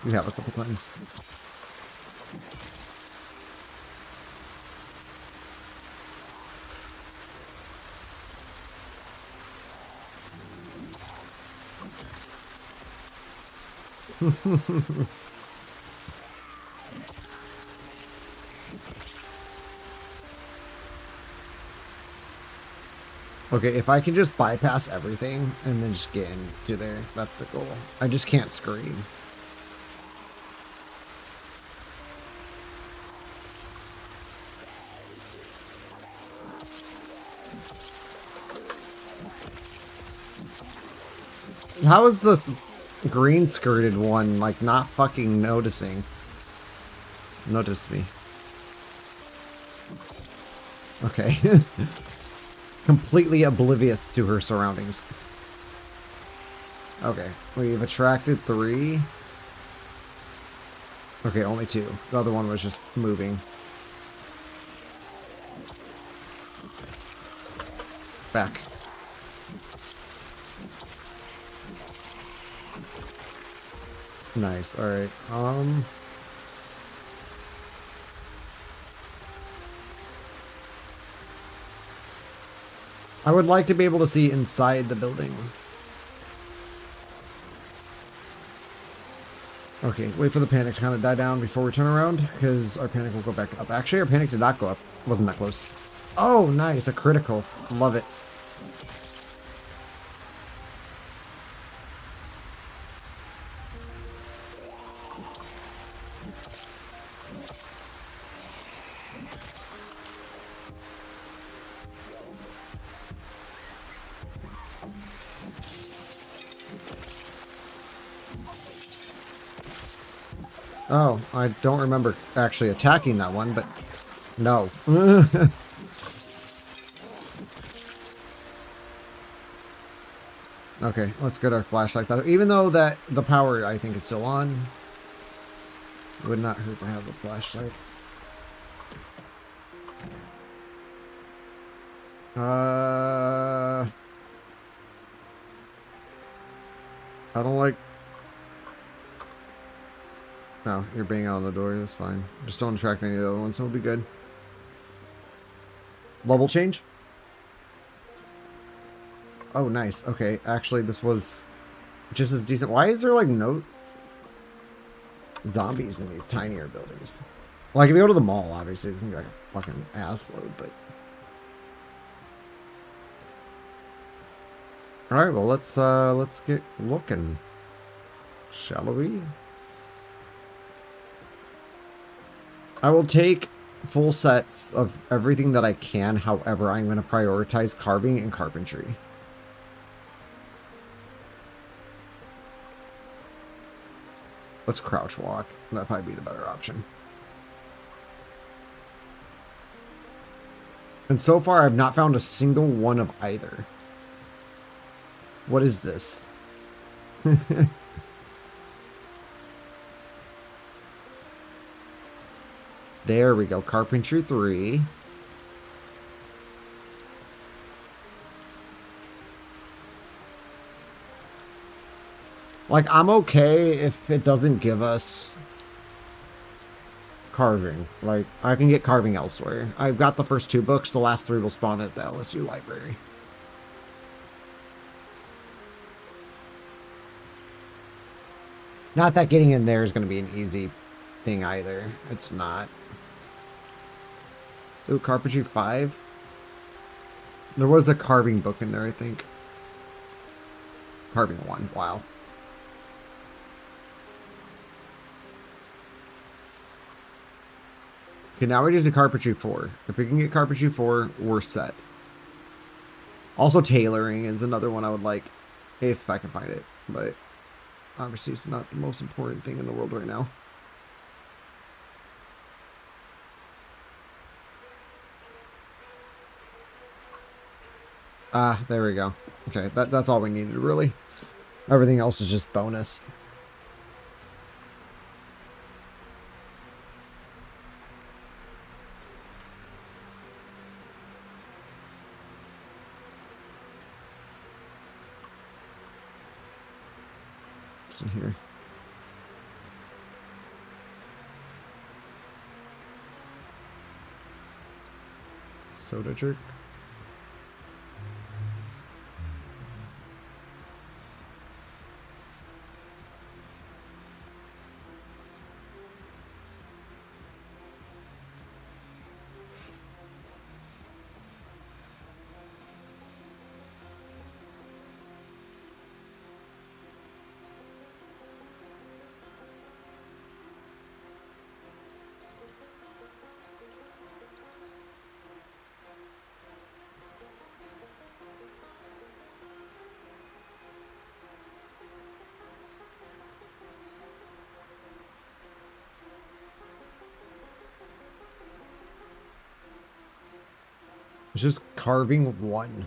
We have a couple times. Okay, if I can just bypass everything and then just get into there, that's the goal. I just can't scream. How is this green skirted one like not fucking noticing? Notice me. Okay. Completely oblivious to her surroundings. Okay, we've attracted 3. Okay, only 2. The other one was just moving. Back. Nice, alright. I would like to be able to see inside the building. Okay, wait for the panic to kind of die down before we turn around, because our panic will go back up. Actually, our panic did not go up. Wasn't that close. Oh, nice. A critical. Love it. Oh, I don't remember actually attacking that one, but no. Okay, let's get our flashlight. Even though that the power, I think, is still on, it would not hurt to have a flashlight. I don't like... No, you're banging on the door. That's fine. Just don't attract any of the other ones, so we'll be good. Level change? Oh, nice. Okay, actually, this was just as decent. Why is there, like, no zombies in these tinier buildings? Like, if you go to the mall, obviously, it's gonna be like a fucking ass load, but... Alright, well, let's get looking. Shall we? I will take full sets of everything that I can. However, I'm going to prioritize carving and carpentry. Let's crouch walk. That'd probably be the better option. And so far, I've not found a single one of either. What is this? There we go. Carpentry 3. Like, I'm okay if it doesn't give us carving. Like, I can get carving elsewhere. I've got the first 2 books. The last 3 will spawn at the LSU library. Not that getting in there is going to be an easy thing either. It's not. Ooh, Carpentry 5? There was a carving book in there, I think. Carving 1. Wow. Okay, now we get to Carpentry 4. If we can get Carpentry 4, we're set. Also, tailoring is another one I would like, if I can find it. But obviously, it's not the most important thing in the world right now. Ah, there we go. Okay, that's all we needed, really. Everything else is just bonus. What's in here? Soda jerk. It's just carving one.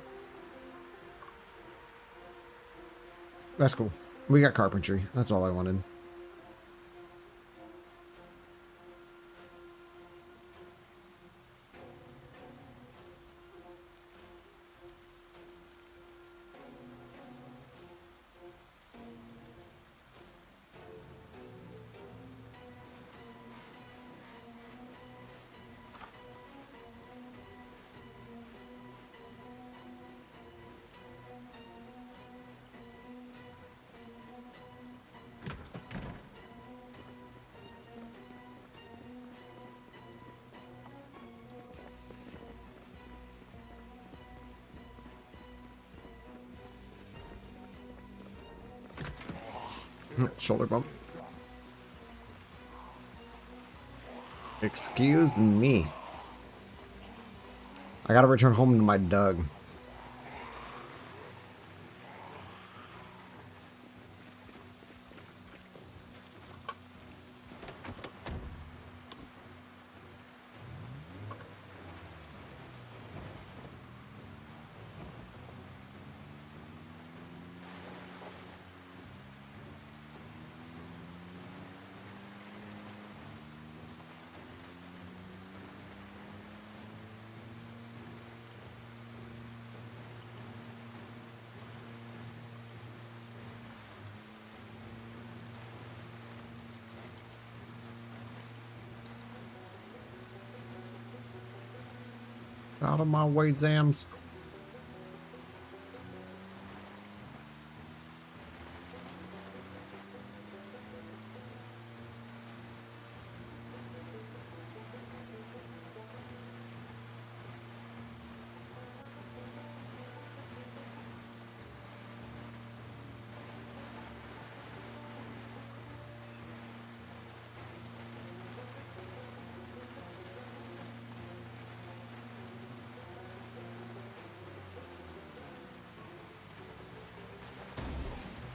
That's cool. We got carpentry. That's all I wanted. Shoulder bump. Excuse me. I gotta return home to my Doug. Out of my way, Zams.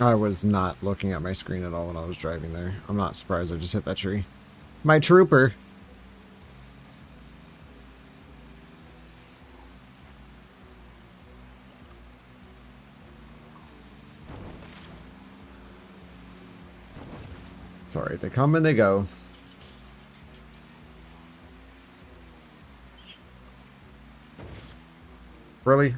I was not looking at my screen at all when I was driving there. I'm not surprised I just hit that tree. My trooper. Sorry, they come and they go. Really?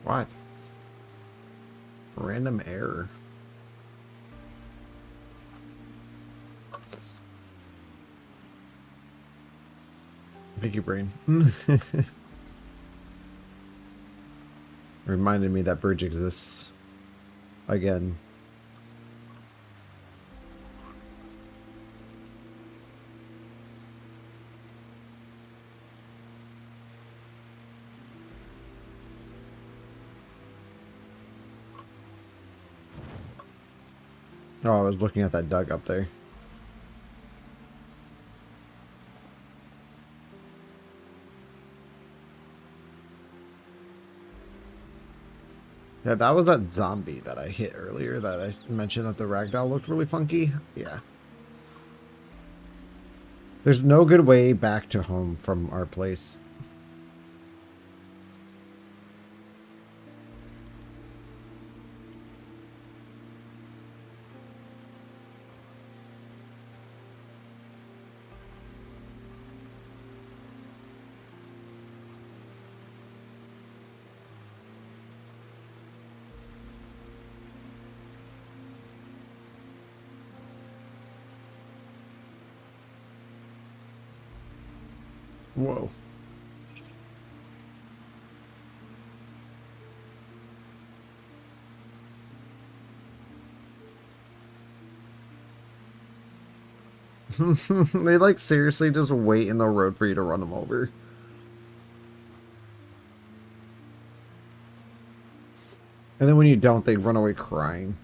What? Random error. Thank you, brain. Reminded me that bridge exists. Again. Oh, I was looking at that Doug up there. Yeah, that was that zombie that I hit earlier that I mentioned that the ragdoll looked really funky. Yeah. There's no good way back to home from our place. Whoa. They like seriously just wait in the road for you to run them over. And then when you don't, they run away crying.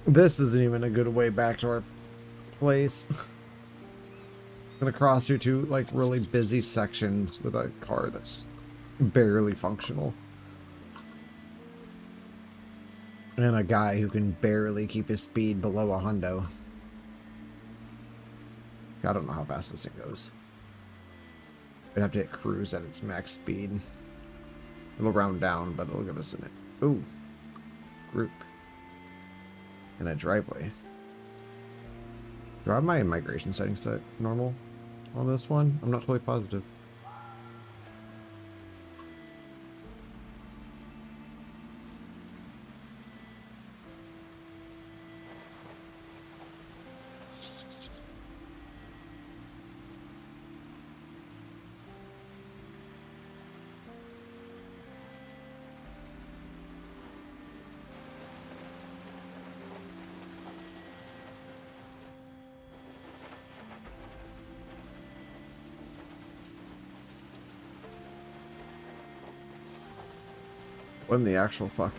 This isn't even a good way back to our place. Gonna cross through two like really busy sections with a car that's barely functional. And a guy who can barely keep his speed below a hundo. I don't know how fast this thing goes. I'd have to hit cruise at its max speed. It'll round down, but it'll give us an... Ooh. Group. And a driveway. Do I have my migration settings set normal on this one? I'm not totally positive. What in the actual fuck?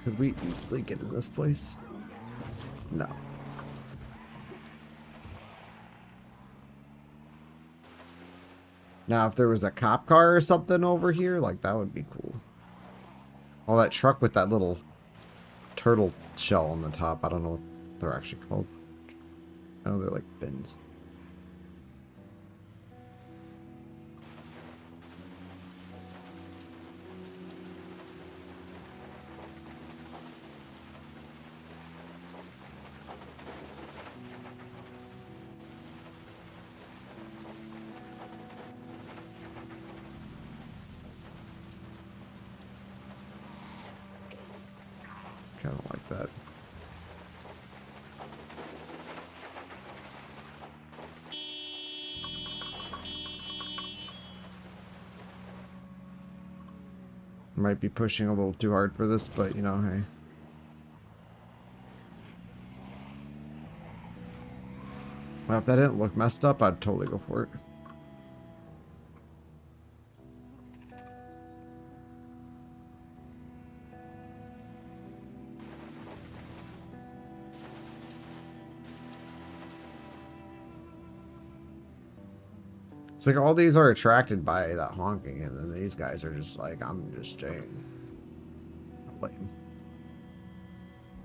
Could we easily get in this place? No. Now, if there was a cop car or something over here, like, that would be cool. Oh, that truck with that little turtle shell on the top. I don't know what they're actually called. I know they're like bins. Kind of like that. Might be pushing a little too hard for this, but you know, hey. Well, if that didn't look messed up, I'd totally go for it. It's like all these are attracted by that honking, and then these guys are just like, I'm just staying. Lame.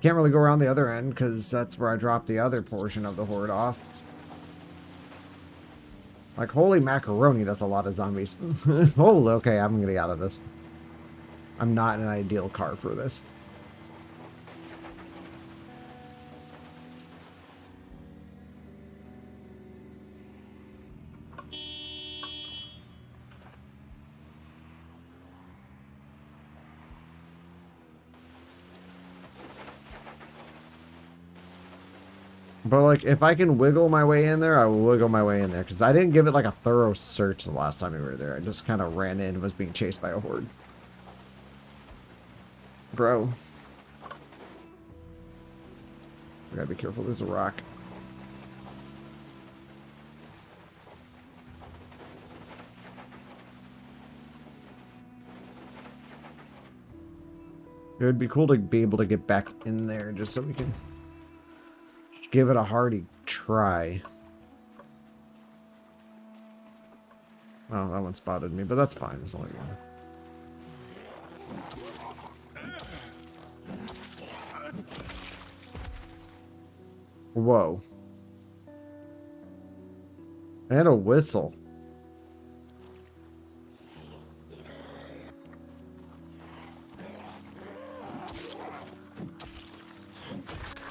Can't really go around the other end because that's where I dropped the other portion of the horde off. Like, holy macaroni, that's a lot of zombies. Oh, okay, I'm gonna get out of this. I'm not in an ideal car for this. But, like, if I can wiggle my way in there, I will wiggle my way in there. Because I didn't give it, like, a thorough search the last time we were there. I just kind of ran in and was being chased by a horde. Bro. I gotta be careful. There's a rock. It would be cool to be able to get back in there just so we can give it a hearty try. Oh, that one spotted me, but that's fine. It's only one. Whoa. And a whistle.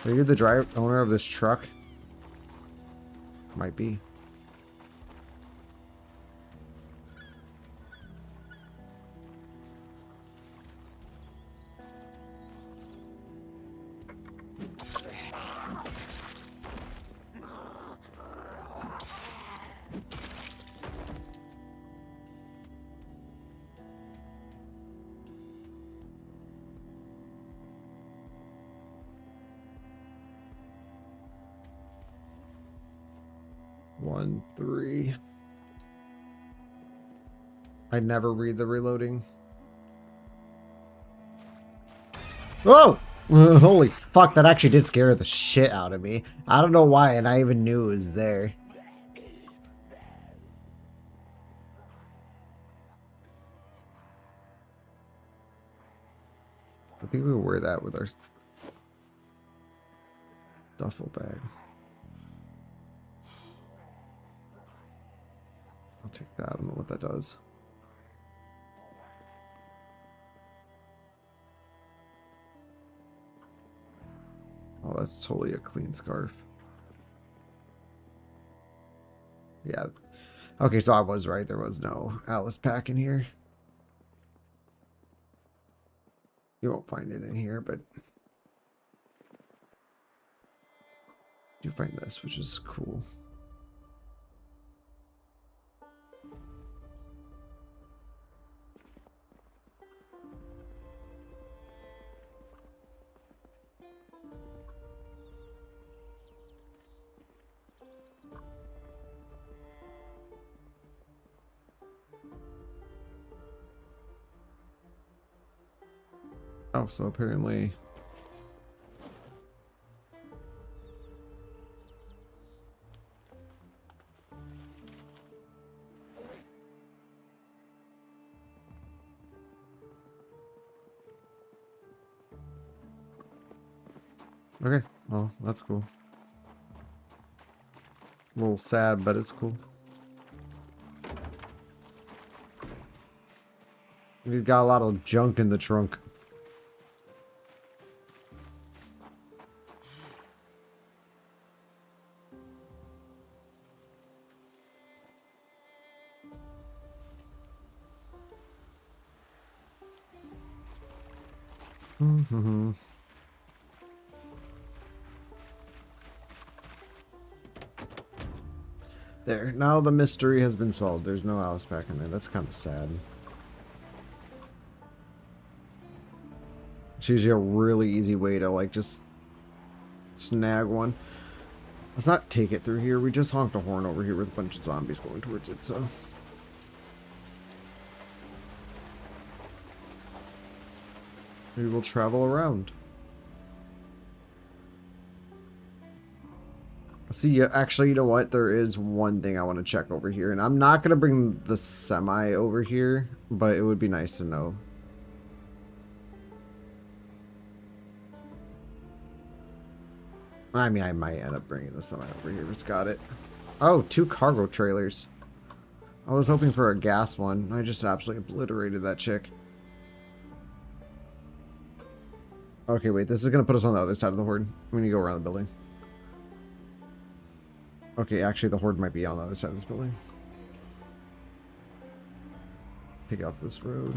Are you the owner of this truck? Might be. One, three. I never read the reloading. Oh! Holy fuck, that actually did scare the shit out of me. I don't know why, and I even knew it was there. I think we wear that with our duffel bag. I'll take that. I don't know what that does. Oh, that's totally a clean scarf. Yeah. Okay, so I was right. There was no Alice pack in here. You won't find it in here, but you find this, which is cool. Oh, so apparently... Okay, well, that's cool. A little sad, but it's cool. We've got a lot of junk in the trunk. Mm-hmm. There. Now the mystery has been solved. There's no Alice pack in there. That's kind of sad. It's usually a really easy way to, like, just snag one. Let's not take it through here. We just honked a horn over here with a bunch of zombies going towards it, so... maybe we'll travel around. See, actually, you know what? There is one thing I want to check over here. And I'm not going to bring the semi over here, but it would be nice to know. I mean, I might end up bringing the semi over here. It's got it. Oh, 2 cargo trailers. I was hoping for a gas one. I just absolutely obliterated that chick. Okay, wait. This is going to put us on the other side of the horde. I'm going to go around the building. Okay, actually, the horde might be on the other side of this building. Pick up this road.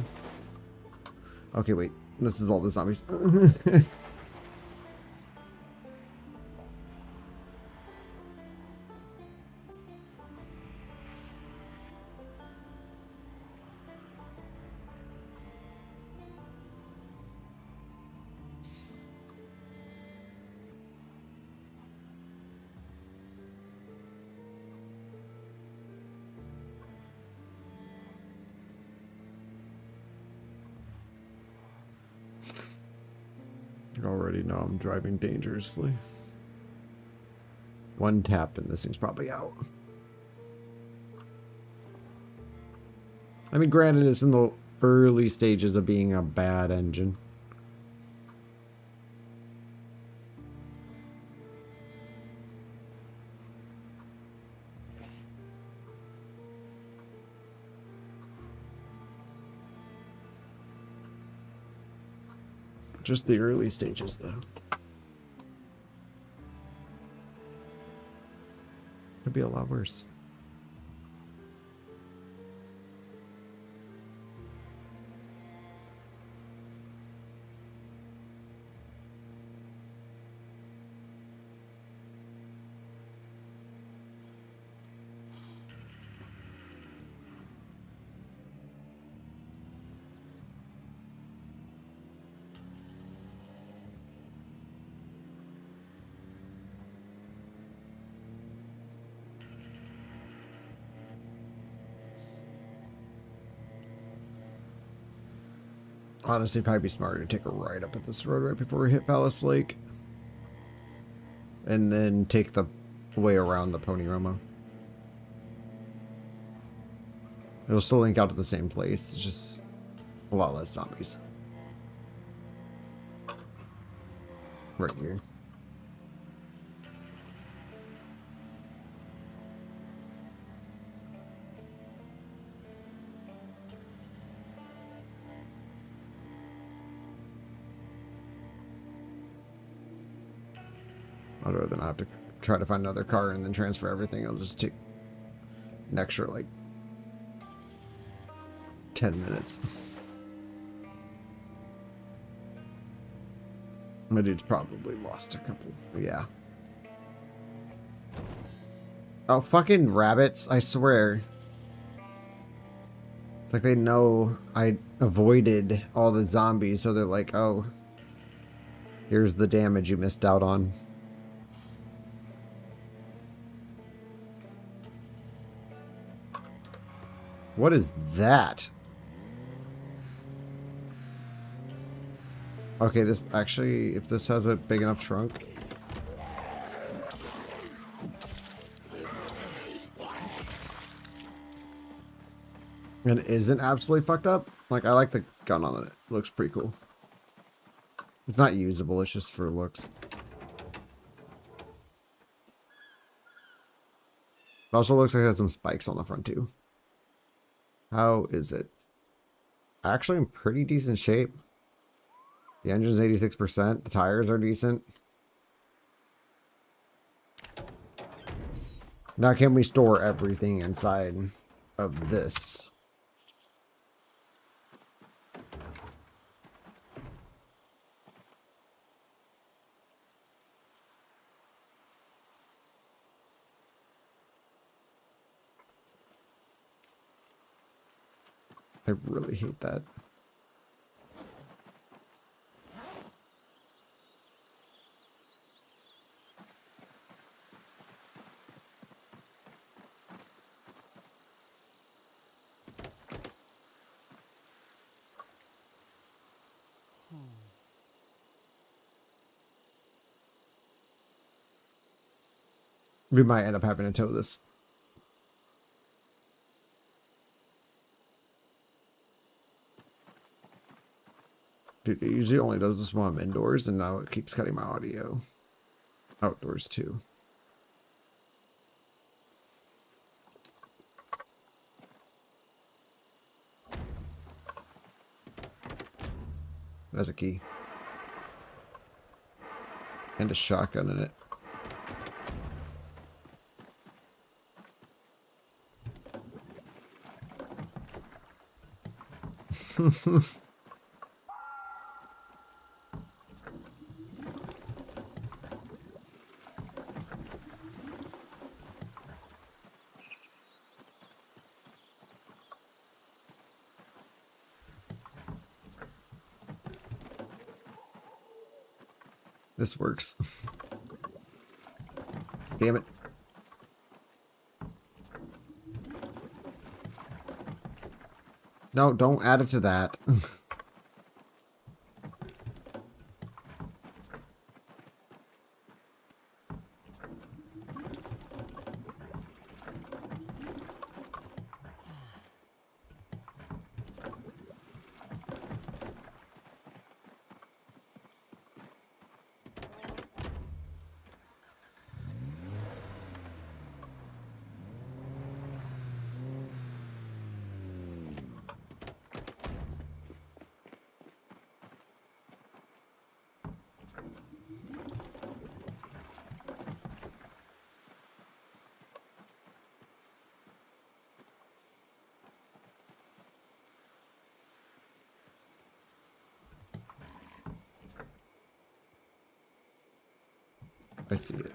Okay, wait. This is all the zombies. You already know I'm driving dangerously. One tap and this thing's probably out. I mean, granted, it's in the early stages of being a bad engine. Just the early stages, though. Could be a lot worse. Honestly, probably be smarter to take a right up at this road right before we hit Palace Lake. And then take the way around the Pony Roma. It'll still link out to the same place. It's just a lot less zombies. Right here. I'd rather not have to try to find another car and then transfer everything. It'll just take an extra, like, 10 minutes. My dude's probably lost a couple. Yeah. Oh, fucking rabbits, I swear. It's like they know I avoided all the zombies, so they're like, oh, here's the damage you missed out on. What is that? Okay, this actually, if this has a big enough trunk. And isn't absolutely fucked up. Like, I like the gun on it. It looks pretty cool. It's not usable, it's just for looks. It also looks like it has some spikes on the front too. How is it? Actually in pretty decent shape. The engine's 86%. The tires are decent. Now can we store everything inside of this? I really hate that. We might end up having to tow this. Dude, it usually only does this when I'm indoors, and now it keeps cutting my audio outdoors too. That's a key. And a shotgun in it. This works. Damn it. No, don't add it to that. I see it.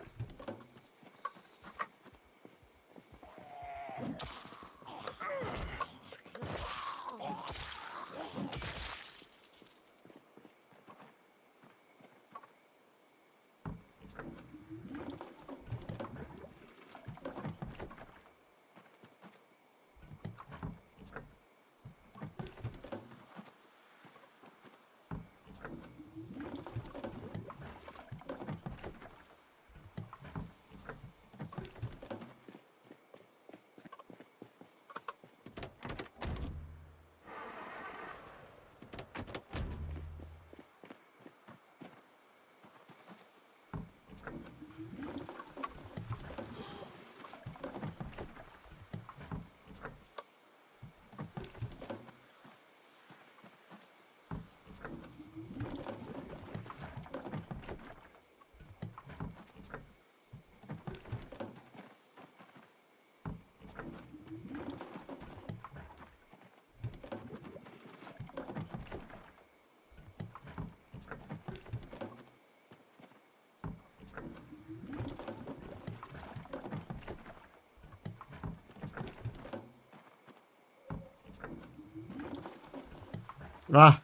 Ah,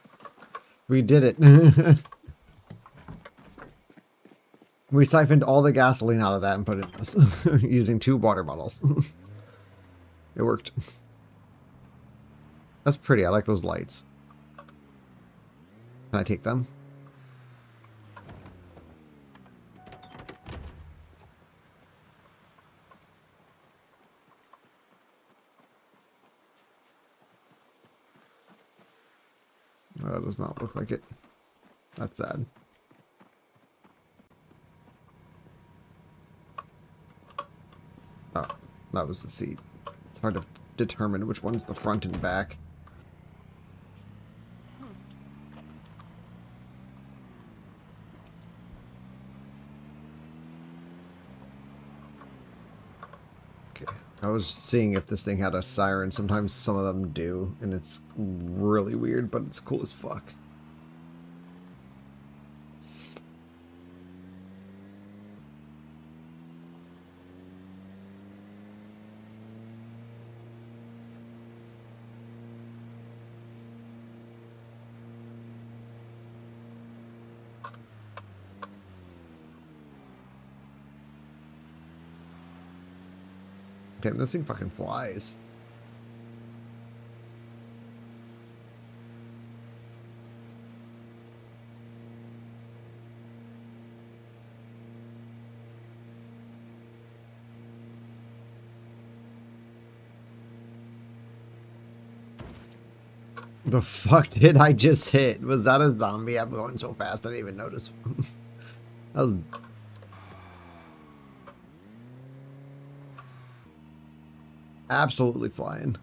we did it. We siphoned all the gasoline out of that and put it in this using 2 water bottles. It worked. That's pretty. I like those lights. Can I take them? No, that does not look like it. That's sad. Oh, that was the seat. It's hard to determine which one's the front and back. Okay, I was seeing if this thing had a siren. Sometimes some of them do, and it's really weird, but it's cool as fuck. Damn, this thing fucking flies. The fuck did I just hit? Was that a zombie? I'm going so fast I didn't even notice. That was... absolutely flying.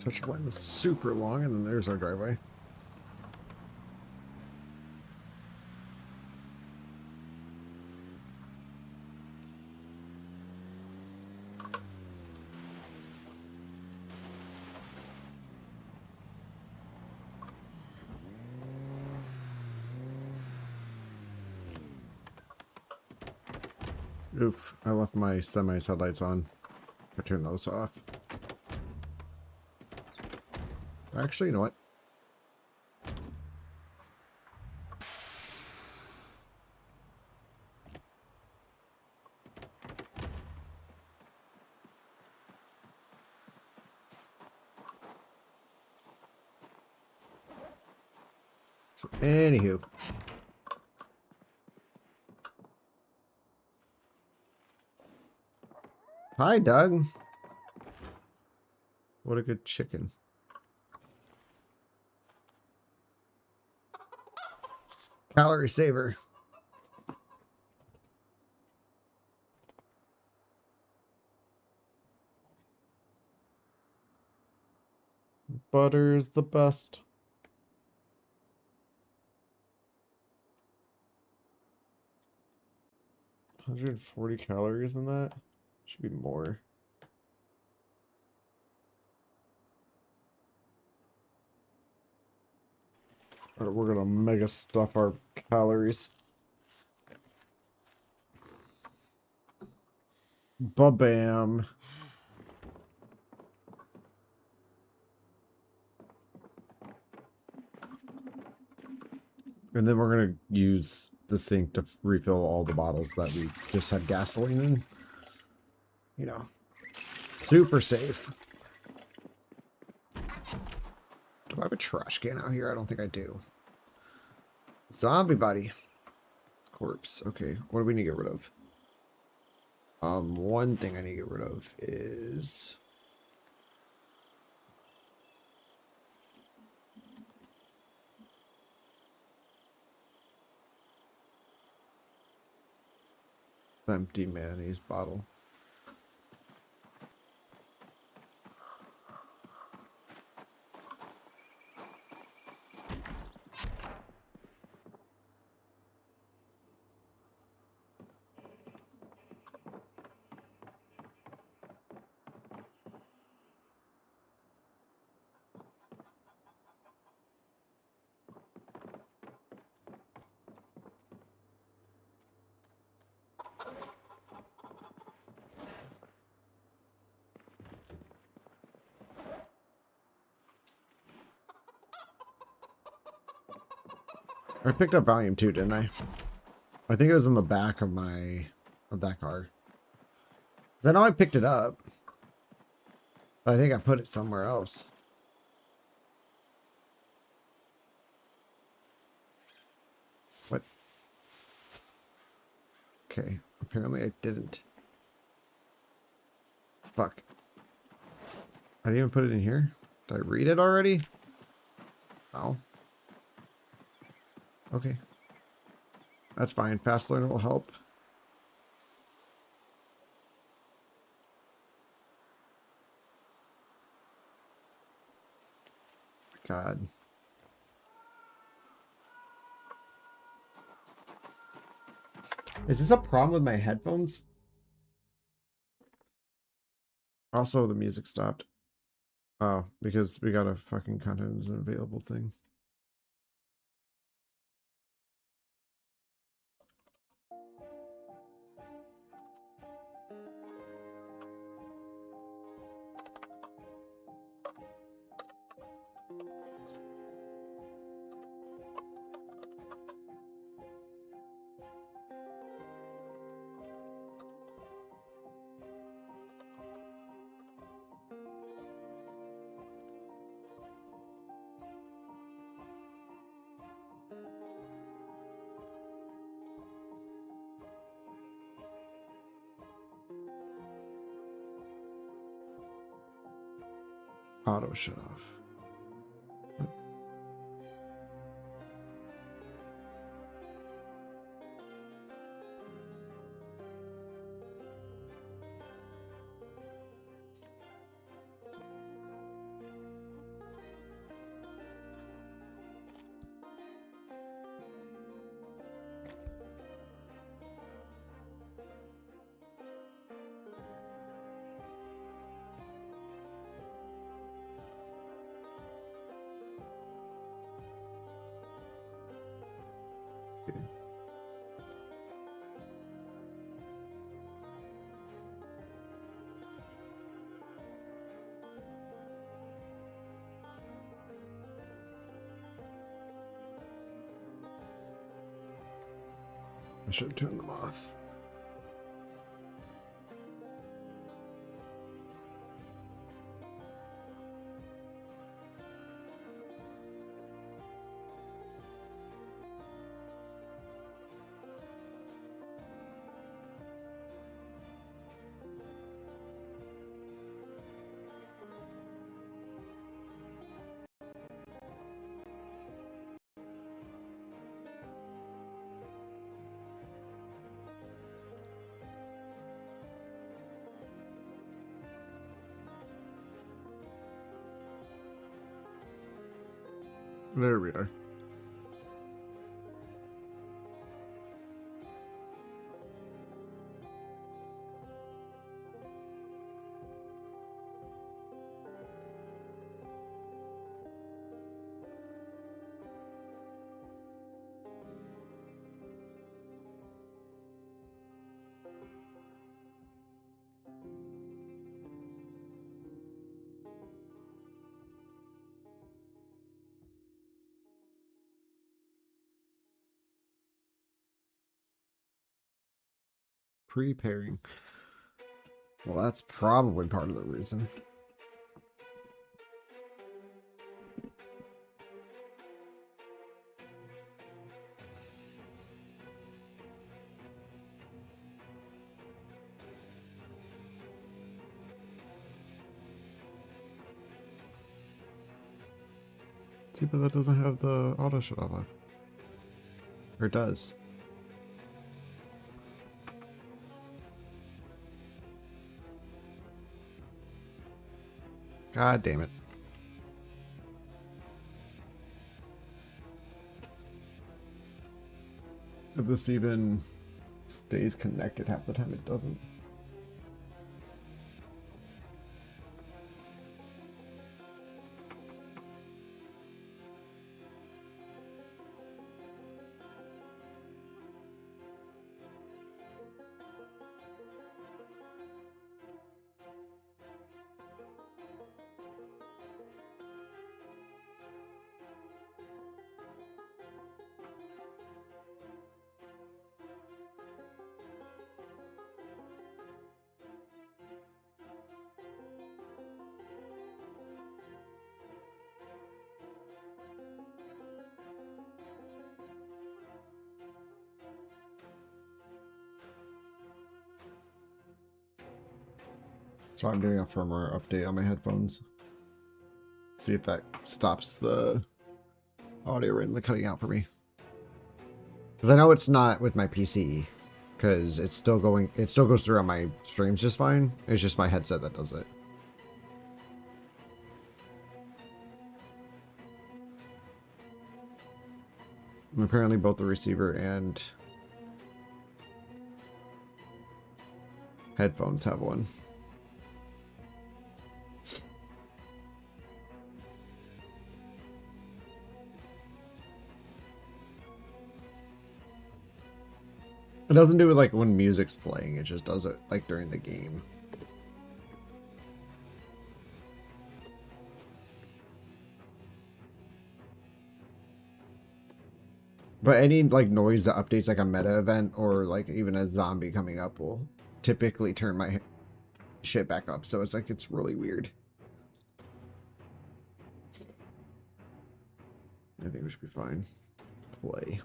Touch line is super long, and then there's our driveway. Oof, I left my semi headlights on. I turned those off. Actually, you know what? So, anywho. Hi, Doug. What a good chicken. Calorie saver. Butter's the best. $140 calories in that? Should be more. Alright, we're gonna mega stuff our calories. Ba-bam. And then we're gonna use the sink to refill all the bottles that we just had gasoline in. You know, super safe. Do I have a trash can out here? I don't think I do. Zombie body. Corpse. Okay, what do we need to get rid of? One thing I need to get rid of is... empty mayonnaise bottle. I picked up volume 2, didn't I? I think it was in the back of that car. I know I picked it up. But I think I put it somewhere else. What? Okay, apparently I didn't. Fuck. I didn't even put it in here? Did I read it already? Oh. Okay. That's fine. Fast learner will help. God. Is this a problem with my headphones? Also, the music stopped. Oh, because we got a fucking content is available thing. Auto shut off. I should have turned them off. There we are. Preparing. Well, that's probably part of the reason. See, but that doesn't have the auto shut off. Or it does. God damn it. If this even stays connected, half the time it doesn't. So I'm doing a firmware update on my headphones. See if that stops the audio randomly cutting out for me. Because I know it's not with my PC, because it's still going. It still goes through on my streams just fine. It's just my headset that does it. And apparently, both the receiver and headphones have one. It doesn't do it like when music's playing, it just does it like during the game. But any like noise that updates like a meta event or like even a zombie coming up will typically turn my shit back up. So it's like, it's really weird. I think we should be fine. Play.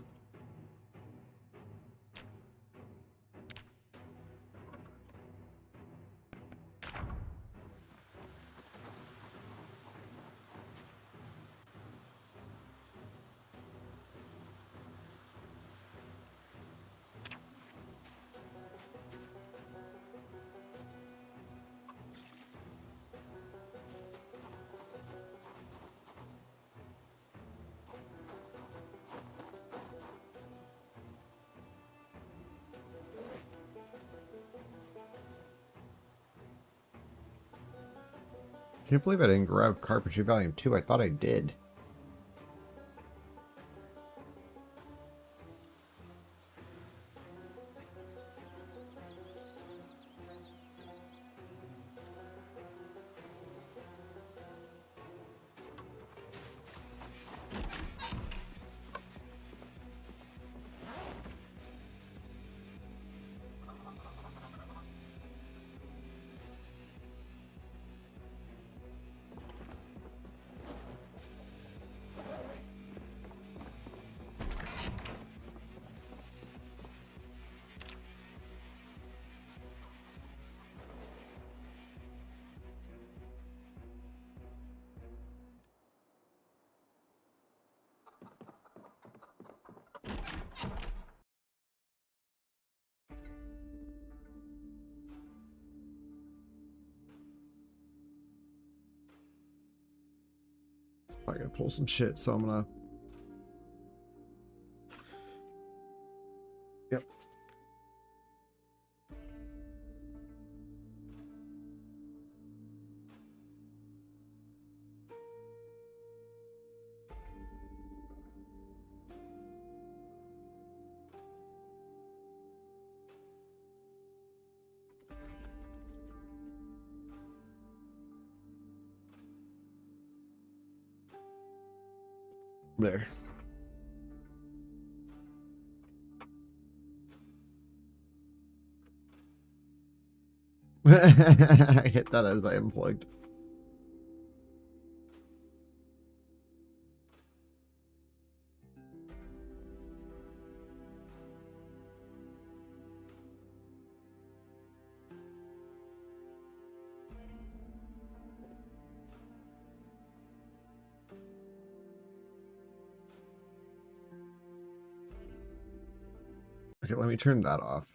Can't believe I didn't grab Carpentry Volume 2. I thought I did. I gotta pull some shit, so I'm gonna... Yep. There. I hit that as I unplugged. Okay, let me turn that off.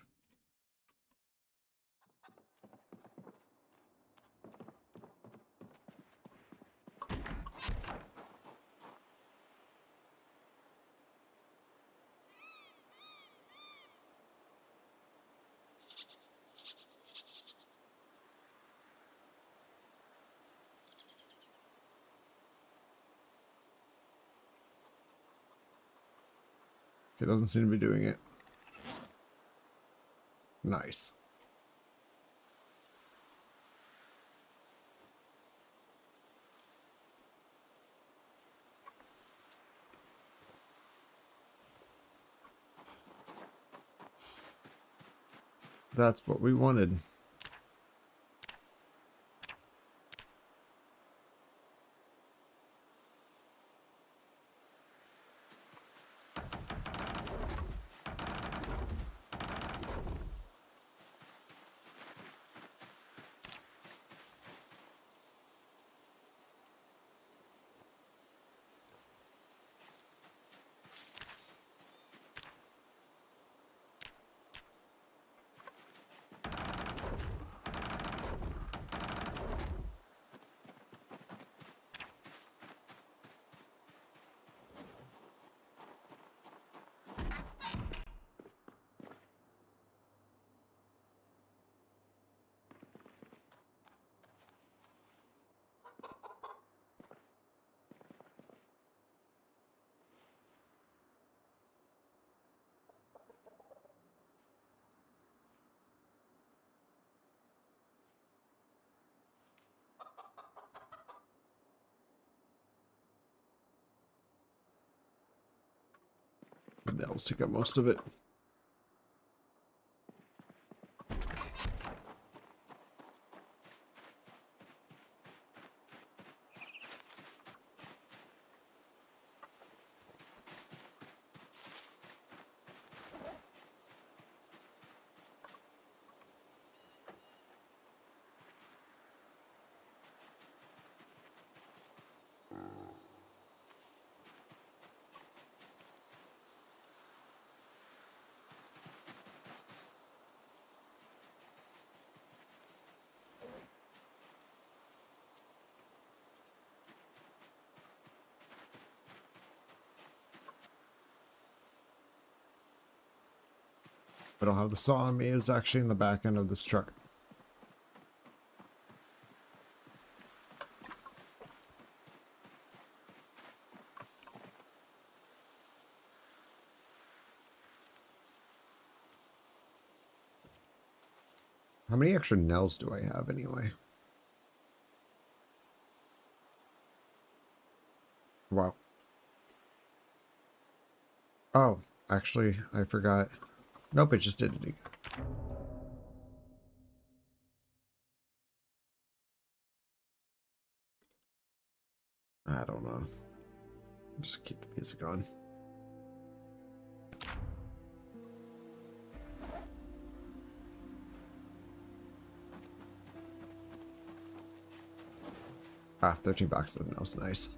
It doesn't seem to be doing it. Nice. That's what we wanted. That'll take up most of it. I don't have the saw on me. It's actually in the back end of this truck. How many extra nails do I have anyway? Wow. Oh, actually, I forgot. Nope, it just did it again. I don't know. Just keep the music on. Ah, 13 boxes of nails, nice.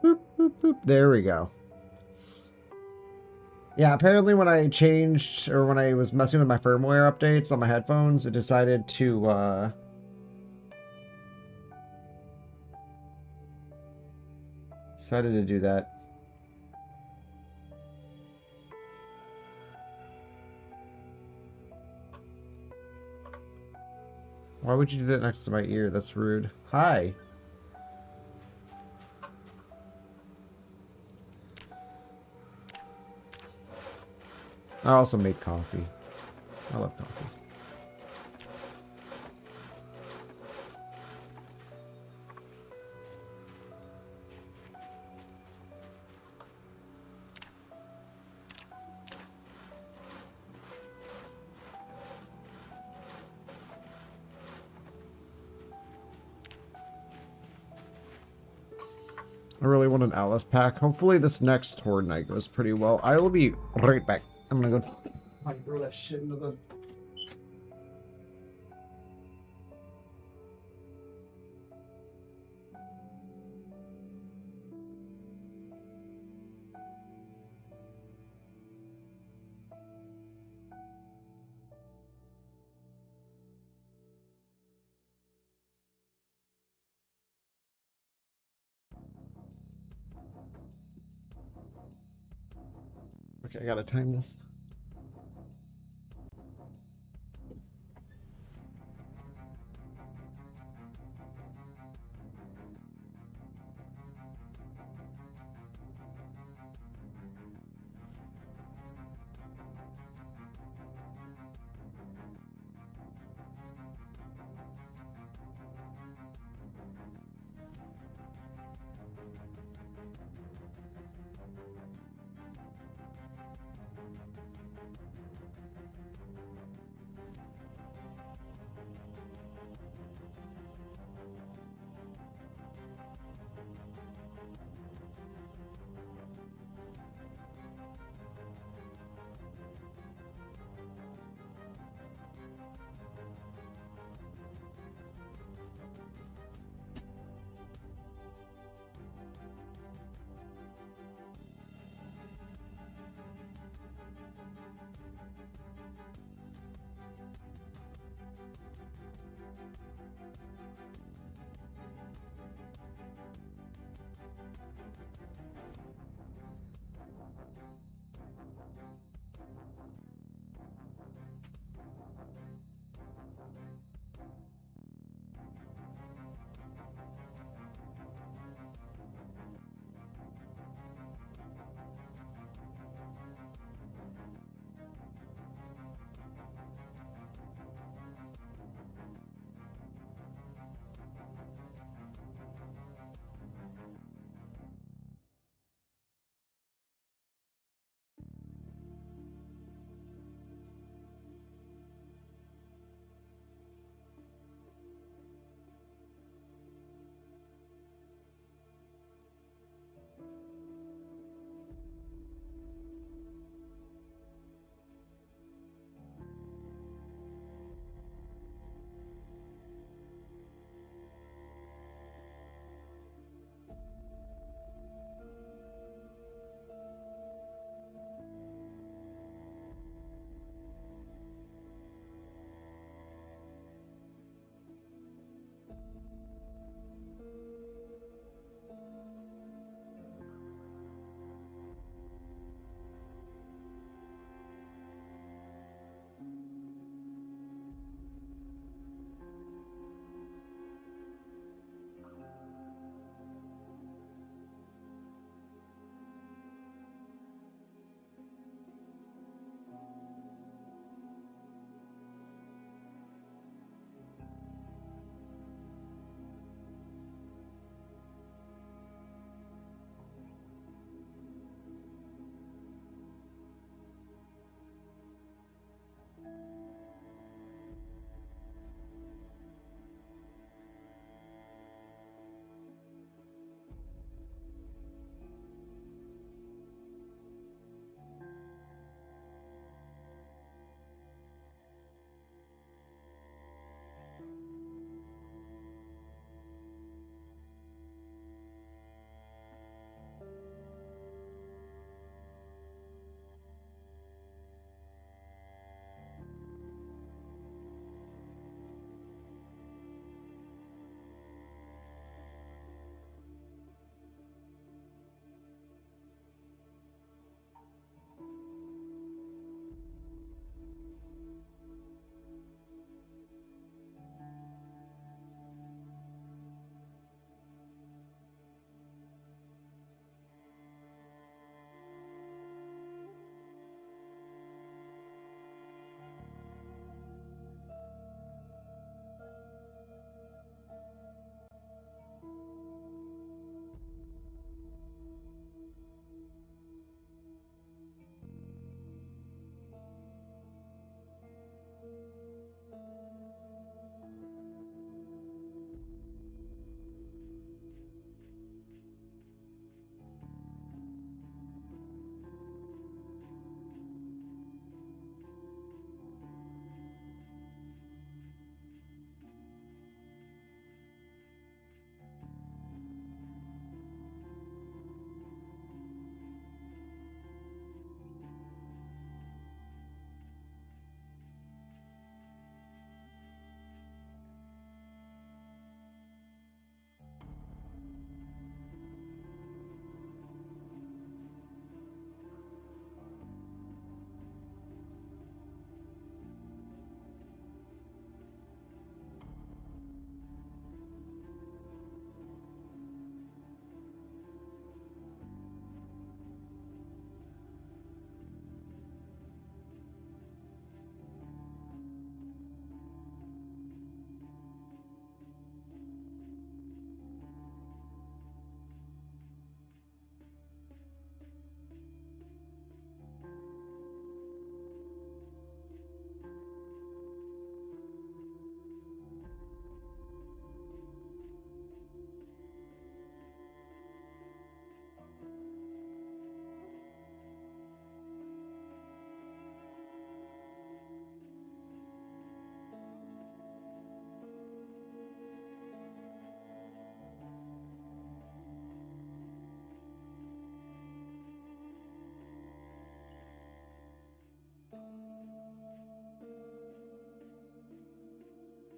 Boop, boop, boop. There we go. Yeah, apparently when I changed, or when I was messing with my firmware updates on my headphones, it decided to do that. Why would you do that next to my ear? That's rude. Hi. I also made coffee. I love coffee. I really want an Alice pack. Hopefully this next Horde night goes pretty well. I will be right back. I'm gonna go throw that shit into the... Okay, I gotta time this.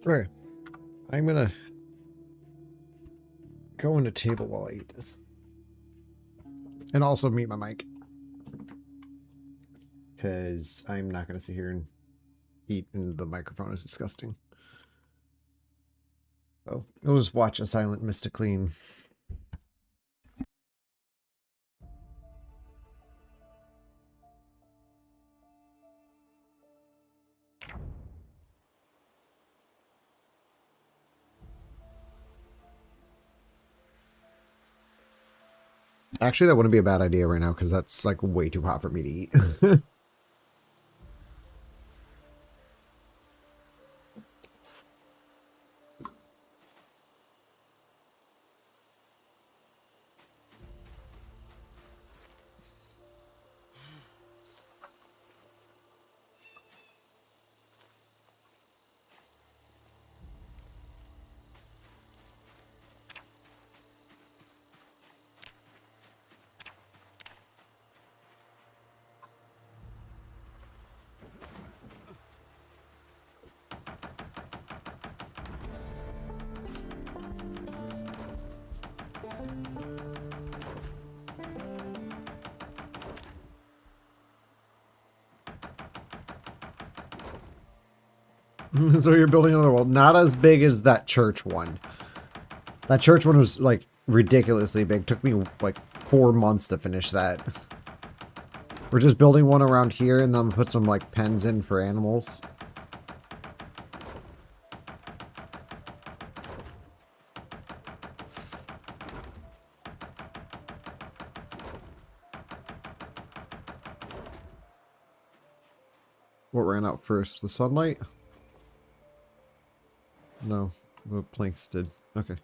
Okay. I'm gonna go into table while I eat this. And also mute my mic. Because I'm not gonna sit here and eat and the microphone is disgusting. Oh, we'll just watch a silent Mista Kleen. Actually, that wouldn't be a bad idea right now because that's like way too hot for me to eat. So you're building another wall. Not as big as that church one. That church one was like ridiculously big. Took me like 4 months to finish that. We're just building one around here and then put some like pens in for animals. What ran out first? The sunlight? No, the planks did. Okay.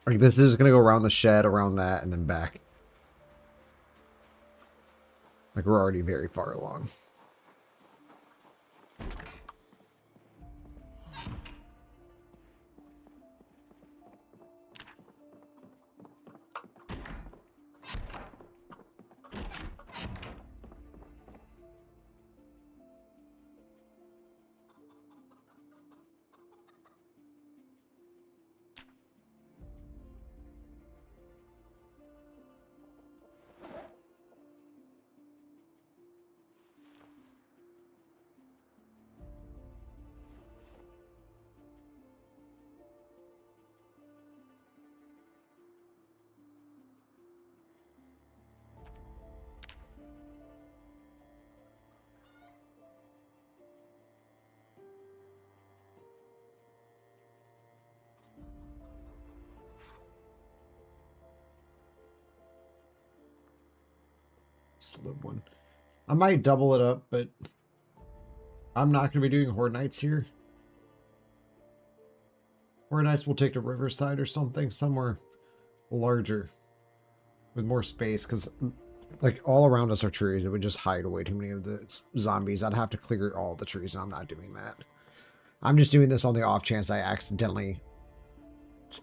Like this is gonna go around the shed, around that, and then back. Like we're already very far along. Slip one. I might double it up, but I'm not going to be doing Horde Nights here. Horde Nights will take to Riverside or something, somewhere larger with more space, because like all around us are trees. It would just hide away too many of the zombies. I'd have to clear all the trees, and I'm not doing that. I'm just doing this on the off chance I accidentally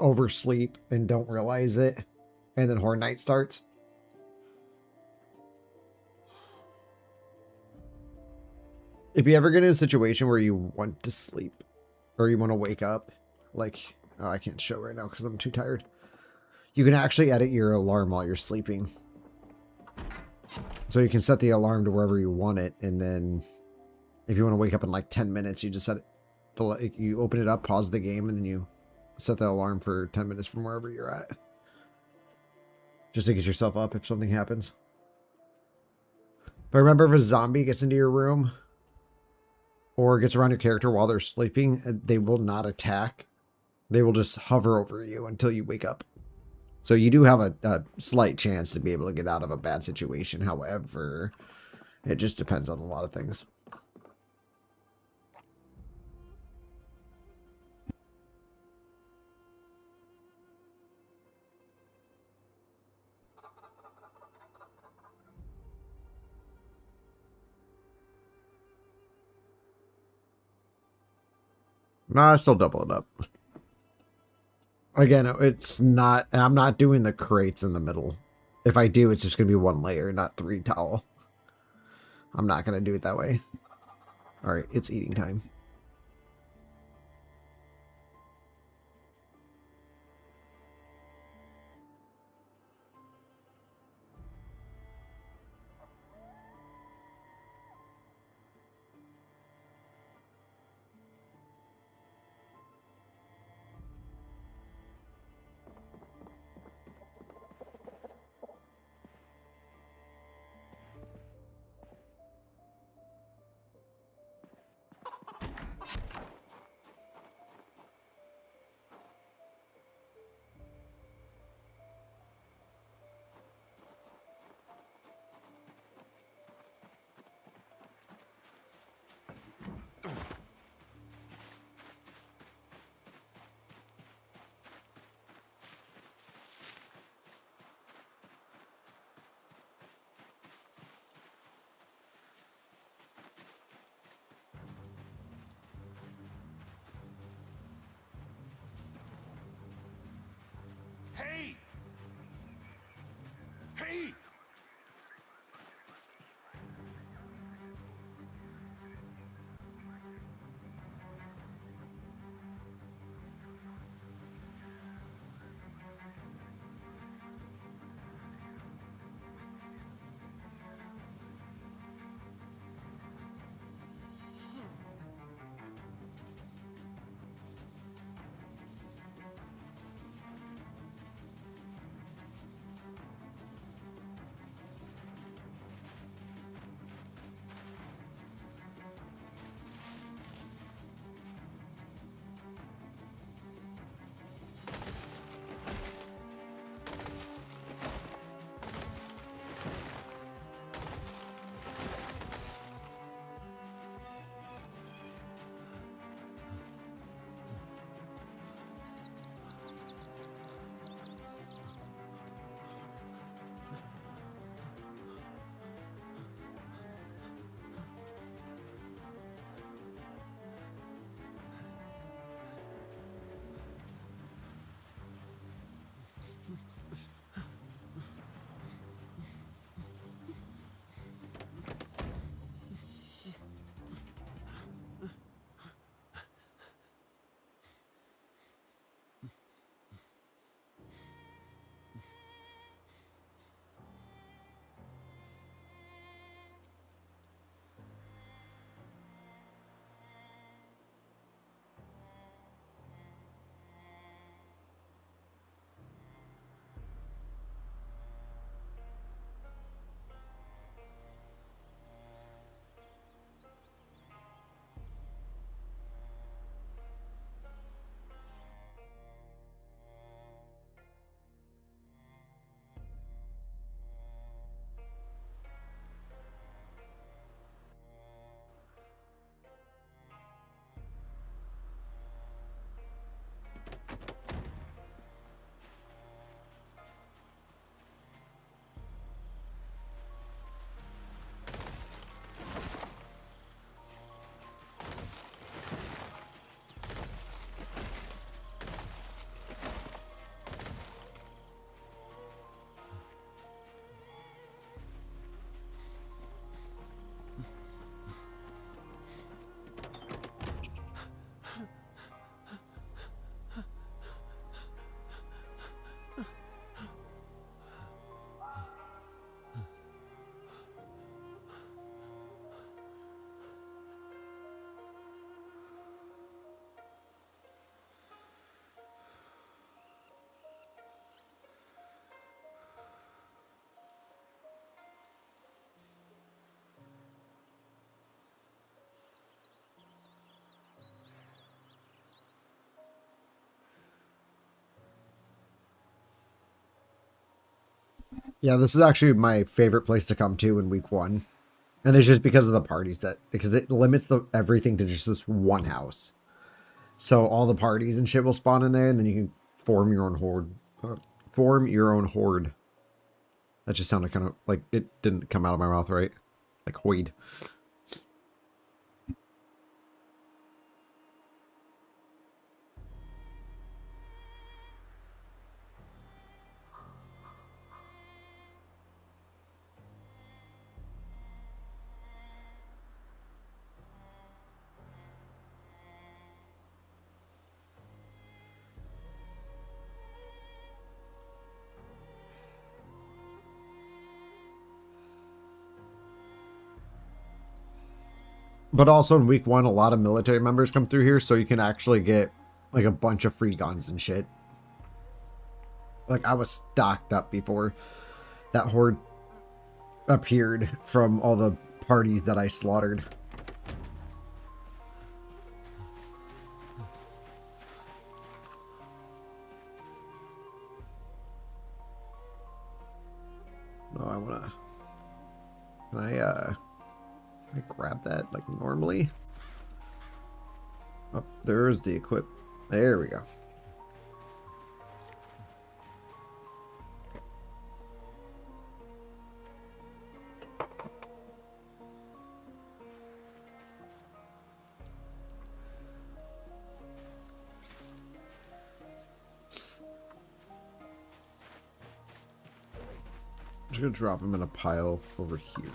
oversleep and don't realize it, and then Horde Night starts. If you ever get in a situation where you want to sleep or you want to wake up, like, oh, I can't show right now because I'm too tired. You can actually edit your alarm while you're sleeping. So you can set the alarm to wherever you want it. And then if you want to wake up in like 10 minutes, you just set it to, you open it up, pause the game, and then you set the alarm for 10 minutes from wherever you're at. Just to get yourself up if something happens. But remember, if a zombie gets into your room or gets around your character while they're sleeping, they will not attack. They will just hover over you until you wake up. So you do have a slight chance to be able to get out of a bad situation. However, it just depends on a lot of things. No, I still double it up. Again, it's not, I'm not doing the crates in the middle. If I do, it's just going to be one layer, not 3 tall. I'm not going to do it that way. All right, it's eating time. Hey! Hey! Yeah, this is actually my favorite place to come to in week 1. And it's just because of the parties because it limits everything to just this one house. So all the parties and shit will spawn in there, and then you can form your own horde. Form your own horde. That just sounded kind of like it didn't come out of my mouth right. Like hoid. But also in week 1, a lot of military members come through here, so you can actually get like a bunch of free guns and shit. Like I was stocked up before that horde appeared from all the parties that I slaughtered. No, I wanna. Can I grab that like normally? Oh, there's the equip. There we go. I'm just gonna drop him in a pile over here.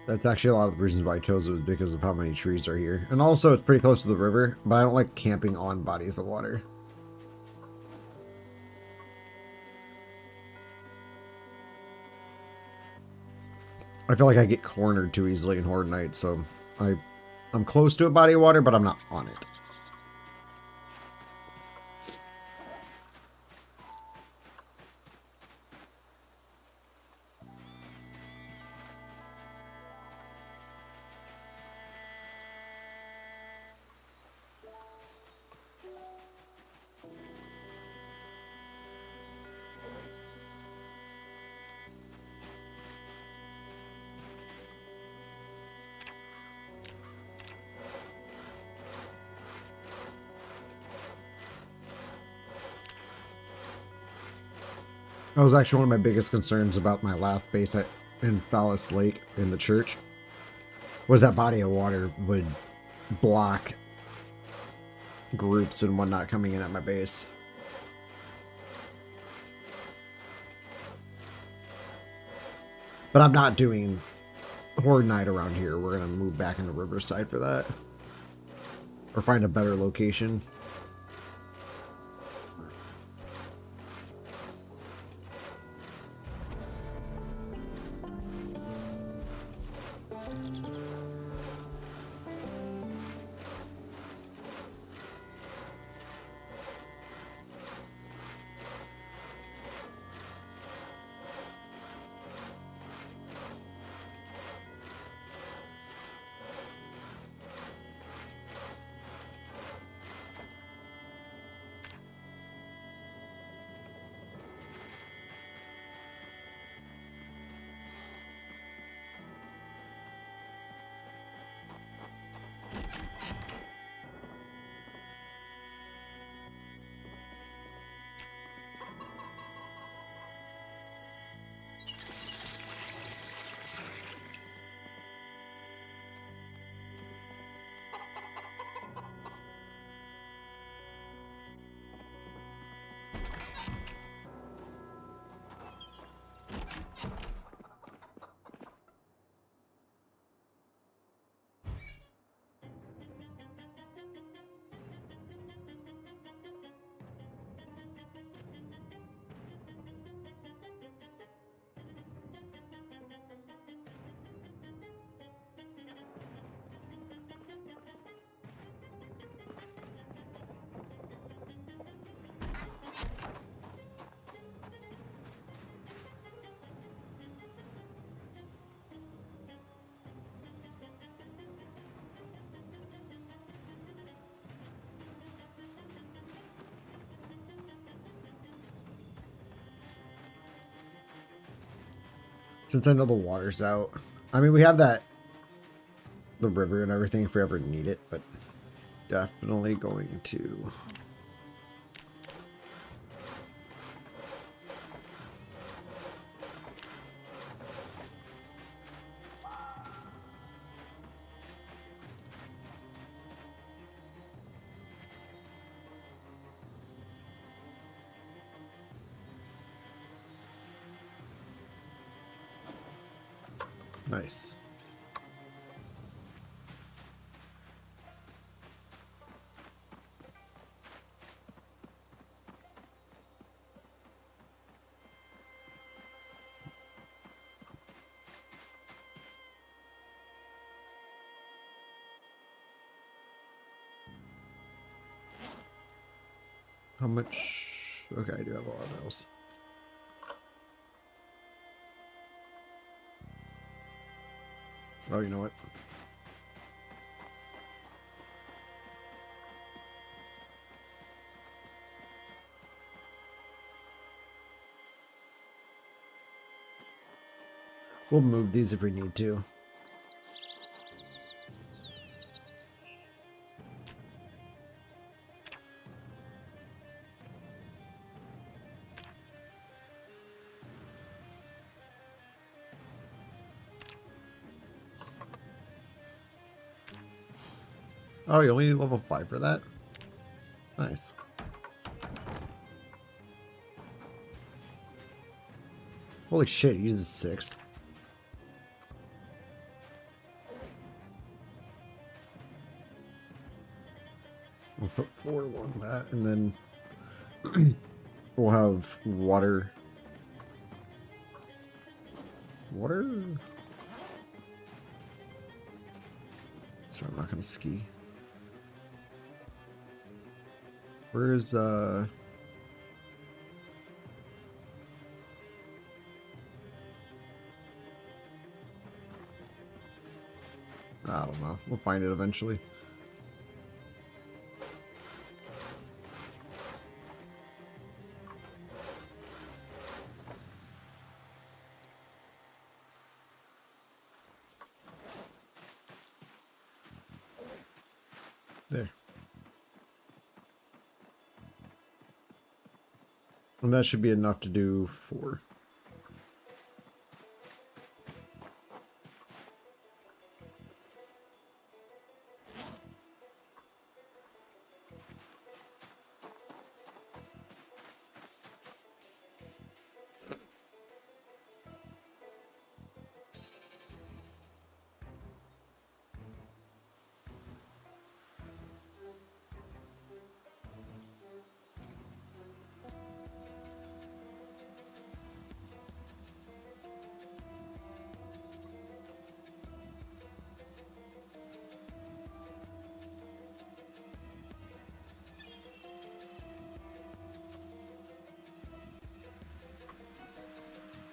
That's actually a lot of the reasons why I chose it, was because of how many trees are here. And also it's pretty close to the river, but I don't like camping on bodies of water. I feel like I get cornered too easily in Horde Night, so I'm close to a body of water, but I'm not on it. That was actually one of my biggest concerns about my last base in Phallus Lake in the church, was that body of water would block groups and whatnot coming in at my base. But I'm not doing Horde Night around here. We're going to move back into Riverside for that. Or find a better location. Since I know the water's out. I mean, we have the river and everything if we ever need it, but definitely going to. Nice. How much? Okay, I do have a lot of metals. Oh, you know what? We'll move these if we need to. Oh, you only need level 5 for that? Nice. Holy shit, he uses 6. We'll put 4 along that, and then we'll have water. Water? Sorry, I'm not gonna ski. Where's I don't know. We'll find it eventually. There. And that should be enough to do 4.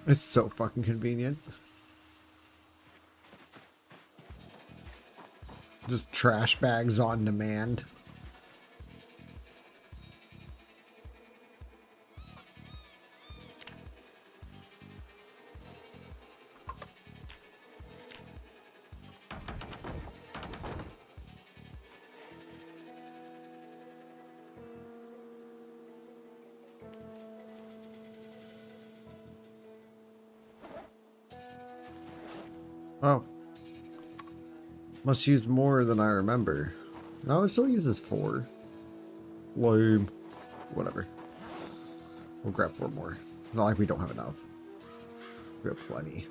It's so fucking convenient. Just trash bags on demand. Oh. Must use more than I remember. No, it still uses 4. Lame. Whatever. We'll grab 4 more. It's not like we don't have enough. We have plenty.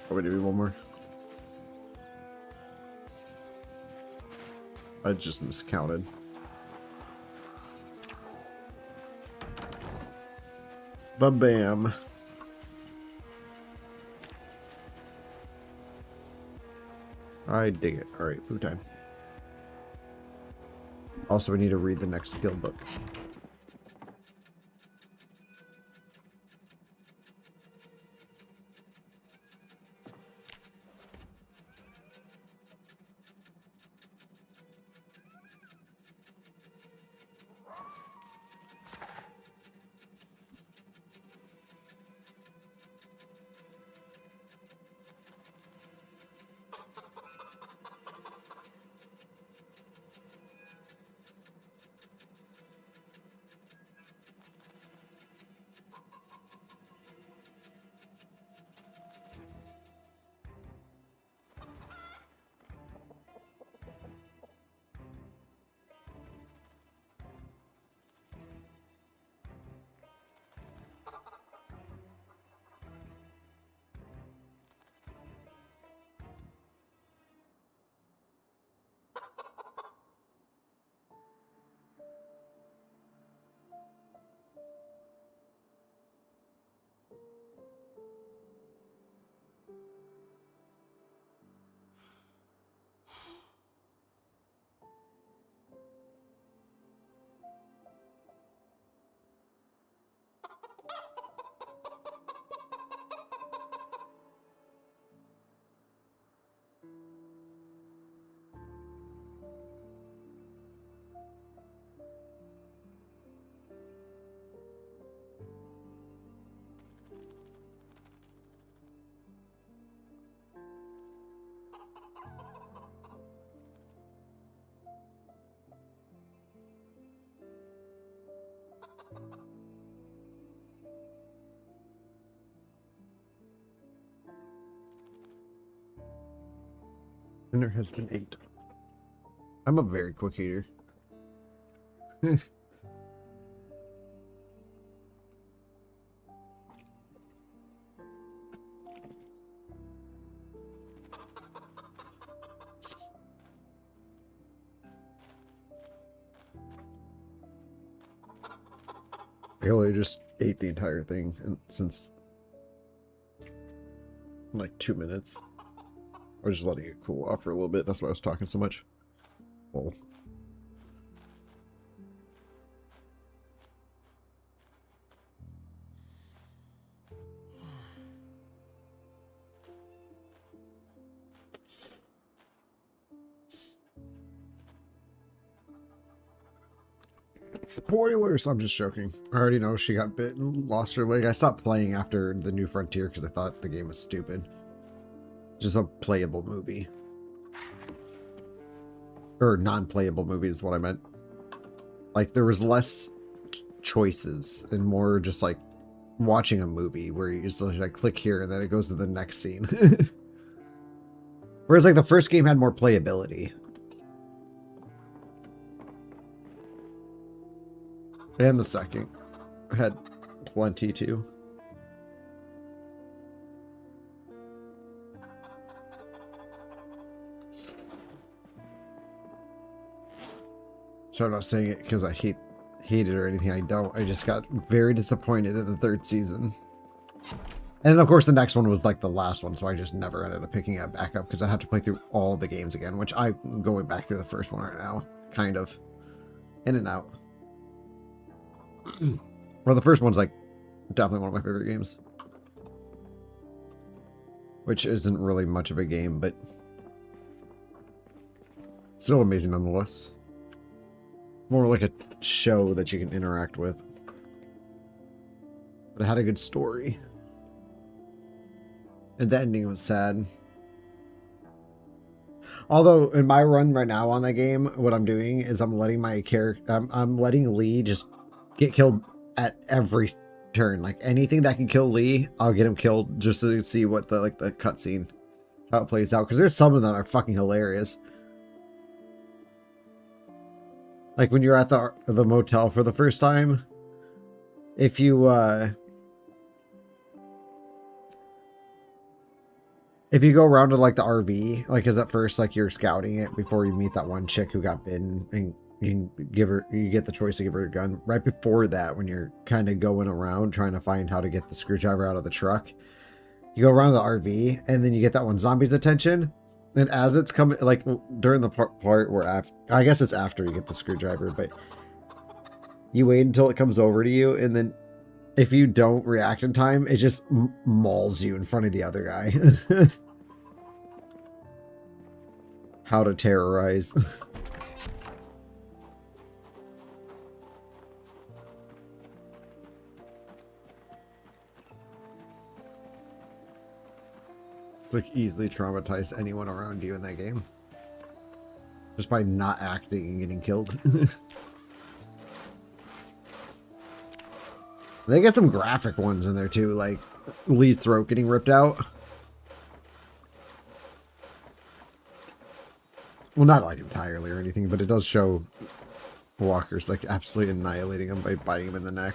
Oh, wait, do we need one more? I just miscounted. Ba-bam. I dig it. Alright, food time. Also, we need to read the next skill book. Dinner has been ate. I'm a very quick eater. I only just ate the entire thing since like 2 minutes. I was just letting it cool off for a little bit. That's why I was talking so much. Oh. Spoilers! I'm just joking. I already know she got bit and lost her leg. I stopped playing after the New Frontier because I thought the game was stupid. Just a playable movie. Or non-playable movie is what I meant. Like, there was less choices and more just like watching a movie where you just like click here and then it goes to the next scene. Whereas like the first game had more playability. And the second had plenty too. So I'm not saying it because I hate it or anything. I don't. I just got very disappointed in the third season. And then of course the next one was like the last one, so I just never ended up picking it back up because I'd have to play through all the games again, which I'm going back through the first one right now. Kind of. In and out. Well, the first one's like definitely one of my favorite games. Which isn't really much of a game, but still amazing nonetheless. More like a show that you can interact with. But it had a good story. And the ending was sad. Although in my run right now on that game, what I'm doing is I'm letting my character, I'm letting Lee just get killed at every turn. Like anything that can kill Lee, I'll get him killed just to see what the the cutscene, how it plays out. Because there's some of them that are fucking hilarious. Like when you're at the motel for the first time, if you go around to like the RV, like as at first like you're scouting it before you meet that one chick who got bitten, and you get the choice to give her a gun. Right before that, when you're kind of going around trying to find how to get the screwdriver out of the truck, you go around the RV and then you get that one zombie's attention. And as it's coming, like during the part where after, I guess it's after you get the screwdriver, but you wait until it comes over to you, and then if you don't react in time, it just mauls you in front of the other guy. How to terrorize. Like easily traumatize anyone around you in that game. Just by not acting and getting killed. They get some graphic ones in there too, like Lee's throat getting ripped out. Well, not like entirely or anything, but it does show walkers like absolutely annihilating him by biting him in the neck.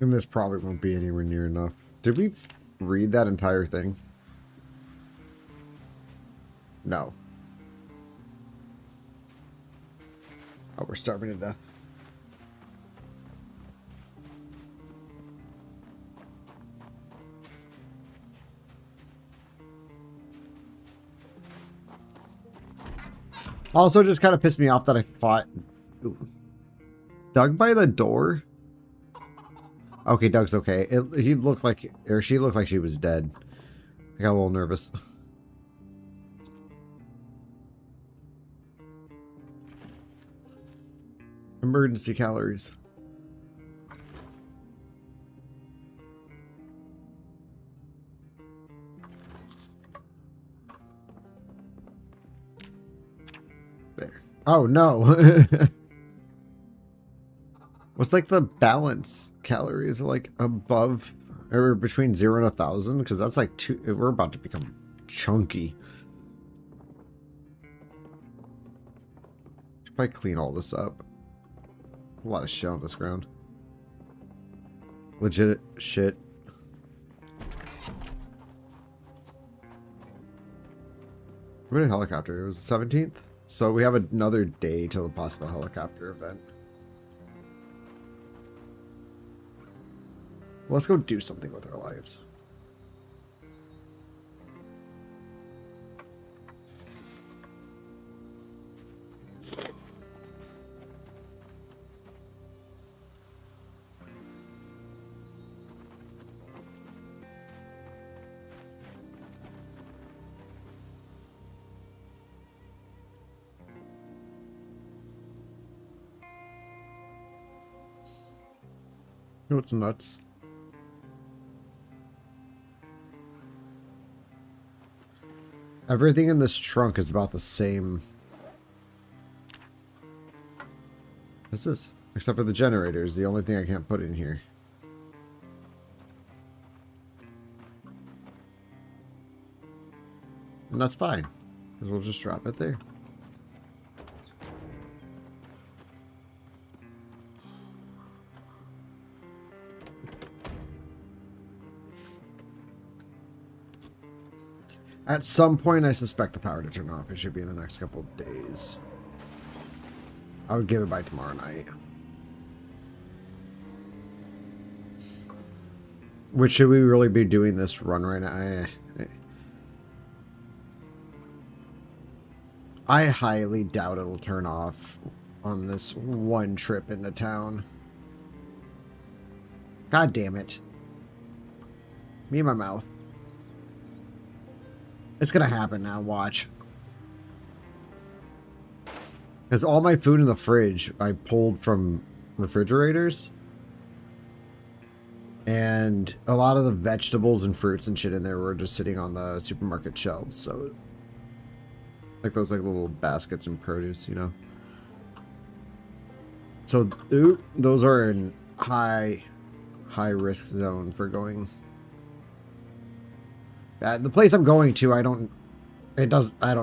And this probably won't be anywhere near enough. Did we read that entire thing? No. Oh, we're starving to death. Also, just kind of pissed me off that I fought Doug by the door. Okay, Doug's okay. He looked like, or she looked like she was dead. I got a little nervous. Emergency calories. There. Oh, no. What's like the balance calories? Like above or between 0 and 1,000? Because that's like we're about to become chunky. Should probably clean all this up. A lot of shit on this ground. Legit shit. We had a helicopter. It was the 17th. So we have another day till the possible helicopter event. Well, let's go do something with our lives. You know what's nuts? Everything in this trunk is about the same. What's this? Except for the generators, the only thing I can't put in here. And that's fine, because we'll just drop it there. At some point, I suspect the power to turn off. It should be in the next couple of days. I would give it by tomorrow night. Which, should we really be doing this run right now? I highly doubt it'll turn off on this one trip into town. God damn it. Me and my mouth. It's gonna happen now, watch. Because all my food in the fridge I pulled from refrigerators. And a lot of the vegetables and fruits and shit in there were just sitting on the supermarket shelves, so... Like those like little baskets and produce, you know? So, those are in high risk zone for going... the place I'm going to, I don't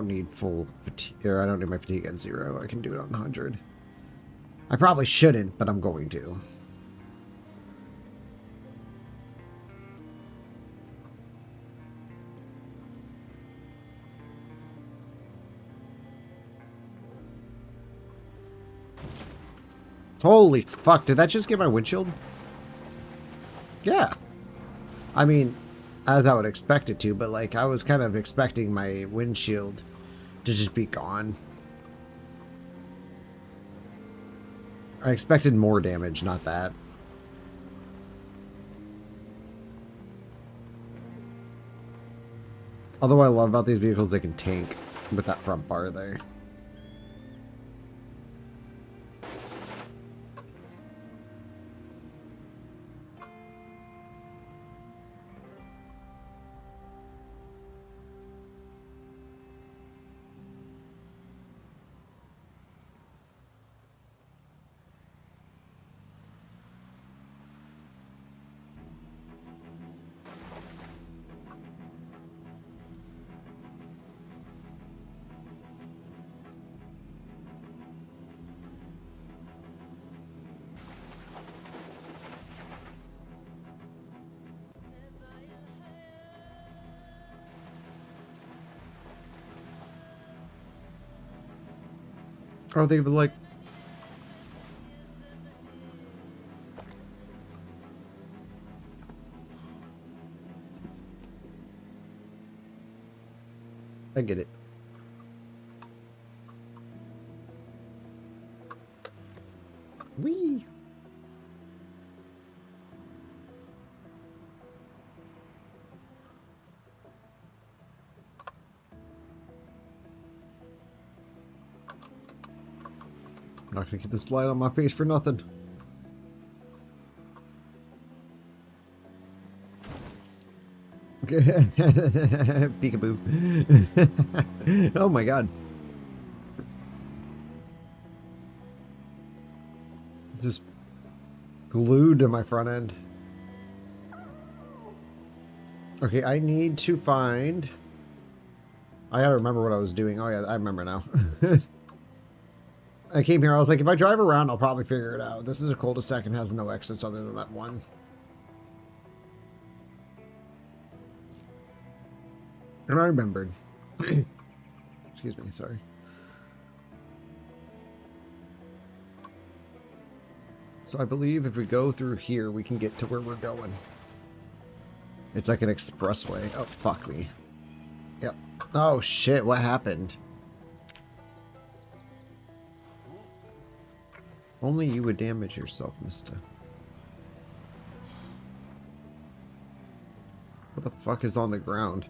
need full fatigue, or I don't need my fatigue at 0. I can do it on 100. I probably shouldn't, but I'm going to. Holy fuck, did that just get my windshield? Yeah. I mean... as I would expect it to, but like I was kind of expecting my windshield to just be gone. I expected more damage, not that. Although I love about these vehicles, they can tank with that front bar there. Oh, they were like... I get it. Whee! I'm not gonna get this light on my face for nothing. Okay. Peekaboo. Oh my god. Just glued to my front end. Okay, I need to find... I gotta remember what I was doing. Oh yeah, I remember now. I came here, I was like, if I drive around, I'll probably figure it out. This is a cul-de-sac and has no exits other than that one. And I remembered. Excuse me, sorry. So I believe if we go through here, we can get to where we're going. It's like an expressway. Oh, fuck me. Yep. Oh, shit, what happened? Only you would damage yourself, Mista. What the fuck is on the ground?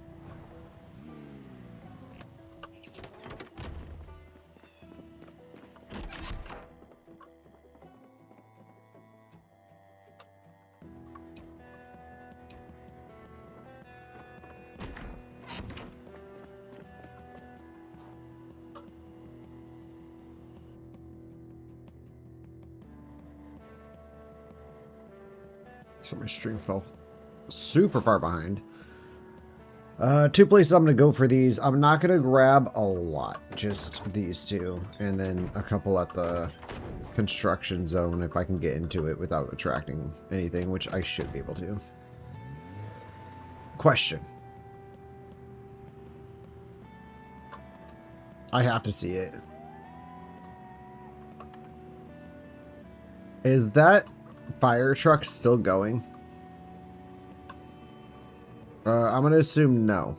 So my stream fell super far behind. Two places I'm going to go for these. I'm not going to grab a lot. Just these two. And then a couple at the construction zone if I can get into it without attracting anything, which I should be able to. Question. I have to see it. Is that fire truck still going? I'm gonna assume no.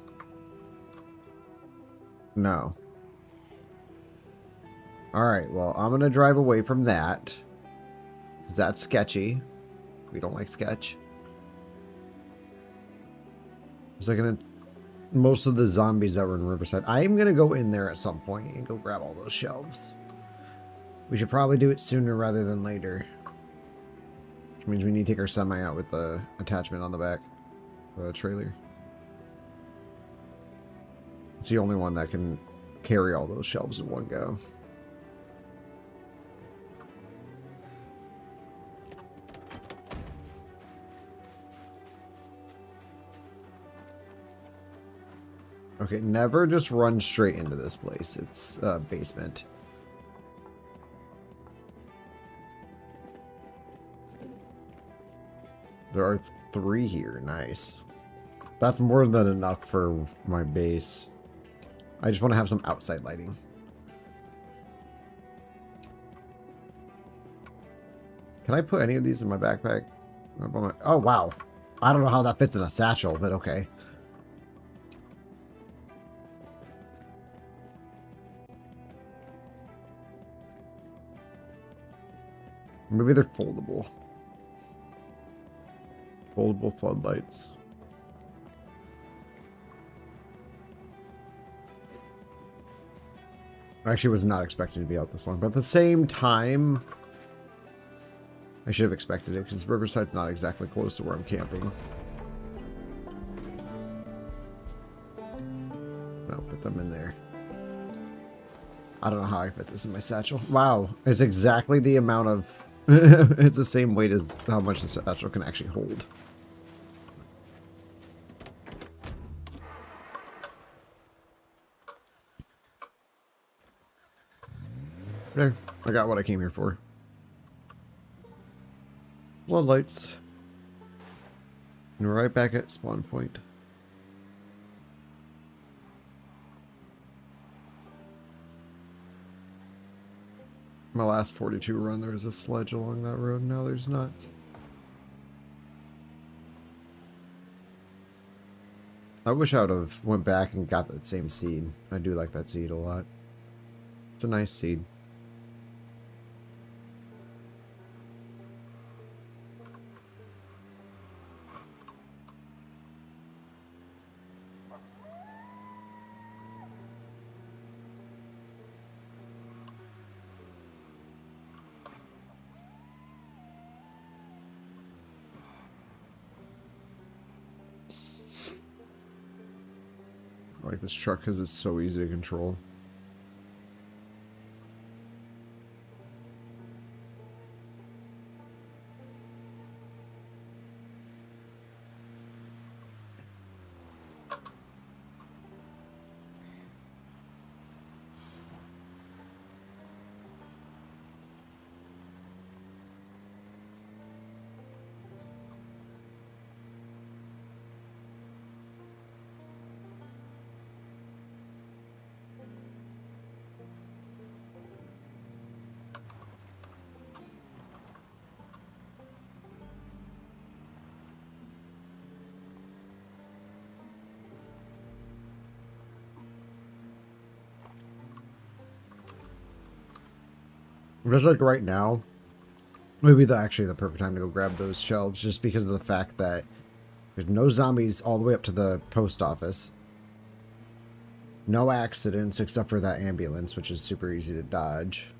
No. Alright, well, I'm gonna drive away from that. That's sketchy. We don't like sketch. Is that gonna... Most of the zombies that were in Riverside. I am gonna go in there at some point and go grab all those shelves. We should probably do it sooner rather than later. Which means we need to take our semi out with the attachment on the back. The trailer. It's the only one that can carry all those shelves in one go. Okay, never just run straight into this place. It's a basement. There are 3 here. Nice. That's more than enough for my base. I just want to have some outside lighting. Can I put any of these in my backpack? Oh, wow. I don't know how that fits in a satchel, but okay. Maybe they're foldable. Foldable floodlights. I actually was not expecting to be out this long, but at the same time, I should have expected it because Riverside's not exactly close to where I'm camping. I'll put them in there. I don't know how I fit this in my satchel. Wow, it's exactly the amount of... it's the same weight as how much the satchel can actually hold. There, I got what I came here for. Floodlights. And we're right back at spawn point. My last 42 run, there was a sledge along that road. Now there's not. I wish I would have went back and got that same seed. I do like that seed a lot. It's a nice seed. I like this truck because it's so easy to control. Especially like right now, maybe actually the perfect time to go grab those shelves, just because of the fact that there's no zombies all the way up to the post office. No accidents except for that ambulance, which is super easy to dodge.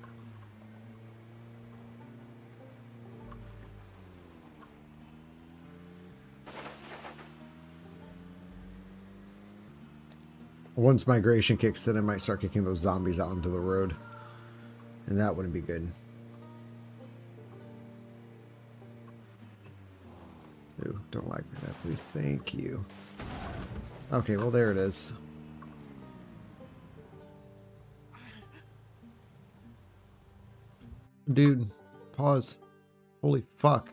Once migration kicks in, I might start kicking those zombies out into the road. And that wouldn't be good. Ooh, don't like that, please. Thank you. Okay, well, there it is. Dude, pause. Holy fuck.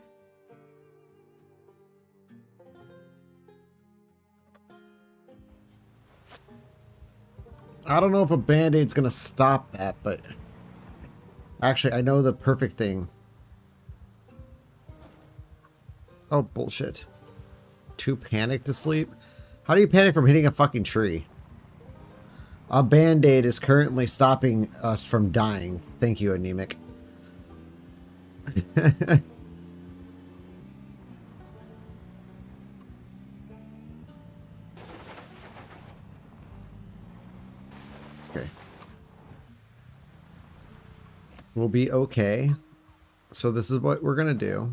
I don't know if a band-aid's gonna stop that, but actually, I know the perfect thing. Oh, bullshit. Too panicked to sleep? How do you panic from hitting a fucking tree? A band-aid is currently stopping us from dying. Thank you, Anemic. Okay. We'll be okay. So this is what we're gonna do.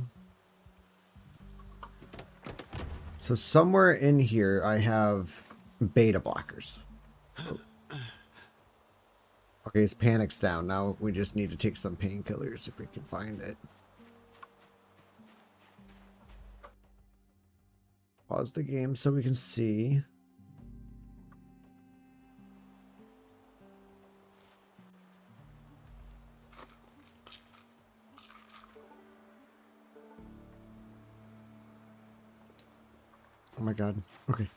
So somewhere in here I have beta blockers. Okay, his panic's down. Now we just need to take some painkillers if we can find it. Pause the game so we can see. Oh my god. Okay.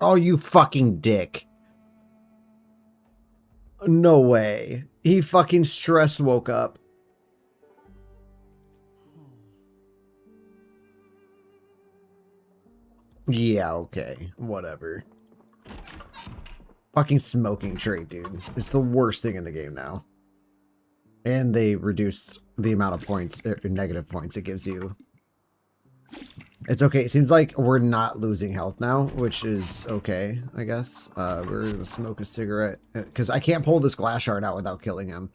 Oh, you fucking dick. No way. He fucking stress woke up. Yeah, okay. Whatever. Fucking smoking trait, dude. It's the worst thing in the game now. And they reduced the amount of points, negative points it gives you. It's okay. It seems like we're not losing health now, which is okay, I guess. We're gonna smoke a cigarette. Because I can't pull this glass shard out without killing him.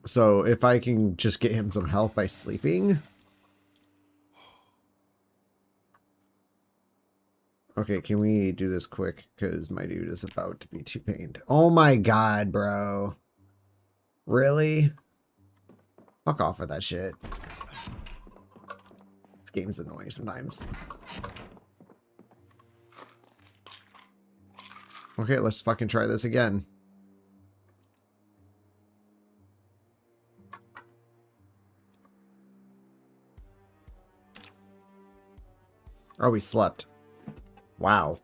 So if I can just get him some health by sleeping. Okay, can we do this quick? Because my dude is about to be too pained. Oh my god, bro. Really? Fuck off with that shit. This game's annoying sometimes. Okay, let's fucking try this again. Oh, we slept. Wow.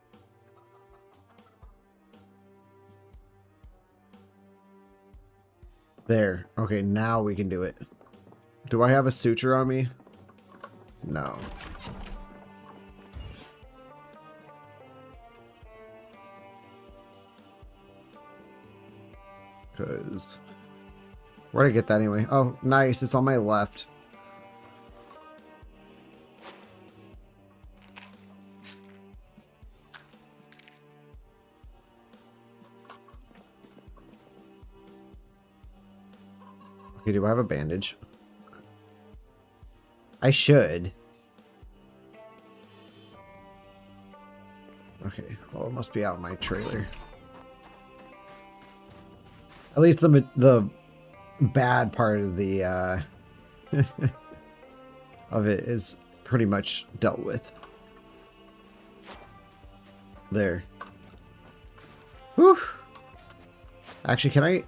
There. Okay, now we can do it. Do I have a suture on me? No. Because... where'd I get that anyway? Oh, nice. It's on my left. Okay, do I have a bandage? I should. Okay, well, it must be out in my trailer. At least the bad part of the of it is pretty much dealt with. There. Whew. Actually, can I...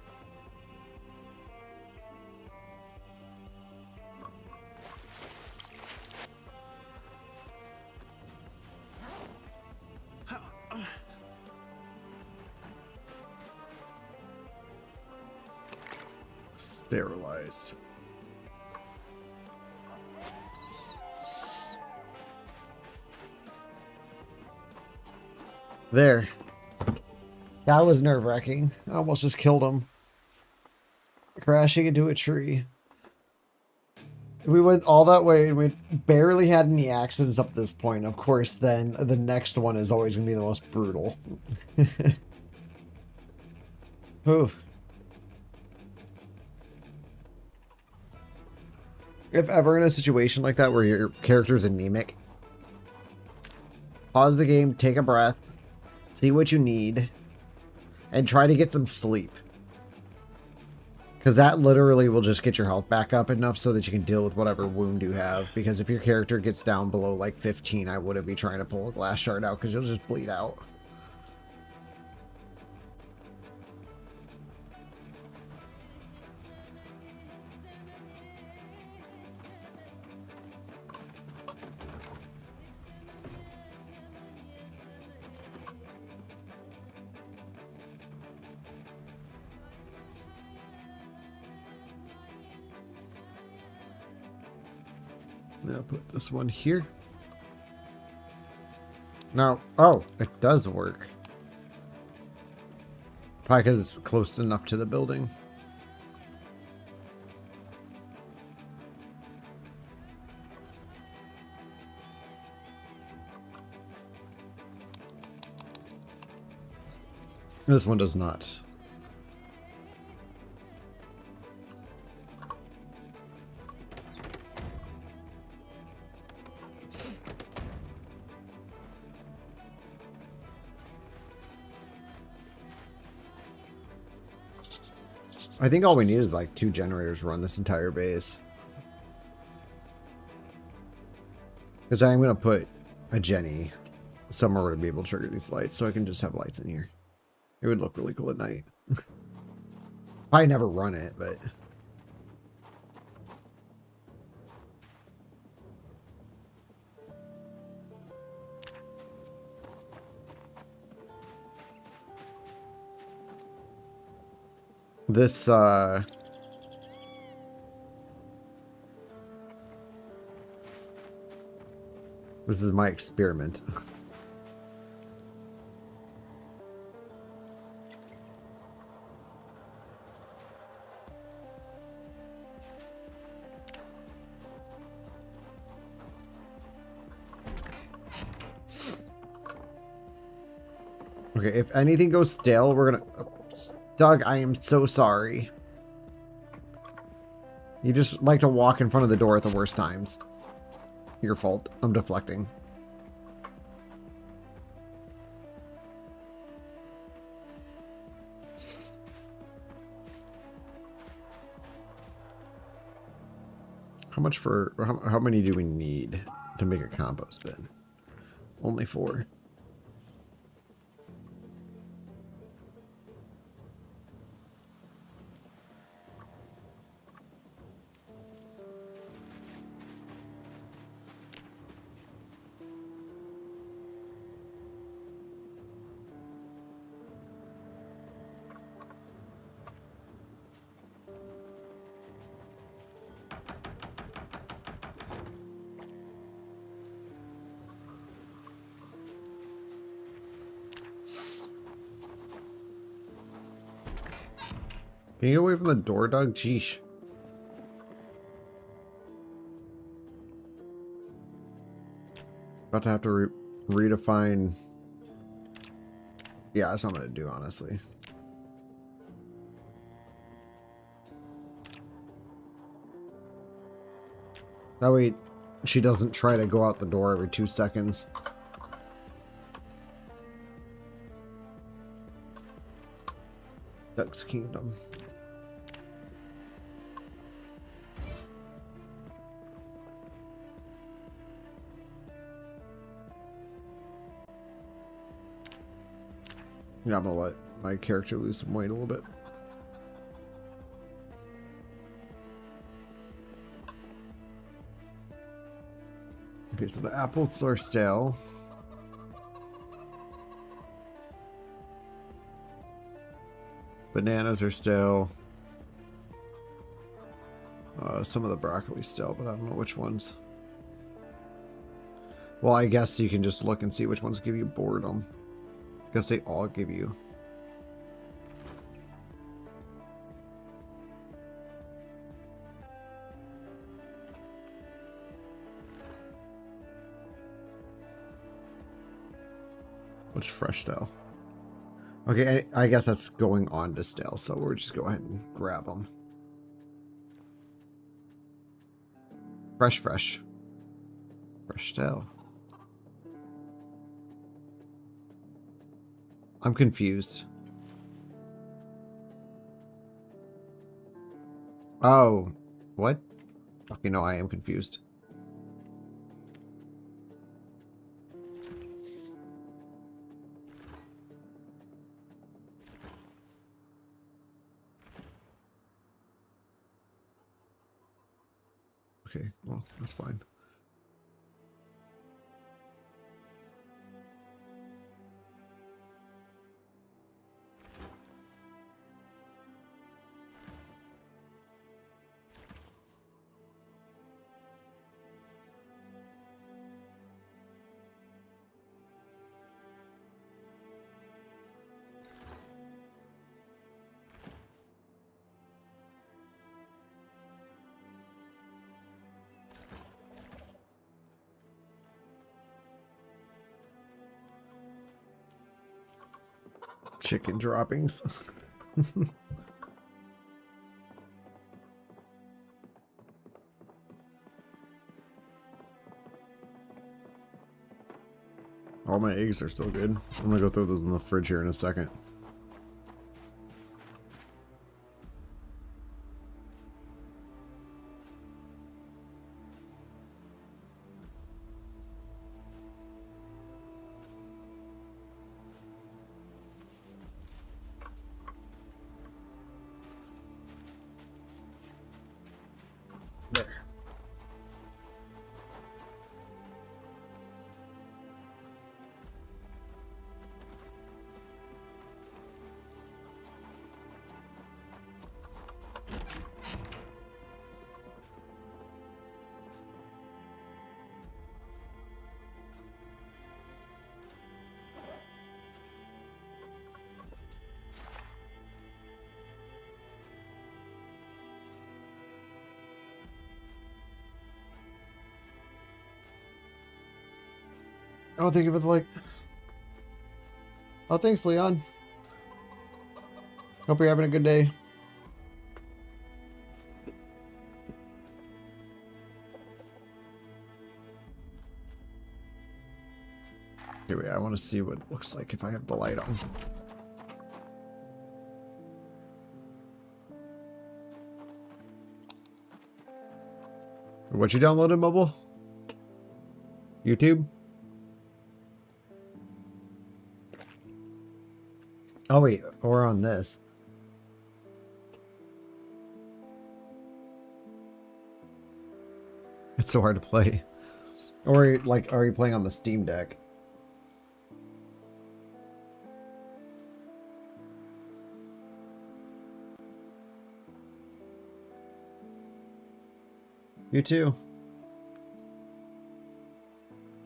Sterilized. There. That was nerve-wracking. I almost just killed him. Crashing into a tree. We went all that way and we barely had any accidents up to this point. Of course, then the next one is always going to be the most brutal. Oof. If ever in a situation like that where your character's anemic, pause the game, take a breath, see what you need, and try to get some sleep. Because that literally will just get your health back up enough so that you can deal with whatever wound you have. Because if your character gets down below like 15, I wouldn't be trying to pull a glass shard out because you'll just bleed out. Now put this one here. Now, oh, it does work. Probably because it's close enough to the building. This one does not. I think all we need is like 2 generators to run this entire base. Because I'm going to put a Jenny somewhere to be able to trigger these lights so I can just have lights in here. It would look really cool at night. Probably never run it, but... This, this is my experiment. Okay, if anything goes stale, we're gonna... Doug, I am so sorry. You just like to walk in front of the door at the worst times. Your fault. I'm deflecting. How much for... How many do we need to make a compost bin? Only 4. Can you get away from the door, Doug? Jeesh. About to have to redefine... Yeah, that's what I'm going to do, honestly. That way she doesn't try to go out the door every 2 seconds. Duck's Kingdom. Yeah, I'm gonna let my character lose some weight a little bit. Okay, so the apples are stale. Bananas are stale. some of the broccoli still, but I don't know which ones. Well, I guess you can just look and see which ones give you boredom. Because they all give you. What's fresh stale? Okay, I guess that's going on to stale, so we'll just go ahead and grab them. Fresh. Fresh stale. I'm confused. Oh, what? Okay, no, I am confused. Okay, well, that's fine. Chicken droppings. All my eggs are still good. I'm gonna go throw those in the fridge here in a second. Oh, thank you for the like. Oh, thanks, Leon. Hope you're having a good day. Anyway, I want to see what it looks like if I have the light on. What you downloaded, mobile? YouTube? Oh wait, or on this. It's so hard to play. Or like, are you playing on the Steam Deck? You too.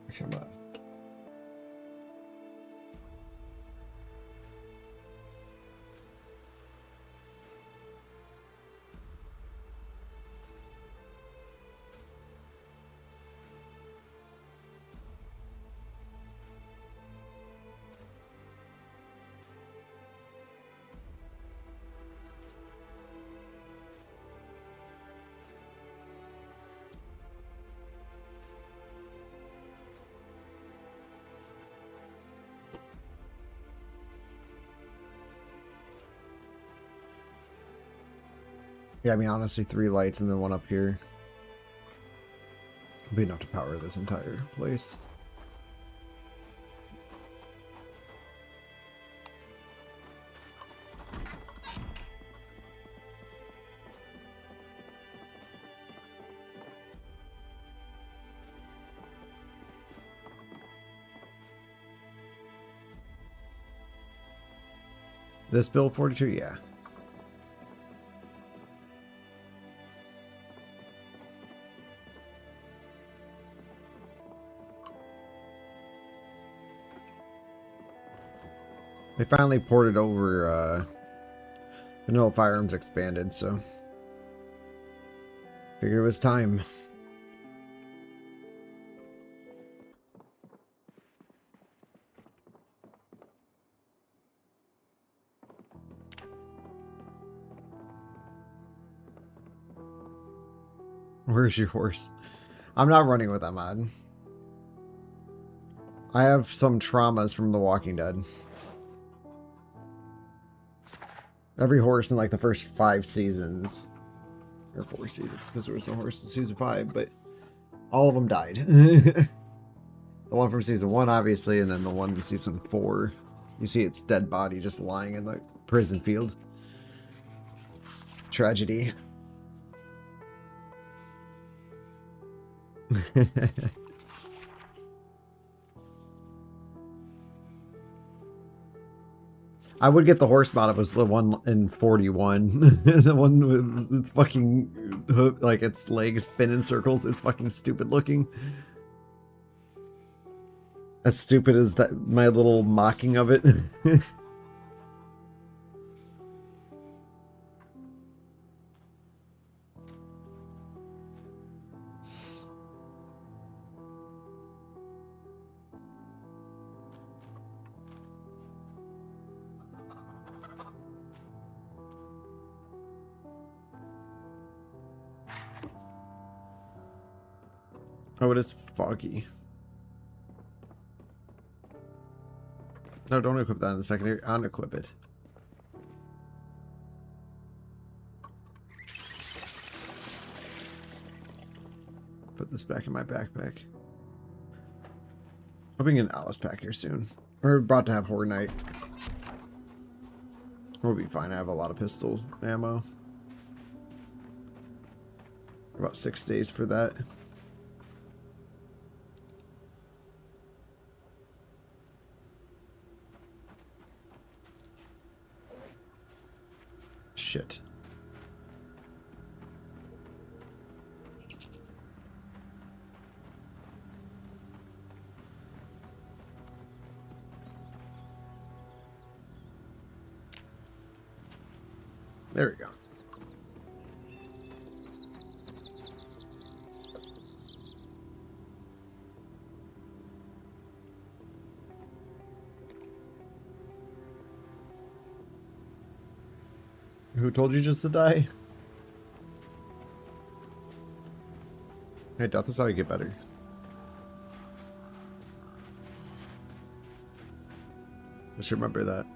Actually, I'm not. Yeah, I mean, honestly, 3 lights and then one up here would be enough to power this entire place. This build 42, yeah. They finally ported over Vanilla Firearms Expanded, so figured it was time. Where's your horse? I'm not running with that mod. I have some traumas from The Walking Dead. Every horse in like the first 5 seasons, or 4 seasons, because there was no horse in season 5, but all of them died. The one from season 1, obviously, and then the one from season 4. You see its dead body just lying in the prison field. Tragedy. I would get the horse mod if it was the one in 41. The one with fucking hook, like its legs spin in circles. It's fucking stupid looking. As stupid as that, my little mocking of it. Oh, it is foggy. No, don't equip that in the secondary. Unequip it. Put this back in my backpack. Hoping an Alice pack here soon. We're about to have Horror Night. We'll be fine. I have a lot of pistol ammo. About 6 days for that. Shit. There we go. Who told you just to die? Hey, death is how you get better. I should remember that.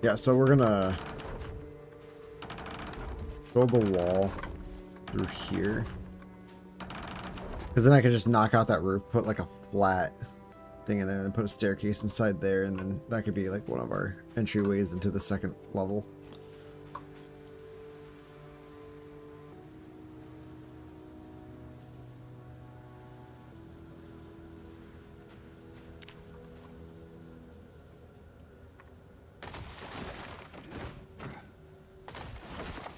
Yeah, so we're gonna build the wall through here. Because then I can just knock out that roof, put like a flat thing in there, and then put a staircase inside there, and then that could be like one of our entryways into the second level.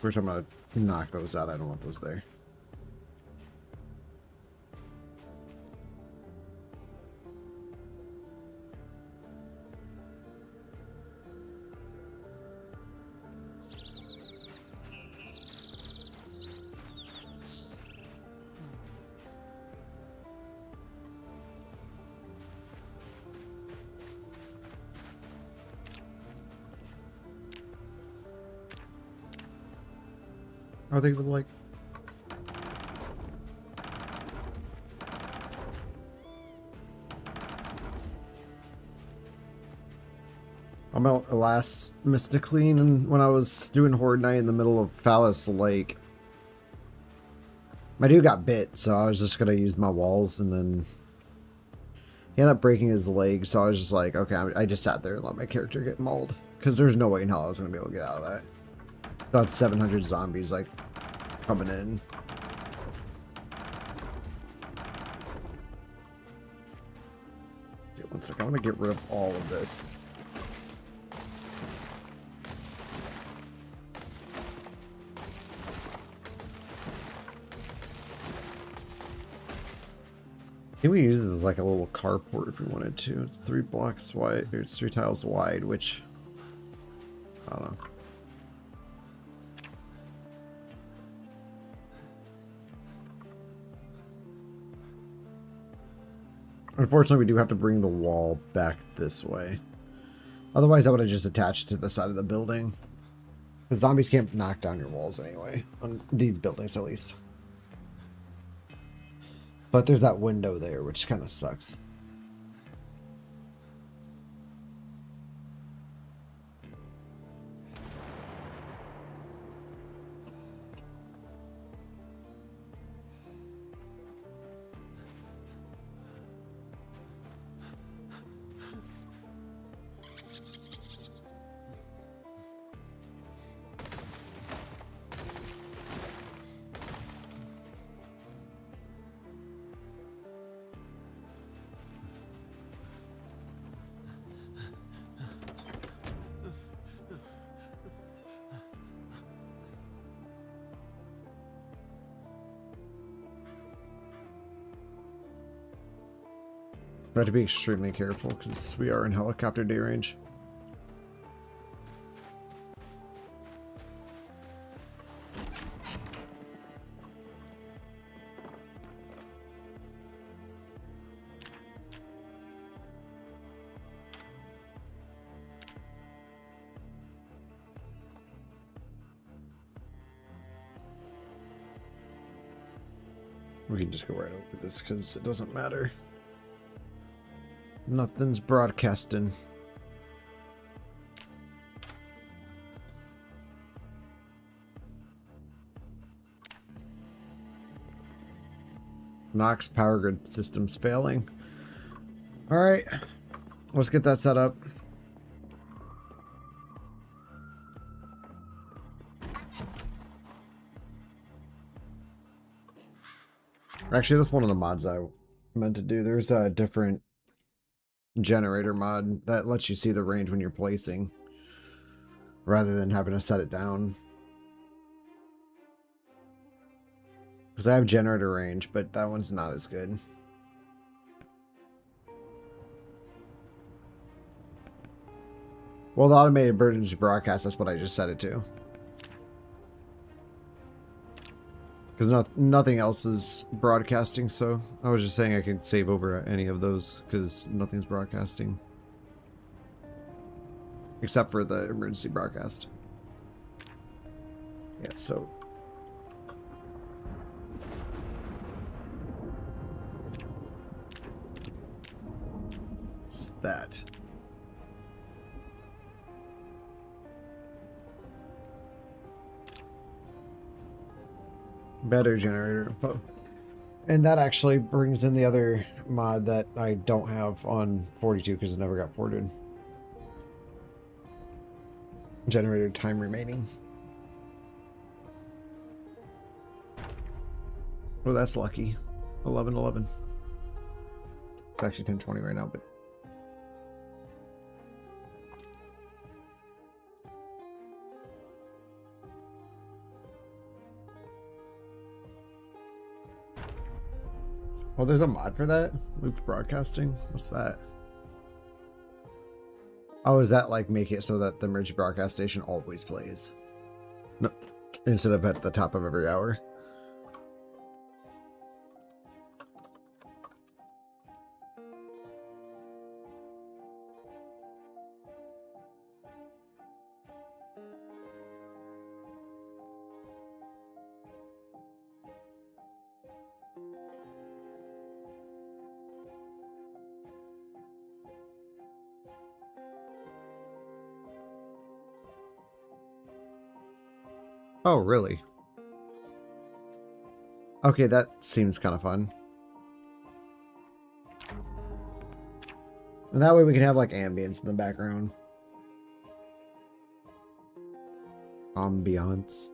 First, I'm gonna knock those out. I don't want those there. Are they like? I'm out last Mista Kleen, and when I was doing Horde Night in the middle of Phallus Lake, my dude got bit, so I was just gonna use my walls, and then He ended up breaking his leg, so I was just like, okay, I just sat there and let my character get mauled. Because there's no way in hell I was going to be able to get out of that. About 700 zombies, like, coming in. Okay, one second, I'm going to get rid of all of this. Can we use it as like a little carport if we wanted to? It's 3 blocks wide, or it's 3 tiles wide, which I don't know. Unfortunately, we do have to bring the wall back this way. Otherwise, I would have just attached to the side of the building. The zombies can't knock down your walls anyway, on these buildings at least. But there's that window there, which kind of sucks. We have to be extremely careful because we are in helicopter day range. We can just go right over this because it doesn't matter. Nothing's broadcasting. Knox power grid system's failing. Alright, let's get that set up. Actually, that's one of the mods I meant to do. There's a different generator mod that lets you see the range when you're placing rather than having to set it down. Because I have generator range, but that one's not as good. Well, the automated emergency broadcast, that's what I just set it to. Because nothing else is broadcasting, so I was just saying I could save over any of those because nothing's broadcasting. Except for the emergency broadcast. Yeah, so... it's that. Better generator info. And that actually brings in the other mod that I don't have on 42 because it never got ported. Generator time remaining. Oh, that's lucky. 11:11. It's actually 10:20 right now, but oh, there's a mod for that? Looped broadcasting? What's that? Oh, is that like make it so that the emergency broadcast station always plays? No, instead of at the top of every hour. Oh, really? Okay, that seems kind of fun. And that way we can have like ambience in the background. Ambiance.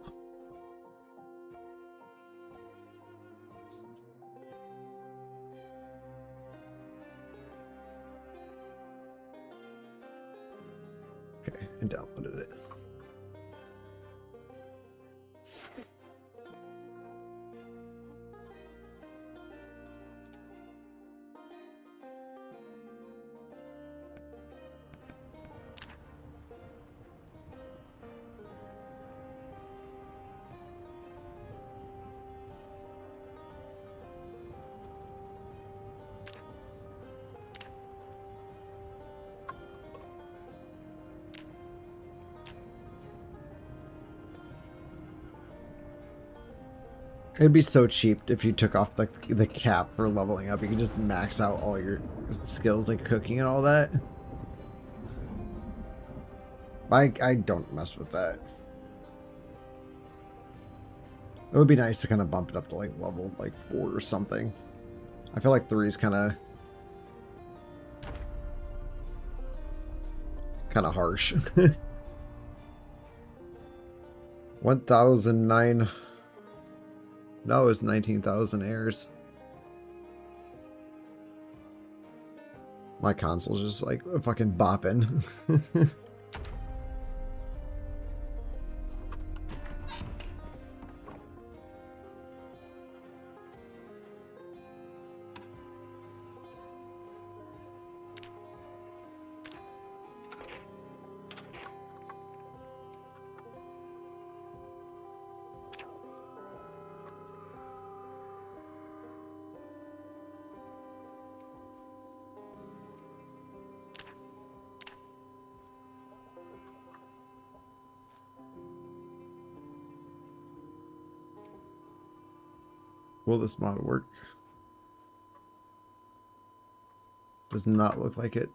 Okay, I downloaded it. It'd be so cheap if you took off the cap for leveling up. You could just max out all your skills like cooking and all that. I don't mess with that. It would be nice to kind of bump it up to like level like 4 or something. I feel like 3 is kind of harsh. 1,009. No, it's 19,000 heirs. My console's just like fucking bopping. Will this mod work? Does not look like it.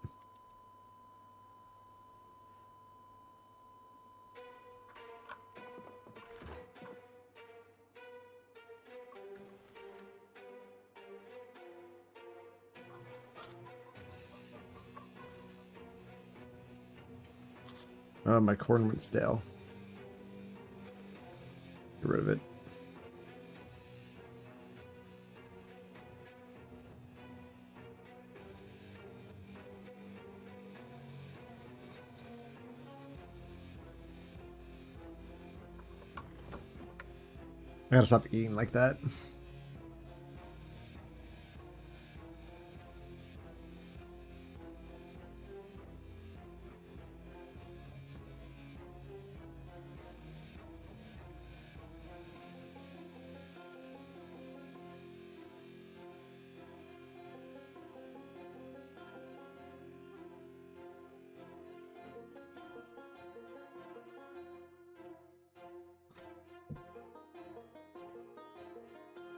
Oh, my corn went stale. Get rid of it. I gotta stop eating like that.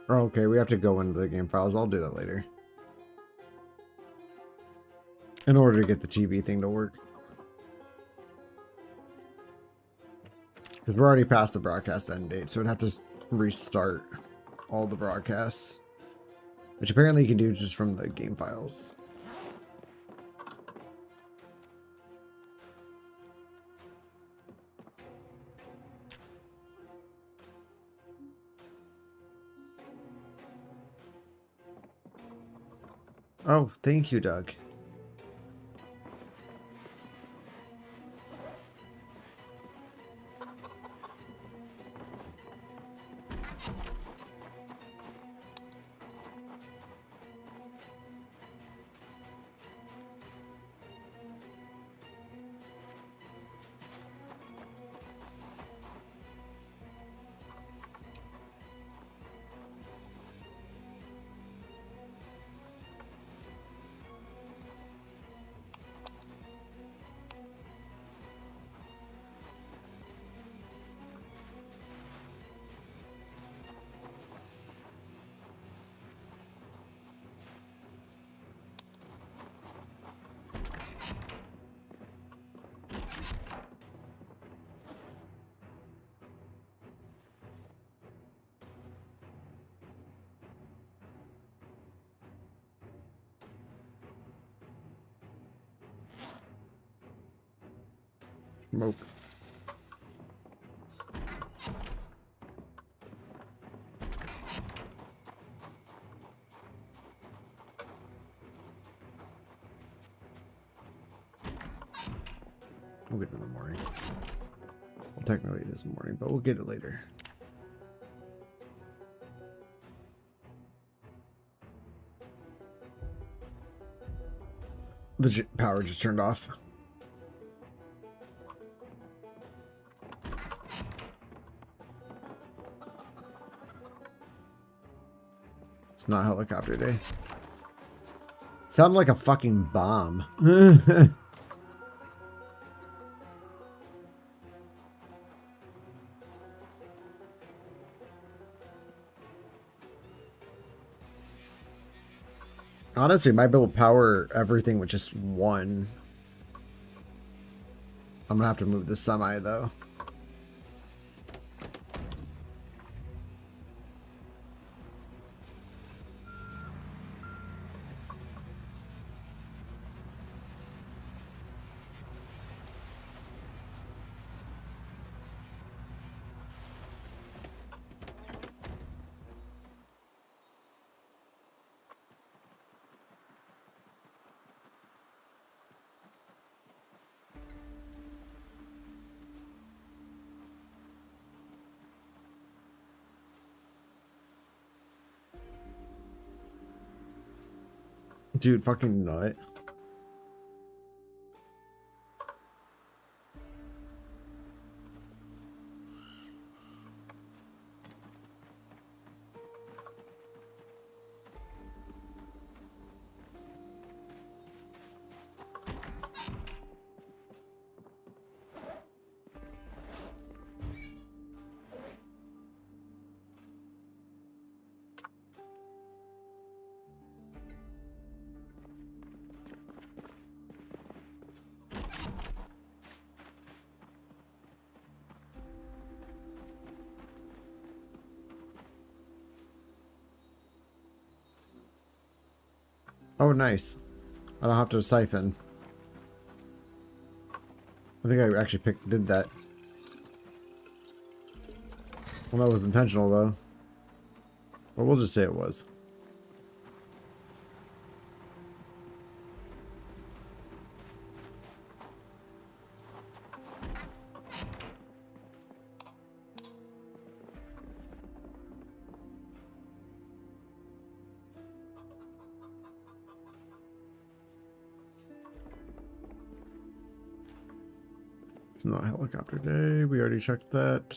Okay, we have to go into the game files. I'll do that later. In order to get the TV thing to work. Because we're already past the broadcast end date, so we'd have to restart all the broadcasts. Which apparently you can do just from the game files. Oh, thank you, Doug. Smoke. We'll get it in the morning. Well, technically it is morning, but we'll get it later. The power just turned off. It's not helicopter day. Sounded like a fucking bomb. Honestly, might be able to power everything with just one. I'm gonna have to move the semi though. Dude, fucking nut. Oh, nice. I don't have to siphon. I think I actually did that. Well, that was intentional, though. But we'll just say it was. It's not helicopter day. We already checked that.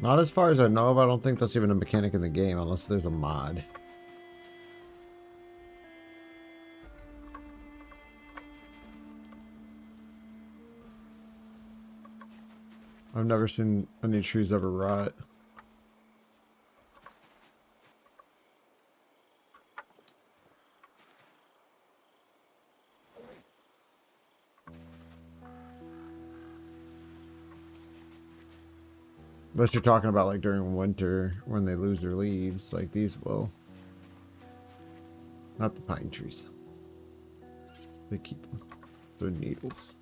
Not as far as I know of. I don't think that's even a mechanic in the game unless there's a mod. I've never seen any trees ever rot. But you're talking about like during winter when they lose their leaves, like these will. Not the pine trees. They keep their needles.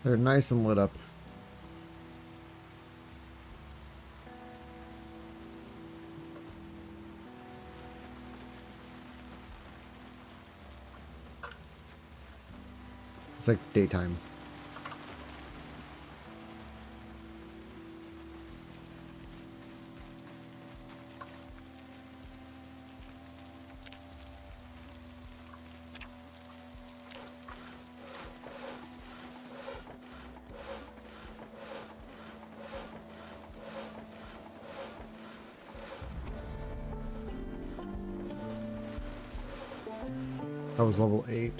They're nice and lit up. It's like daytime. That was level 8.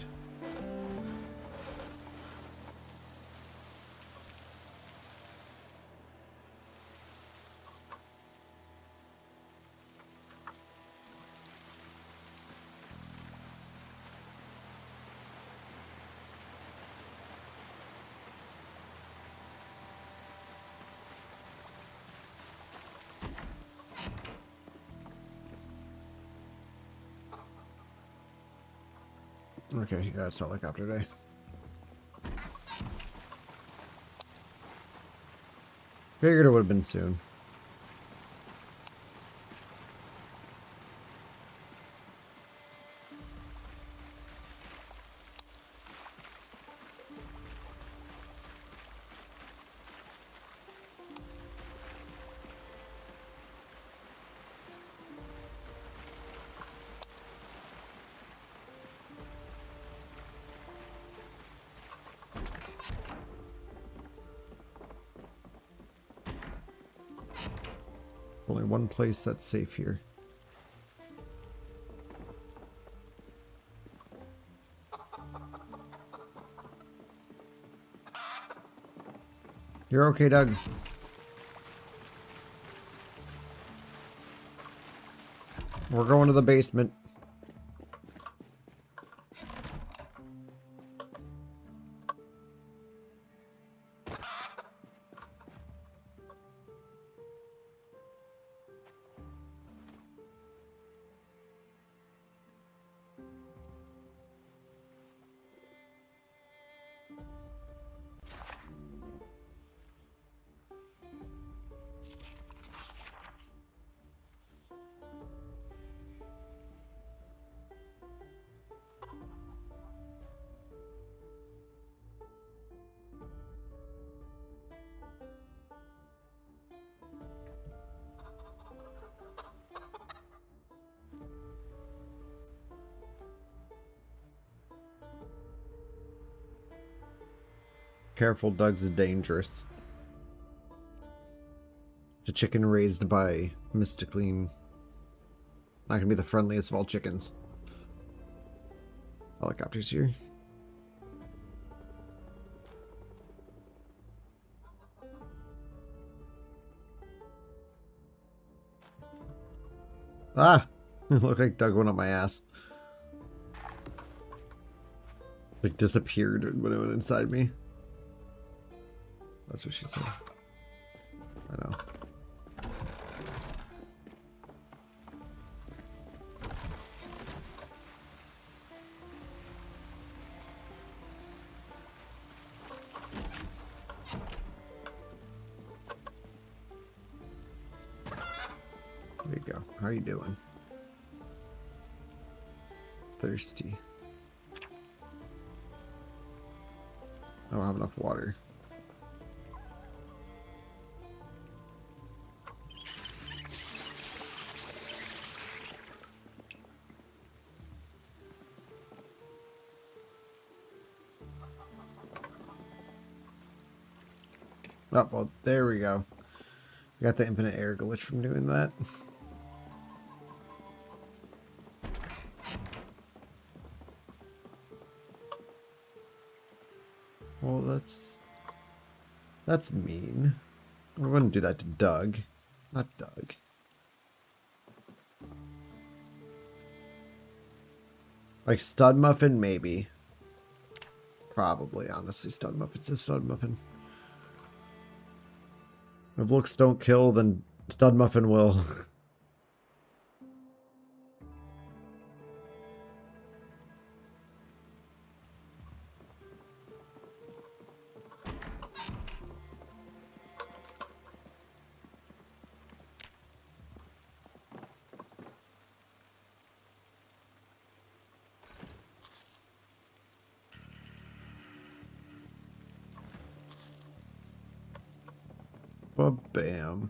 Okay, yeah, it's helicopter day. Figured it would have been soon. Only one place that's safe here. You're okay, Doug. We're going to the basement. Careful, Doug's dangerous. It's a chicken raised by Mista Kleen. Not gonna be the friendliest of all chickens. Helicopters here. Ah! It looked like Doug went up my ass. Like disappeared when it went inside me. That's what she said. I know. There you go. How are you doing? Thirsty. I don't have enough water. Oh, well, there we go. We got the infinite air glitch from doing that. Well, that's mean. I wouldn't do that to Doug. Not Doug. Like Stud Muffin, maybe. Probably, honestly, Stud Muffin's a Stud Muffin. If looks don't kill, then Stud Muffin will. Ba-bam.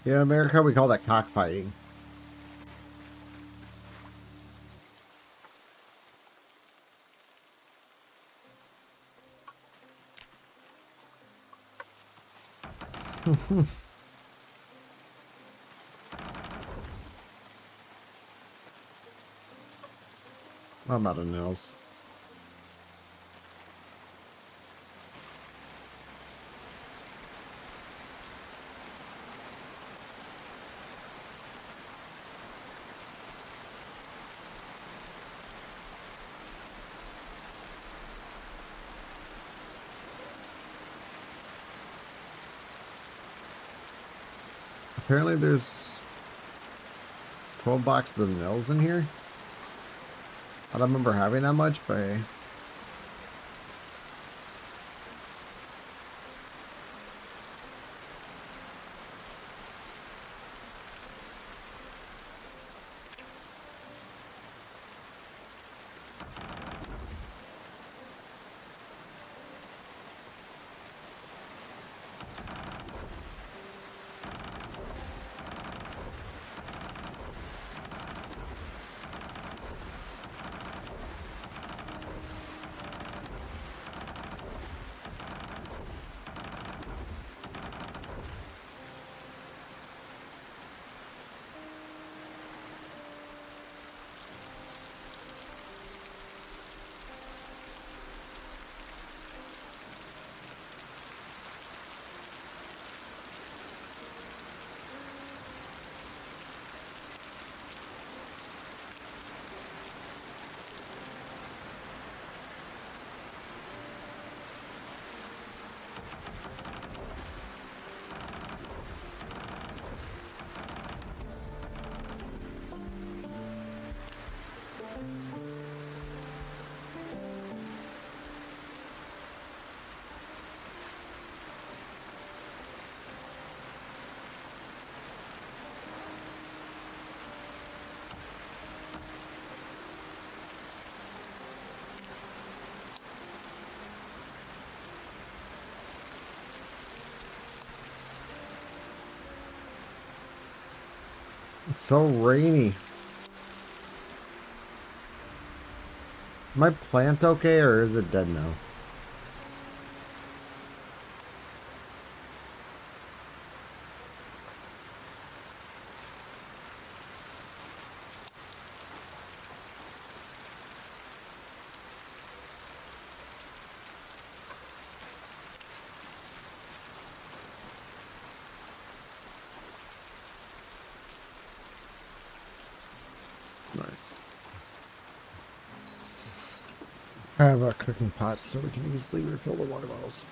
Yeah, in America we call that cockfighting. I'm out of nails. Apparently there's 12 boxes of nails in here. I don't remember having that much, but it's so rainy. Is my plant okay or is it dead now? Nice. I have a cooking pot so we can easily refill the water bottles.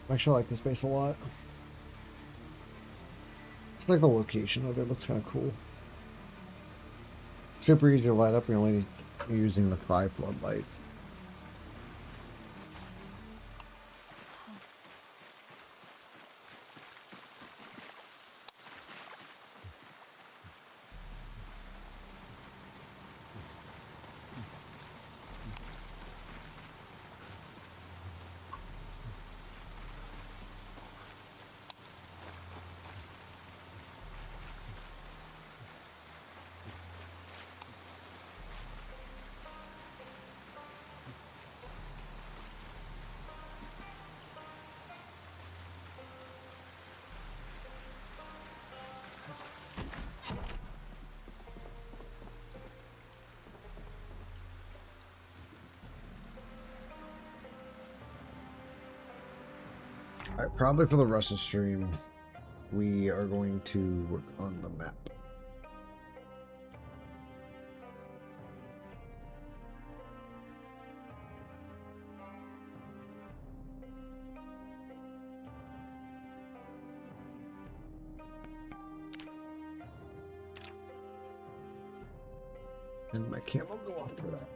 I actually like this base a lot. It's like the location of it looks kind of cool. Super easy to light up. You're only using the 5 floodlights. Alright, probably for the rest of the stream, we are going to work on the map. And my camera will go off for that.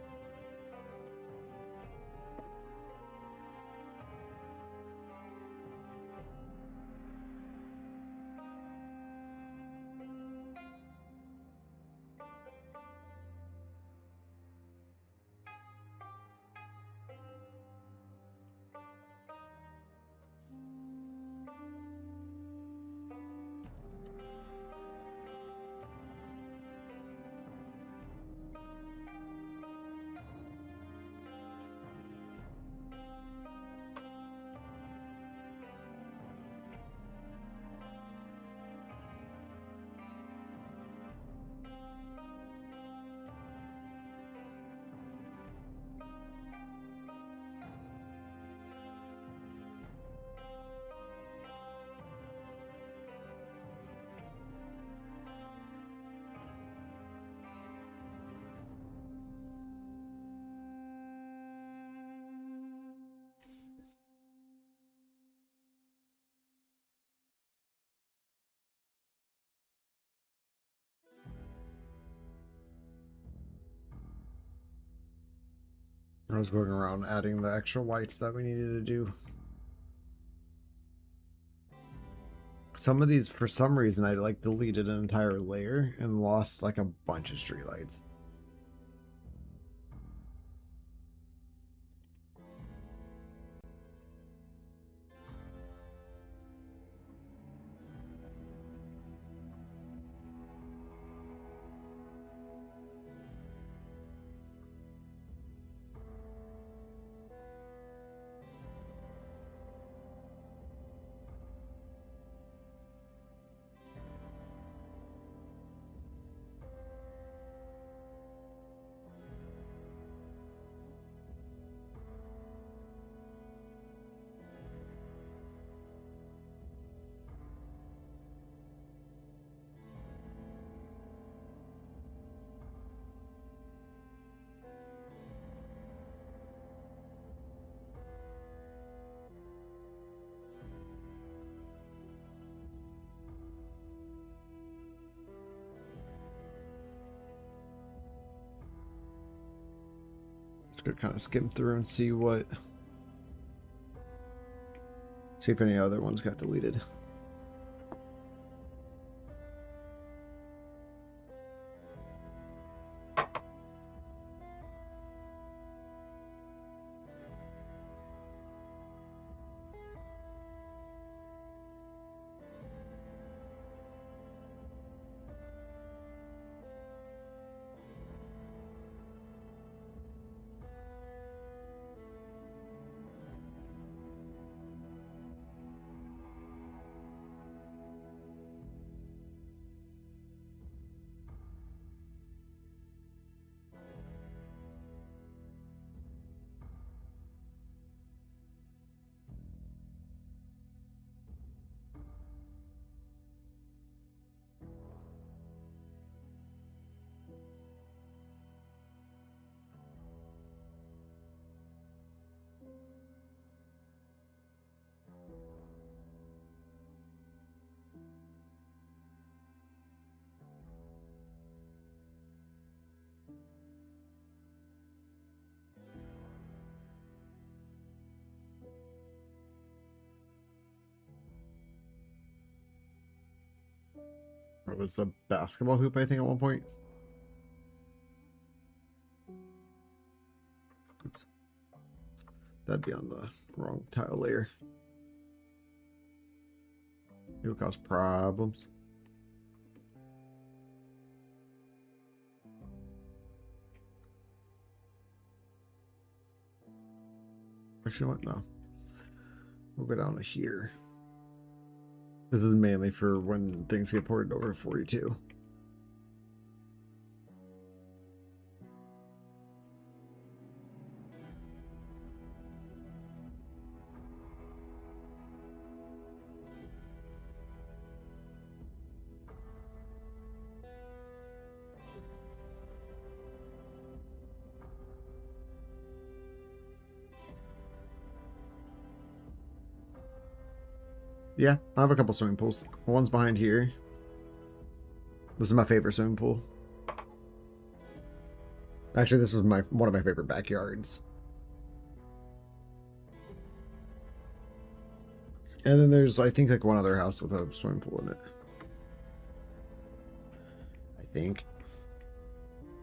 I was going around adding the extra whites that we needed to do. Some of these, for some reason, I like deleted an entire layer and lost like a bunch of streetlights. Just gonna kind of skim through and see if any other ones got deleted. It was a basketball hoop, I think, at one point. Oops. That'd be on the wrong tile layer. It would cause problems. Actually, what? No. We'll go down to here. This is mainly for when things get ported over to 42. Yeah, I have a couple swimming pools. One's behind here. This is my favorite swimming pool. Actually, this is one of my favorite backyards. And then there's, I think, like one other house with a swimming pool in it. I think.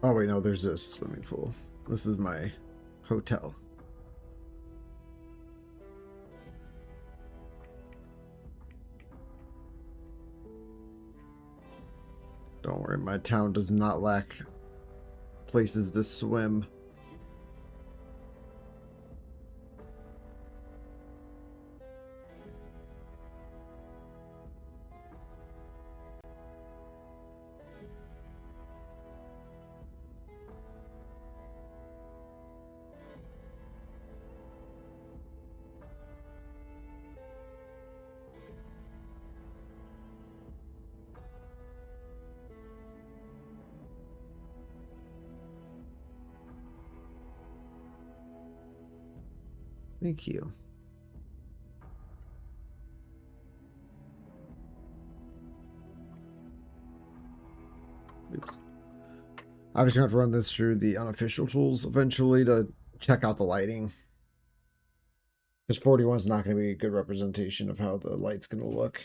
Oh, wait, no, there's this swimming pool. This is my hotel. Don't worry, my town does not lack places to swim. Thank you. Oops. I'm just going to have to run this through the unofficial tools eventually to check out the lighting. Because 41 is not going to be a good representation of how the light's going to look.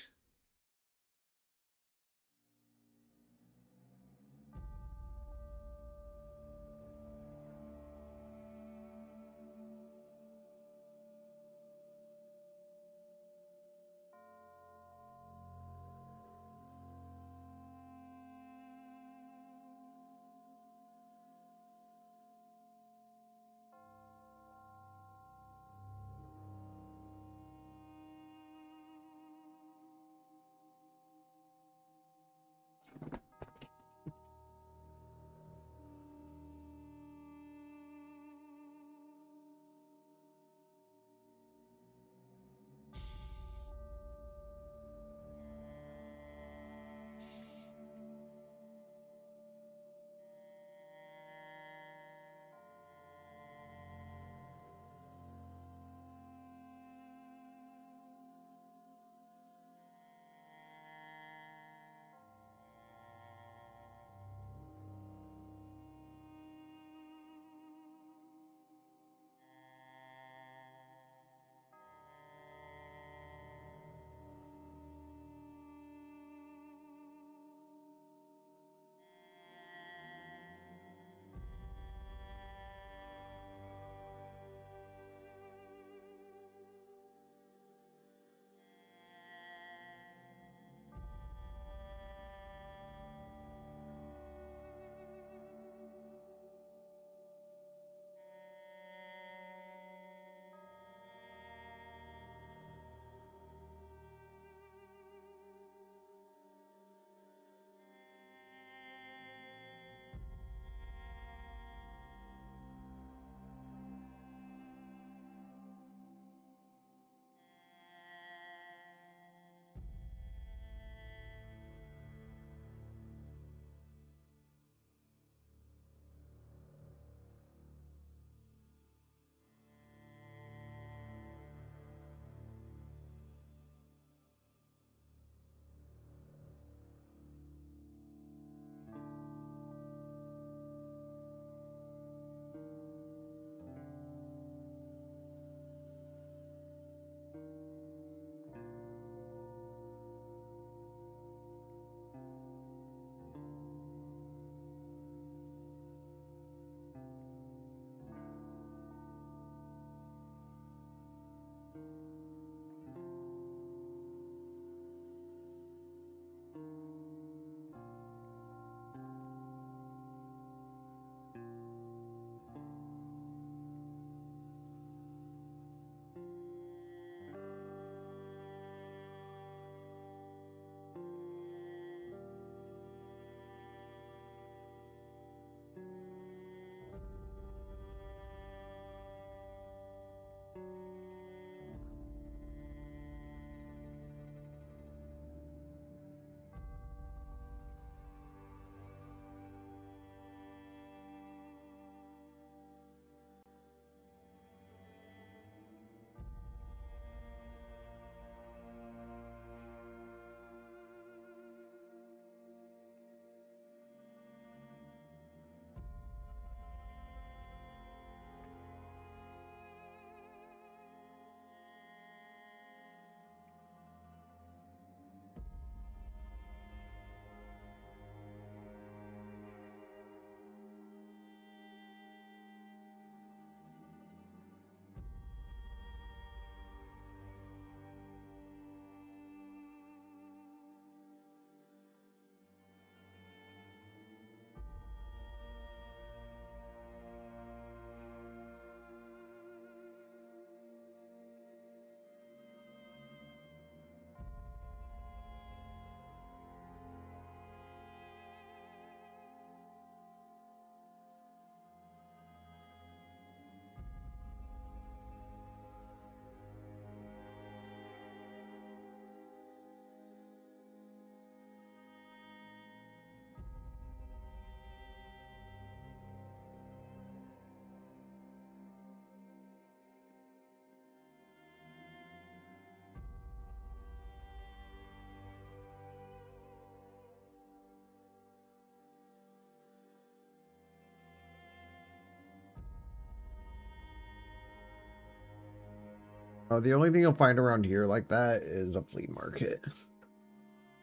Oh, the only thing you'll find around here like that is a flea market,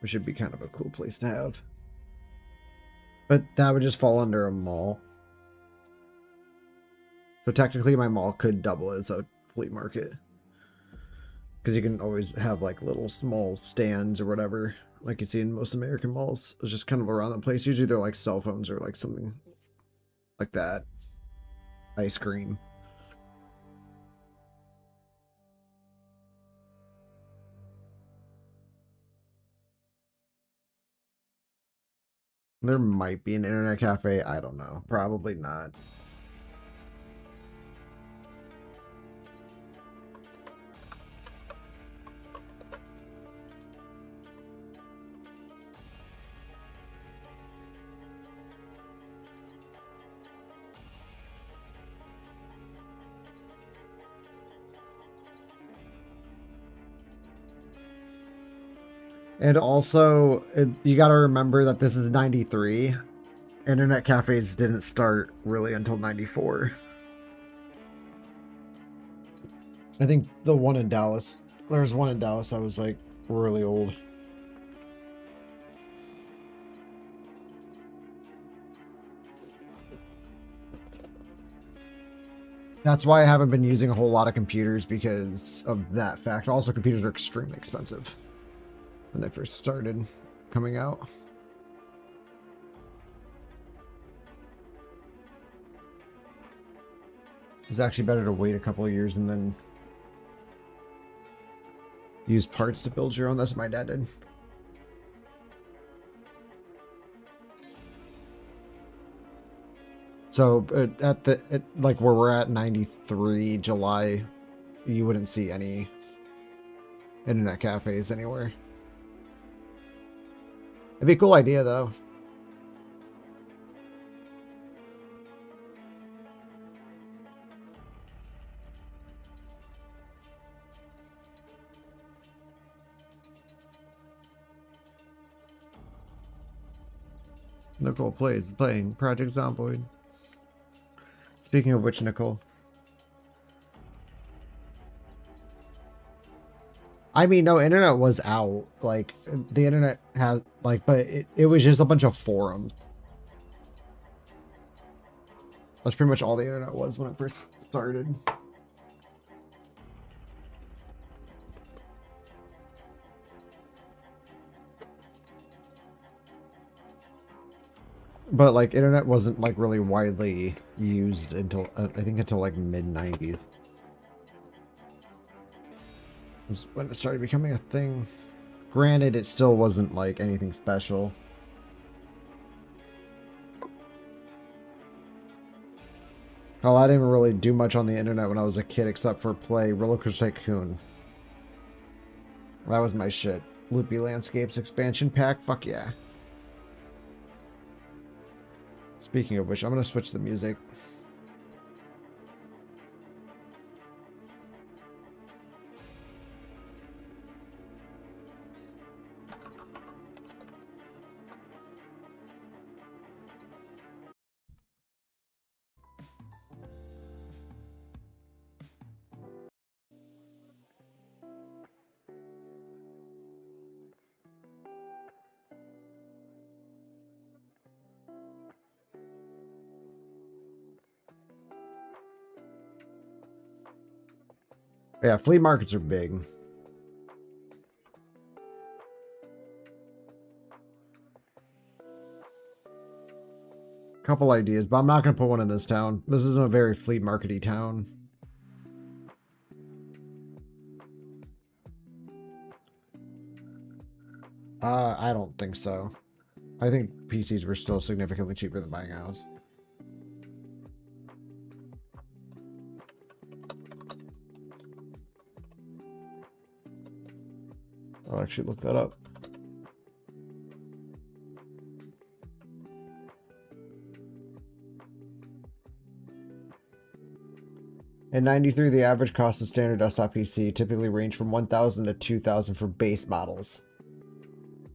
which should be kind of a cool place to have. But that would just fall under a mall. So technically my mall could double as a flea market. Because you can always have like little small stands or whatever, like you see in most American malls. It's just kind of around the place. Usually they're like cell phones or like something like that. Ice cream. There might be an internet cafe. I don't know. Probably not. And also, you got to remember that this is 93. Internet cafes didn't start really until 94. I think the one in Dallas. There was one in Dallas that was like really old. That's why I haven't been using a whole lot of computers, because of that fact. Also, computers are extremely expensive when they first started coming out. It's actually better to wait a couple of years and then use parts to build your own. That's what my dad did. So like where we're at, 93 July, you wouldn't see any internet cafes anywhere. It'd be a cool idea, though. NycolePlayz is playing Project Zomboid. Speaking of which, Nicole. I mean, no, internet was out. Like, the internet had, like, but it was just a bunch of forums. That's pretty much all the internet was when it first started. But, like, internet wasn't, like, really widely used until, I think, until, like, mid-90s. Was when it started becoming a thing. Granted, it still wasn't like anything special. Hell, I didn't really do much on the internet when I was a kid except for play Roller Coaster Tycoon. That was my shit. Loopy Landscapes expansion pack, fuck yeah. Speaking of which, I'm gonna switch the music. Yeah, flea markets are big. Couple ideas, but I'm not going to put one in this town. This isn't a very flea market-y town. I don't think so. I think PCs were still significantly cheaper than buying a house. I'll actually look that up. In 93, the average cost of standard desktop PC typically ranged from $1,000 to $2,000 for base models.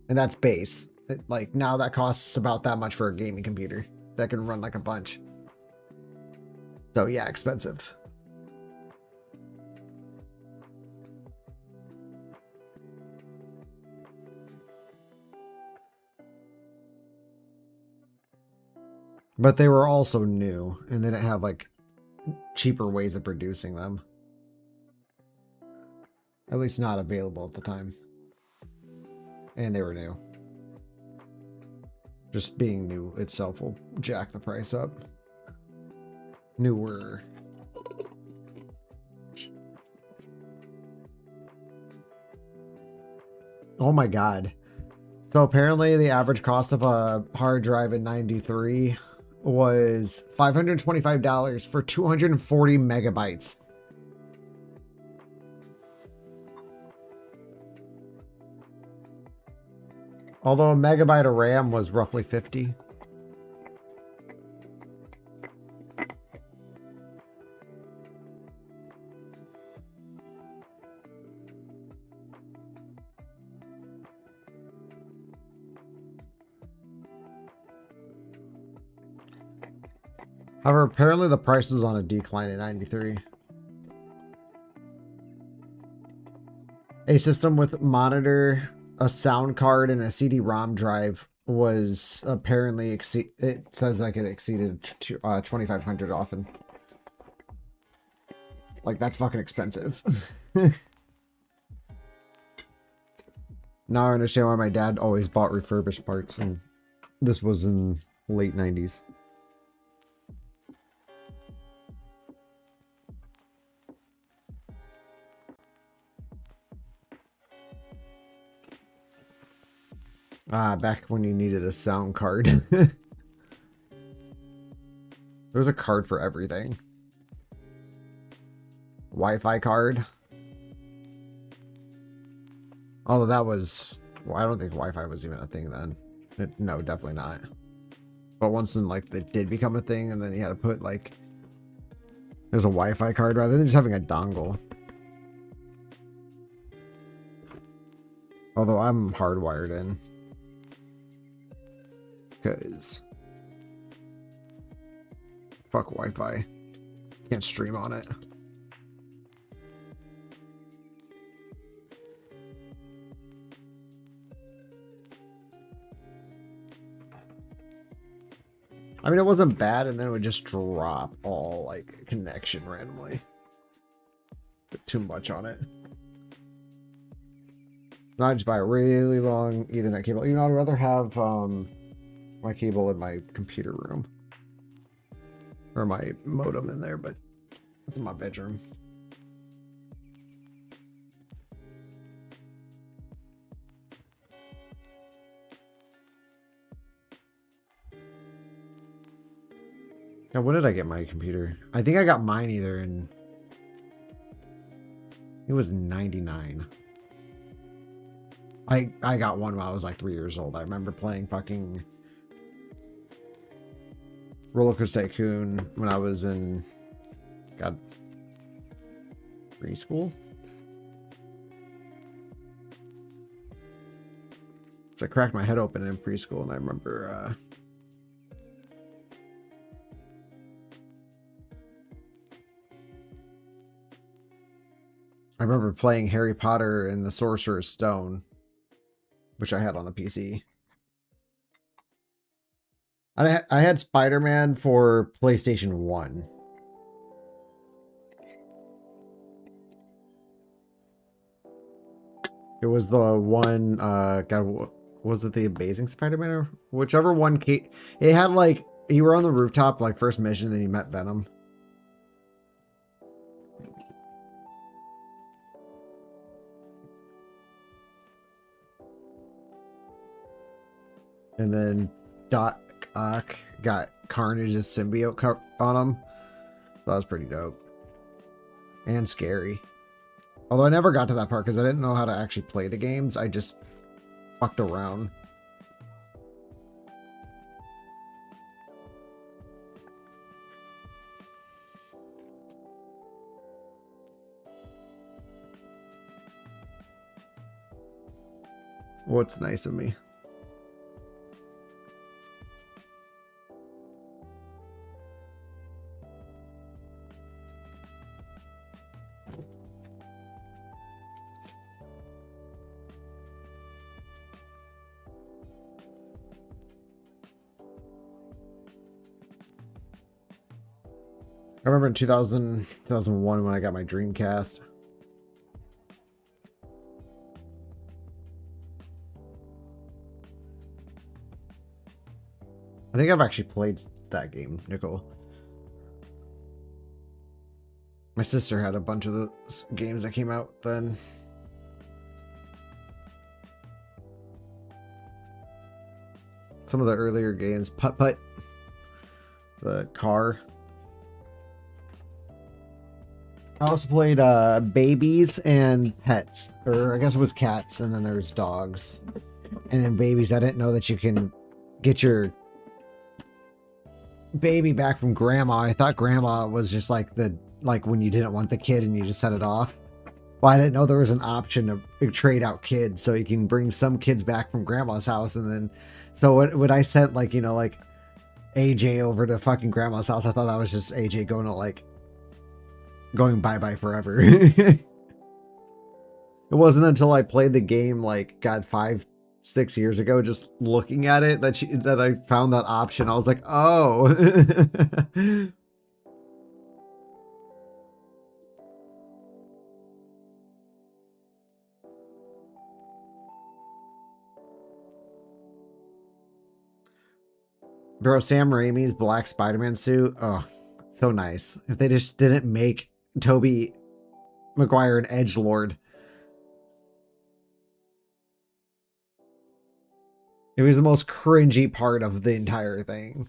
And that's base. Like, now that costs about that much for a gaming computer that can run like a bunch. So yeah, expensive. But they were also new, and they didn't have like cheaper ways of producing them. At least not available at the time. And they were new. Just being new itself will jack the price up. Newer. Oh my god. So apparently the average cost of a hard drive in 93 was $525 for 240 megabytes. Although a megabyte of RAM was roughly 50. However, apparently the price is on a decline in 93. A system with monitor, a sound card, and a CD-ROM drive was apparently it says like it exceeded 2,500 often. Like, that's fucking expensive. Now I understand why my dad always bought refurbished parts, and this was in late 90s. Back when you needed a sound card. There's a card for everything. Wi-Fi card. Although that was... Well, I don't think Wi-Fi was even a thing then. No, definitely not. But once in, like, it did become a thing, and then you had to put, like... There's a Wi-Fi card rather than just having a dongle. Although I'm hardwired in. Because... Fuck Wi-Fi. Can't stream on it. I mean, it wasn't bad, and then it would just drop all, like, connection randomly. Put too much on it. Now I just buy a really long Ethernet cable. You know, I'd rather have my cable in my computer room. Or my modem in there, but it's in my bedroom. Now, when did I get my computer? I think I got mine either in... It was 99. I got one when I was like 3 years old. I remember playing fucking Roller Coaster Tycoon when I was in... God... preschool? So I cracked my head open in preschool, and I remember... I remember playing Harry Potter and the Sorcerer's Stone, which I had on the PC. I had Spider-Man for PlayStation 1. It was the one, God, was it the Amazing Spider-Man or whichever one? It had like, you were on the rooftop, like first mission, and then you met Venom. And then Doc Ock got Carnage's symbiote on him. That was pretty dope. And scary. Although I never got to that part because I didn't know how to actually play the games. I just fucked around. What's nice of me. I remember in 2001 when I got my Dreamcast. I think I've actually played that game, Nicole. My sister had a bunch of those games that came out then. Some of the earlier games, Putt Putt, the car. I also played Babies and Pets, or I guess it was cats, and then there's dogs. And in Babies, I didn't know that you can get your baby back from grandma. I thought grandma was just like when you didn't want the kid and you just set it off. Well, I didn't know there was an option to trade out kids, so you can bring some kids back from grandma's house, and then so when I sent like AJ over to fucking grandma's house, I thought that was just AJ going bye-bye forever. It wasn't until I played the game like God 5-6 years ago, just looking at it, that I found that option. I was like, oh. Bro, Sam Raimi's black Spider-Man suit, oh, so nice. If they just didn't make Tobey Maguire an edgelord. It was the most cringy part of the entire thing.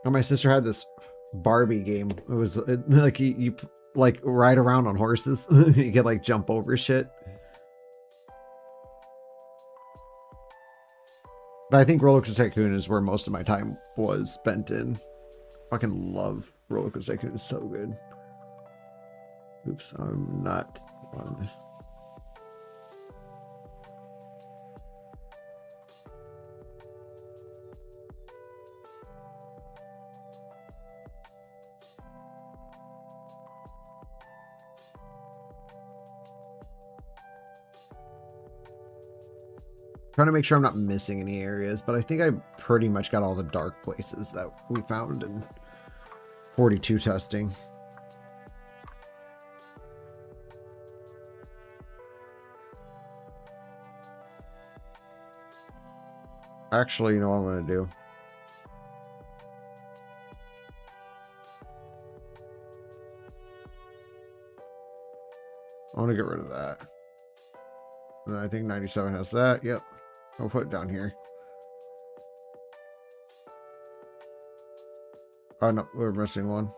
And my sister had this Barbie game. It was like you like ride around on horses. You could like jump over shit. But I think Roller Coaster Tycoon is where most of my time was spent in. Fucking love Roller Coaster Tycoon. It's so good. Oops, I'm not on. Trying to make sure I'm not missing any areas, but I think I pretty much got all the dark places that we found in 42 testing. Actually, you know what I'm going to do? I want to get rid of that. And I think 97 has that. Yep. I'll put it down here. Oh no, we're missing one.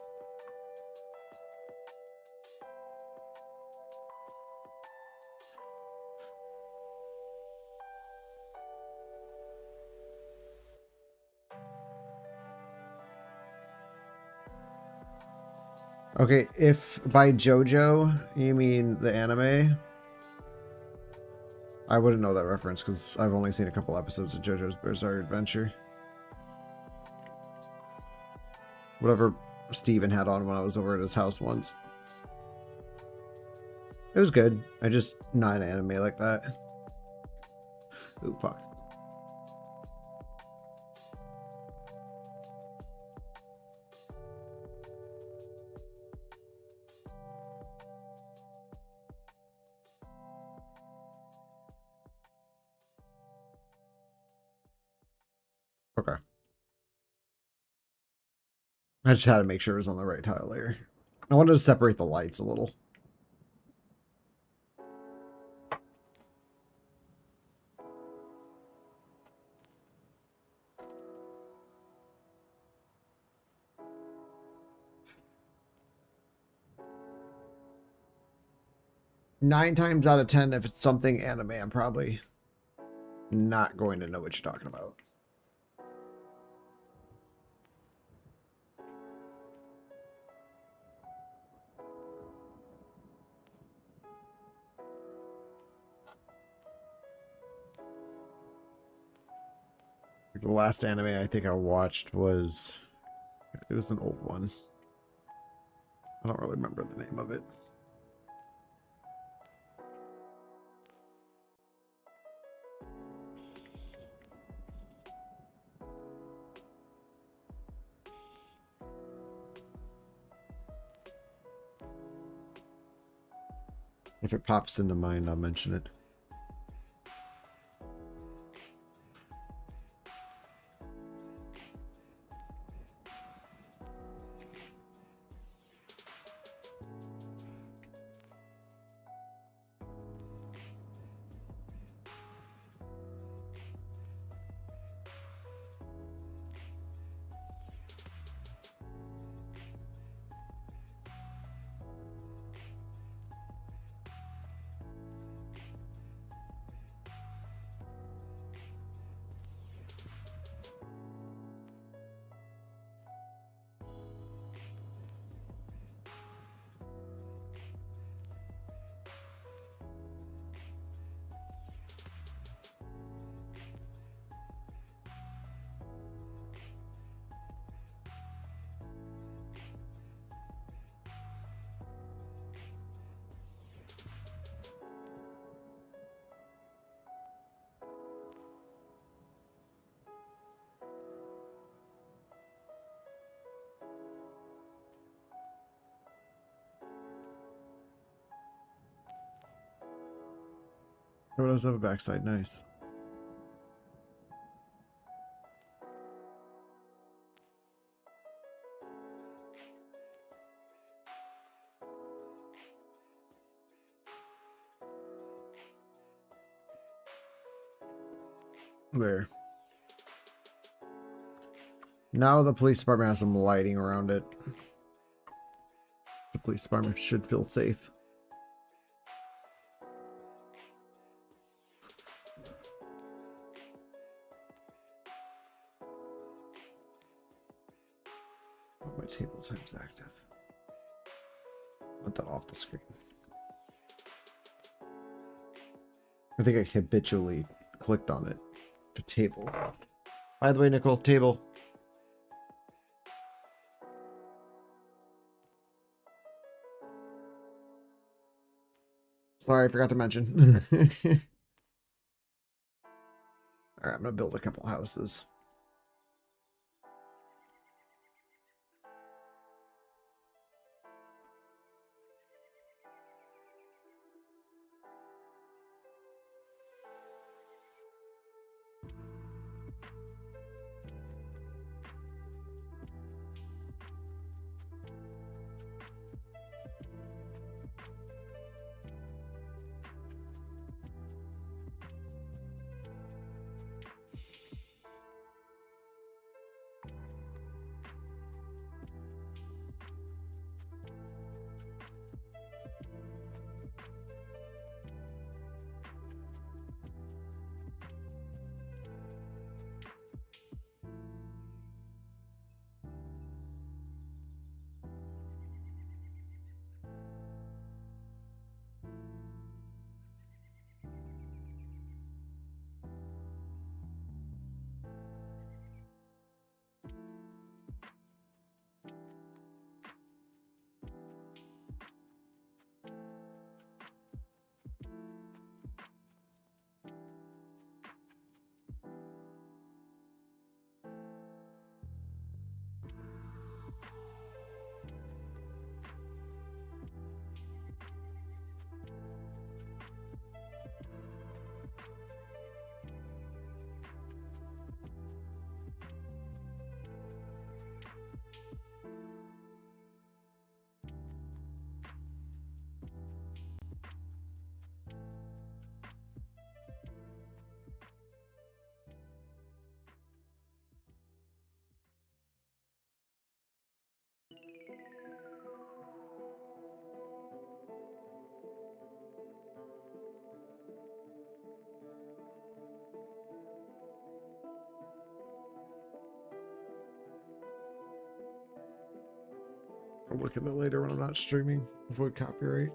Okay, if by JoJo you mean the anime, I wouldn't know that reference because I've only seen a couple episodes of JoJo's Bizarre Adventure. Whatever Steven had on when I was over at his house once. It was good. I just not an anime like that. Ooh, fuck. Okay. I just had to make sure it was on the right tile layer. I wanted to separate the lights a little. Nine times out of 10, if it's something anime, I'm probably not going to know what you're talking about. The last anime I think I watched was... It was an old one. I don't really remember the name of it. If it pops into mind, I'll mention it. Oh, it does have a backside. Nice. There. Now the police department has some lighting around it. The police department should feel safe. My table time's active. Put that off the screen. I think I habitually clicked on it. The table. By the way, Nicole, table. Sorry, I forgot to mention. Alright, I'm gonna build a couple houses. I'll look at it later when I'm not streaming. Avoid copyright.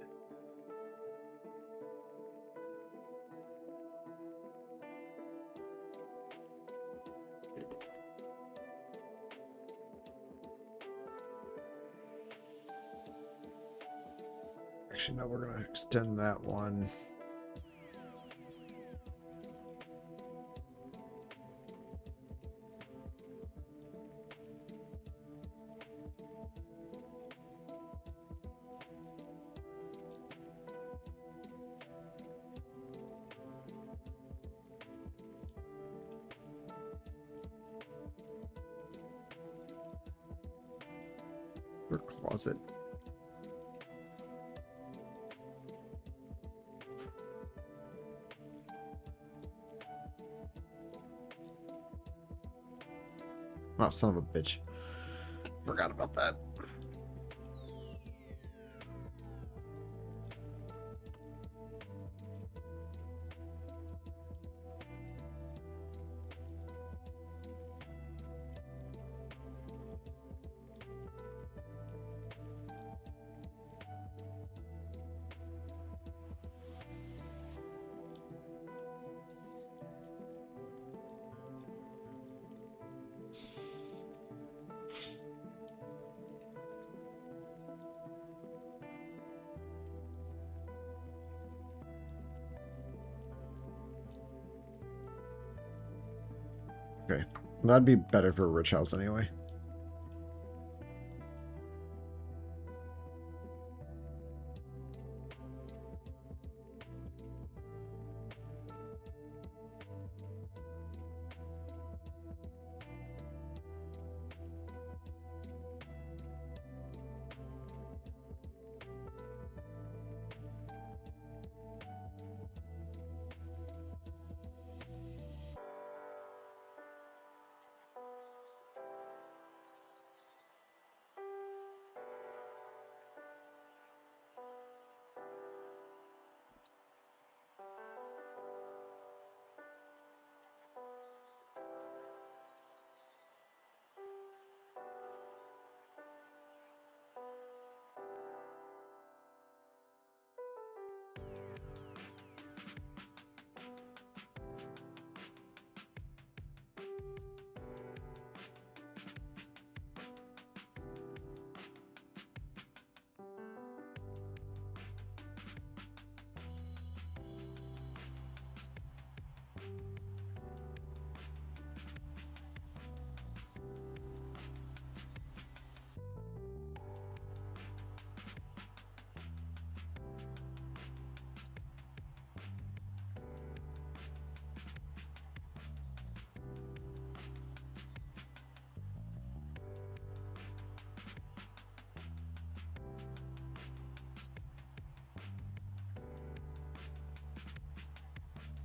Actually, no, we're going to extend that one. Or closet. Oh, son of a bitch. Forgot about that. Okay, that'd be better for a rich house anyway.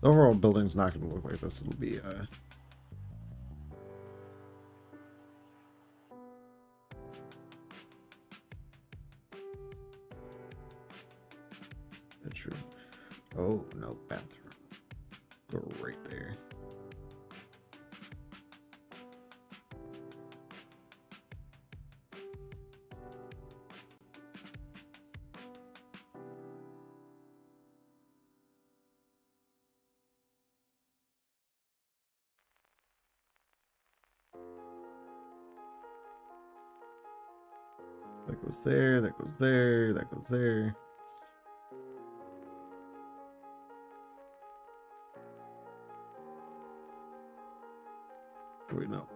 The overall building's not going to look like this. It'll be, bedroom. Oh, no, bathroom. Go right there. That goes there, that goes there, that goes there. Wait, no.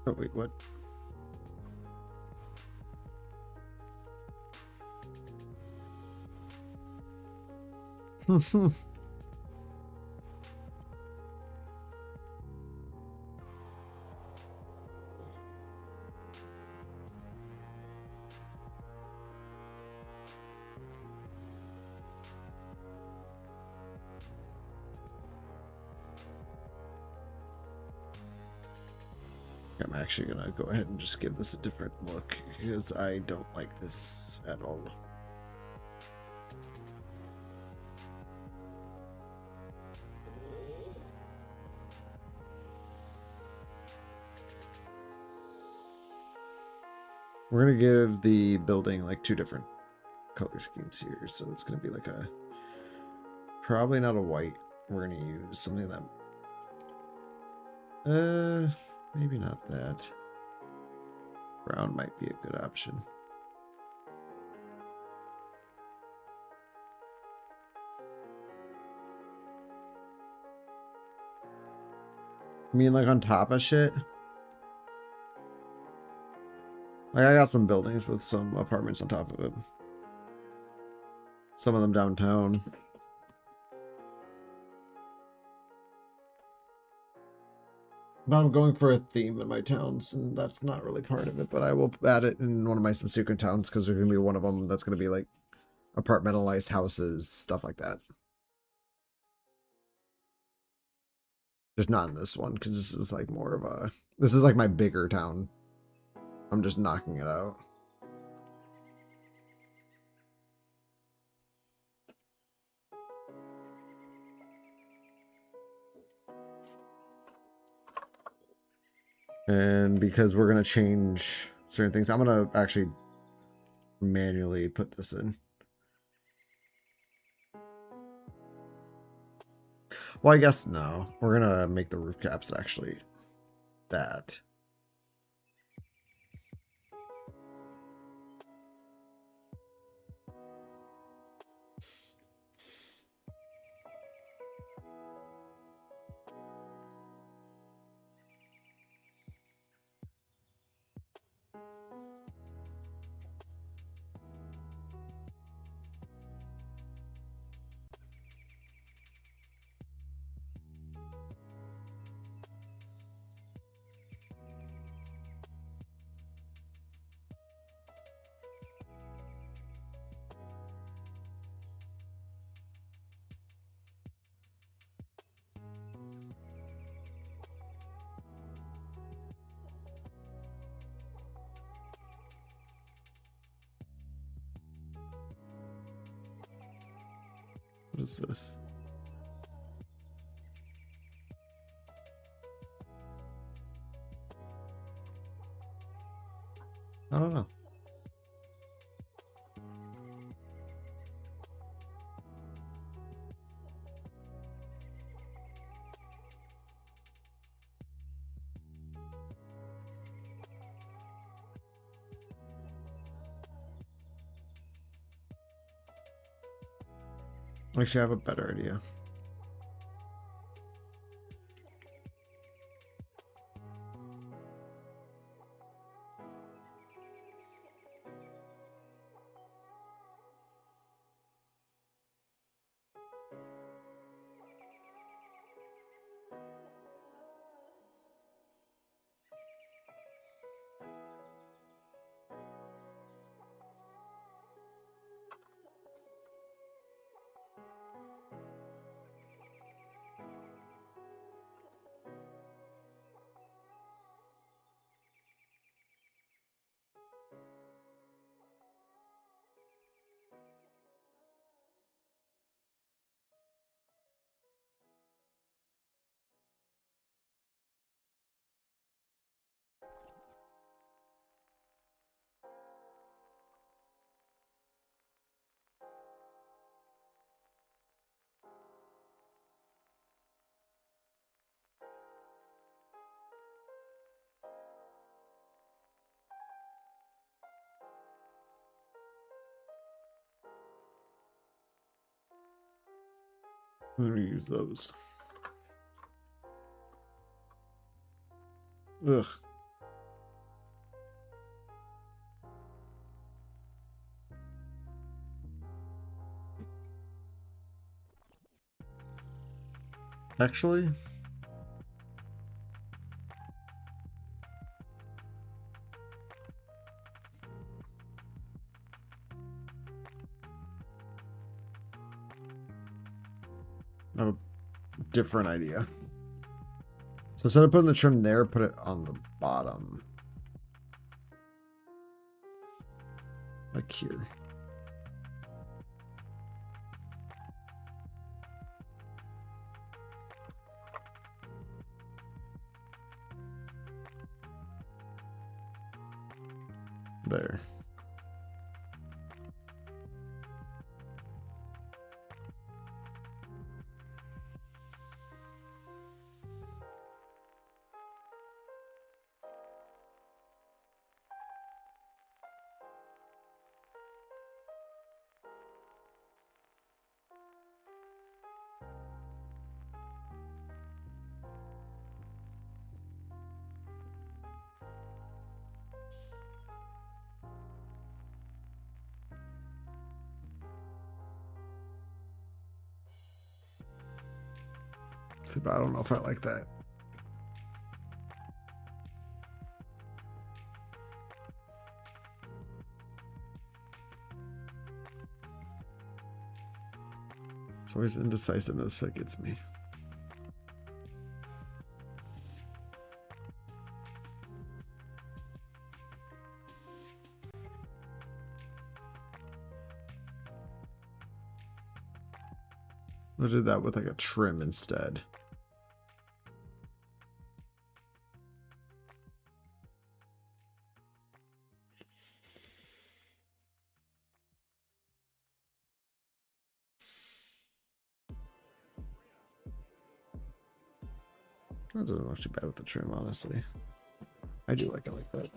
Oh, wait, what? I'm actually gonna go ahead and just give this a different look because I don't like this at all. We're gonna give the building like 2 different color schemes here, so it's gonna be like a probably not a white. We're gonna use something that maybe not that. Brown might be a good option. I mean, like on top of shit. Like I got some buildings with some apartments on top of it. Some of them downtown. But I'm going for a theme in my towns, and that's not really part of it. But I will add it in one of my Sensuken towns because there's going to be one of them that's going to be like apartmentalized houses, stuff like that. Just not in this one because this is like more of a... This is like my bigger town. I'm just knocking it out. And because we're going to change certain things, I'm going to actually manually put this in. Well, I guess no. We're going to make the roof caps actually that. What is this? I don't know. Actually, I have a better idea. I'm gonna use those. Ugh. Actually, I have a different idea. So instead of putting the trim there, put it on the bottom. Like here. There. But I don't know if I like that. It's always indecisiveness that gets me. I did that with like a trim instead. That doesn't look too bad with the trim, honestly. I do like it like that.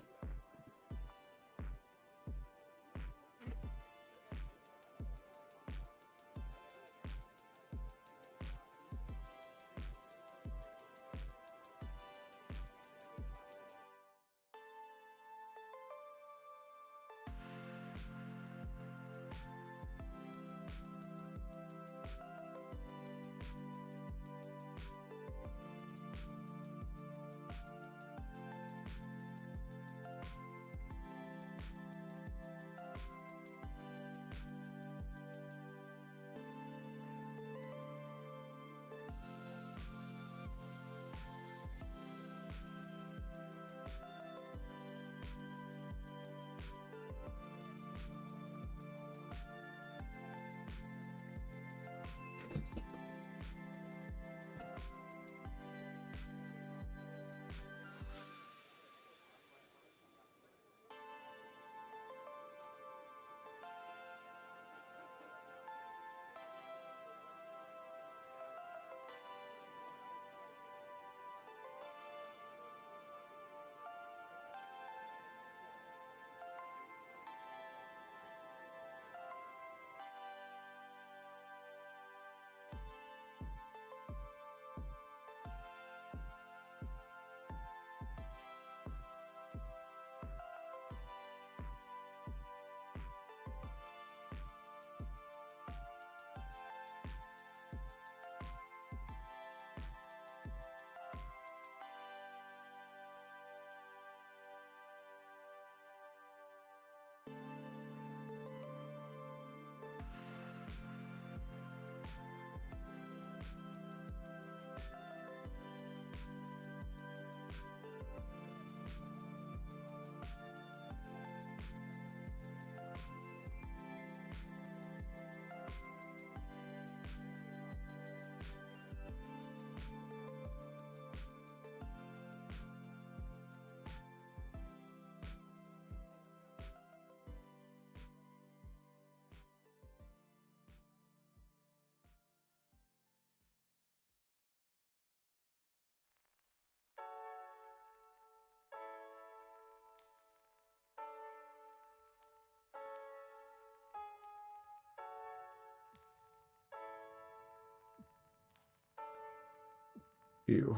Ew.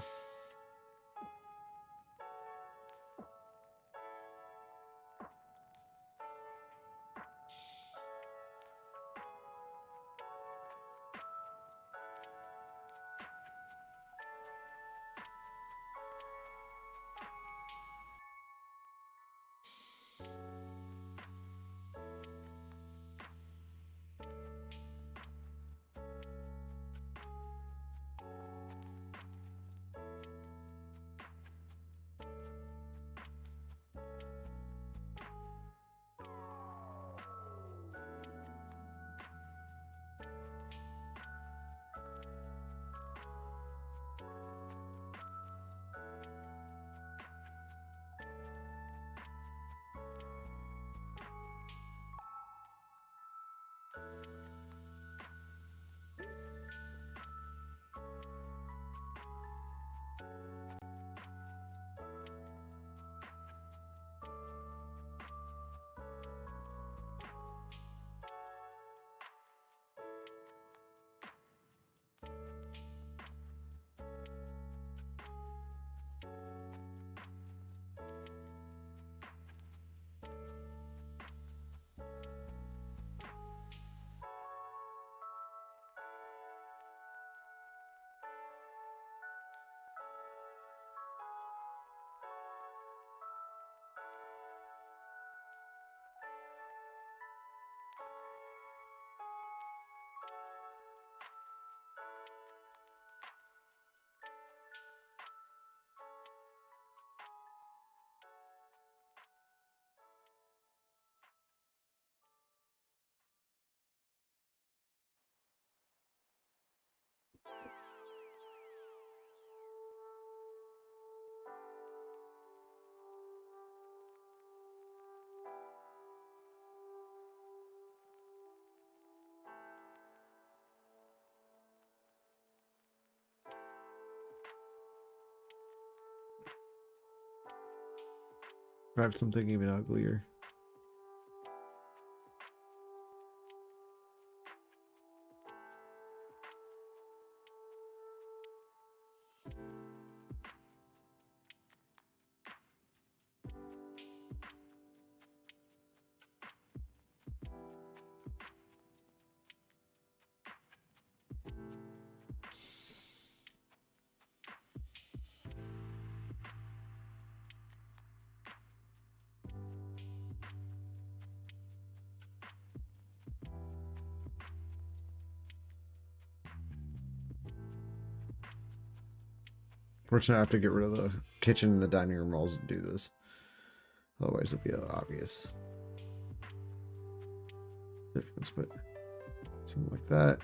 I have something even uglier. Fortunately, I have to get rid of the kitchen and the dining room walls to do this. Otherwise, it'll be obvious difference, but something like that.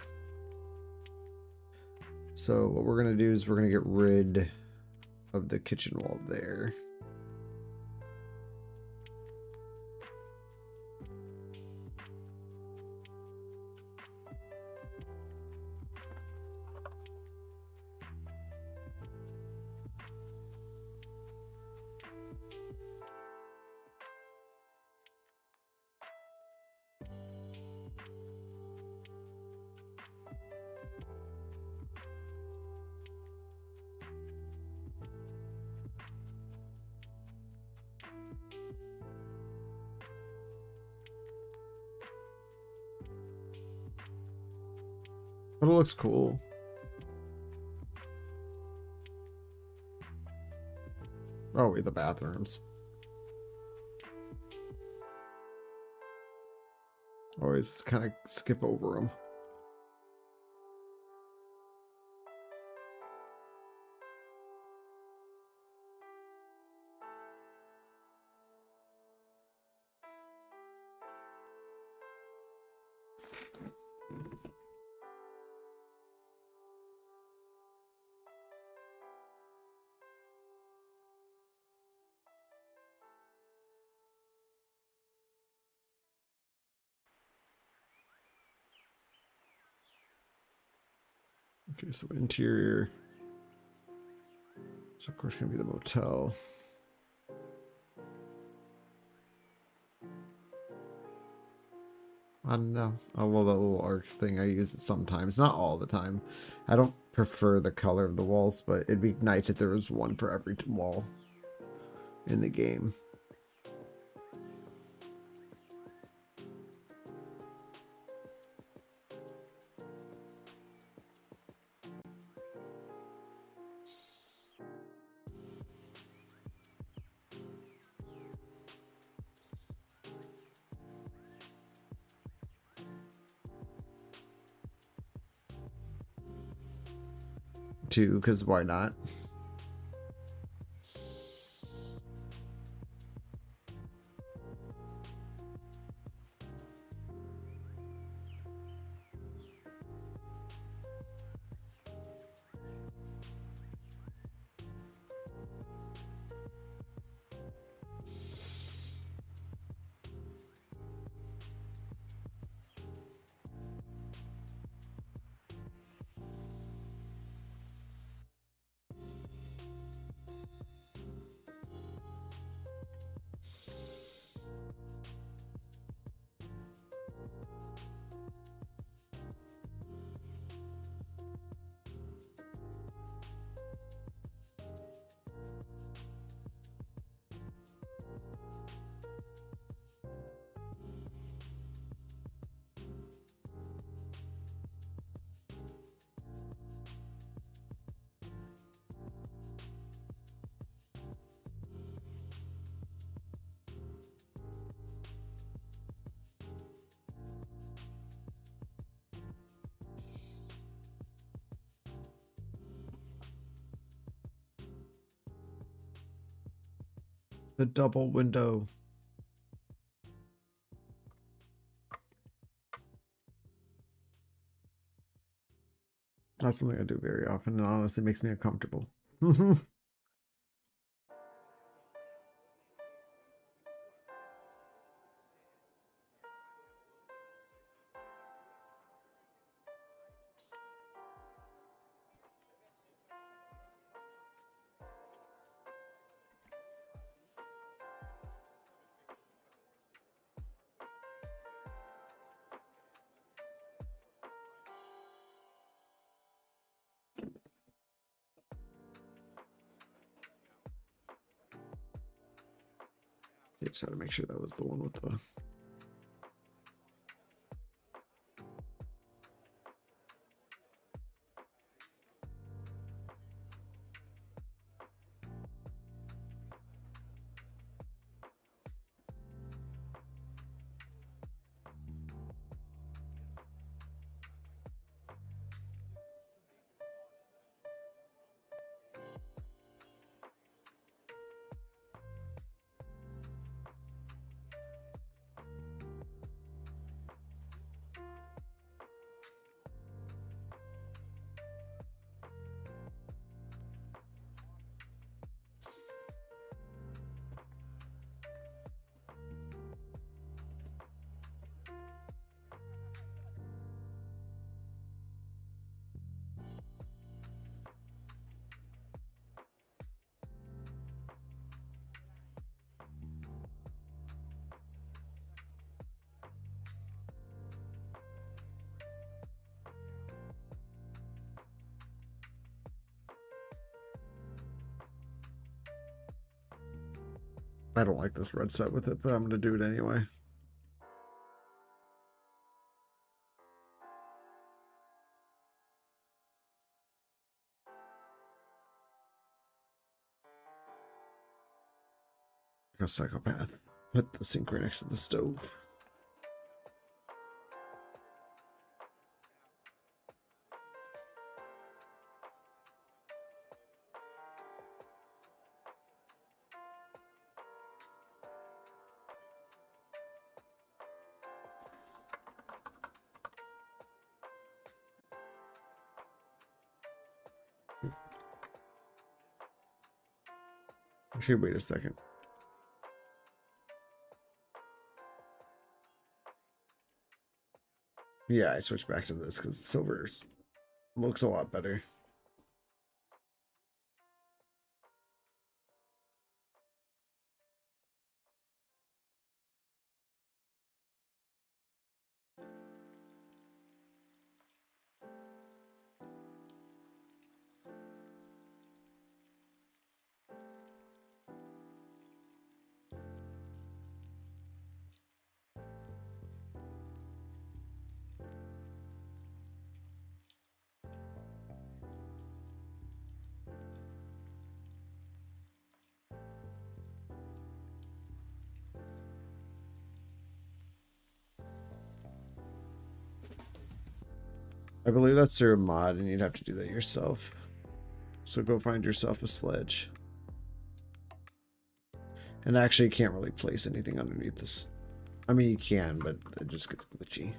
So what we're going to do is we're going to get rid of the kitchen wall there. But it looks cool. Oh, wait, the bathrooms. Always kind of skip over them. Okay, so interior. So of course gonna be the motel. I don't know. I love that little arc thing. I use it sometimes, not all the time. I don't prefer the color of the walls, but it'd be nice if there was one for every wall in the game. Too, because why not? The double window. Not something I do very often, and honestly makes me uncomfortable. just had to make sure that was the one with the... I don't like this red set with it, but I'm going to do it anyway. Go psychopath. Put the sink right next to the stove. Actually, wait a second. Yeah, I switched back to this because silver looks a lot better. I believe that's their mod, and you'd have to do that yourself. So go find yourself a sledge. And actually, you can't really place anything underneath this. I mean, you can, but it just gets glitchy.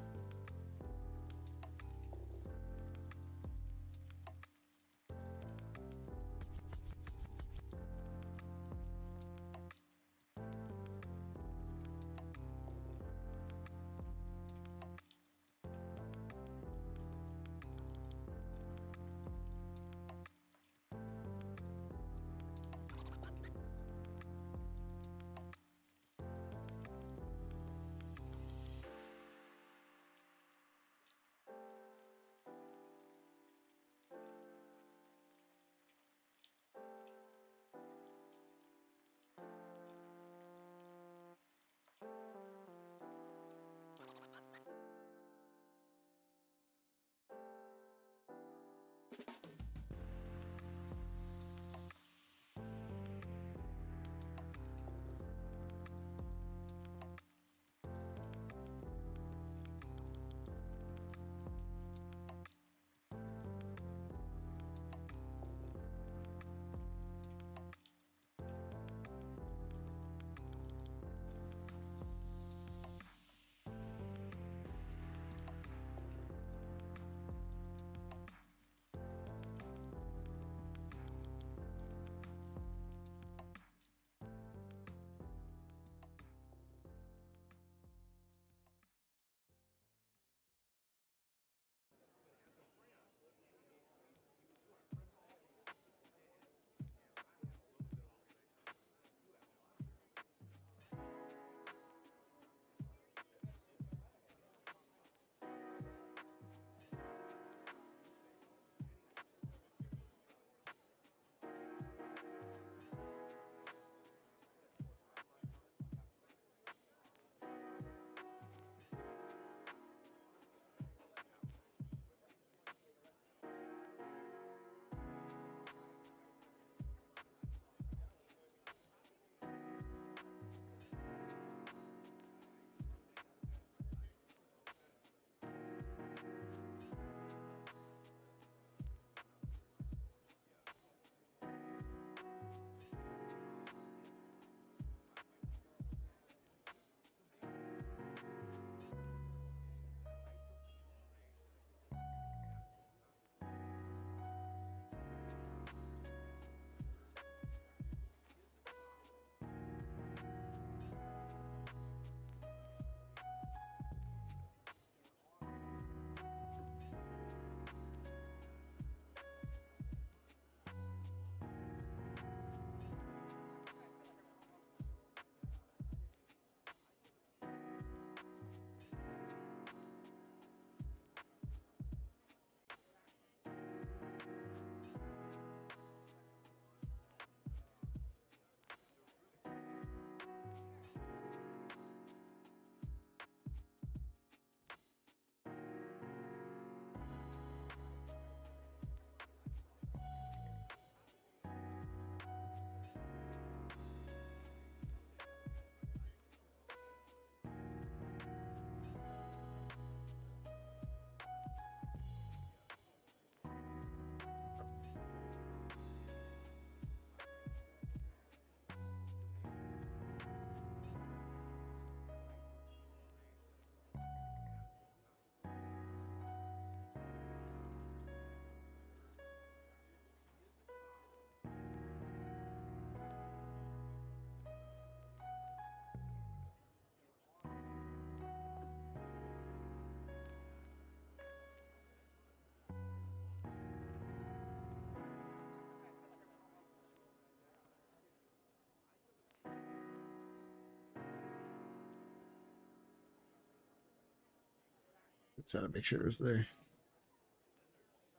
Let's gotta make sure it's there.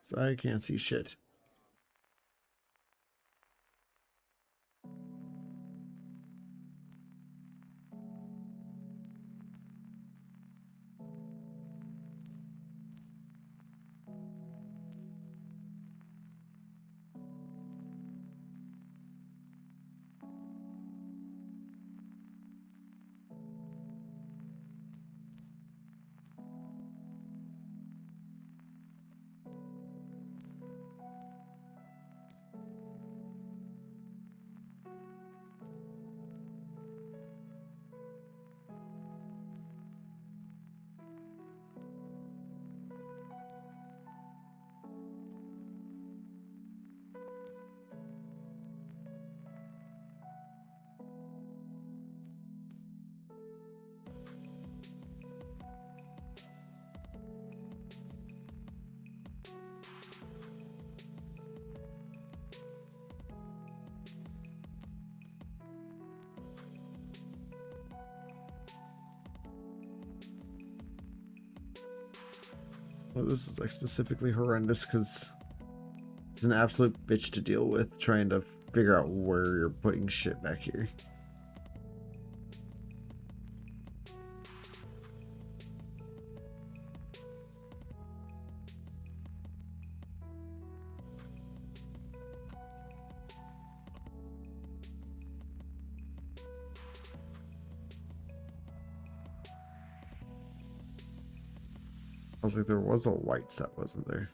So I can't see shit. Well, this is like specifically horrendous because it's an absolute bitch to deal with trying to figure out where you're putting shit back here. I was like, there was a white set, wasn't there?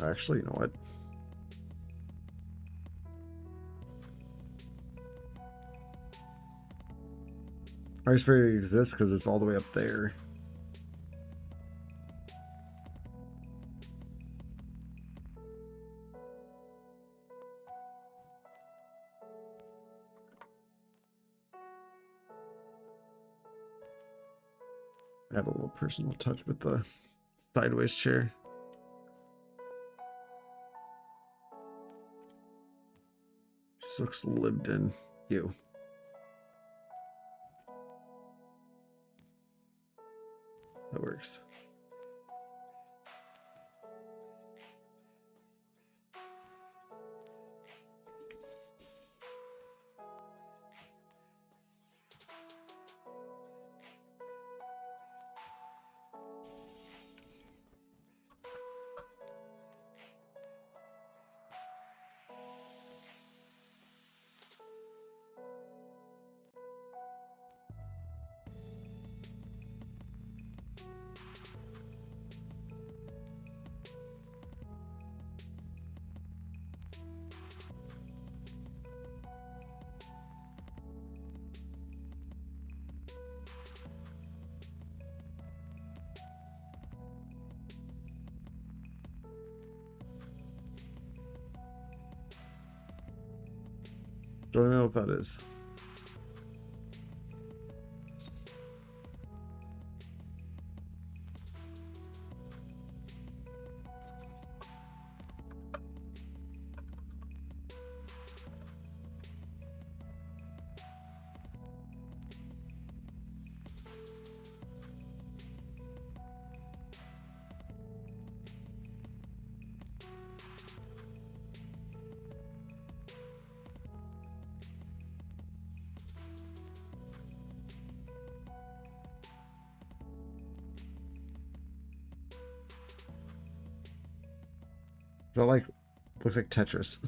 Actually, you know what? Ice Fairy exists because it's all the way up there. Add a little personal touch with the sideways chair. Just looks lived in. You. That works. Don't know what that is. That like looks like Tetris.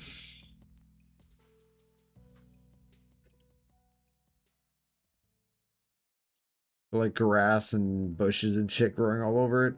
Like grass and bushes and shit growing all over it.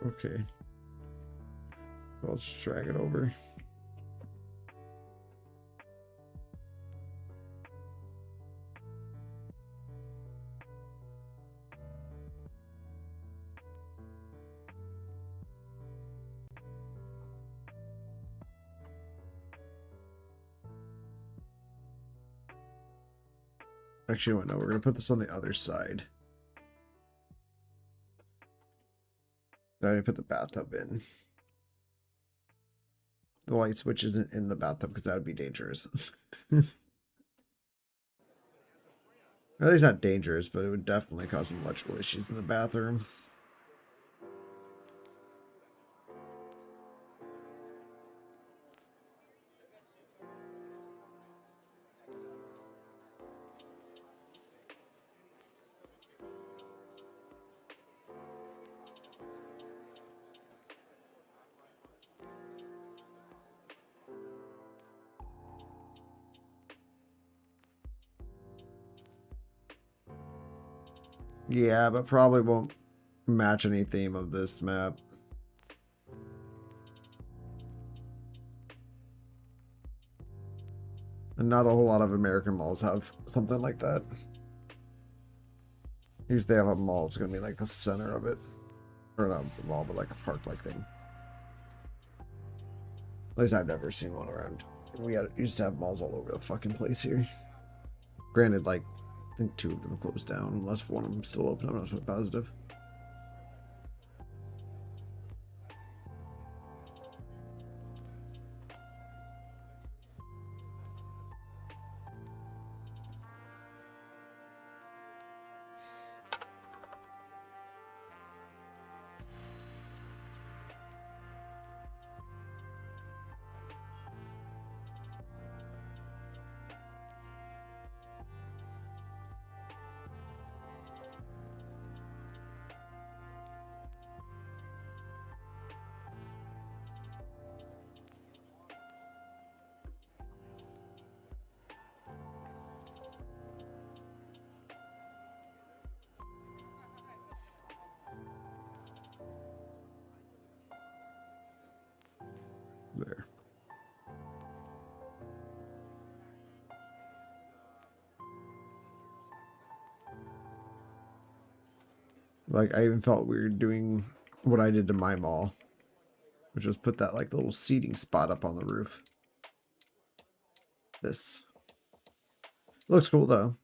Okay. Well, let's just drag it over. Actually, no, we're going to put this on the other side. Then I put the bathtub in. The light switch isn't in the bathtub because that would be dangerous. At least not dangerous, but it would definitely cause some electrical issues in the bathroom. Yeah, but probably won't match any theme of this map. And not a whole lot of American malls have something like that. Usually they have a mall, it's going to be like the center of it. Or not the mall, but like a park-like thing. At least I've never seen one around. We used to have malls all over the fucking place here. Granted, like, I think 2 of them closed down, unless one of them still open. I'm not so positive. There. Like, I even felt weird doing what I did to my mall, which was put that, like, little seating spot up on the roof. This looks cool, though.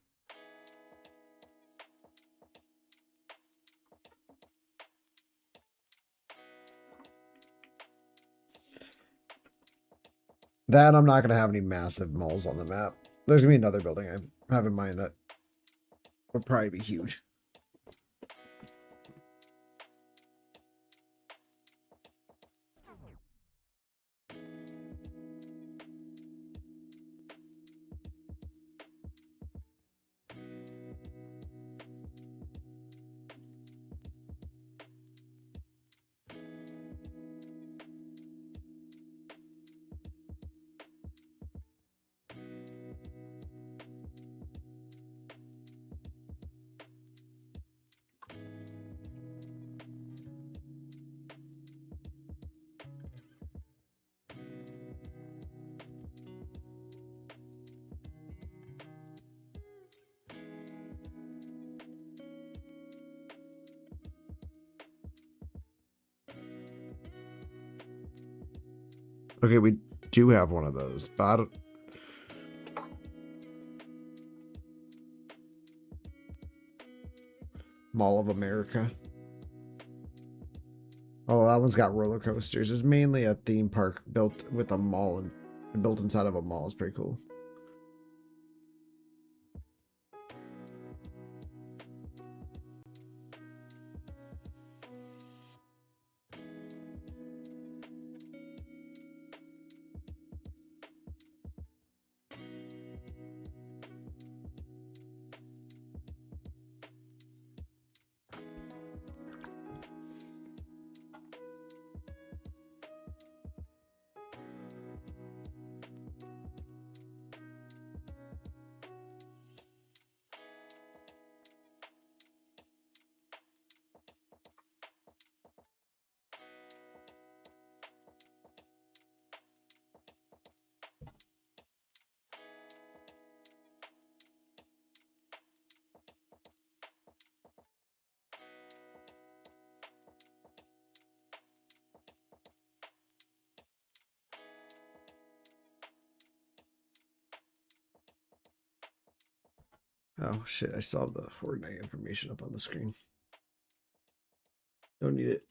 That I'm not going to have any massive malls on the map. There's going to be another building I have in mind that would probably be huge. Okay, we do have one of those. Mall of America. Oh, that one's got roller coasters. It's mainly a theme park built with a mall and built inside of a mall. It's pretty cool. Oh shit, I saw the Fortnite information up on the screen. Don't need it.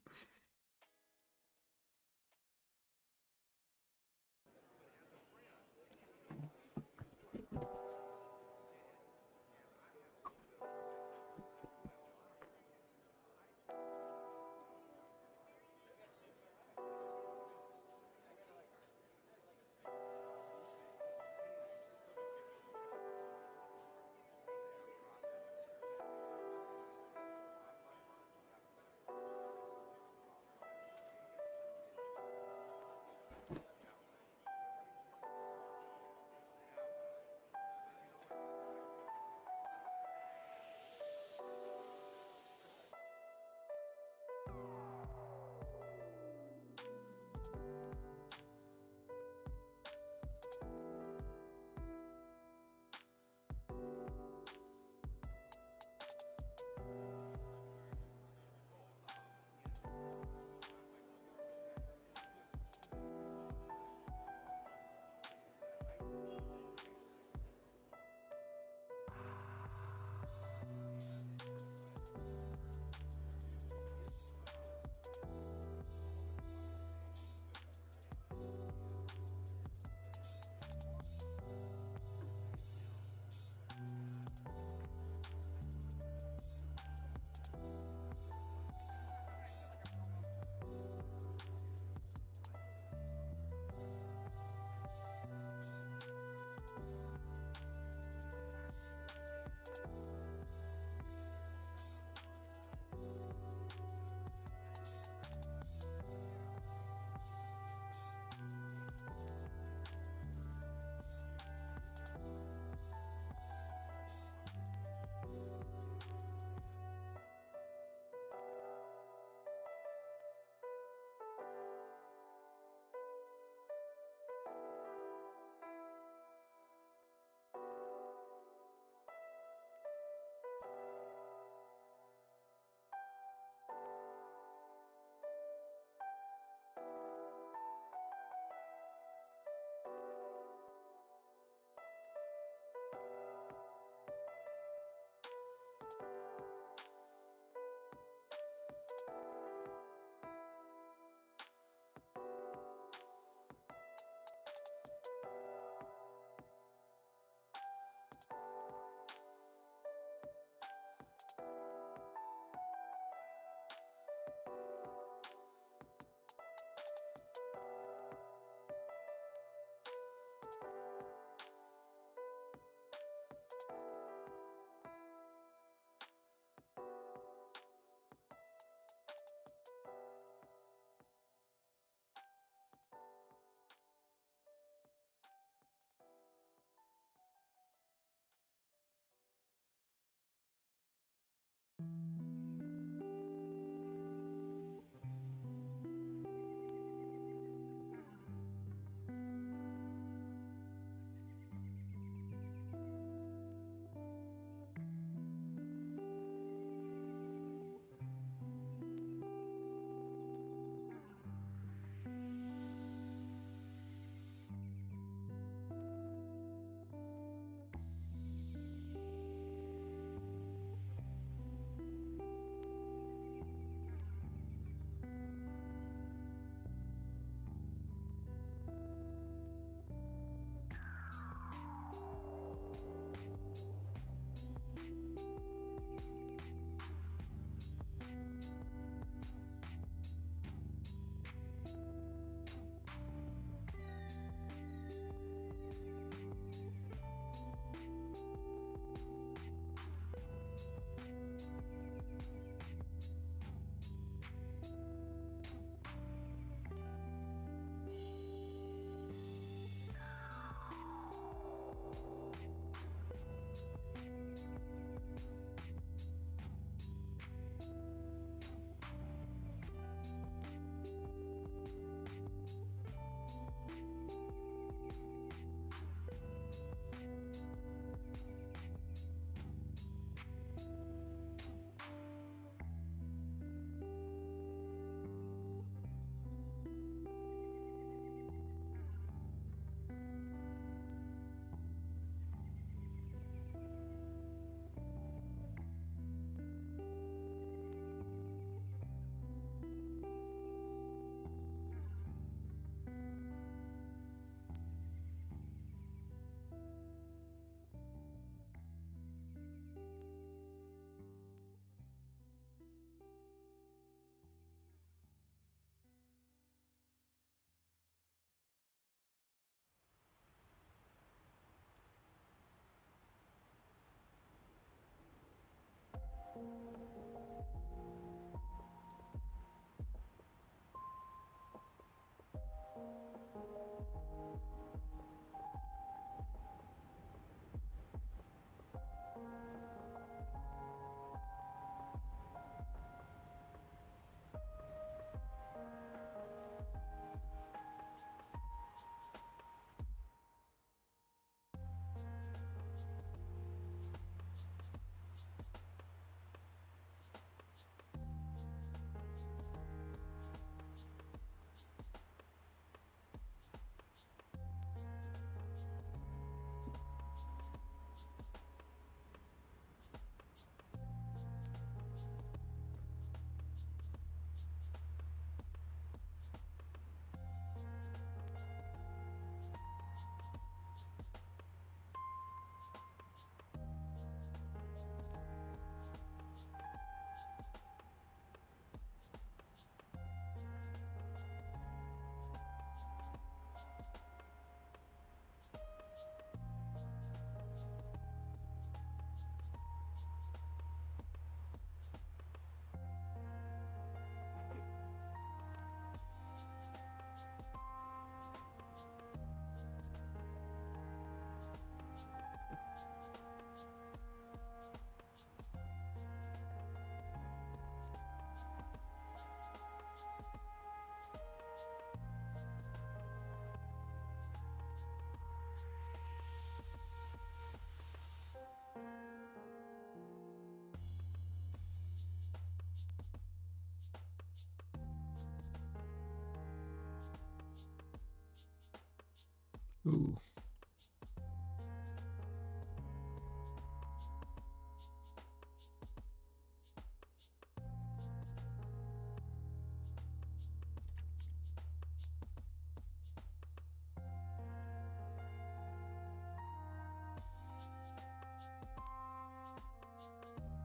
Ooh.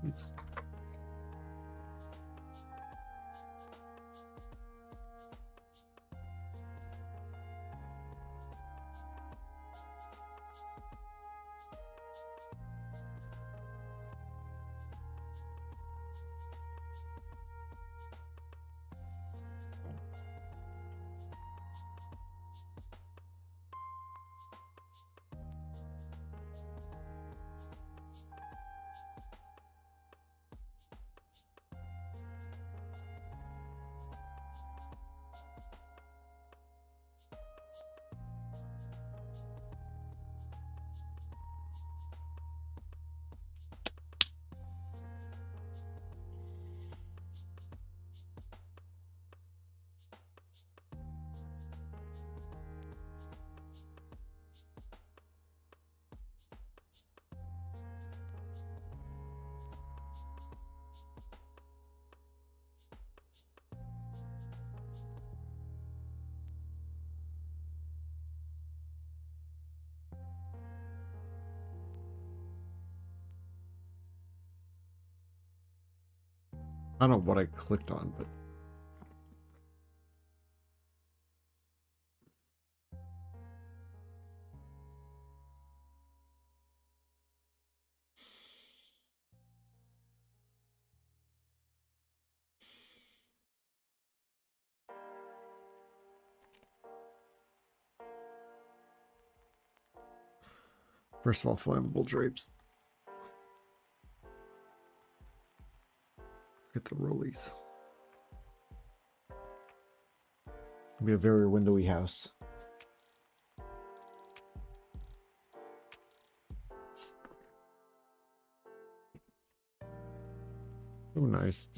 Oops. I don't know what I clicked on, but first of all, flammable drapes. Look at the rollies. It'll be a very windowy house. Oh, nice.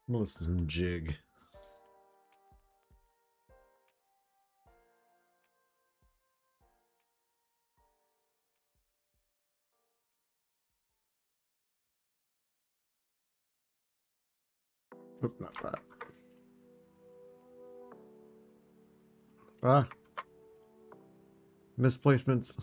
Listen some jig. Oop, not that. Ah. Misplacements.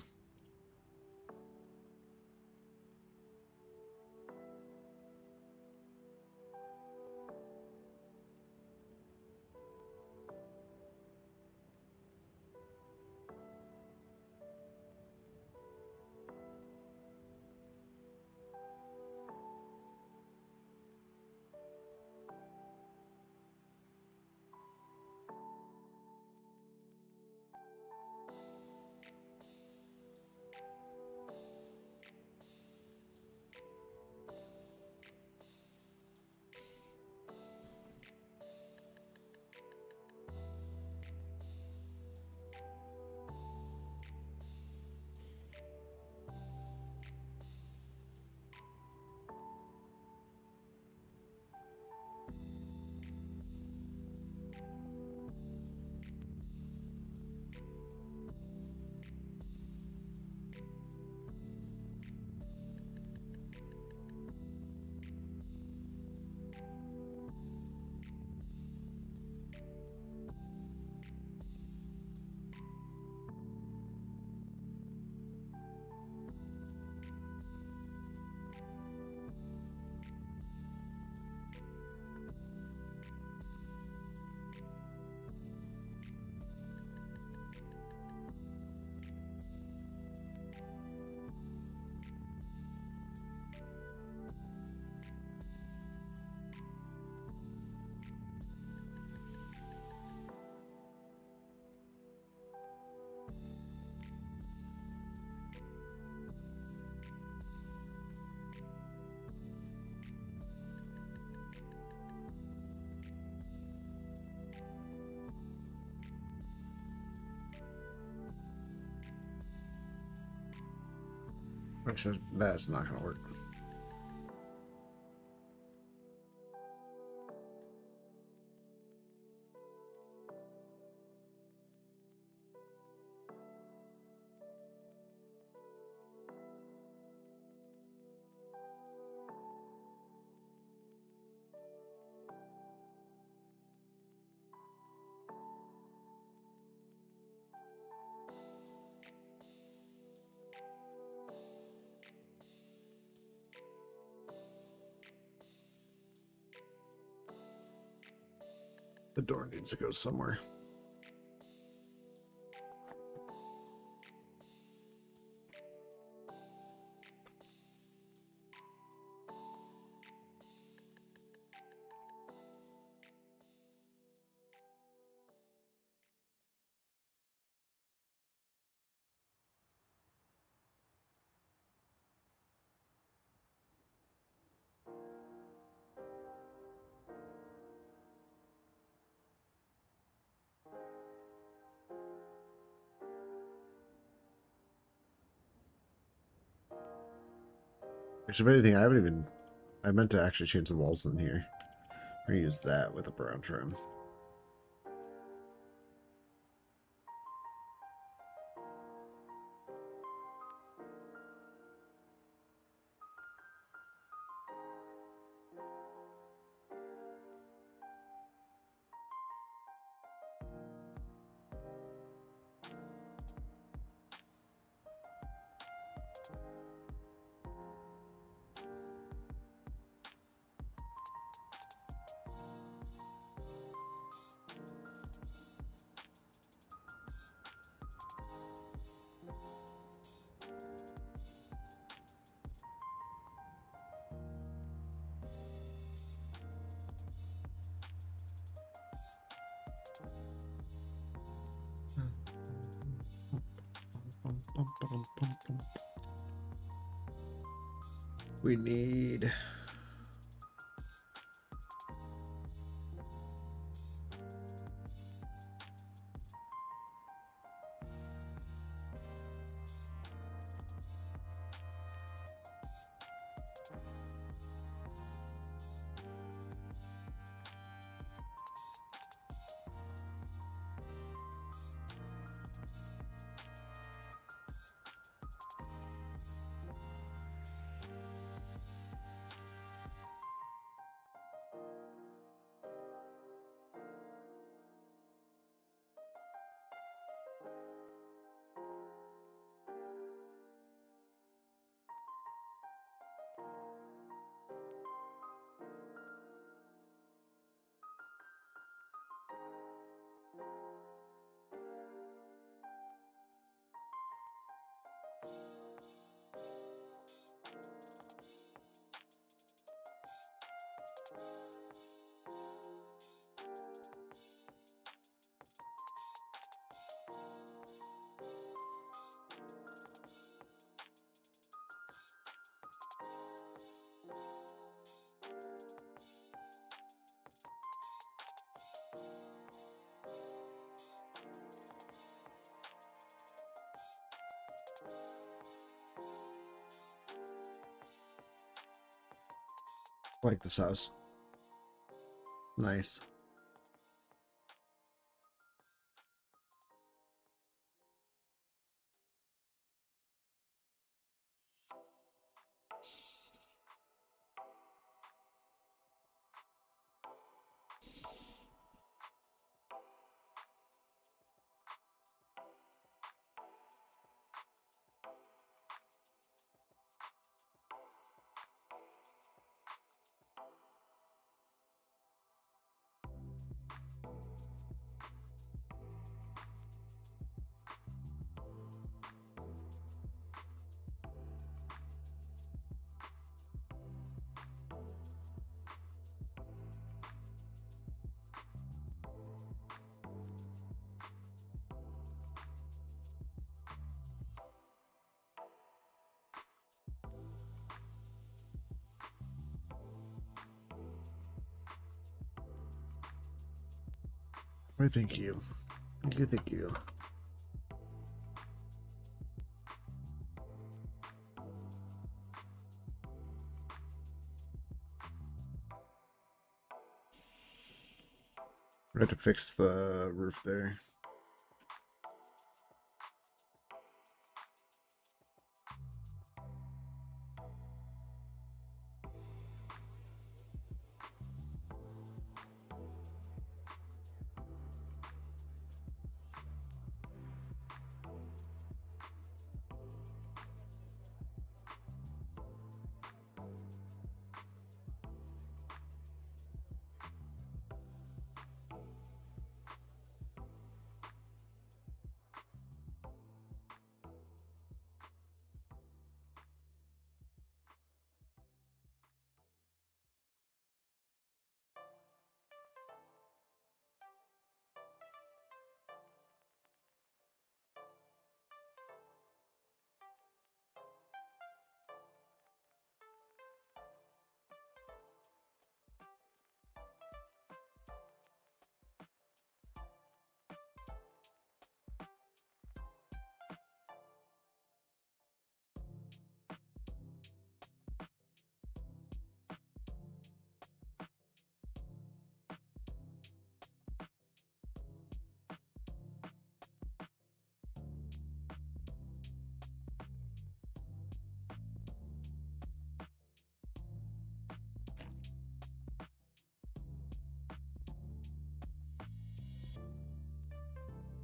Actually, that's not going to work. The door needs to go somewhere. Actually, if anything, I meant to actually change the walls in here. I use that with a brown trim. We need... I like this house. Nice. I thank you. Thank you, thank you. We have to fix the roof there.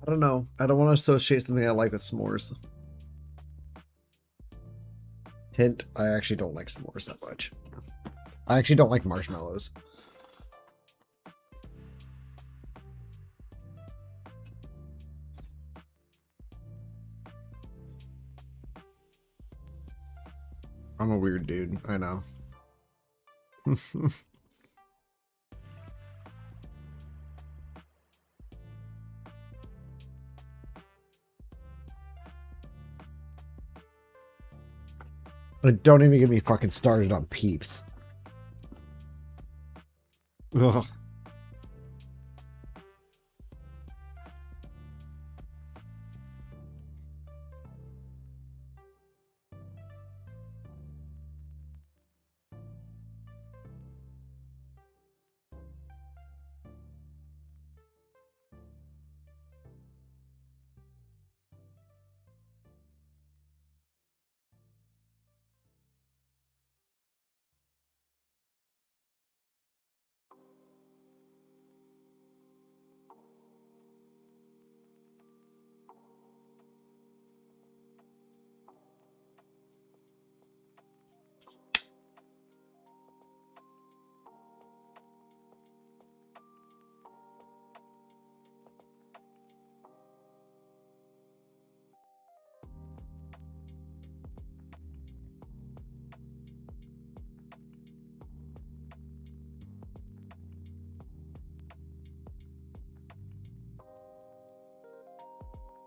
I don't know. I don't want to associate something I like with s'mores. Hint, I actually don't like s'mores that much. I actually don't like marshmallows. I'm a weird dude, I know. Like, don't even get me fucking started on Peeps. Ugh.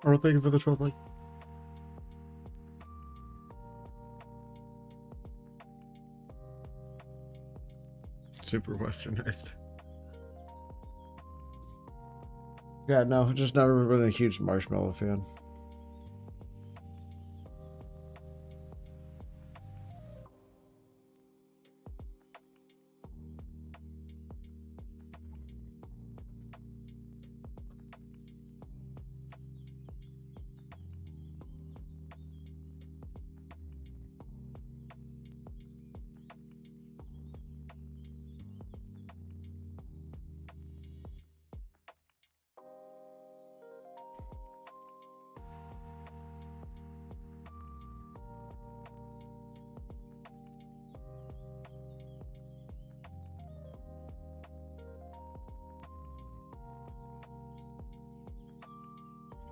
Oh, thank you for the 12 like. Super westernized. Yeah, no, just never been a huge Marshmallow fan.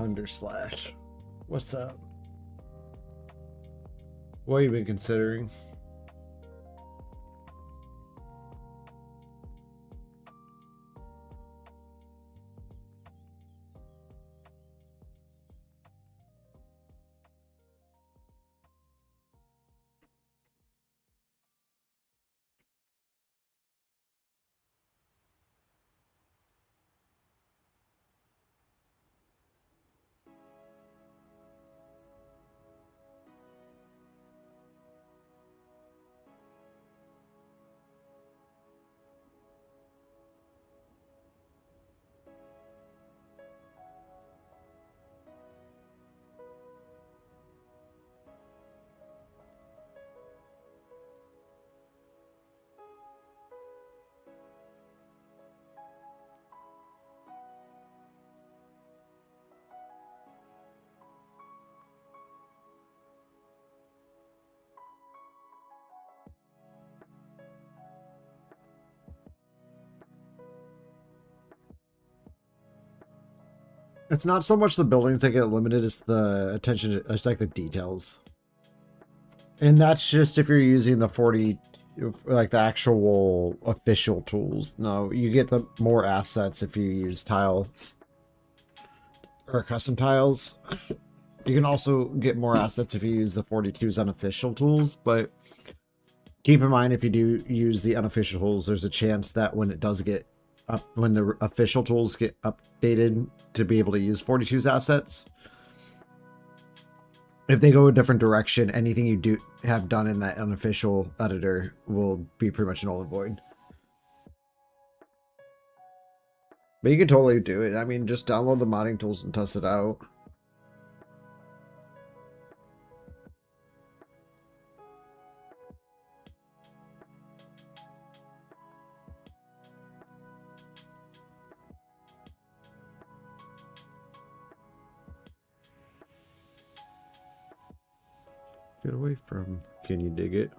Underslash. What's up? What have you been considering? It's not so much the buildings that get limited, it's the attention, it's like the details. And that's just if you're using the 40, like the actual official tools. No, you get the more assets if you use tiles. Or custom tiles. You can also get more assets if you use the 42's unofficial tools, but keep in mind if you do use the unofficial tools, there's a chance that when it does get up, when the official tools get updated to be able to use 42's assets, if they go a different direction, anything you do have done in that unofficial editor will be pretty much null and void. But you can totally do it. I mean, just download the modding tools and test it out. Get away from. Can you dig it?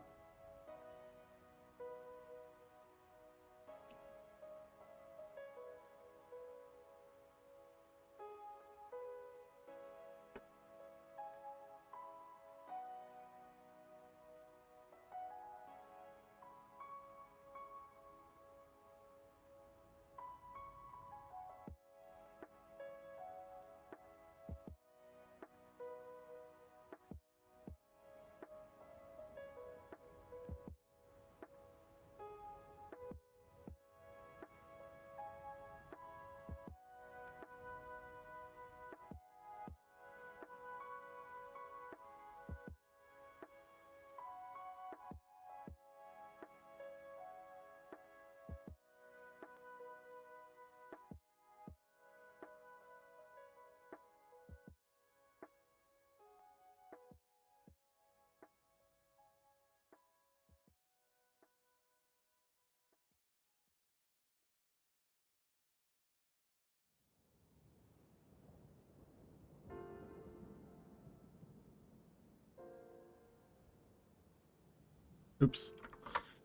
Oops.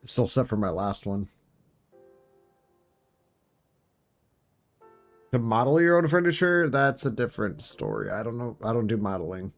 Still set for my last one. To model your own furniture, that's a different story. I don't know. I don't do modeling.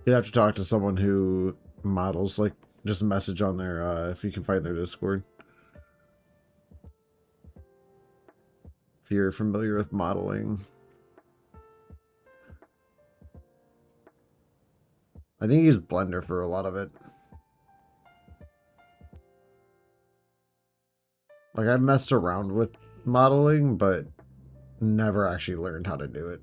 You'd have to talk to someone who models, like, just message on their, if you can find their Discord. If you're familiar with modeling. I think he used Blender for a lot of it. Like, I've messed around with modeling, but never actually learned how to do it.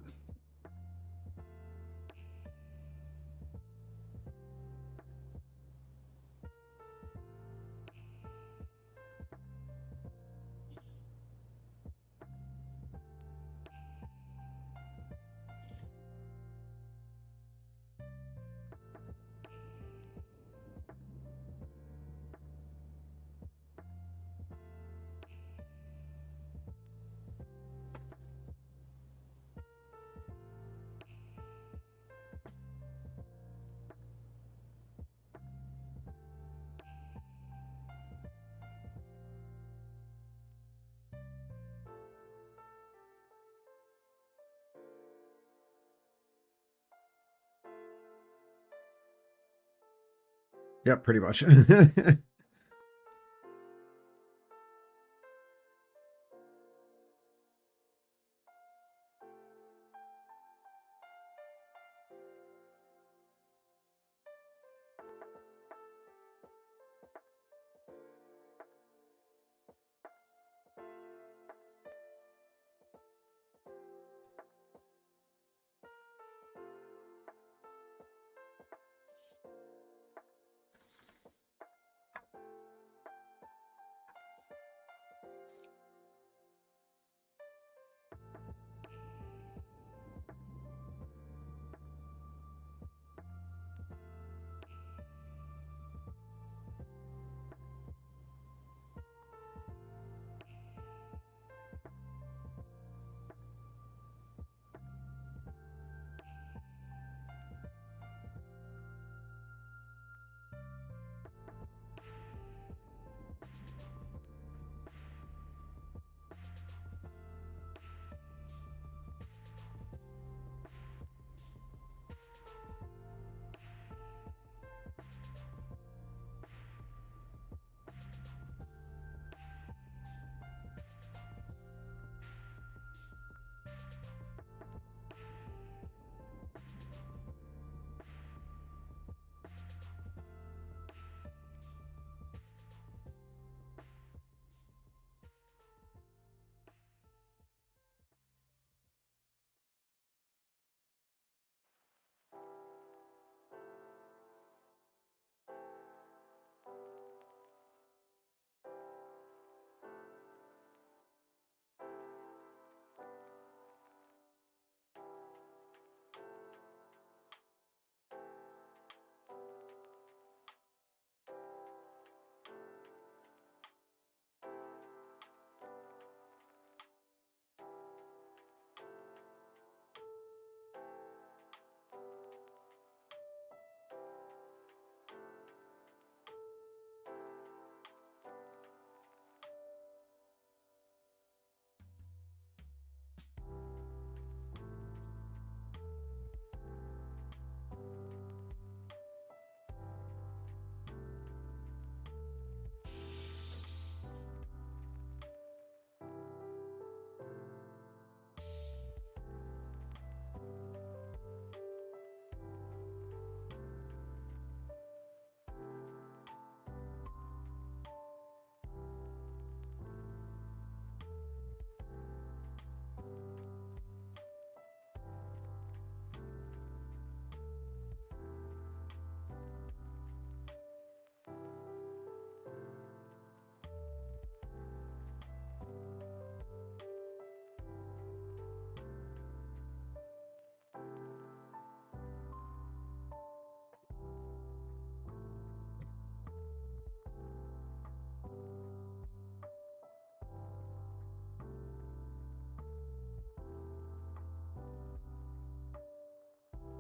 Yep, pretty much.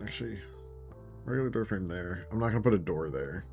Actually, regular door frame there. I'm not going to put a door there.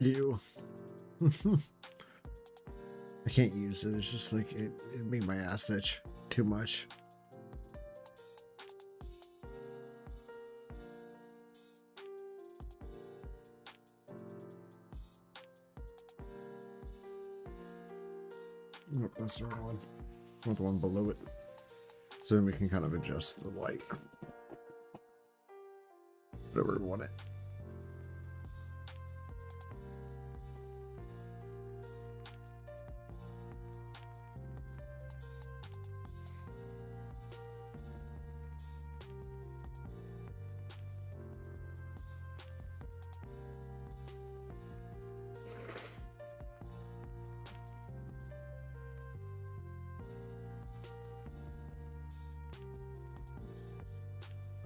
You. I can't use it. It's just like it made my ass itch too much. Nope, that's the wrong one. I want the one below it. So then we can kind of adjust the light. Whatever we want it.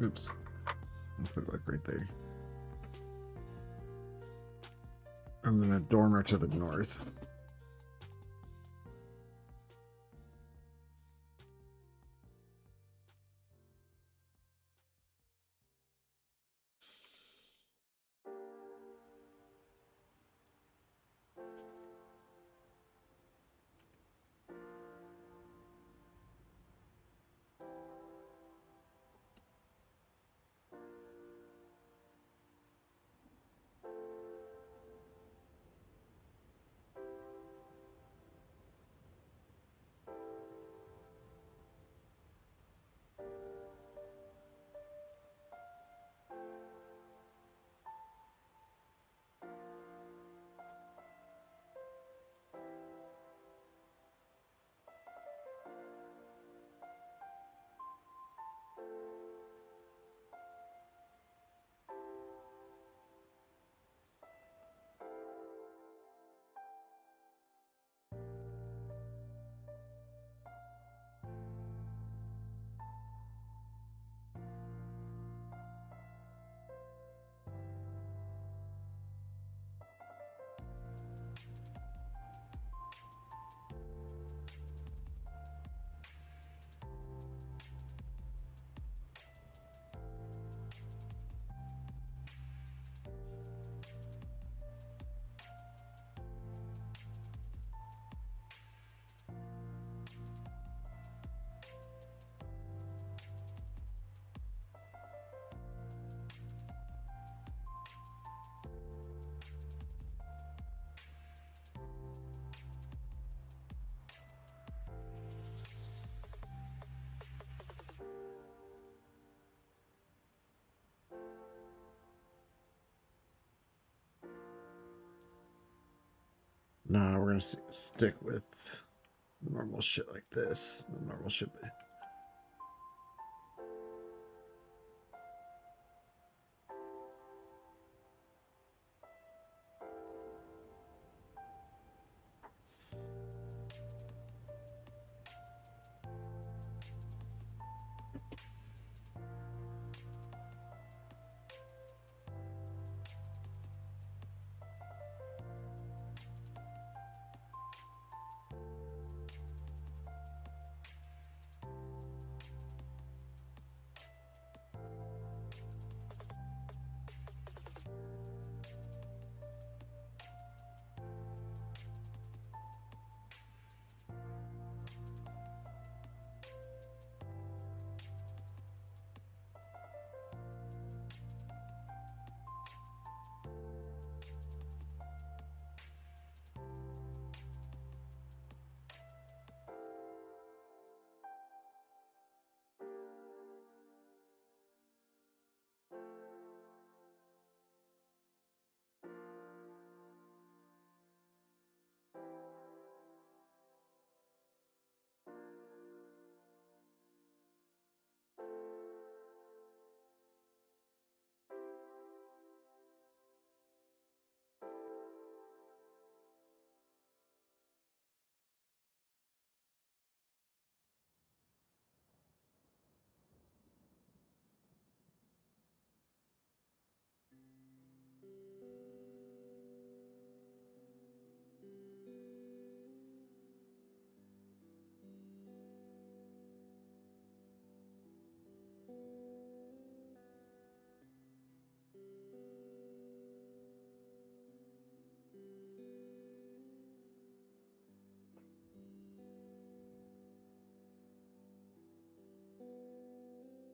Oops. I'll put it like right there. And then a dormer to the north. Nah, we're gonna stick with normal shit like this. Normal shit.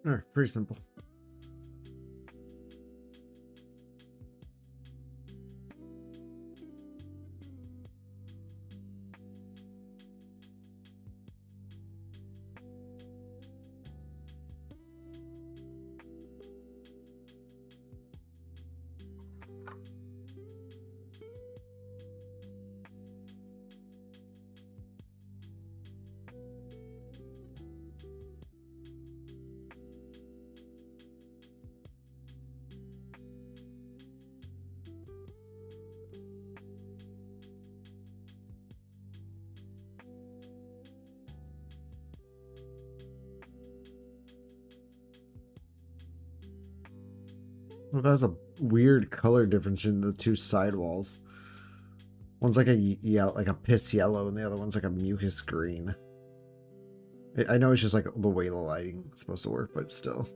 Pretty simple. Well, that's a weird color difference in the two sidewalls. One's like a like a piss yellow, and the other one's like a mucus green. I know it's just like the way the lighting is supposed to work, but still,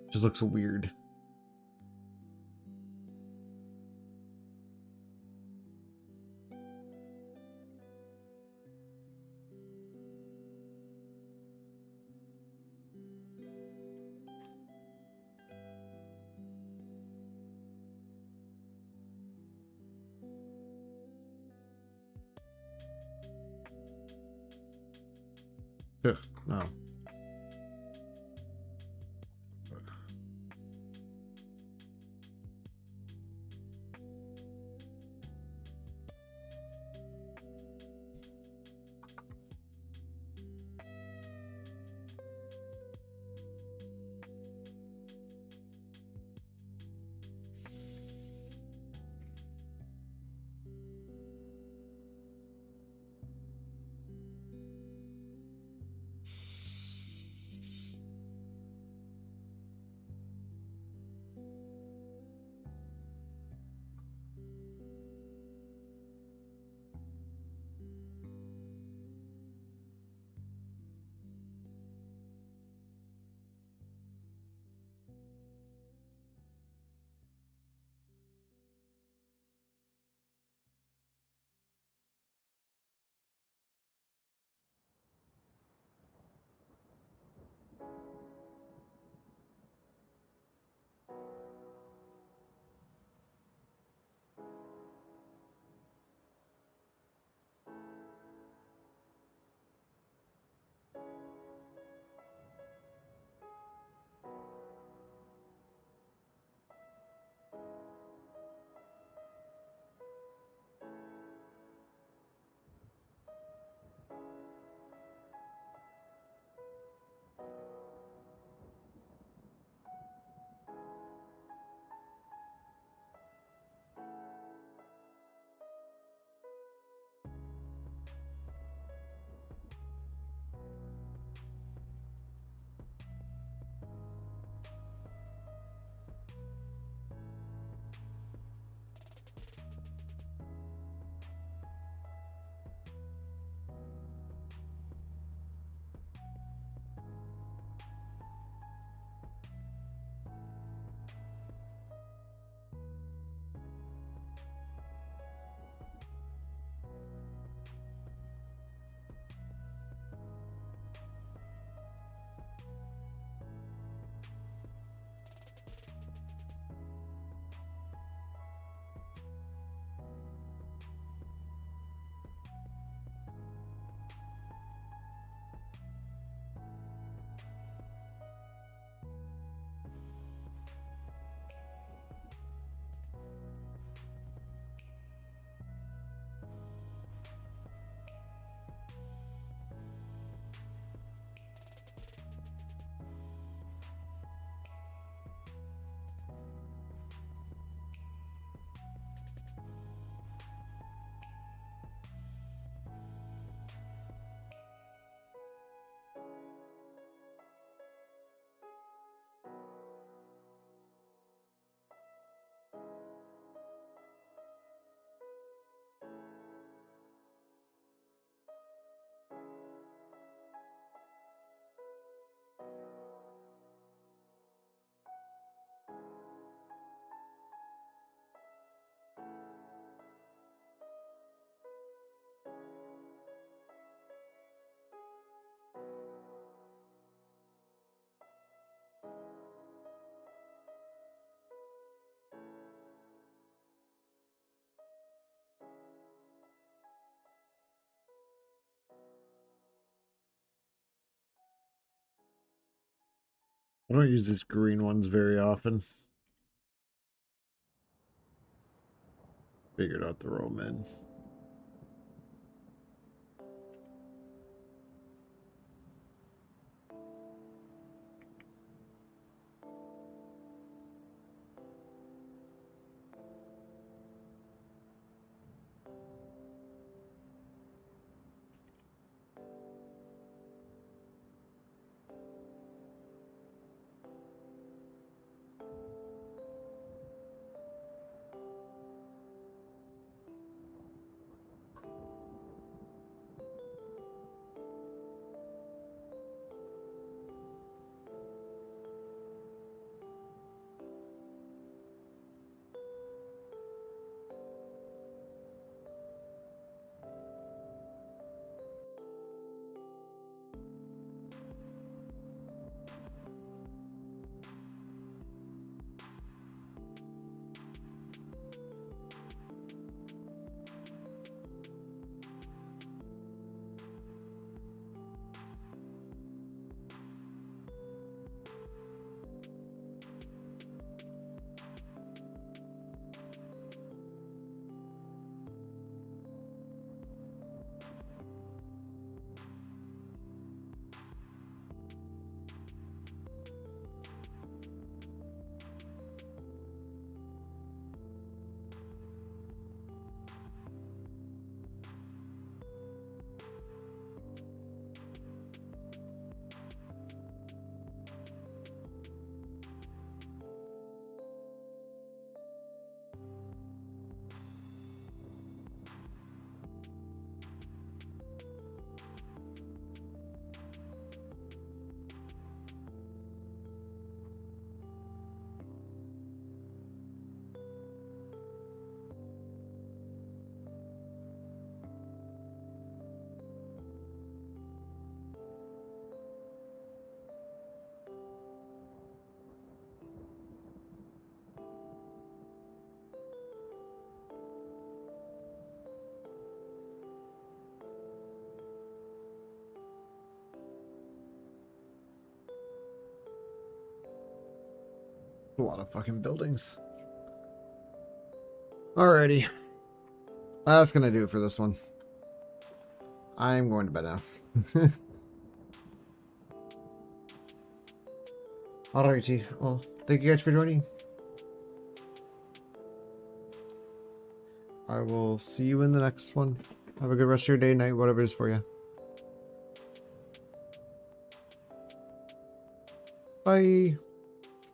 it just looks weird. Ugh, no. I don't use these green ones very often. Figured out the roam in. A lot of fucking buildings. Alrighty. That's gonna do it for this one. I'm going to bed now. Alrighty. Well, thank you guys for joining. I will see you in the next one. Have a good rest of your day, night, whatever it is for you. Bye.